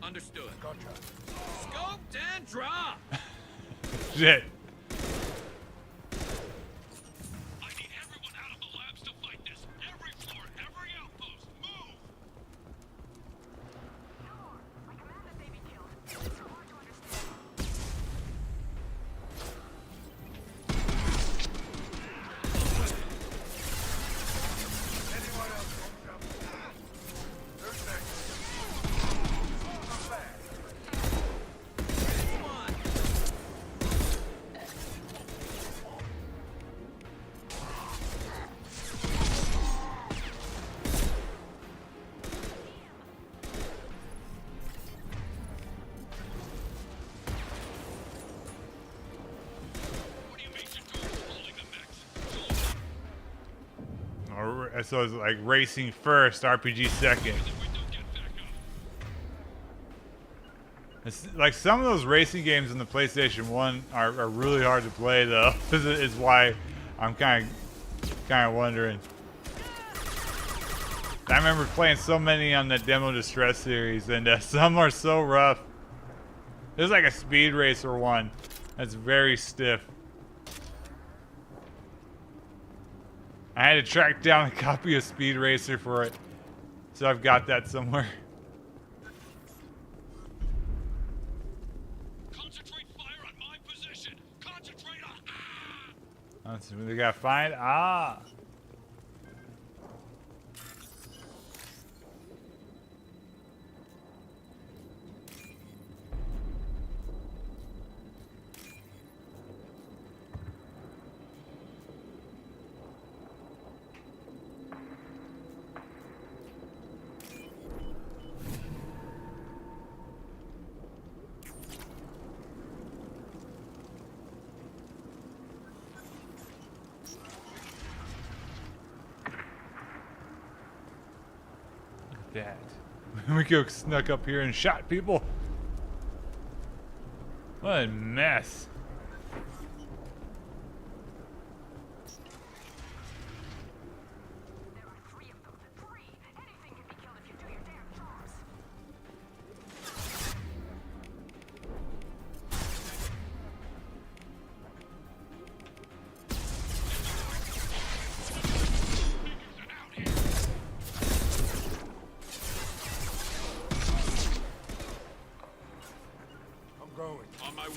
Understood. Scoped and drop. Shit. So it's like racing first, RPG second. It's like some of those racing games in the PlayStation 1 are really hard to play, though. Is why I'm kind of wondering. I remember playing so many on the Demo Distress series, and some are so rough. There's like a Speed Racer one that's very stiff. I had to track down a copy of Speed Racer for it, so I've got that somewhere. Concentrate fire on my position. Concentrate on. That's what they gotta find. Ah. That. We could have snuck up here and shot people. What a mess. On my way.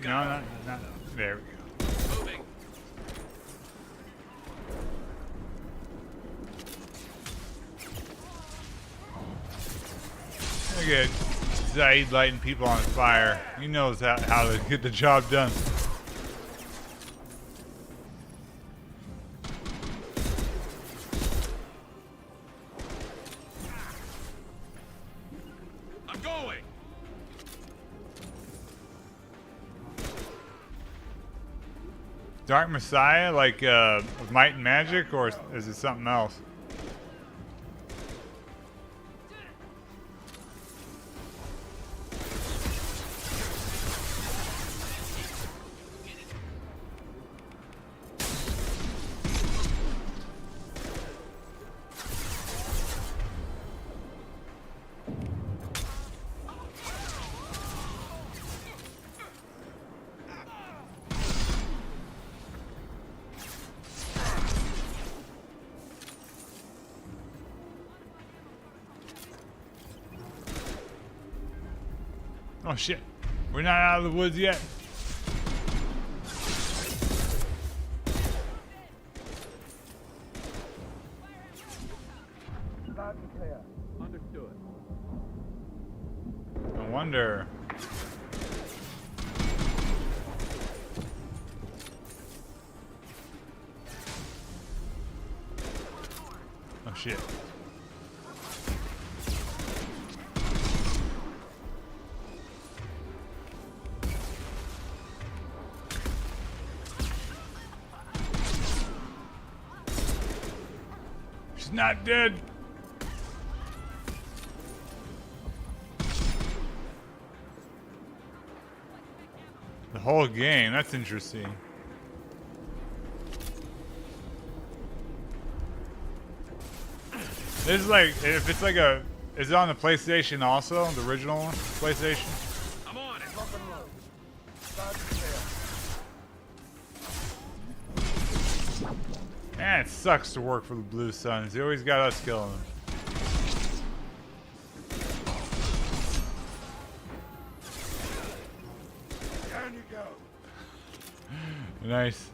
No. There we go. Moving. Look at Zaid lighting people on fire. He knows how to get the job done. I'm going. Dark Messiah, like with Might and Magic, or is it something else? Oh shit. We're not out of the woods yet. Loud and clear. Understood. No wonder. Oh shit. She's not dead. The whole game, that's interesting. This is like, if it's like a, is it on the PlayStation also? The original PlayStation? I'm on it. Lock and load. Loud and clear. Man, it sucks to work for the Blue Suns. They always got us killing them. Down you go. Nice.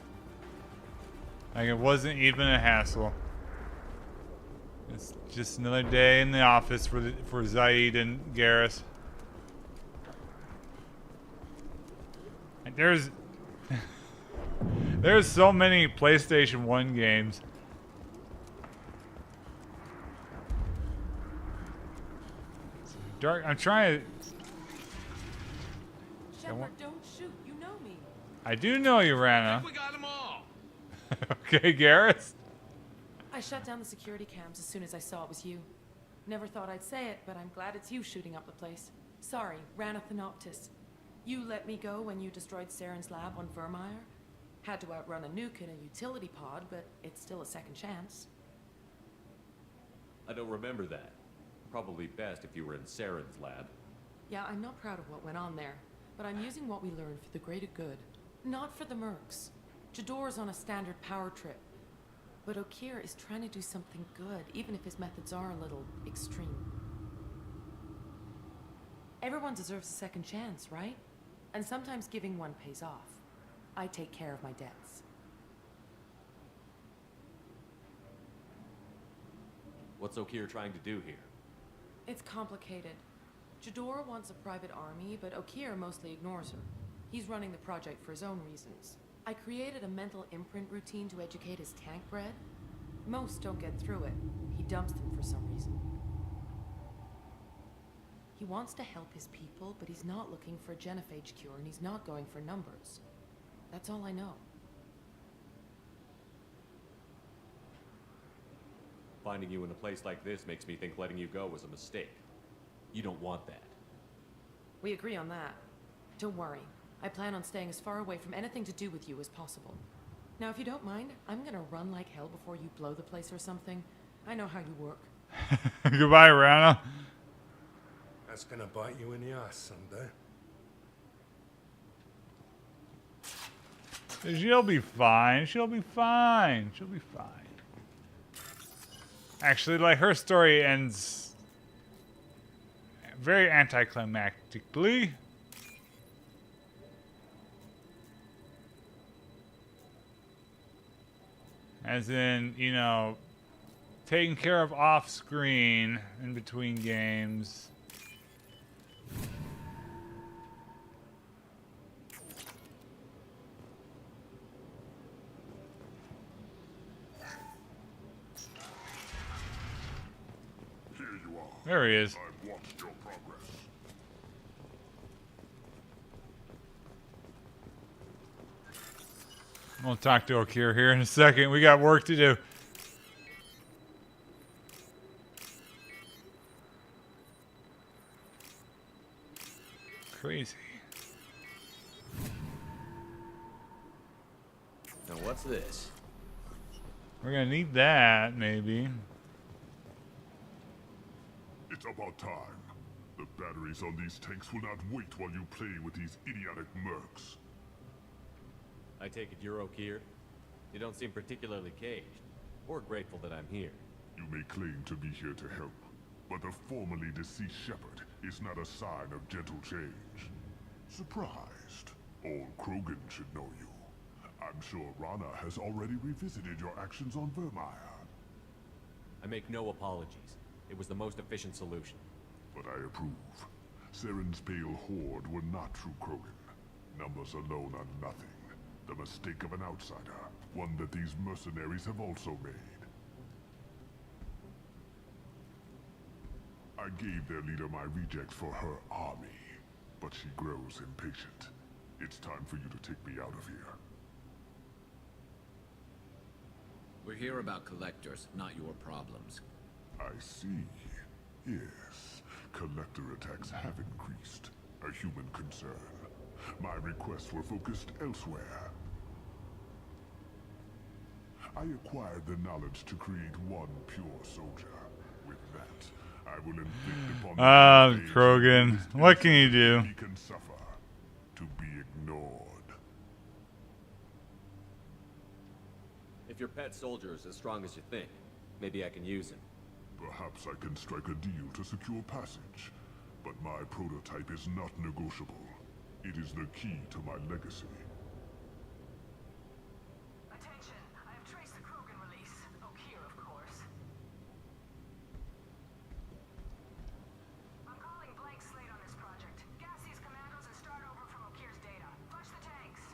Like it wasn't even a hassle. It's just another day in the office for Zaid and Garrus. And there's so many PlayStation 1 games. Dark. I'm trying to. Shepard, don't shoot. You know me. I do know you, Rana. We got them all. Okay, Garrus. I shut down the security cams as soon as I saw it was you. Never thought I'd say it, but I'm glad it's you shooting up the place. Sorry, Rana Thanoptis. You let me go when you destroyed Saren's lab on Vermeer. Had to outrun a nuke in a utility pod, but it's still a second chance. I don't remember that. Probably best if you were in Saren's lab. Yeah, I'm not proud of what went on there, but I'm using what we learned for the greater good. Not for the mercs. Jador's on a standard power trip. But Okir is trying to do something good, even if his methods are a little extreme. Everyone deserves a second chance, right? And sometimes giving one pays off. I take care of my debts. What's Okir trying to do here? It's complicated. Jador wants a private army, but Okir mostly ignores her. He's running the project for his own reasons. I created a mental imprint routine to educate his tank bred. Most don't get through it. He dumps them for some reason. He wants to help his people, but he's not looking for a genophage cure, and he's not going for numbers. That's all I know. Finding you in a place like this makes me think letting you go was a mistake. You don't want that. We agree on that. Don't worry. I plan on staying as far away from anything to do with you as possible. Now, if you don't mind, I'm gonna run like hell before you blow the place or something. I know how you work. Goodbye, Rana. That's gonna bite you in the ass someday. She'll be fine. She'll be fine. She'll be fine. Actually, like, her story ends very anticlimactically. As in, you know, taken care of off screen in between games. Here you are. There he is. I've watched your progress. We'll talk to Okir here in a second. We got work to do. Crazy. Now what's this? We're gonna need that, maybe. It's about time. The batteries on these tanks will not wait while you play with these idiotic mercs. I take it you're Okir? You don't seem particularly caged, or grateful that I'm here. You may claim to be here to help, but the formerly deceased Shepard is not a sign of gentle change. Surprised. Old Krogan should know you. I'm sure Rana has already revisited your actions on Vermeer. I make no apologies. It was the most efficient solution. But I approve. Saren's pale horde were not true Krogan. Numbers alone are nothing. The mistake of an outsider. One that these mercenaries have also made. I gave their leader my rejects for her army. But she grows impatient. It's time for you to take me out of here. We're here about collectors, not your problems. I see. Yes. Collector attacks have increased. A human concern. My requests were focused elsewhere. I acquired the knowledge to create one pure soldier. With that, I will inflict upon the Krogan. What can you do? he can suffer. To be ignored. If your pet soldier is as strong as you think, maybe I can use him. Perhaps I can strike a deal to secure passage. But my prototype is not negotiable. It is the key to my legacy. Attention, I have traced the Krogan release. Okeer, of course. I'm calling blank slate on this project. Gas these commandos and start over from Okeer's data. Flush the tanks.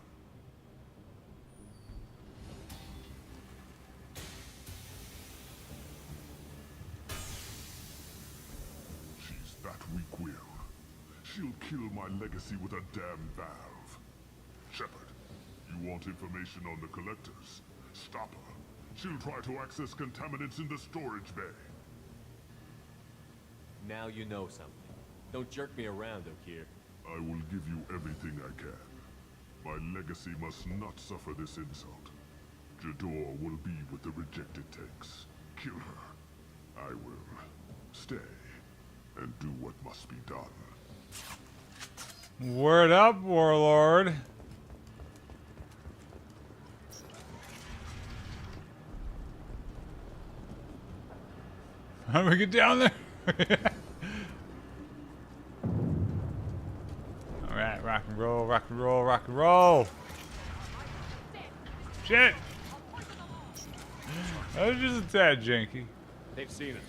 She's that weak-willed. She'll kill my legacy with a damn valve. Shepard, you want information on the collectors? Stop her. She'll try to access contaminants in the storage bay. Now you know something. Don't jerk me around, Okeer. I will give you everything I can. My legacy must not suffer this insult. Jador will be with the rejected tanks. Kill her. I will stay and do what must be done. Word up, Warlord. How do we get down there? Alright, rock and roll, rock and roll, rock and roll. Shit! That was just a tad janky. They've seen it.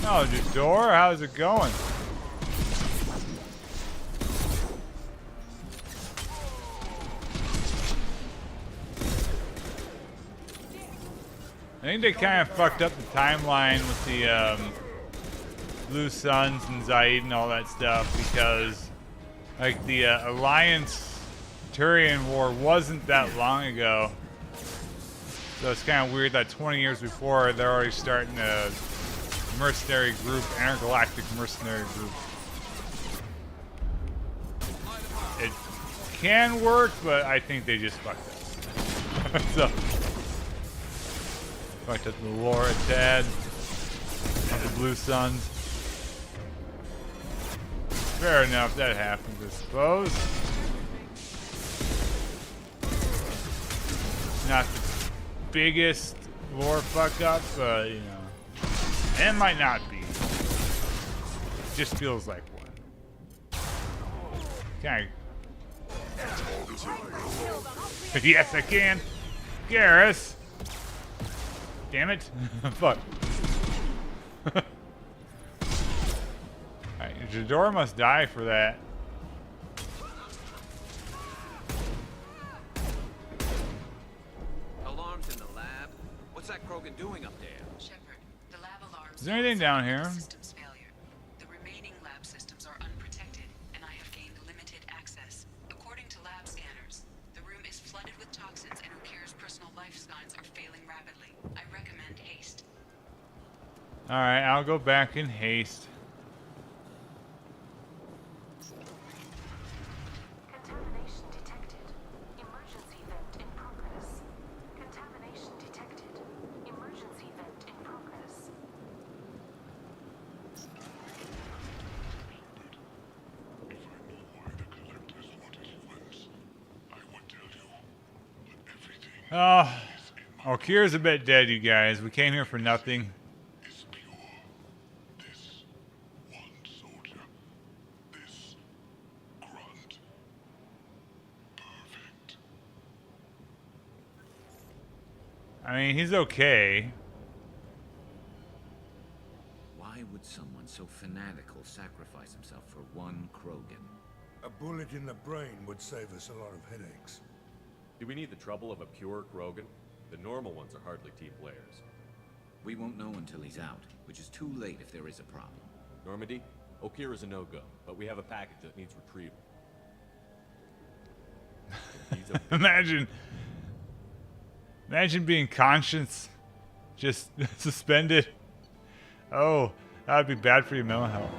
Oh, Jador, how's it going? I think they kind of fucked up the timeline with the Blue Suns and Zaid and all that stuff because, like, the Alliance Turian War wasn't that long ago. So it's kind of weird that 20 years before they're already starting a mercenary group, intergalactic mercenary group. It can work, but I think they just fucked up. So, fucked up the lore a tad of the Blue Suns. Fair enough, that happens, I suppose. Not the biggest lore fuck up, but you know. And it might not be. It just feels like one. Okay. Yes, I can. Garrus. Damn it. Fuck. Alright, Jador must die for that. Alarms in the lab? What's that Krogan doing up there? Shepard, the lab alarms. Is there anything down here? Systems failure. The remaining lab systems are unprotected, and I have gained limited access. According to lab scanners, the room is flooded with toxins, and Okeer's personal life signs are failing rapidly. I recommend haste. Alright, I'll go back in haste. Contamination detected. Emergency vent in progress. Contamination detected. Emergency vent in progress. Oh, Okeer's a bit dead, you guys. We came here for nothing. I mean, he's okay. Why would someone so fanatical sacrifice himself for one Krogan? A bullet in the brain would save us a lot of headaches. Do we need the trouble of a pure Krogan? The normal ones are hardly team players. We won't know until he's out, which is too late if there is a problem. Normandy, Okir is a no-go, but we have a package that needs retrieval. Imagine being conscience just suspended. Oh, that would be bad for your mental health.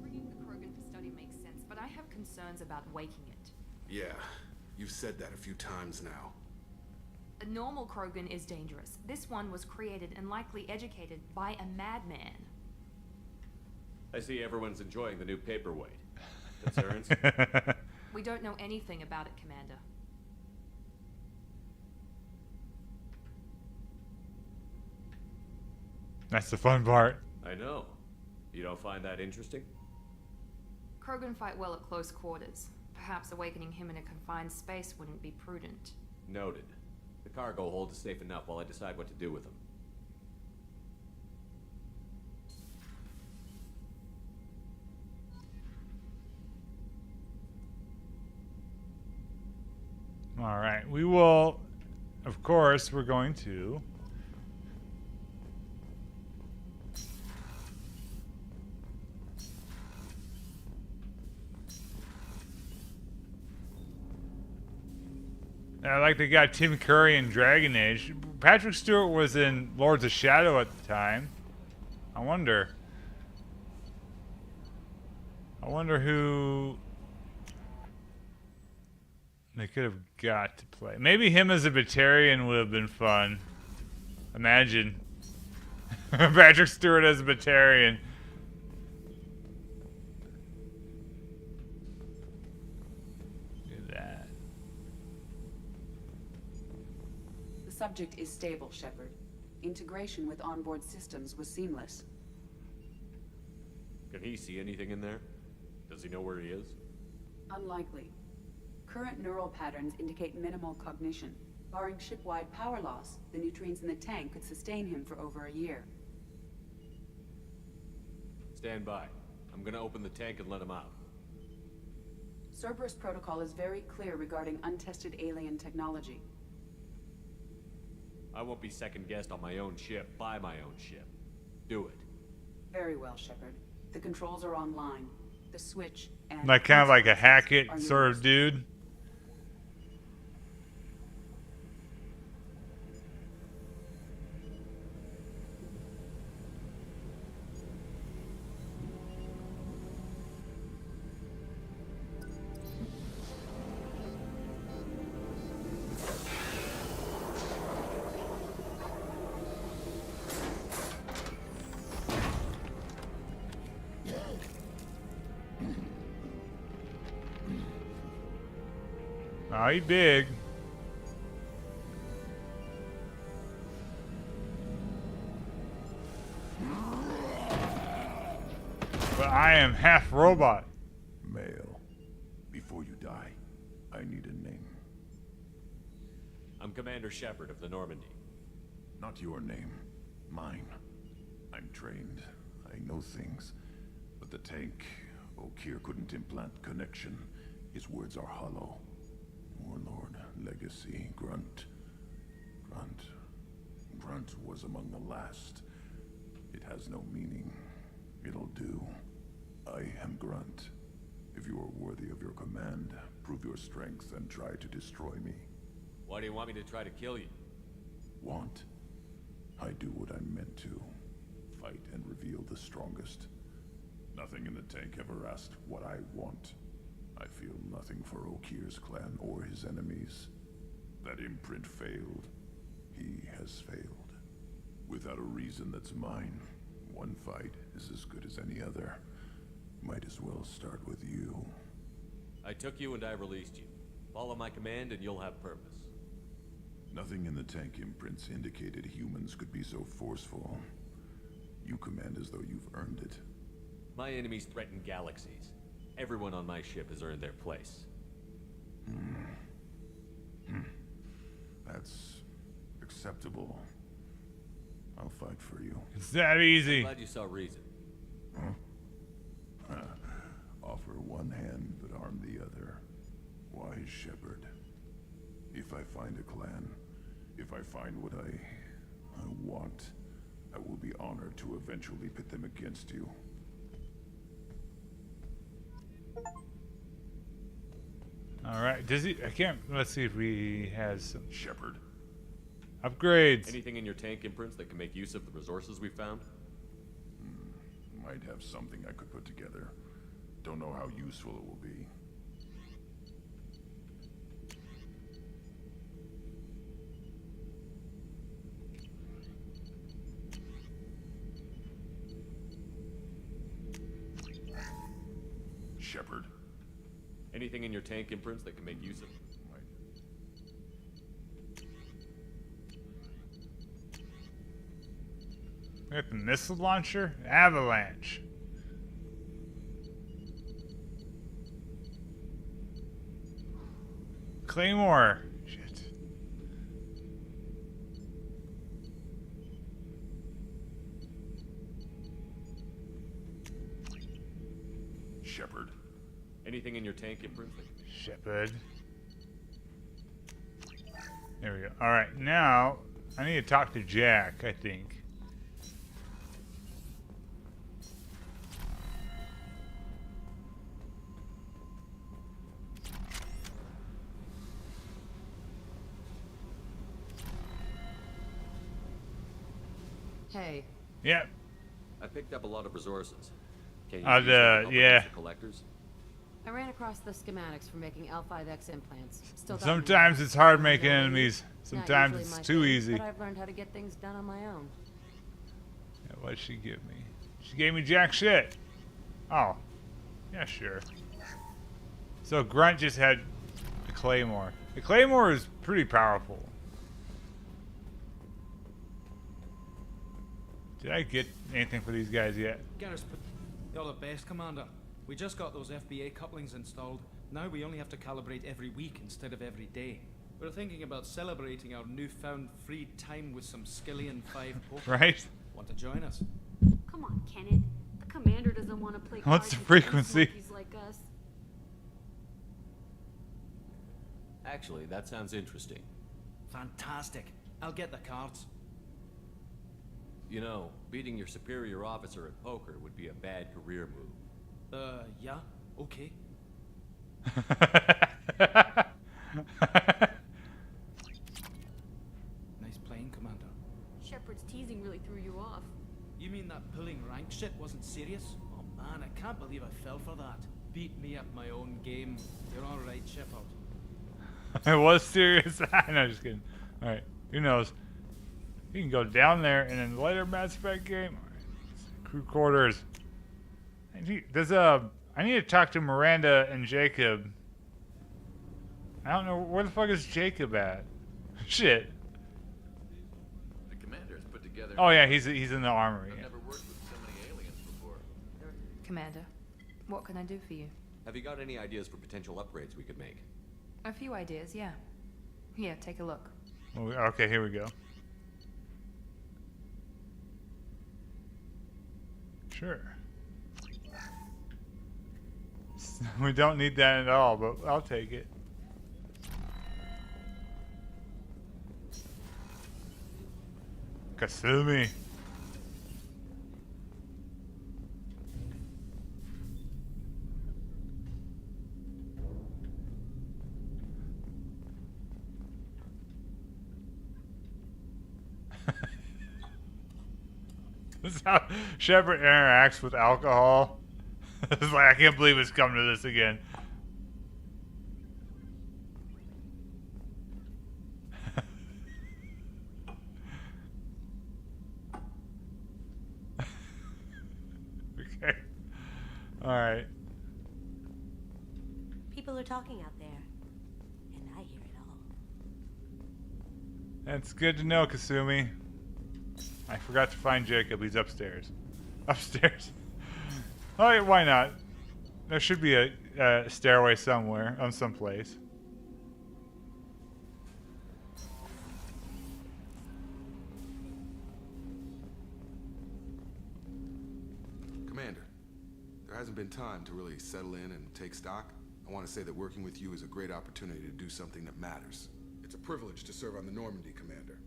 Bringing the Krogan for study makes sense, but I have concerns about waking it. Yeah, you've said that a few times now. A normal Krogan is dangerous. This one was created and likely educated by a madman. I see everyone's enjoying the new paperweight. Concerns? We don't know anything about it, Commander. That's the fun part. I know. You don't find that interesting? Krogan fight well at close quarters. Perhaps awakening him in a confined space wouldn't be prudent. Noted. The cargo hold is safe enough while I decide what to do with them. All right, we will, of course, we're going to like they got Tim Curry in Dragon Age. Patrick Stewart was in Lords of Shadow at the time. I wonder who they could have got to play. Maybe him as a Batarian would have been fun. Imagine Patrick Stewart as a Batarian. The subject is stable, Shepard. Integration with onboard systems was seamless. Can he see anything in there? Does he know where he is? Unlikely. Current neural patterns indicate minimal cognition. Barring ship-wide power loss, the nutrients in the tank could sustain him for over a year. Stand by. I'm gonna open the tank and let him out. Cerberus protocol is very clear regarding untested alien technology. I won't be second-guessed on my own ship, by my own ship. Do it. Very well, Shepard. The controls are online. The switch and... Like kind of like a Hackett sort of dude. Oh, he big. But I am half robot. Male, before you die, I need a name. I'm Commander Shepard of the Normandy. Not your name, mine. I'm trained. I know things. But the tank, Okir couldn't implant connection. His words are hollow. Warlord, Legacy, Grunt. Grunt was among the last. It has no meaning. It'll do. I am Grunt. If you are worthy of your command, prove your strength and try to destroy me. Why do you want me to try to kill you? Want? I do what I'm meant to. Fight and reveal the strongest. Nothing in the tank ever asked what I want. I feel nothing for Okir's clan or his enemies. That imprint failed. He has failed. Without a reason that's mine, one fight is as good as any other. Might as well start with you. I took you and I released you. Follow my command and you'll have purpose. Nothing in the tank imprints indicated humans could be so forceful. You command as though you've earned it. My enemies threaten galaxies. Everyone on my ship has earned their place. That's acceptable. I'll fight for you. It's that easy. I'm glad you saw reason. Offer one hand, but arm the other. Wise shepherd. If I find a clan, if I find what I want, I will be honored to eventually pit them against you. All right. Does he? I can't. Let's see if he has some shepherd upgrades. Anything in your tank imprints that can make use of the resources we found? Might have something I could put together. Don't know how useful it will be. Shepherd. Anything in your tank imprints that can make use of... We got the missile launcher, avalanche. Claymore. Shit. Shepherd. Anything in your tank imprints that can... Shepherd. There we go. All right, now I need to talk to Jack, I think. Hey. Yep. I picked up a lot of resources. Can you yeah. the collectors? I ran across the schematics for making L5X implants. Still Sometimes it's hard making enemies. Not Sometimes usually it's my too thing, easy. But I've learned how to get things done on my own. Yeah, what'd she give me? She gave me jack shit. Oh. Yeah, sure. So Grunt just had the Claymore. The Claymore is pretty powerful. Did I get anything for these guys yet? Garrus, you're the best, Commander. We just got those FBA couplings installed. Now we only have to calibrate every week instead of every day. We're thinking about celebrating our newfound free time with some Skillian 5 poker. Right? Want to join us? Come on, Kenneth. The commander doesn't want to play What's cards the with frequency? monkeys like us. Actually, that sounds interesting. Fantastic. I'll get the cards. You know, beating your superior officer at poker would be a bad career move. Yeah, okay. Nice playing, Commander. Shepard's teasing really threw you off. You mean that pulling rank shit wasn't serious? Oh man, I can't believe I fell for that. Beat me at my own game. You're alright, Shepard. It was serious. No, just kidding. Alright, who knows? You can go down there and then later Mass Effect game. Crew quarters. There's I need to talk to Miranda and Jacob. I don't know where the fuck is Jacob at. Shit. The commander's put together. Oh yeah, he's in the armory. I've never worked with so many aliens before. Commander, what can I do for you? Have you got any ideas for potential upgrades we could make? A few ideas, yeah. Here, take a look. Okay, here we go. Sure. We don't need that at all, but I'll take it. Kasumi. This is how Shepard interacts with alcohol. It's like, I can't believe it's come to this again. Okay. Alright. People are talking out there, and I hear it all. That's good to know, Kasumi. I forgot to find Jacob. He's upstairs. Upstairs. Oh, yeah, why not? There should be a stairway somewhere, someplace. Commander, there hasn't been time to really settle in and take stock. I want to say that working with you is a great opportunity to do something that matters. It's a privilege to serve on the Normandy, Commander.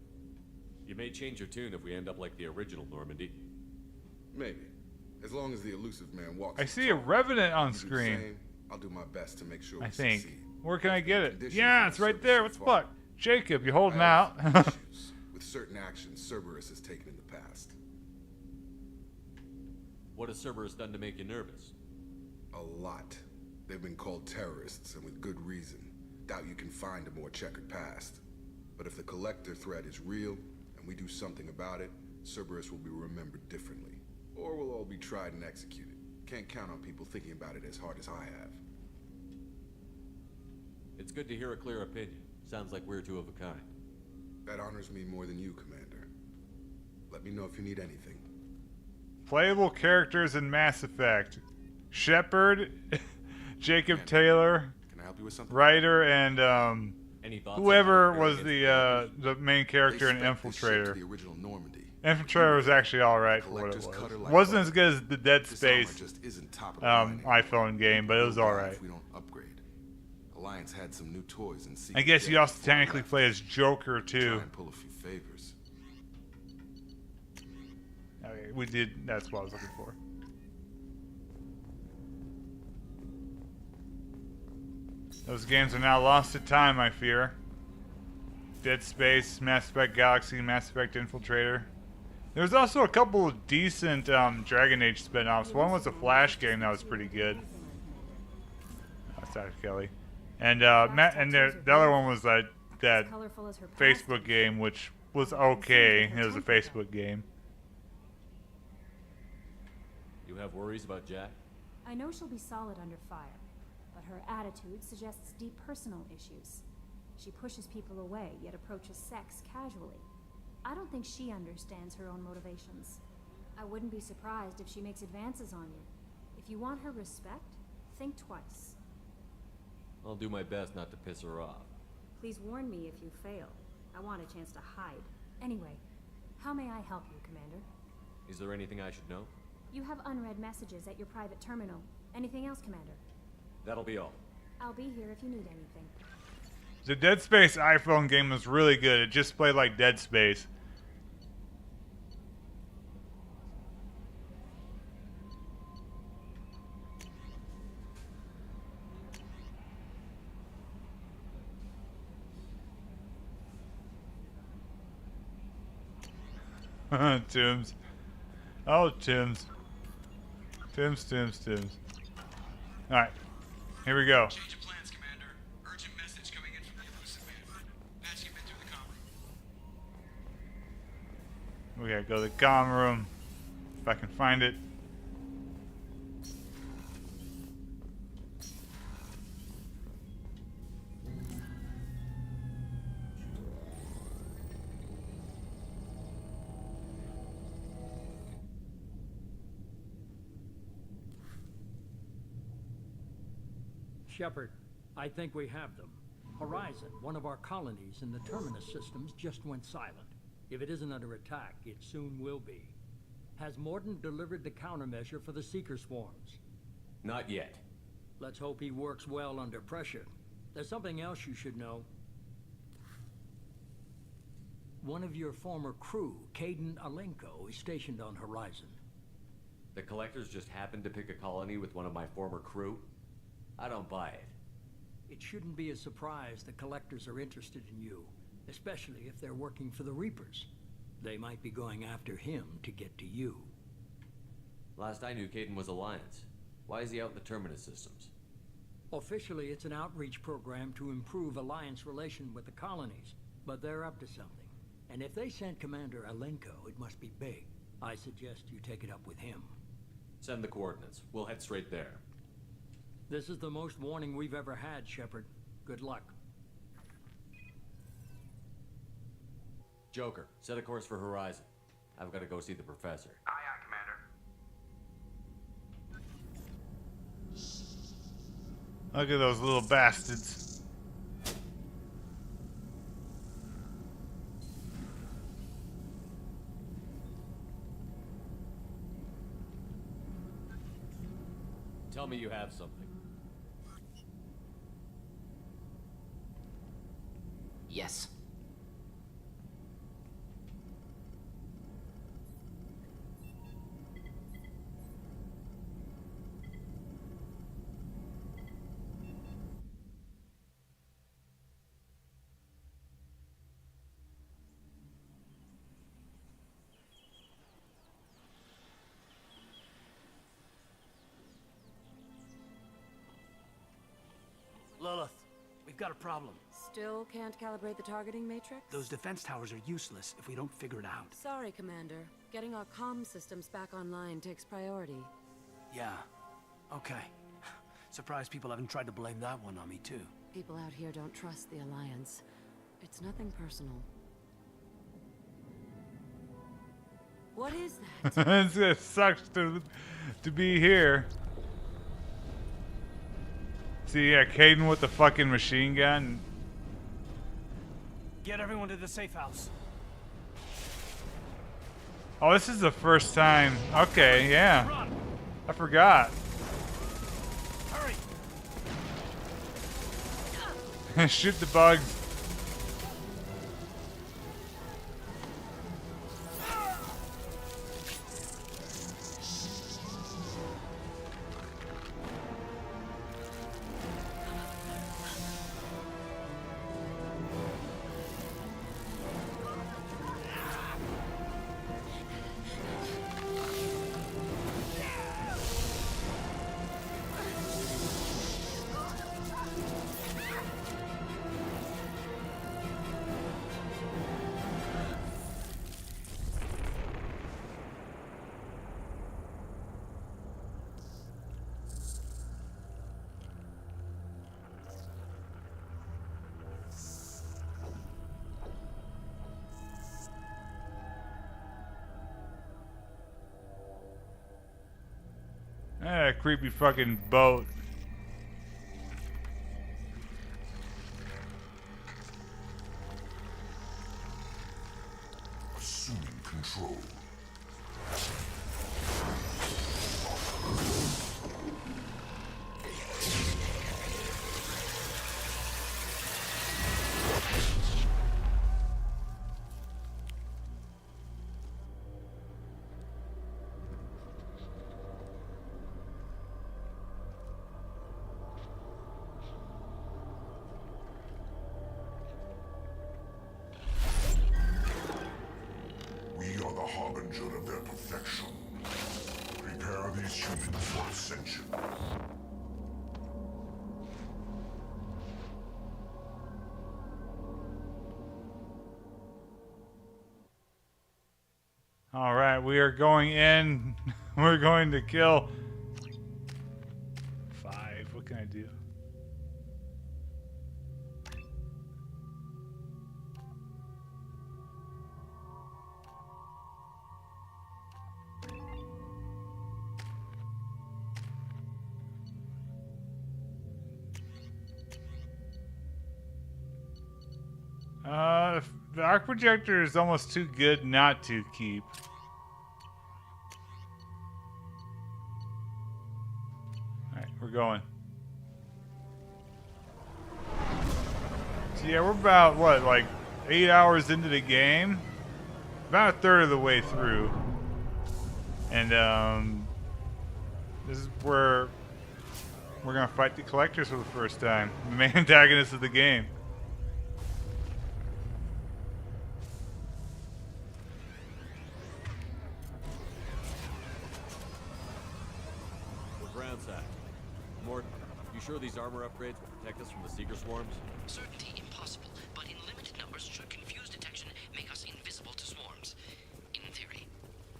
You may change your tune if we end up like the original Normandy. Maybe. As long as the elusive man walks. I see a Revenant on screen. Same, I'll do my best to make sure I we think. succeed. Where can I get it? Conditions Yeah, of it's right service there. so What the far. fuck? Jacob, you holding I out? have issues with certain actions Cerberus has taken in the past. What has Cerberus done to make you nervous? A lot. They've been called terrorists, and with good reason. Doubt you can find a more checkered past. But if the Collector threat is real, and we do something about it, Cerberus will be remembered differently. Or we'll all be tried and executed. Can't count on people thinking about it as hard as I have. It's good to hear a clear opinion. Sounds like we're two of a kind. That honors me more than you, Commander. Let me know if you need anything. Playable characters in Mass Effect. Shepard, Jacob Taylor, Can I help you with something? Ryder, and Any thoughts whoever on was the main character in They spec this ship to Infiltrator. the original Normandy. Infiltrator was actually alright for what it Collector's cutter was. like Wasn't butter. as good as the Dead This armor Space just isn't top of the line iPhone game, but it was We'll die alright. if we don't upgrade. Alliance had some new toys and I guess you also technically play as Joker Try too. and pull a few favors. Okay, we did. That's what I was looking for. Those games are now lost to time, I fear. Dead Space, Mass Effect Galaxy, Mass Effect Infiltrator. There's also a couple of decent Dragon Age spin-offs. One was a Flash game that was pretty good. That's Dr. Kelly. And the other one was that Facebook game, which was okay. It was a Facebook game. You have worries about Jack? I know she'll be solid under fire, but her attitude suggests deep personal issues. She pushes people away, yet approaches sex casually. I don't think she understands her own motivations. I wouldn't be surprised if she makes advances on you. If you want her respect, think twice. I'll do my best not to piss her off. Please warn me if you fail. I want a chance to hide. Anyway, how may I help you, Commander? Is there anything I should know? You have unread messages at your private terminal. Anything else, Commander? That'll be all. I'll be here if you need anything. The Dead Space iPhone game was really good. It just played like Dead Space. Tombs. Oh, Tombs. Tombs. Alright. Here we go. Change of plans, Commander. Urgent message coming in from the elusive man. Patching him in through the comm room. We gotta go to the comm room. If I can find it. Shepard, I think we have them. Horizon, one of our colonies in the Terminus systems, just went silent. If it isn't under attack, it soon will be. Has Morden delivered the countermeasure for the Seeker swarms? Not yet. Let's hope he works well under pressure. There's something else you should know. One of your former crew, Caden Alenko, is stationed on Horizon. The Collectors just happened to pick a colony with one of my former crew? I don't buy it. It shouldn't be a surprise the Collectors are interested in you, especially if they're working for the Reapers. They might be going after him to get to you. Last I knew, Caden was Alliance. Why is he out in the Terminus systems? Officially, it's an outreach program to improve Alliance relation with the colonies, but they're up to something. And if they sent Commander Alenko, it must be big. I suggest you take it up with him. Send the coordinates. We'll head straight there. This is the most warning we've ever had, Shepard. Good luck. Joker, set a course for Horizon. I've got to go see the professor. Aye, aye, Commander. Look at those little bastards. Tell me you have something. Yes. Lilith, we've got a problem. Still can't calibrate the targeting matrix? Those defense towers are useless if we don't figure it out. Sorry, Commander. Getting our comm systems back online takes priority. Yeah. Okay. Surprised people haven't tried to blame that one on me, too. People out here don't trust the Alliance. It's nothing personal. What is that? It sucks to be here. See, yeah, Caden with the fucking machine gun. Get everyone to the safe house. Oh, this is the first time. Okay, yeah. Run. I forgot. Hurry. Shoot the bugs. Ah, creepy fucking boat. Assuming control. We are the harbinger of their perfection. Prepare these humans for ascension. All right, we are going in. We're going to kill 5. What can I do? The arc projector is almost too good not to keep. Alright, we're going. So yeah, we're about, what, like 8 hours into the game? About a third of the way through. And, this is where we're gonna fight the collectors for the first time. The main antagonist of the game. Sure these armor upgrades will protect us from the Seeker swarms? Certainty impossible, but in limited numbers should confuse detection make us invisible to swarms. In theory.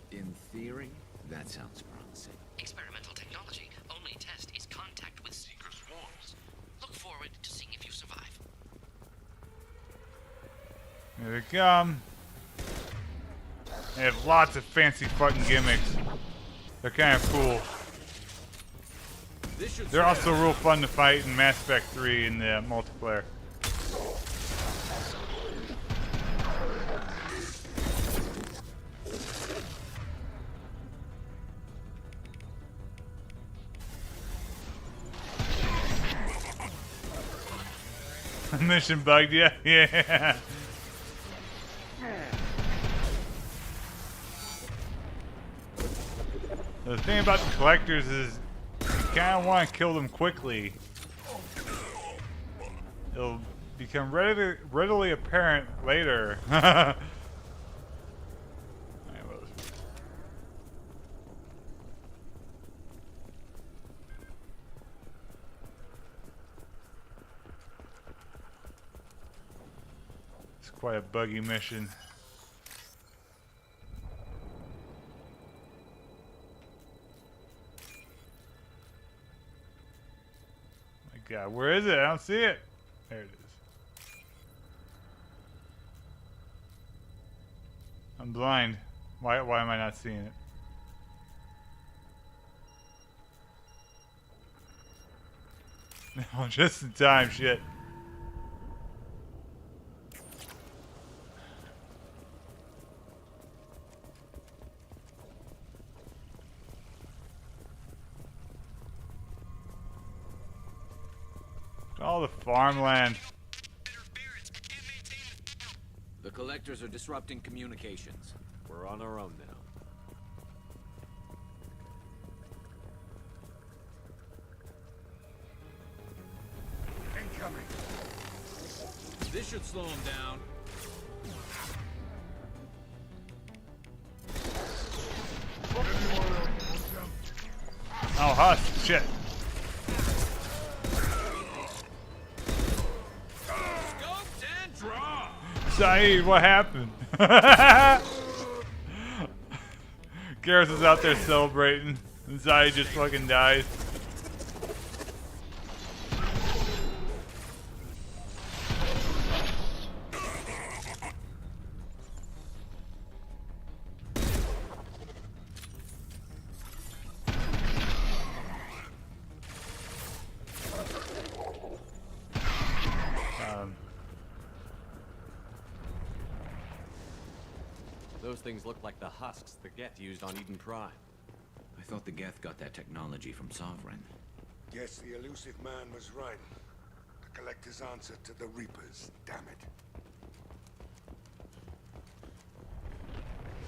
In theory? That sounds promising. Experimental technology. Only test is contact with Seeker swarms. Look forward to seeing if you survive. Here they come. They have lots of fancy fucking gimmicks. They're kind of cool. They're also real fun to fight in Mass Effect 3 in the multiplayer. Mission bugged, yeah, yeah. The thing about the collectors is you kind of want to kill them quickly. It'll become readily apparent later. It's quite a buggy mission. God, where is it? I don't see it. There it is. I'm blind. Why am I not seeing it? No, just in time, shit. All the farmland. The collectors are disrupting communications. We're on our own now. Incoming. This should slow them down. Oh, hush, shit. Saeed, what happened? Garrus is out there celebrating, and Saeed just fucking dies. Those things look like the husks the Geth used on Eden Prime. I thought the Geth got that technology from Sovereign. Yes, the elusive man was right. The Collector's answer to the Reapers, damn it.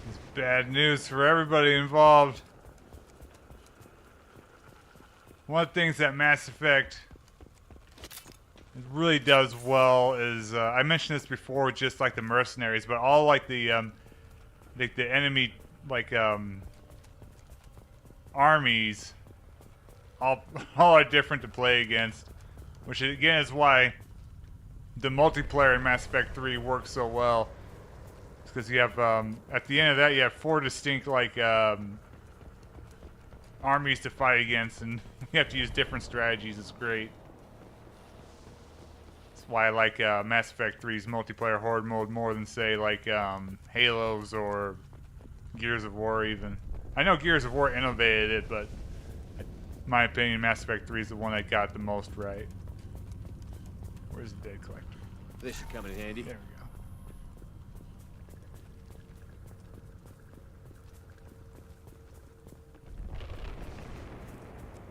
It's bad news for everybody involved. One of the things that Mass Effect really does well is, I mentioned this before, just like the mercenaries, but all like the enemy, like, armies, all are different to play against, which again is why the multiplayer in Mass Effect 3 works so well. It's because you have, at the end of that, you have 4 distinct, like, armies to fight against, and you have to use different strategies. It's great. That's why I like Mass Effect 3's multiplayer horde mode more than, say, like Halo's or Gears of War even. I know Gears of War innovated it, but in my opinion, Mass Effect 3 is the one that got the most right. Where's the dead collector? This should come in handy. There we go.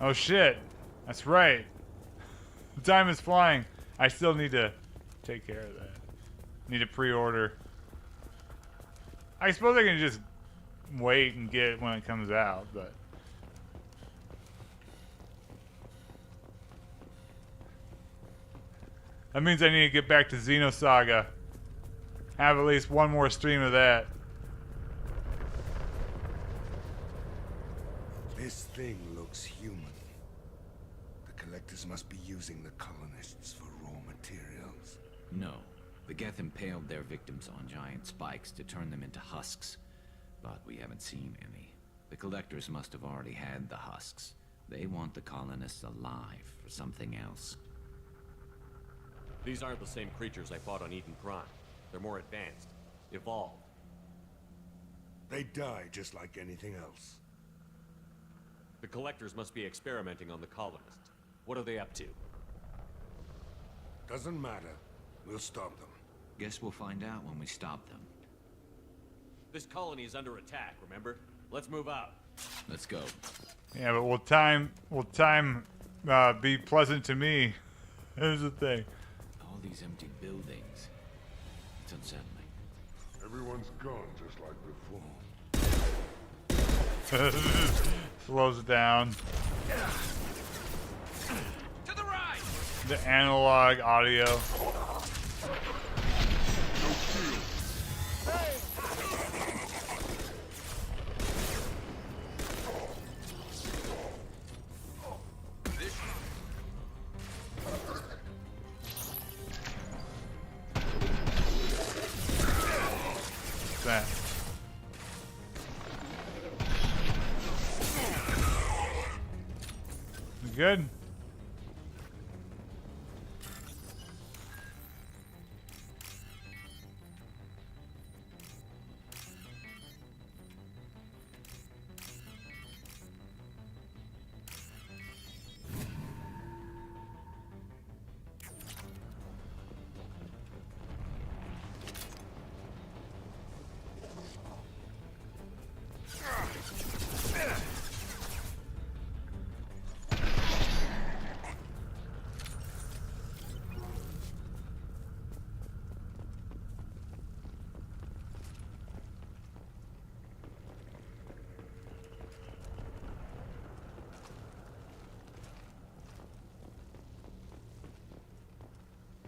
Oh shit, that's right. Time is flying. I still need to take care of that. Need to pre-order. I suppose I can just wait and get it when it comes out, but that means I need to get back to Xenosaga. Have at least one more stream of that. This thing looks human. The Collectors must be using the colonists for raw materials. No. The Geth impaled their victims on giant spikes to turn them into husks. But we haven't seen any. The Collectors must have already had the husks. They want the colonists alive for something else. These aren't the same creatures I fought on Eden Prime. They're more advanced, evolved. They die just like anything else. The collectors must be experimenting on the colonists. What are they up to? Doesn't matter. We'll stop them. Guess we'll find out when we stop them. This colony is under attack, remember? Let's move out. Let's go. Yeah, but will time be pleasant to me? Here's the thing. All these empty buildings. It's unsettling. Everyone's gone just like before. Slows it down. To the right! The analog audio. What's that? You good?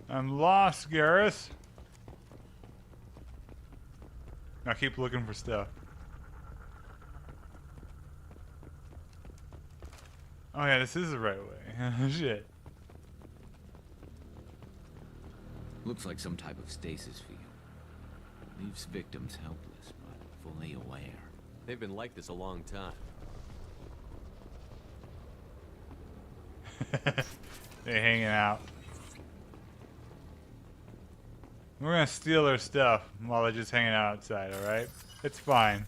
I'm lost, Garrus. Now keep looking for stuff. Oh yeah, this is the right way. Shit. Looks like some type of stasis field. Leaves victims helpless, but fully aware. They've been like this a long time. They're hanging out. We're gonna steal their stuff while they're just hanging out outside, alright? It's fine.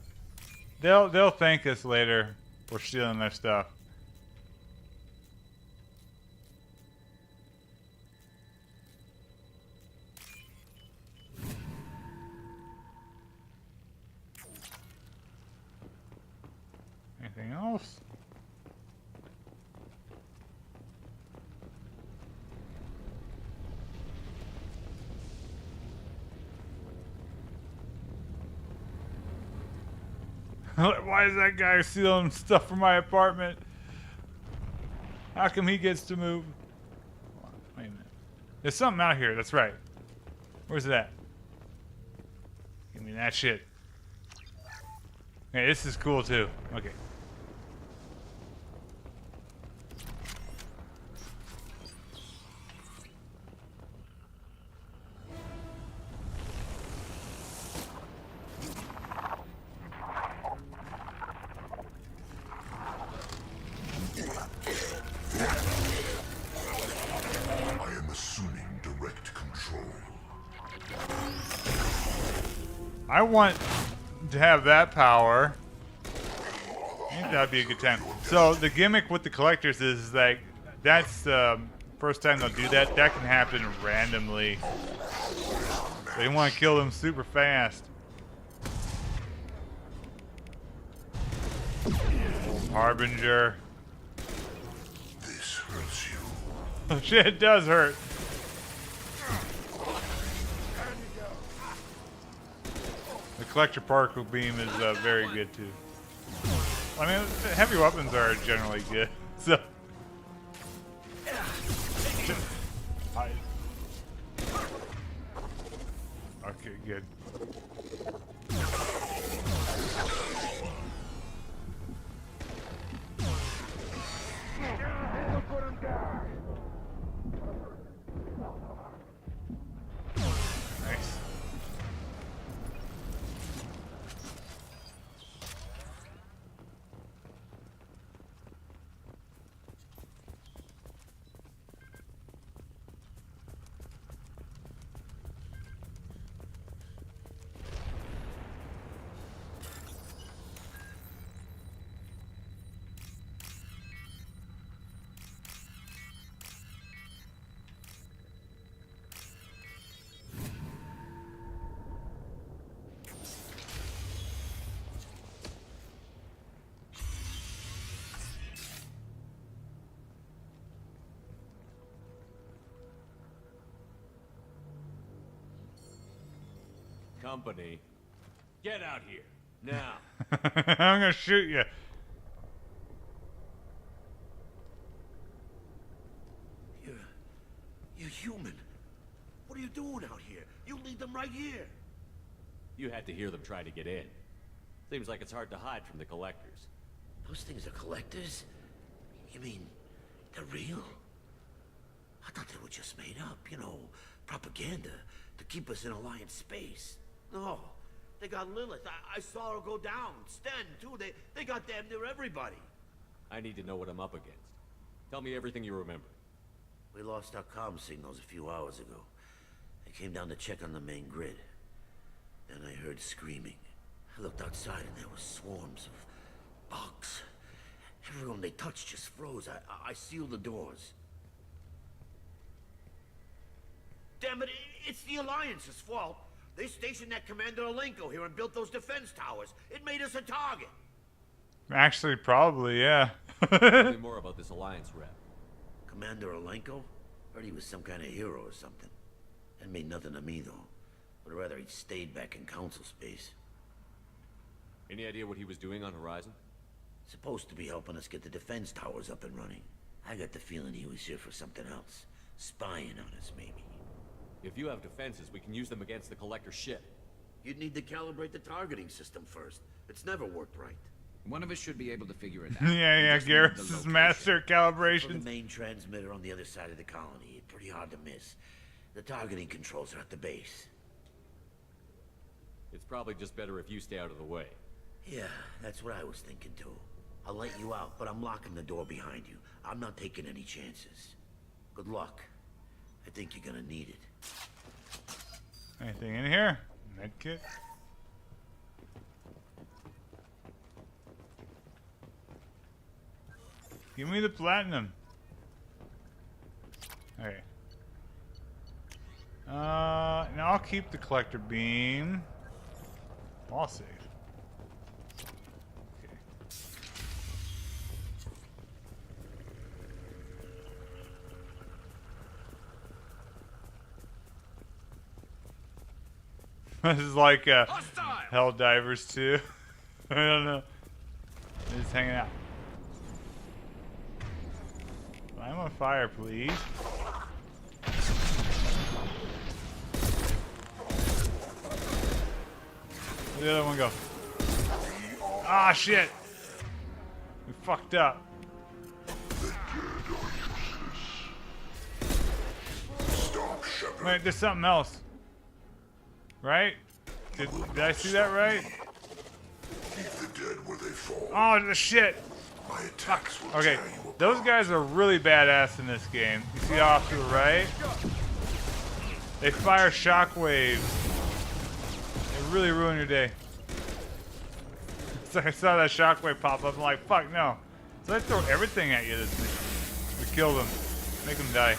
They'll thank us later for stealing their stuff. Anything else? Why is that guy stealing stuff from my apartment? How come he gets to move? Hold on, wait a minute. There's something out here, that's right. Where's that? Give me that shit. Hey, this is cool too. Okay. I am assuming direct control. I want to have that power. I think that'd be a good time. So the gimmick with the collectors is like that's the first time they'll do that. That can happen randomly. They want to kill them super fast. Harbinger. This hurts you. Oh shit, it does hurt. The collector particle beam is very good too. I mean, heavy weapons are generally good. So. Okay, good. Nice. company. Get out here now. I'm gonna shoot you. You're human. What are you doing out here? You lead them right here. You had to hear them try to get in. Seems like it's hard to hide from the collectors. Those things are collectors? You mean, they're real? I thought they were just made up, you know, propaganda to keep us in Alliance space. No, they got Lilith. I saw her go down. Sten, too. They got damn near everybody. I need to know what I'm up against. Tell me everything you remember. We lost our comm signals a few hours ago. I came down to check on the main grid. Then I heard screaming. I looked outside and there were swarms of bugs. Everyone they touched just froze. I sealed the doors. Damn it, it's the Alliance's fault. They stationed that Commander Alenko here and built those defense towers. It made us a target. Actually, probably, yeah. Tell me more about this Alliance rep. Commander Alenko? Heard he was some kind of hero or something. That made nothing to me, though. Would rather he'd stayed back in Council space. Any idea what he was doing on Horizon? Supposed to be helping us get the defense towers up and running. I got the feeling he was here for something else. Spying on us, maybe. If you have defenses, we can use them against the Collector ship. You'd need to calibrate the targeting system first. It's never worked right. One of us should be able to figure it out. yeah, Garrus's master calibration. From the main transmitter on the other side of the colony. Pretty hard to miss. The targeting controls are at the base. It's probably just better if you stay out of the way. Yeah, that's what I was thinking too. I'll let you out, but I'm locking the door behind you. I'm not taking any chances. Good luck. I think you're gonna need it. Anything in here? Medkit? Give me the platinum. Okay. Now I'll keep the collector beam. I'll save. Okay. This is like Hell Divers 2. I don't know. They're just hanging out. I'm on fire, please. Where'd the other one go? Ah, shit! We fucked up. Wait, there's something else. Right? Did I see that right? Keep the dead where they fall. Oh, the shit! Fuck. Okay, those guys are really badass in this game. You see off to the right? They fire shockwaves. They really ruin your day. So I saw that shockwave pop up. I'm like, fuck no. So I throw everything at you this mission. To kill them. Make them die.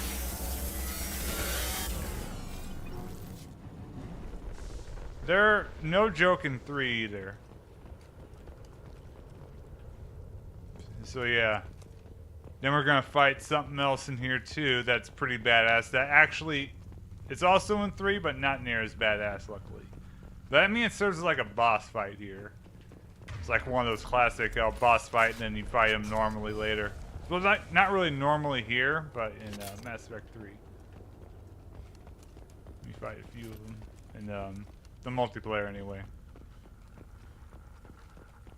They're no joke in 3 either. So yeah. Then we're gonna fight something else in here too that's pretty badass. That actually, it's also in 3, but not near as badass, luckily. But I mean, it serves as like a boss fight here. It's like one of those classic boss fight, and then you fight him normally later. Well, not really normally here, but in Mass Effect 3. You fight a few of them. And the multiplayer anyway.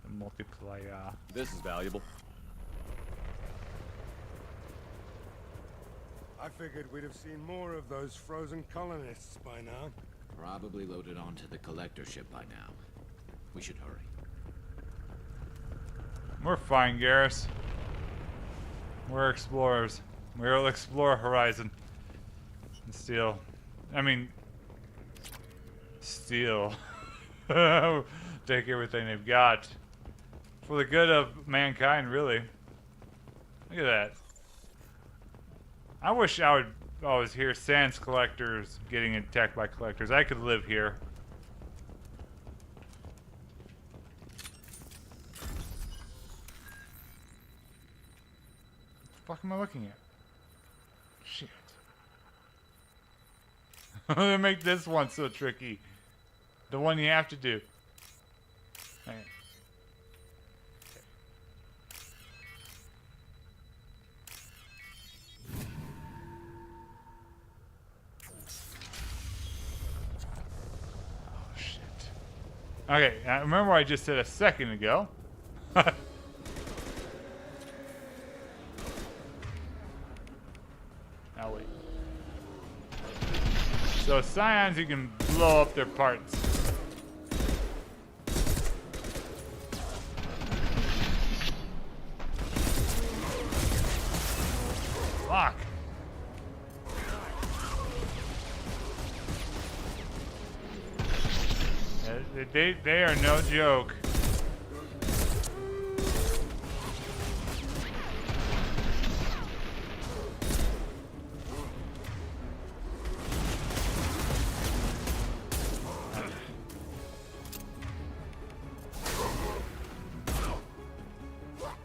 The multiplayer. This is valuable. I figured we'd have seen more of those frozen colonists by now. Probably loaded onto the collector ship by now. We should hurry. We're fine, Garrus. We're explorers. We'll explore Horizon. And steal. I mean... steal. Take everything they've got. For the good of mankind, really. Look at that. I wish I would always hear sans collectors getting attacked by collectors. I could live here. What the fuck am I looking at? Shit. They make this one so tricky. The one you have to do. Hang on. Oh, shit. Okay, I remember what I just said a second ago. Now wait. So scions, you can blow up their parts. Fuck. They are no joke.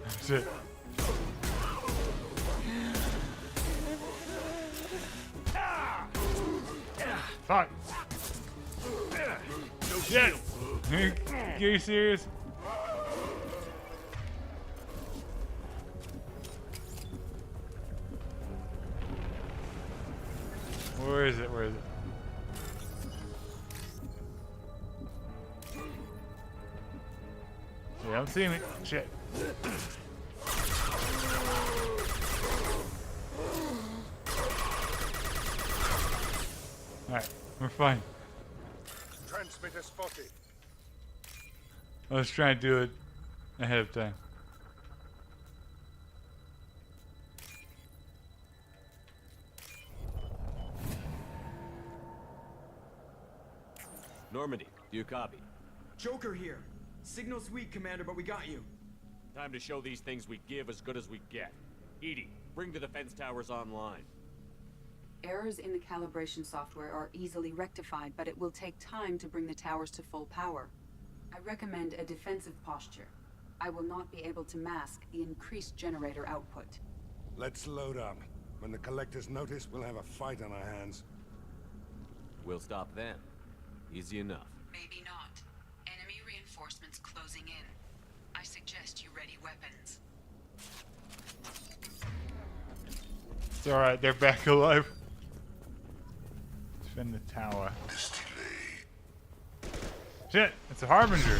That's it. Fuck. Shit. Are you serious? Where is it? Where is it? They don't see me. Shit. Alright, we're fine. Transmitter spotted. I was trying to do it ahead of time. Normandy, do you copy? Joker here. Signal's weak, Commander, but we got you. Time to show these things we give as good as we get. Edie, bring the defense towers online. Errors in the calibration software are easily rectified, but it will take time to bring the towers to full power. I recommend a defensive posture. I will not be able to mask the increased generator output. Let's load up. When the collectors notice, we'll have a fight on our hands. We'll stop them. Easy enough. Maybe not. Enemy reinforcements closing in. I suggest you ready weapons. It's alright, they're back alive. Defend the tower. Shit, it's a harbinger.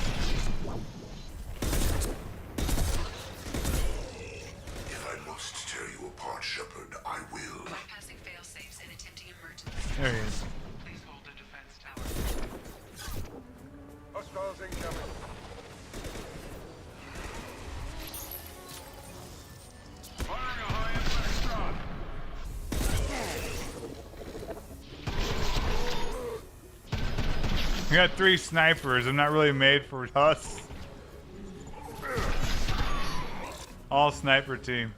If I must tear you apart, Shepard, I will. Bypassing fail-safes and attempting emergency. There he is. Please hold the defense tower. Hostiles incoming. Firing a high-impact shot. We got 3 snipers. I'm not really made for us. All sniper team.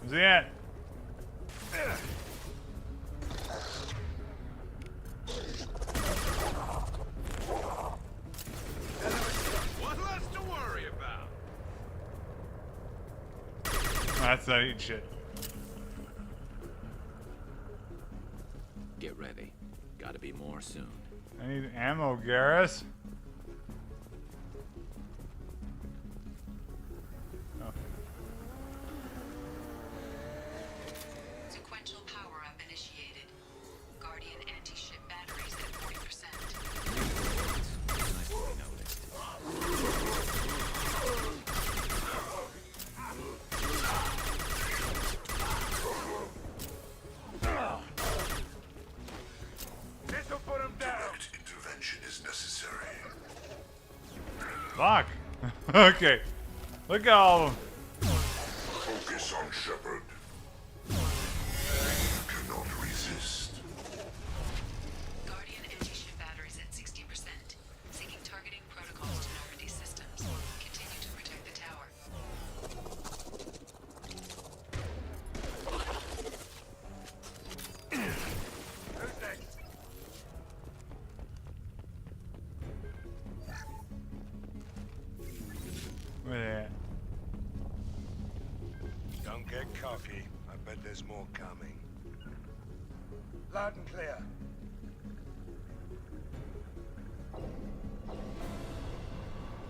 Where's he at? One less to worry about. Oh, that's not eating shit. Get ready. Gotta be more soon. I need ammo, Garrus. Oh. Sequential power-up initiated. Guardian anti-ship batteries at 40%. Nice to be noticed. This'll put him down. Direct intervention is necessary. Fuck. Okay. Look at all of them. Focus on Shepard. You cannot resist. Guardian anti-ship batteries at 60%. Seeking targeting protocols to Normandy systems. Continue to protect the tower. Who's next? Where they at? Don't get cocky. I bet word there's more coming. Loud and clear.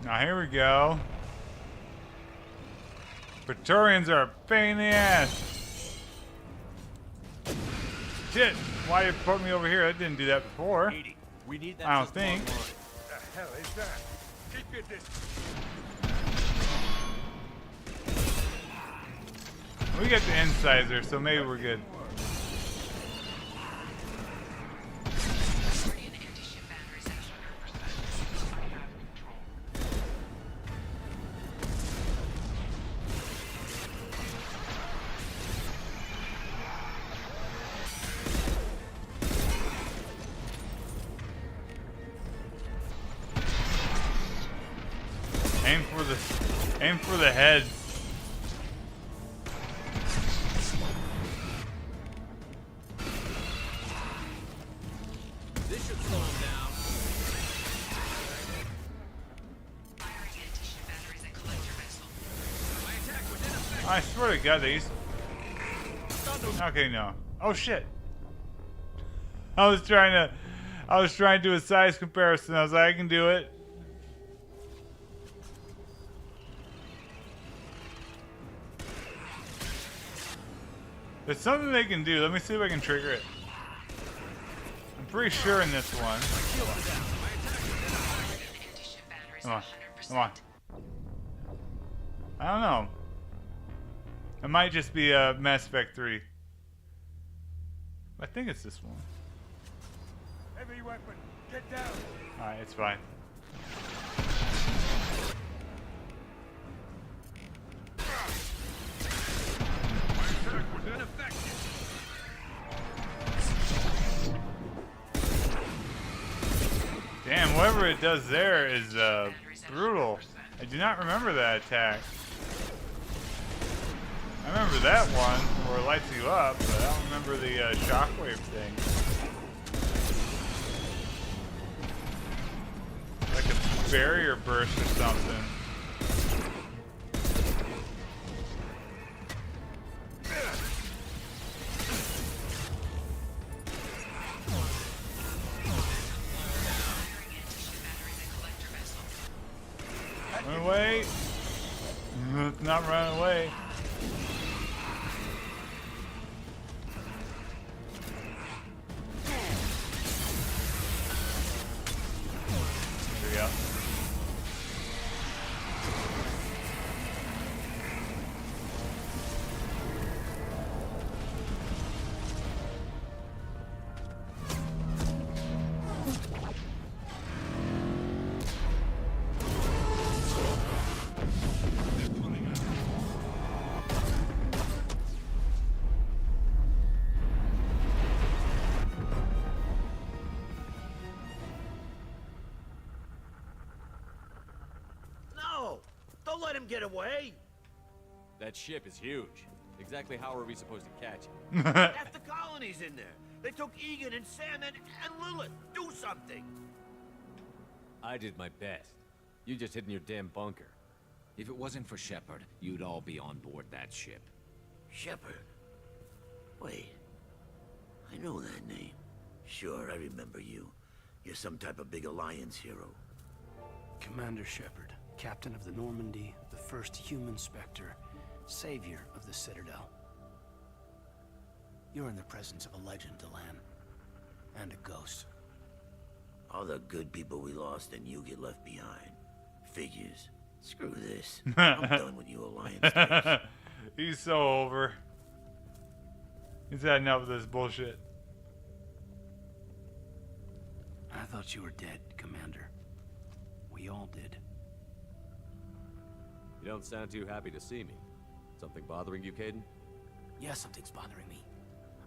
Now here we go. Praetorians are a pain in the ass. Shit, why you put me over here? I didn't do that before. We need that I don't think. What the hell is that? Keep your distance. We got the incisor, so maybe we're good. Aim for the heads. This should slow him down. I swear to God, they used. Okay, no. Oh shit. I was trying to do a size comparison. I was like, I can do it. There's something they can do. Let me see if I can trigger it. I'm pretty sure in this one. Come on. Come on. I don't know. It might just be Mass Effect 3. I think it's this one. Heavy weapon, get down. Alright, it's fine. Damn, whatever it does there is brutal. I do not remember that attack. I remember that one where it lights you up, but I don't remember the shockwave thing. Like a barrier burst or something. Run away. It's not running away. There we go. No! Don't let him get away! That ship is huge. Exactly how are we supposed to catch it? Half the colony's in there. They took Egan and Sam and Lilith. Do something! I did my best. You just hid in your damn bunker. If it wasn't for Shepard, you'd all be on board that ship. Shepard? Wait. I know that name. Sure, I remember you. You're some type of big Alliance hero. Commander Shepard, captain of the Normandy, the first human Spectre, savior of the Citadel. You're in the presence of a legend, Delan. And a ghost. All the good people we lost and you get left behind. Figures. Screw this. I'm done with you Alliance types. He's so over. He's had enough of this bullshit. I thought you were dead, Commander. We all did. You don't sound too happy to see me. Something bothering you, Caden? Yeah, something's bothering me.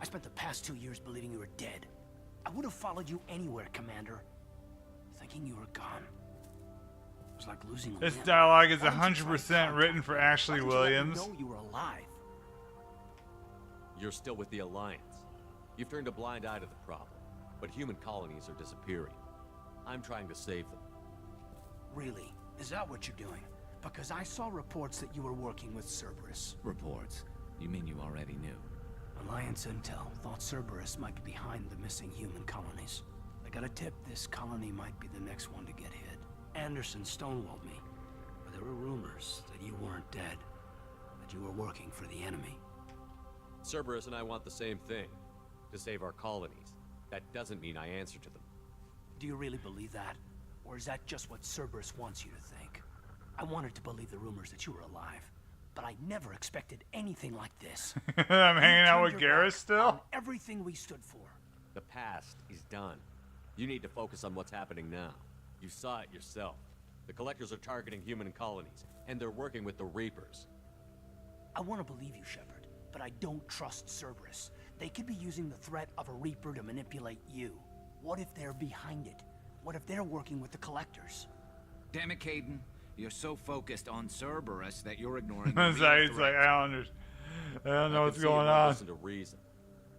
I spent the past 2 years believing you were dead. I would have followed you anywhere, Commander. Thinking you were gone. It was like losing a This limb. dialogue is Why didn't you try 100% written for Ashley Why didn't you let me Williams. know you were alive? You're still with the Alliance. You've turned a blind eye to the problem, but human colonies are disappearing. I'm trying to save them. Really? Is that what you're doing? Because I saw reports that you were working with Cerberus. Reports? You mean you already knew? Alliance intel thought Cerberus might be behind the missing human colonies. I got a tip this colony might be the next one to get hit. Anderson stonewalled me, but there were rumors that you weren't dead, that you were working for the enemy. Cerberus and I want the same thing, to save our colonies. That doesn't mean I answer to them. Do you really believe that? Or is that just what Cerberus wants you to think? I wanted to believe the rumors that you were alive, but I never expected anything like this. I'm hanging out with Garrus still? On everything we stood for. The past is done. You need to focus on what's happening now. You saw it yourself. The Collectors are targeting human colonies, and they're working with the Reapers. I want to believe you, Shepard, but I don't trust Cerberus. They could be using the threat of a Reaper to manipulate you. What if they're behind it? What if they're working with the Collectors? Damn it, Caden. You're so focused on Cerberus that you're ignoring He's like, I don't know what's going on. Listen to reason.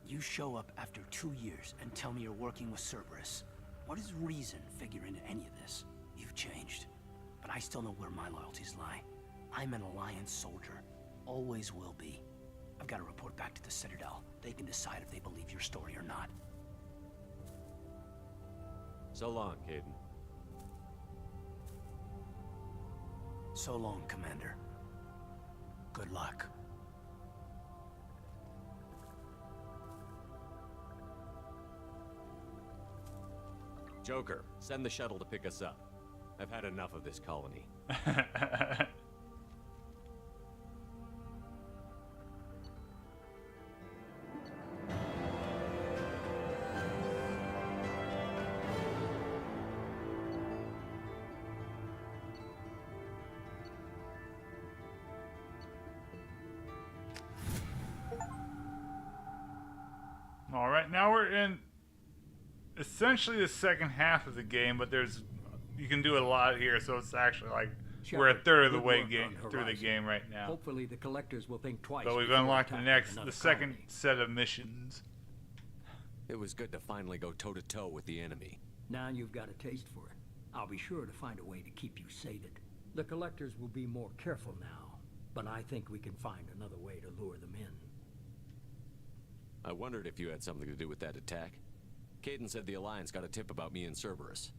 You show up after 2 years and tell me you're working with Cerberus. What does reason figure into any of this? You've changed, but I still know where my loyalties lie. I'm an Alliance soldier. Always will be. I've got to report back to the Citadel. They can decide if they believe your story or not. So long, Caden. So long, Commander. Good luck. Joker, send the shuttle to pick us up. I've had enough of this colony. All right, now we're in essentially the second half of the game, but you can do a lot here, so it's actually like Shepard, we're a third of the good way work on through the Horizon. game right now. Hopefully the Collectors will think twice. But we've before unlocked attacking the second set of missions. It was good to finally go toe-to-toe with the enemy. Now you've got a taste for it. I'll be sure to find a way to keep you sated. The Collectors will be more careful now, but I think we can find another way to lure them in. I wondered if you had something to do with that attack. Caden said the Alliance got a tip about me and Cerberus.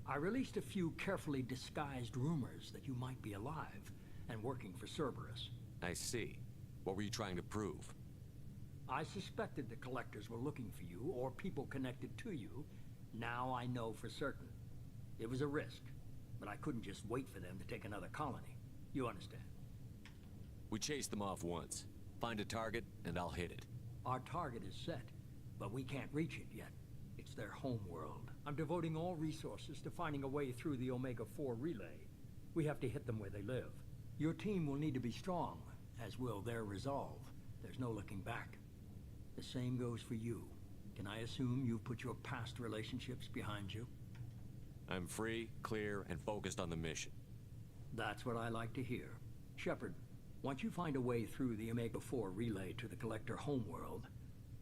I released a few carefully disguised rumors that you might be alive and working for Cerberus. I see. What were you trying to prove? I suspected the Collectors were looking for you or people connected to you. Now I know for certain. It was a risk, but I couldn't just wait for them to take another colony. You understand? We chased them off once. Find a target, and I'll hit it. Our target is set, but we can't reach it yet. It's their home world. I'm devoting all resources to finding a way through the Omega-4 relay. We have to hit them where they live. Your team will need to be strong, as will their resolve. There's no looking back. The same goes for you. Can I assume you've put your past relationships behind you? I'm free, clear, and focused on the mission. That's what I like to hear. Shepard, once you find a way through the Omega-4 relay to the Collector homeworld,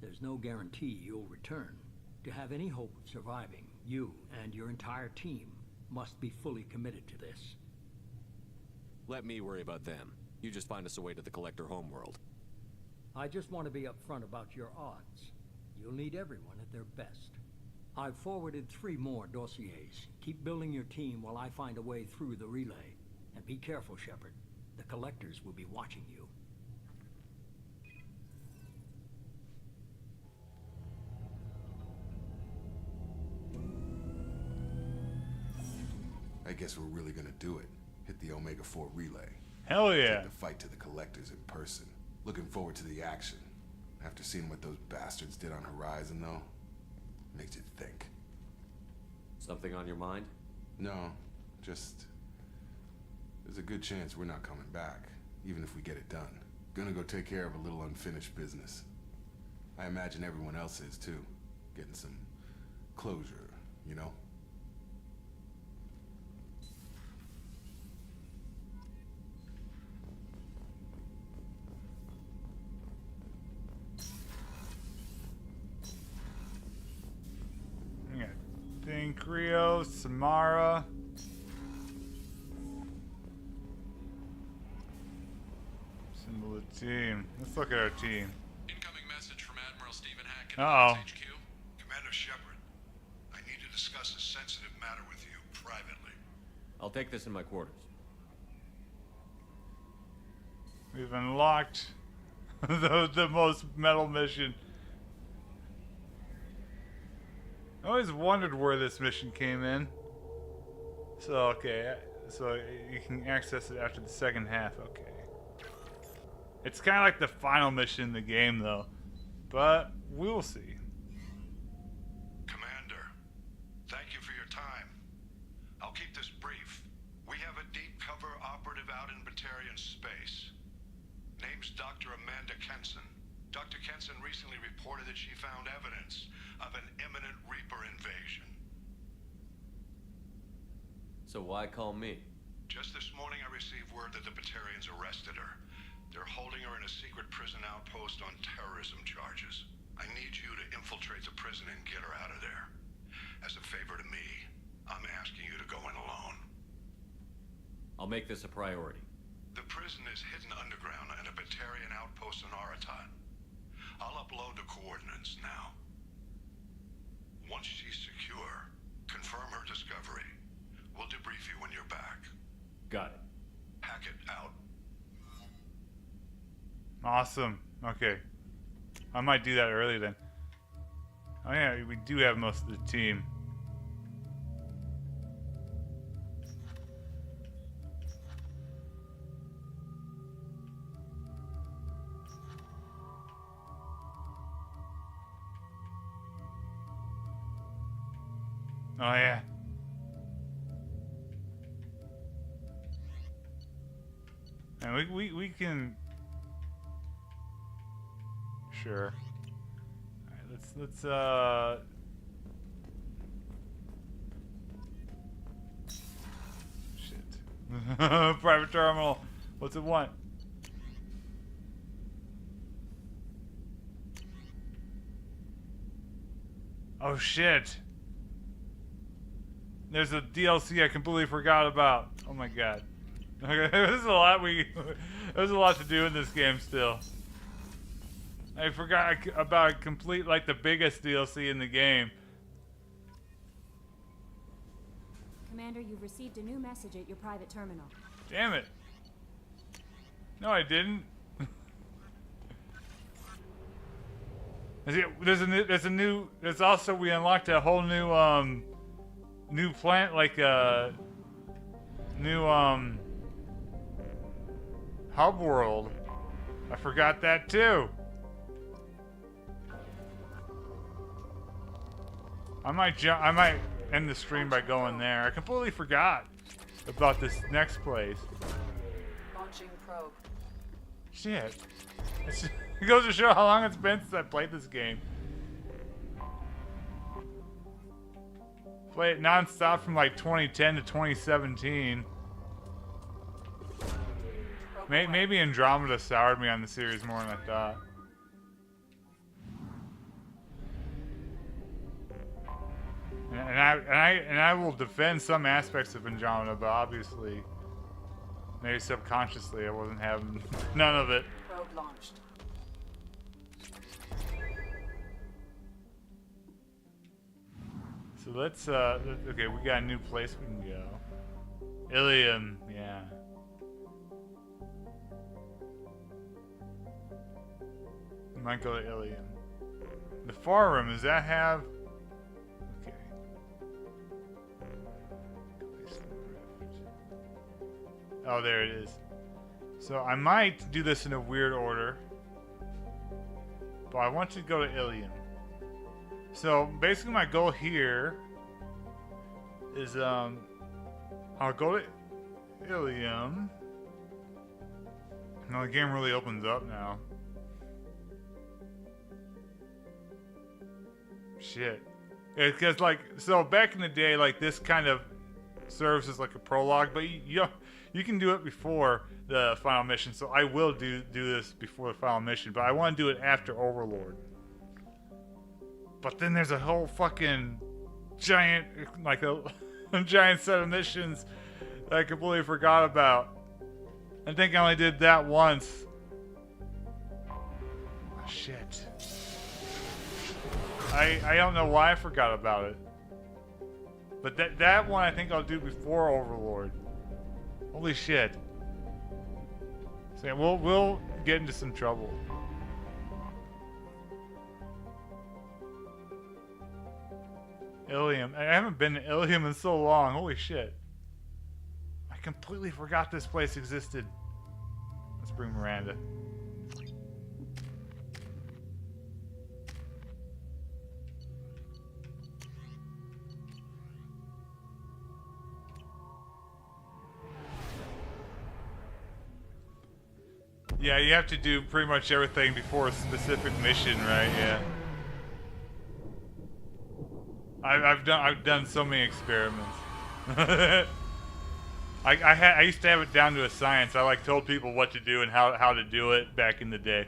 there's no guarantee you'll return. To have any hope of surviving, you and your entire team must be fully committed to this. Let me worry about them. You just find us a way to the Collector homeworld. I just want to be upfront about your odds. You'll need everyone at their best. I've forwarded 3 more dossiers. Keep building your team while I find a way through the relay. And be careful, Shepard. The Collectors will be watching you. I guess we're really gonna do it. Hit the Omega-4 relay. Hell yeah. Take the fight to the Collectors in person. Looking forward to the action. After seeing what those bastards did on Horizon, though, makes you think. Something on your mind? No, just... there's a good chance we're not coming back, even if we get it done. Gonna go take care of a little unfinished business. I imagine everyone else is, too. Getting some closure, you know? Rio, Samara. Symbol of the team. Let's look at our team. Incoming message from Admiral Stephen Hackett. Uh-oh. HQ. Commander Shepard, I need to discuss a sensitive matter with you privately. I'll take this in my quarters. We've unlocked the most metal mission. I always wondered where this mission came in. So, okay. So you can access it after the second half. Okay. It's kind of like the final mission in the game, though. But we will see. Commander, thank you for your time. I'll keep this brief. We have a deep cover operative out in Batarian space. Name's Dr. Amanda Kenson. Dr. Kenson recently reported that she found evidence of an imminent Reaper invasion. So why call me? Just this morning I received word that the Batarians arrested her. They're holding her in a secret prison outpost on terrorism charges. I need you to infiltrate the prison and get her out of there. As a favor to me, I'm asking you to go in alone. I'll make this a priority. The prison is hidden underground in a Batarian outpost on Aratat. I'll upload the coordinates now. Once she's secure, confirm her discovery. We'll debrief you when you're back. Got it. Hackett out. Awesome. Okay. I might do that early then. Oh yeah, we do have most of the team. Oh yeah. And we can. Sure. Alright, let's shit. Private terminal. What's it want? Oh shit. There's a DLC I completely forgot about. Oh my god. Okay, there's a lot there's a lot to do in this game still. I forgot about complete, like, the biggest DLC in the game. Commander, you've received a new message at your private terminal. Damn it. No, I didn't. There's also, we unlocked a whole new plant, like new hub world. I forgot that too. I might end the stream by going there. I completely forgot about this next place. Launching probe. Shit. It goes to show how long it's been since I played this game. Played it non-stop from like 2010 to 2017. Maybe Andromeda soured me on the series more than I thought. And I will defend some aspects of Andromeda, but obviously, maybe subconsciously, I wasn't having none of it. Probe launched. So let's okay, we got a new place we can go. Ilium, yeah. We might go to Ilium. The far room, does that have? Okay. Oh, there it is. So I might do this in a weird order, but I want you to go to Ilium. So basically my goal here is I'll go to Ilium. Now the game really opens up now. Shit. Because like, so back in the day, like this kind of serves as like a prologue, but you can do it before the final mission. So I will do this before the final mission, but I want to do it after Overlord. But then there's a whole fucking giant, like a giant set of missions that I completely forgot about. I think I only did that once. shit. I don't know why I forgot about it. But that one I think I'll do before Overlord. Holy shit. So yeah, we'll get into some trouble. Ilium. I haven't been to Ilium in so long. Holy shit. I completely forgot this place existed. Let's bring Miranda. Yeah, you have to do pretty much everything before a specific mission, right? Yeah. I've done so many experiments. I used to have it down to a science. I like told people what to do and how to do it back in the day.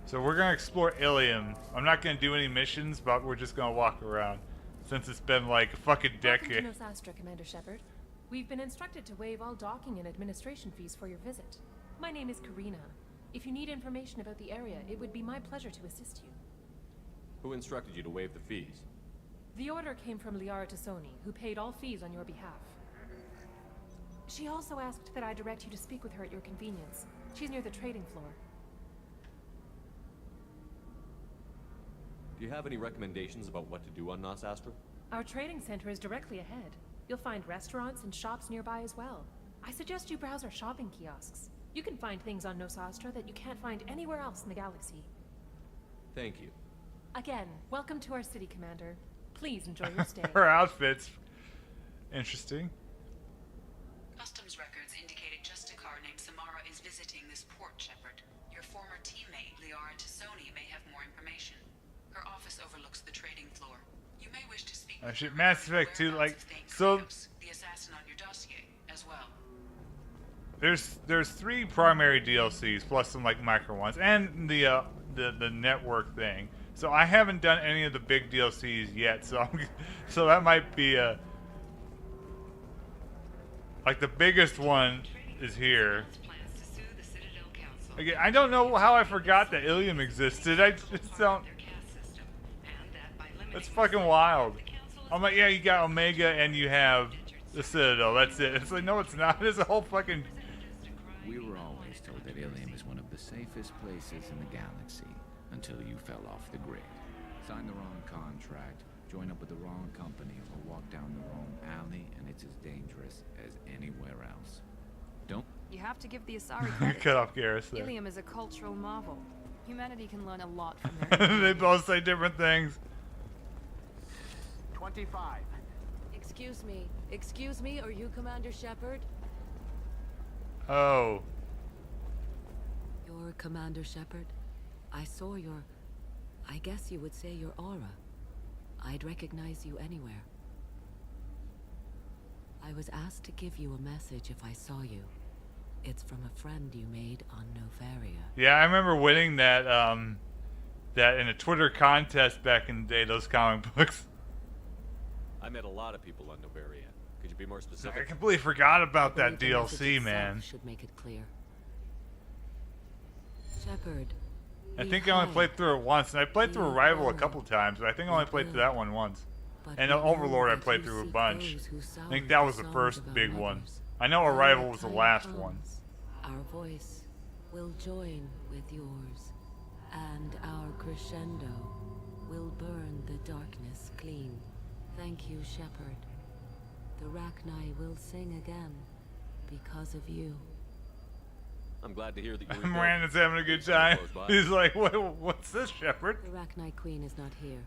So we're gonna explore Ilium. I'm not gonna do any missions, but we're just gonna walk around. Since it's been like a fucking decade. Welcome to Nostastra, Commander Shepard. We've been instructed to waive all docking and administration fees for your visit. My name is Karina. If you need information about the area, it would be my pleasure to assist you. Who instructed you to waive the fees? The order came from Liara Tassoni, who paid all fees on your behalf. She also asked that I direct you to speak with her at your convenience. She's near the trading floor. Do you have any recommendations about what to do on Nostastra? Our trading center is directly ahead. You'll find restaurants and shops nearby as well. I suggest you browse our shopping kiosks. You can find things on Nostastra that you can't find anywhere else in the galaxy. Thank you. Again, welcome to our city, Commander. Please enjoy your stay. Her outfit's interesting. Customs records indicated just a car named Samara is visiting this port, Shepard. Your former teammate, Liara Tassoni, may have more information. Her office overlooks the trading floor. You may wish to speak with her Mass Effect 2, like, so the assassin on your dossier as well. there's 3 primary DLCs plus some like micro ones and the network thing. So I haven't done any of the big DLCs yet. So so that might be like the biggest one is here. Again, I don't know how I forgot that Ilium existed. I just don't. That's fucking wild. I'm like, yeah, you got Omega and you have the Citadel. That's it. It's like, no, it's not. It's a whole fucking. We were always told that Ilium is one of the safest places in the galaxy until you fell off the grid. Sign the wrong contract, join up with the wrong company, or walk down the wrong alley, and it's as dangerous as anywhere else. Don't. You have to give the Asari credit. Cut off Garrus there. Ilium is a cultural marvel. Humanity can learn a lot from their. They both say different things. 25. Excuse me, are you Commander Shepard? Oh. You're Commander Shepard? I saw your... I guess you would say your aura. I'd recognize you anywhere. I was asked to give you a message if I saw you. It's from a friend you made on Novaria. Yeah, I remember winning that that in a Twitter contest back in the day, those comic books. I met a lot of people on Novaria. Could you be more specific? I completely forgot about that DLC, man. Should make it clear. Shepard. I think I only played through it once, and I played through Arrival a couple times, but I think I only played through that one once. And Overlord I played through a bunch. I think that was the first big one. I know Arrival was the last one. Our voice will join with yours, and our crescendo will burn the darkness clean. Thank you, Shepard. The Rachni will sing again because of you. I'm glad to hear that you're Miranda's having a good time. He's like, what's this, Shepard? The Rachni Queen is not here.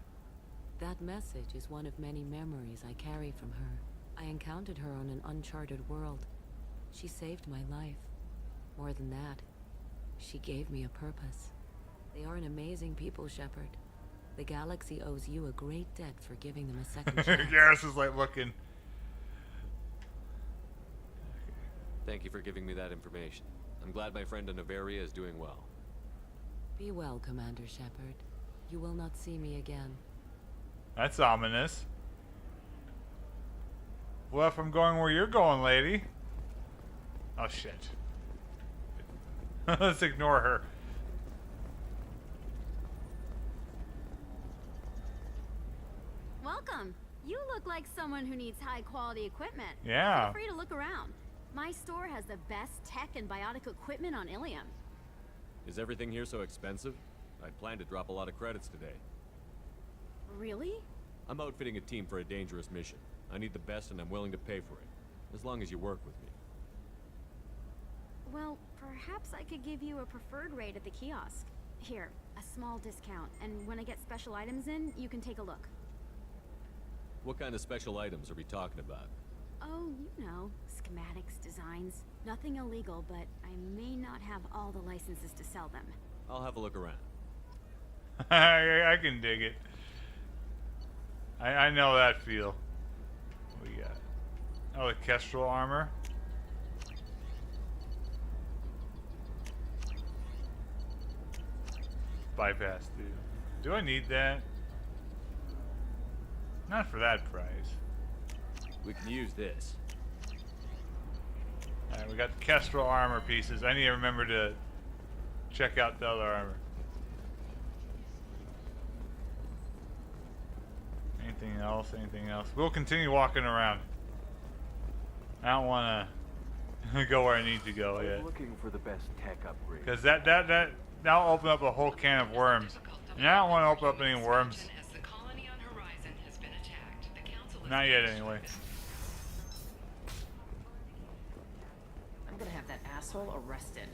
That message is one of many memories I carry from her. I encountered her on an uncharted world. She saved my life. More than that, she gave me a purpose. They are an amazing people, Shepard. The galaxy owes you a great debt for giving them a second chance. Garrus is like looking. Thank you for giving me that information. I'm glad my friend in Novaria is doing well. Be well, Commander Shepard. You will not see me again. That's ominous. Well, if I'm going where you're going, lady. Oh shit. Let's ignore her. Welcome. You look like someone who needs high-quality equipment. Yeah. Feel free to look around. My store has the best tech and biotic equipment on Ilium. Is everything here so expensive? I plan to drop a lot of credits today. Really? I'm outfitting a team for a dangerous mission. I need the best and I'm willing to pay for it. As long as you work with me. Well, perhaps I could give you a preferred rate at the kiosk. Here, a small discount, and when I get special items in, you can take a look. What kind of special items are we talking about? Oh, you know, schematics, designs. Nothing illegal, but I may not have all the licenses to sell them. I'll have a look around. I can dig it. I know that feel. What we got? Oh, the Kestrel armor. Bypass, dude. Do I need that? Not for that price. We can use this. Alright, we got the Kestrel armor pieces. I need to remember to check out the other armor. Anything else? Anything else? We'll continue walking around. I don't want to go where I need to go yet. Looking for the best tech upgrade. Because that'll open up a whole can of worms. And I don't want to open up any worms. Not yet, anyway. I'm gonna have that asshole arrested.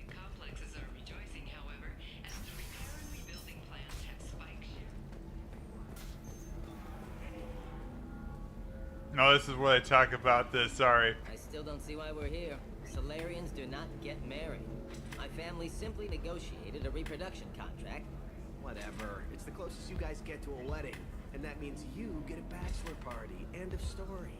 Complexes are rejoicing, however, as the repair and rebuilding plans have spiked. No, this is where they talk about this. Sorry. I still don't see why we're here. Solarians do not get married. My family simply negotiated a reproduction contract. Whatever. It's the closest you guys get to a wedding. And that means you get a bachelor party. End of story.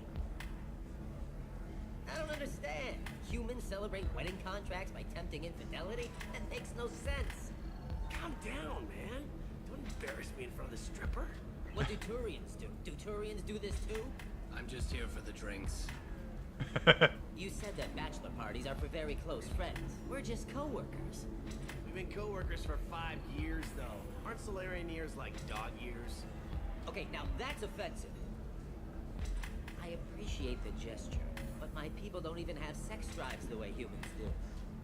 I don't understand. Humans celebrate wedding contracts by tempting infidelity? That makes no sense. Calm down, man. Don't embarrass me in front of the stripper. What do Turians do? Do Turians do this too? I'm just here for the drinks. You said that bachelor parties are for very close friends. We're just co-workers. We've been co-workers for 5 years, though. Aren't Solarian years like dog years? Okay, now that's offensive. I appreciate the gesture, but my people don't even have sex drives the way humans do.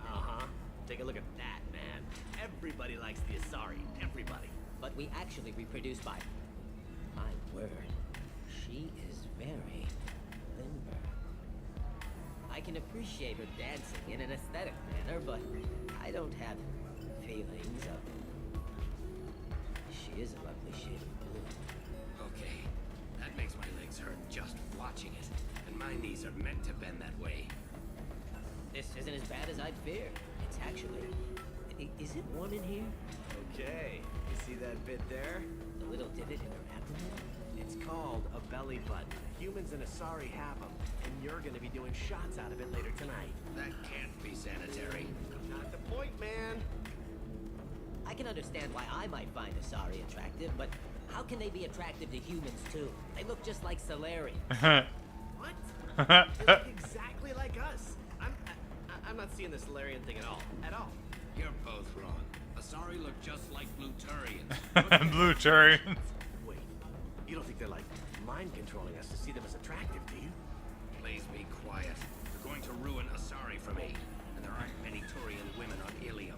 Uh-huh. Take a look at that, man. Everybody likes the Asari. Everybody. But we actually reproduce by... My word. She is very limber. I can appreciate her dancing in an aesthetic manner, but I don't have feelings of... She is a lovely shade of blue. Okay. That makes my legs hurt just watching it. And my knees are meant to bend that way. This isn't as bad as I'd feared. It's actually... Is it warm in here? Okay. You see that bit there? The little divot in her abdomen? It's called a belly button. Humans and Asari have them, and you're gonna be doing shots out of it later tonight. That can't be sanitary. Not the point, man. I can understand why I might find Asari attractive, but how can they be attractive to humans too? They look just like Solarians. What? They look exactly like us. I'm not seeing the Solarian thing at all. At all. You're both wrong. Asari look just like Blue Turians. Blue Turians. Wait, you don't think they're like mind controlling us to see them as attractive, do you? Please be quiet. You're going to ruin Asari for me. And there aren't many Turian women on Ilium.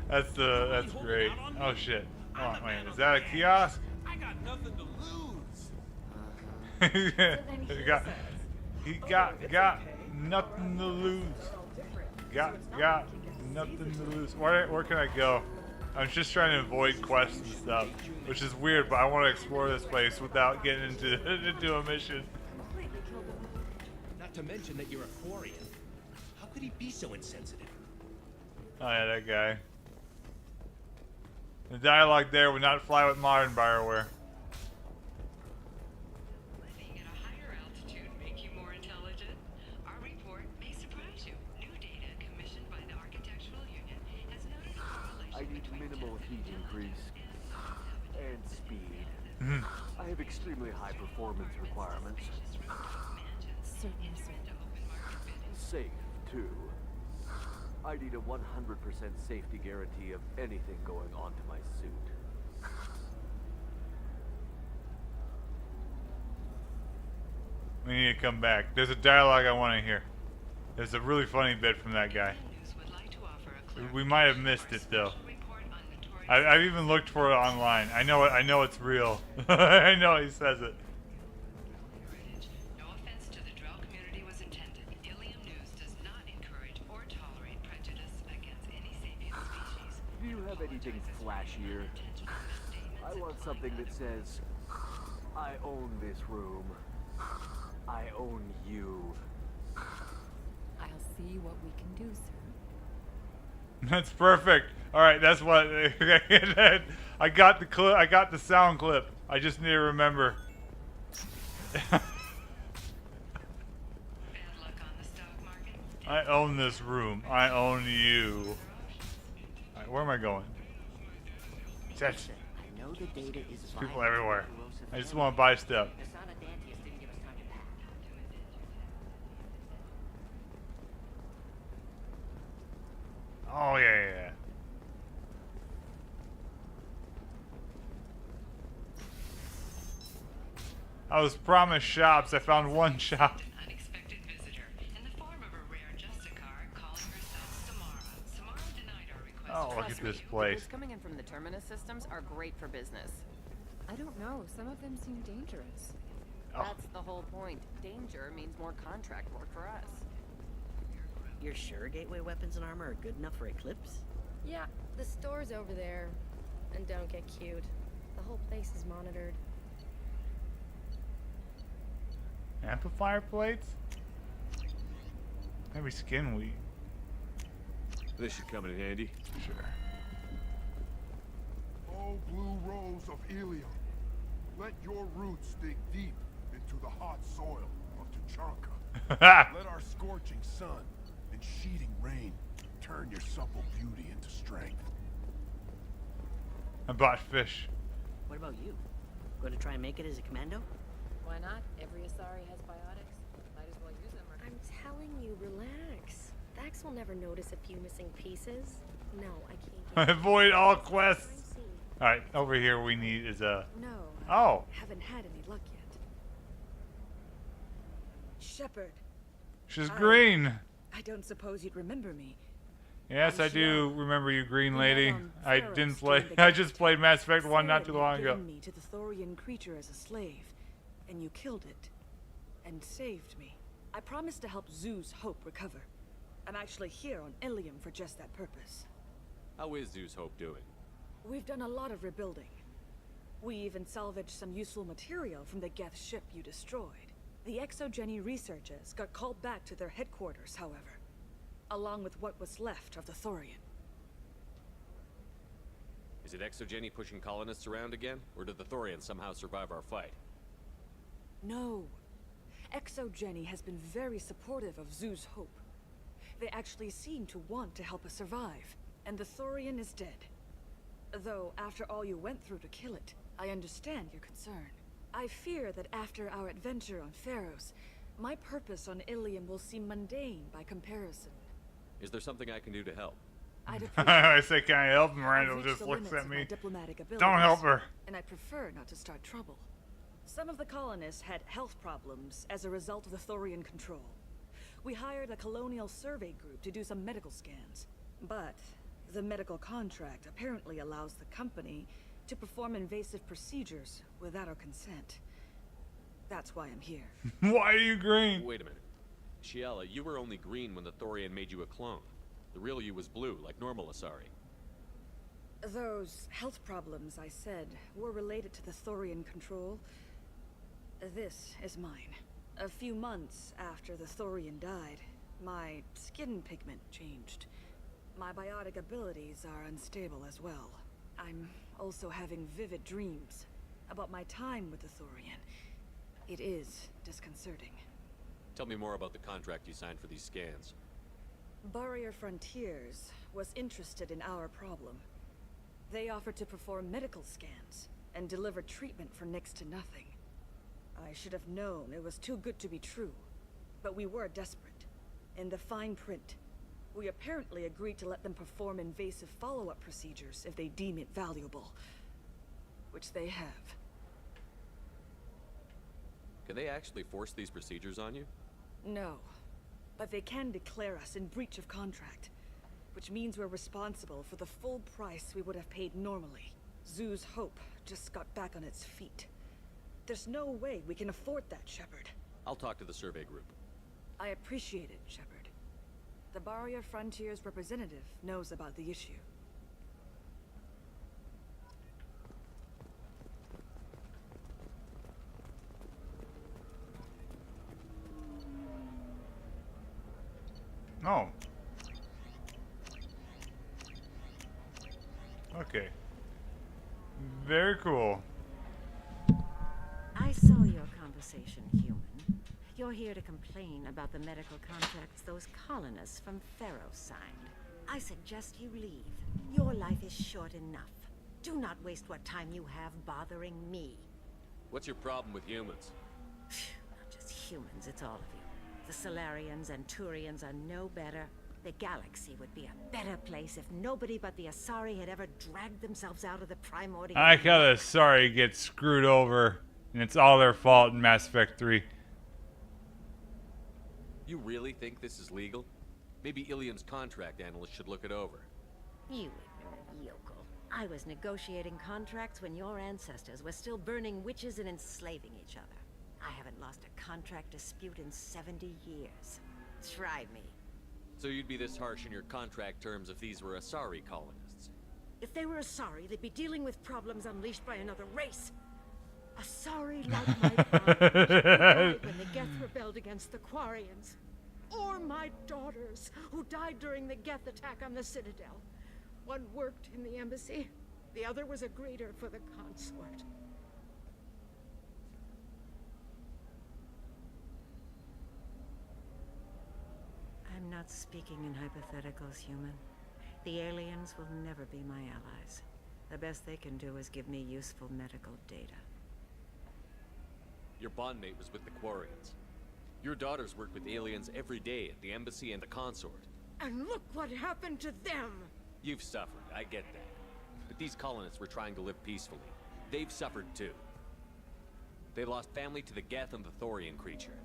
That's great. Oh shit. Oh wait, is that a kiosk? I got nothing to lose. he got nothing to lose. Got nothing to lose. Where can I go? I'm just trying to avoid quests and stuff, which is weird, but I want to explore this place without getting into a mission. Not to mention that you're a Quarian. How could he be so insensitive? Oh yeah, that guy. The dialogue there would not fly with modern Bioware. Living at a higher altitude make you more intelligent? Our report may surprise you. New data commissioned by the Architectural Union has noted a correlation I need minimal heat increase. And speed. I have extremely high performance requirements. Certainly, sir. Safe, too. I need a 100% safety guarantee of anything going onto my suit. We need to come back. There's a dialogue I want to hear. There's a really funny bit from that guy. We might have missed it though. I've even looked for it online. I know it's real. I know he says it. No offense to the Drow community was intended. Ilium News does not encourage or tolerate prejudice against any sapient species. Do you have anything flashier? I want something that says, I own this room. I own you. I'll see what we can do, sir. That's perfect. All right, that's what I got the clip. I got the sound clip. I just need to remember. I own this room. I own you. All right, where am I going? That's I know the data is people everywhere. I just want to buy stuff. Oh yeah. I was promised shops. I found one shop. Unexpected visitor in the form of a rare Justicar calling herself Samara. Samara denied our request. Oh, look at this place. Those coming in from the Terminus systems are great for business. I don't know. Some of them seem dangerous. Oh. That's the whole point. Danger means more contract work for us. You're sure gateway weapons and armor are good enough for Eclipse? Yeah, the store's over there. And don't get cute. The whole place is monitored. Amplifier plates? Maybe skin wheat. This should come in handy. Sure. Oh, blue rose of Ilium, let your roots dig deep into the hot soil of Tuchanka. Let our scorching sun and sheeting rain turn your supple beauty into strength. I bought fish. What about you? Going to try and make it as a commando? Why not? Every Asari has biotics. Might as well use them. I'm telling you, relax. Thax will never notice a few missing pieces. No, I can't. Avoid all quests. Alright, over here we need is a... No. Oh. Haven't had any luck yet. Shepard. She's green. I don't suppose you'd remember me. Yes, I do remember you, green lady. I didn't play. I just played Mass Effect 1 not too long ago. Me to the Thorian creature as a slave, and you killed it, and saved me. I promised to help Zeus Hope recover. I'm actually here on Ilium for just that purpose. How is Zeus Hope doing? We've done a lot of rebuilding. We even salvaged some useful material from the Geth ship you destroyed. The Exogeny researchers got called back to their headquarters, however, along with what was left of the Thorian. Is it Exogeny pushing colonists around again? Or did the Thorians somehow survive our fight? No. Exogeny has been very supportive of Zeus Hope. They actually seem to want to help us survive, and the Thorian is dead. Though, after all you went through to kill it, I understand your concern. I fear that after our adventure on Pharos, my purpose on Ilium will seem mundane by comparison. Is there something I can do to help? I'd appreciate I say, can I help? And I've Randall reached just the looks limits at of my me. diplomatic Don't abilities, help her. And I prefer not to start trouble. Some of the colonists had health problems as a result of the Thorian control. We hired a colonial survey group to do some medical scans. But the medical contract apparently allows the company to perform invasive procedures without our consent. That's why I'm here. Why are you green? Wait a minute. Shiela, you were only green when the Thorian made you a clone. The real you was blue, like normal Asari. Those health problems I said were related to the Thorian control. This is mine. A few months after the Thorian died, my skin pigment changed. My biotic abilities are unstable as well. I'm also having vivid dreams about my time with the Thorian. It is disconcerting. Tell me more about the contract you signed for these scans. Barrier Frontiers was interested in our problem. They offered to perform medical scans and deliver treatment for next to nothing. I should have known it was too good to be true, but we were desperate. In the fine print, we apparently agreed to let them perform invasive follow-up procedures if they deem it valuable, which they have. Can they actually force these procedures on you? No, but they can declare us in breach of contract, which means we're responsible for the full price we would have paid normally. Zoo's hope just got back on its feet. There's no way we can afford that, Shepard. I'll talk to the survey group. I appreciate it, Shepard. The Barrier Frontiers representative knows about the issue. Oh. Okay. Very cool. I saw your conversation, human. You're here to complain about the medical contracts those colonists from Pharaoh signed. I suggest you leave. Your life is short enough. Do not waste what time you have bothering me. What's your problem with humans? Not just humans, it's all of you. The Solarians and Turians are no better. The galaxy would be a better place if nobody but the Asari had ever dragged themselves out of the primordial. I like how the Asari get screwed over, and it's all their fault in Mass Effect 3. You really think this is legal? Maybe Ilium's contract analyst should look it over. You ignorant yokel. I was negotiating contracts when your ancestors were still burning witches and enslaving each other. I haven't lost a contract dispute in 70 years. Try me. So you'd be this harsh in your contract terms if these were Asari colonists? If they were Asari, they'd be dealing with problems unleashed by another race. Asari like my father, who died when the Geth rebelled against the Quarians. Or my daughters, who died during the Geth attack on the Citadel. One worked in the embassy, the other was a greeter for the consort. I'm not speaking in hypotheticals, human. The aliens will never be my allies. The best they can do is give me useful medical data. Your bondmate was with the Quarians. Your daughters work with aliens every day at the embassy and the consort. And look what happened to them! You've suffered, I get that. But these colonists were trying to live peacefully. They've suffered too. They lost family to the Geth and the Thorian creature.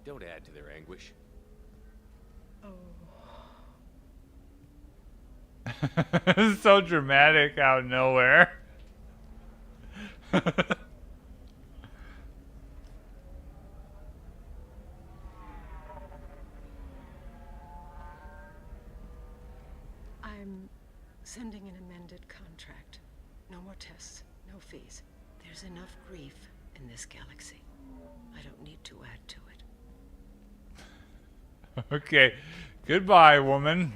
Don't add to their anguish. This is so dramatic out of nowhere. I'm sending an amended contract. No more tests, no fees. There's enough grief in this galaxy. I don't need to add to it. Okay. Goodbye, woman.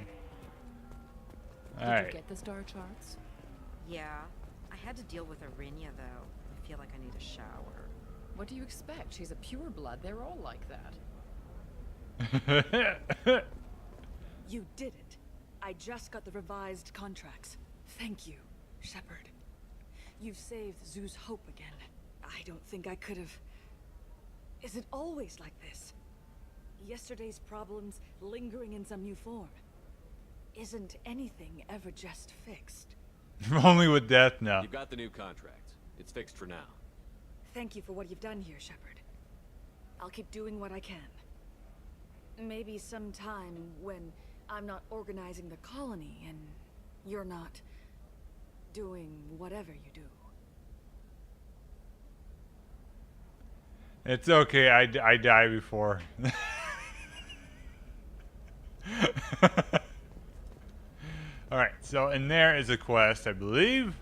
Did Alright. you get the star charts? Yeah. I had to deal with Arinia, though. I feel like I need a shower. What do you expect? She's a pureblood. They're all like that. You did it. I just got the revised contracts. Thank you, Shepard. You've saved Zoo's hope again. I don't think I could have... Is it always like this? Yesterday's problems lingering in some new form. Isn't anything ever just fixed? Only with death now. You've got the new contract. It's fixed for now. Thank you for what you've done here, Shepard. I'll keep doing what I can. Maybe sometime when I'm not organizing the colony and you're not doing whatever you do. It's okay, I die before. Alright, so in there is a quest, I believe.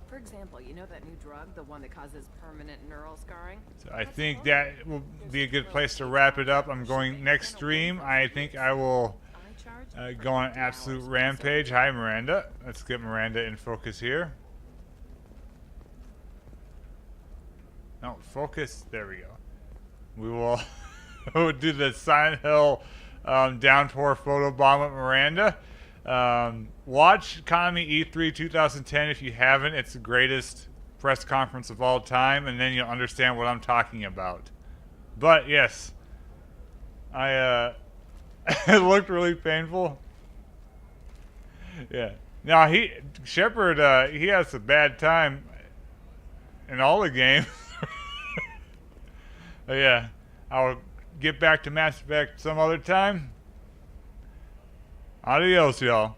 For example, you know that new drug, the one that causes permanent neural scarring? So I think that will be a good place to wrap it up. I'm going next stream. I think I will go on an absolute rampage. Hi, Miranda. Let's get Miranda in focus here. No, focus. There we go. We will we'll do the Silent Hill downpour photo bomb with Miranda. Watch Konami E3 2010 if you haven't. It's the greatest press conference of all time, and then you'll understand what I'm talking about. But yes, it looked really painful. Yeah. Now Shepard, he has a bad time in all the games. But yeah, I'll get back to Mass Effect some other time. Adios, y'all.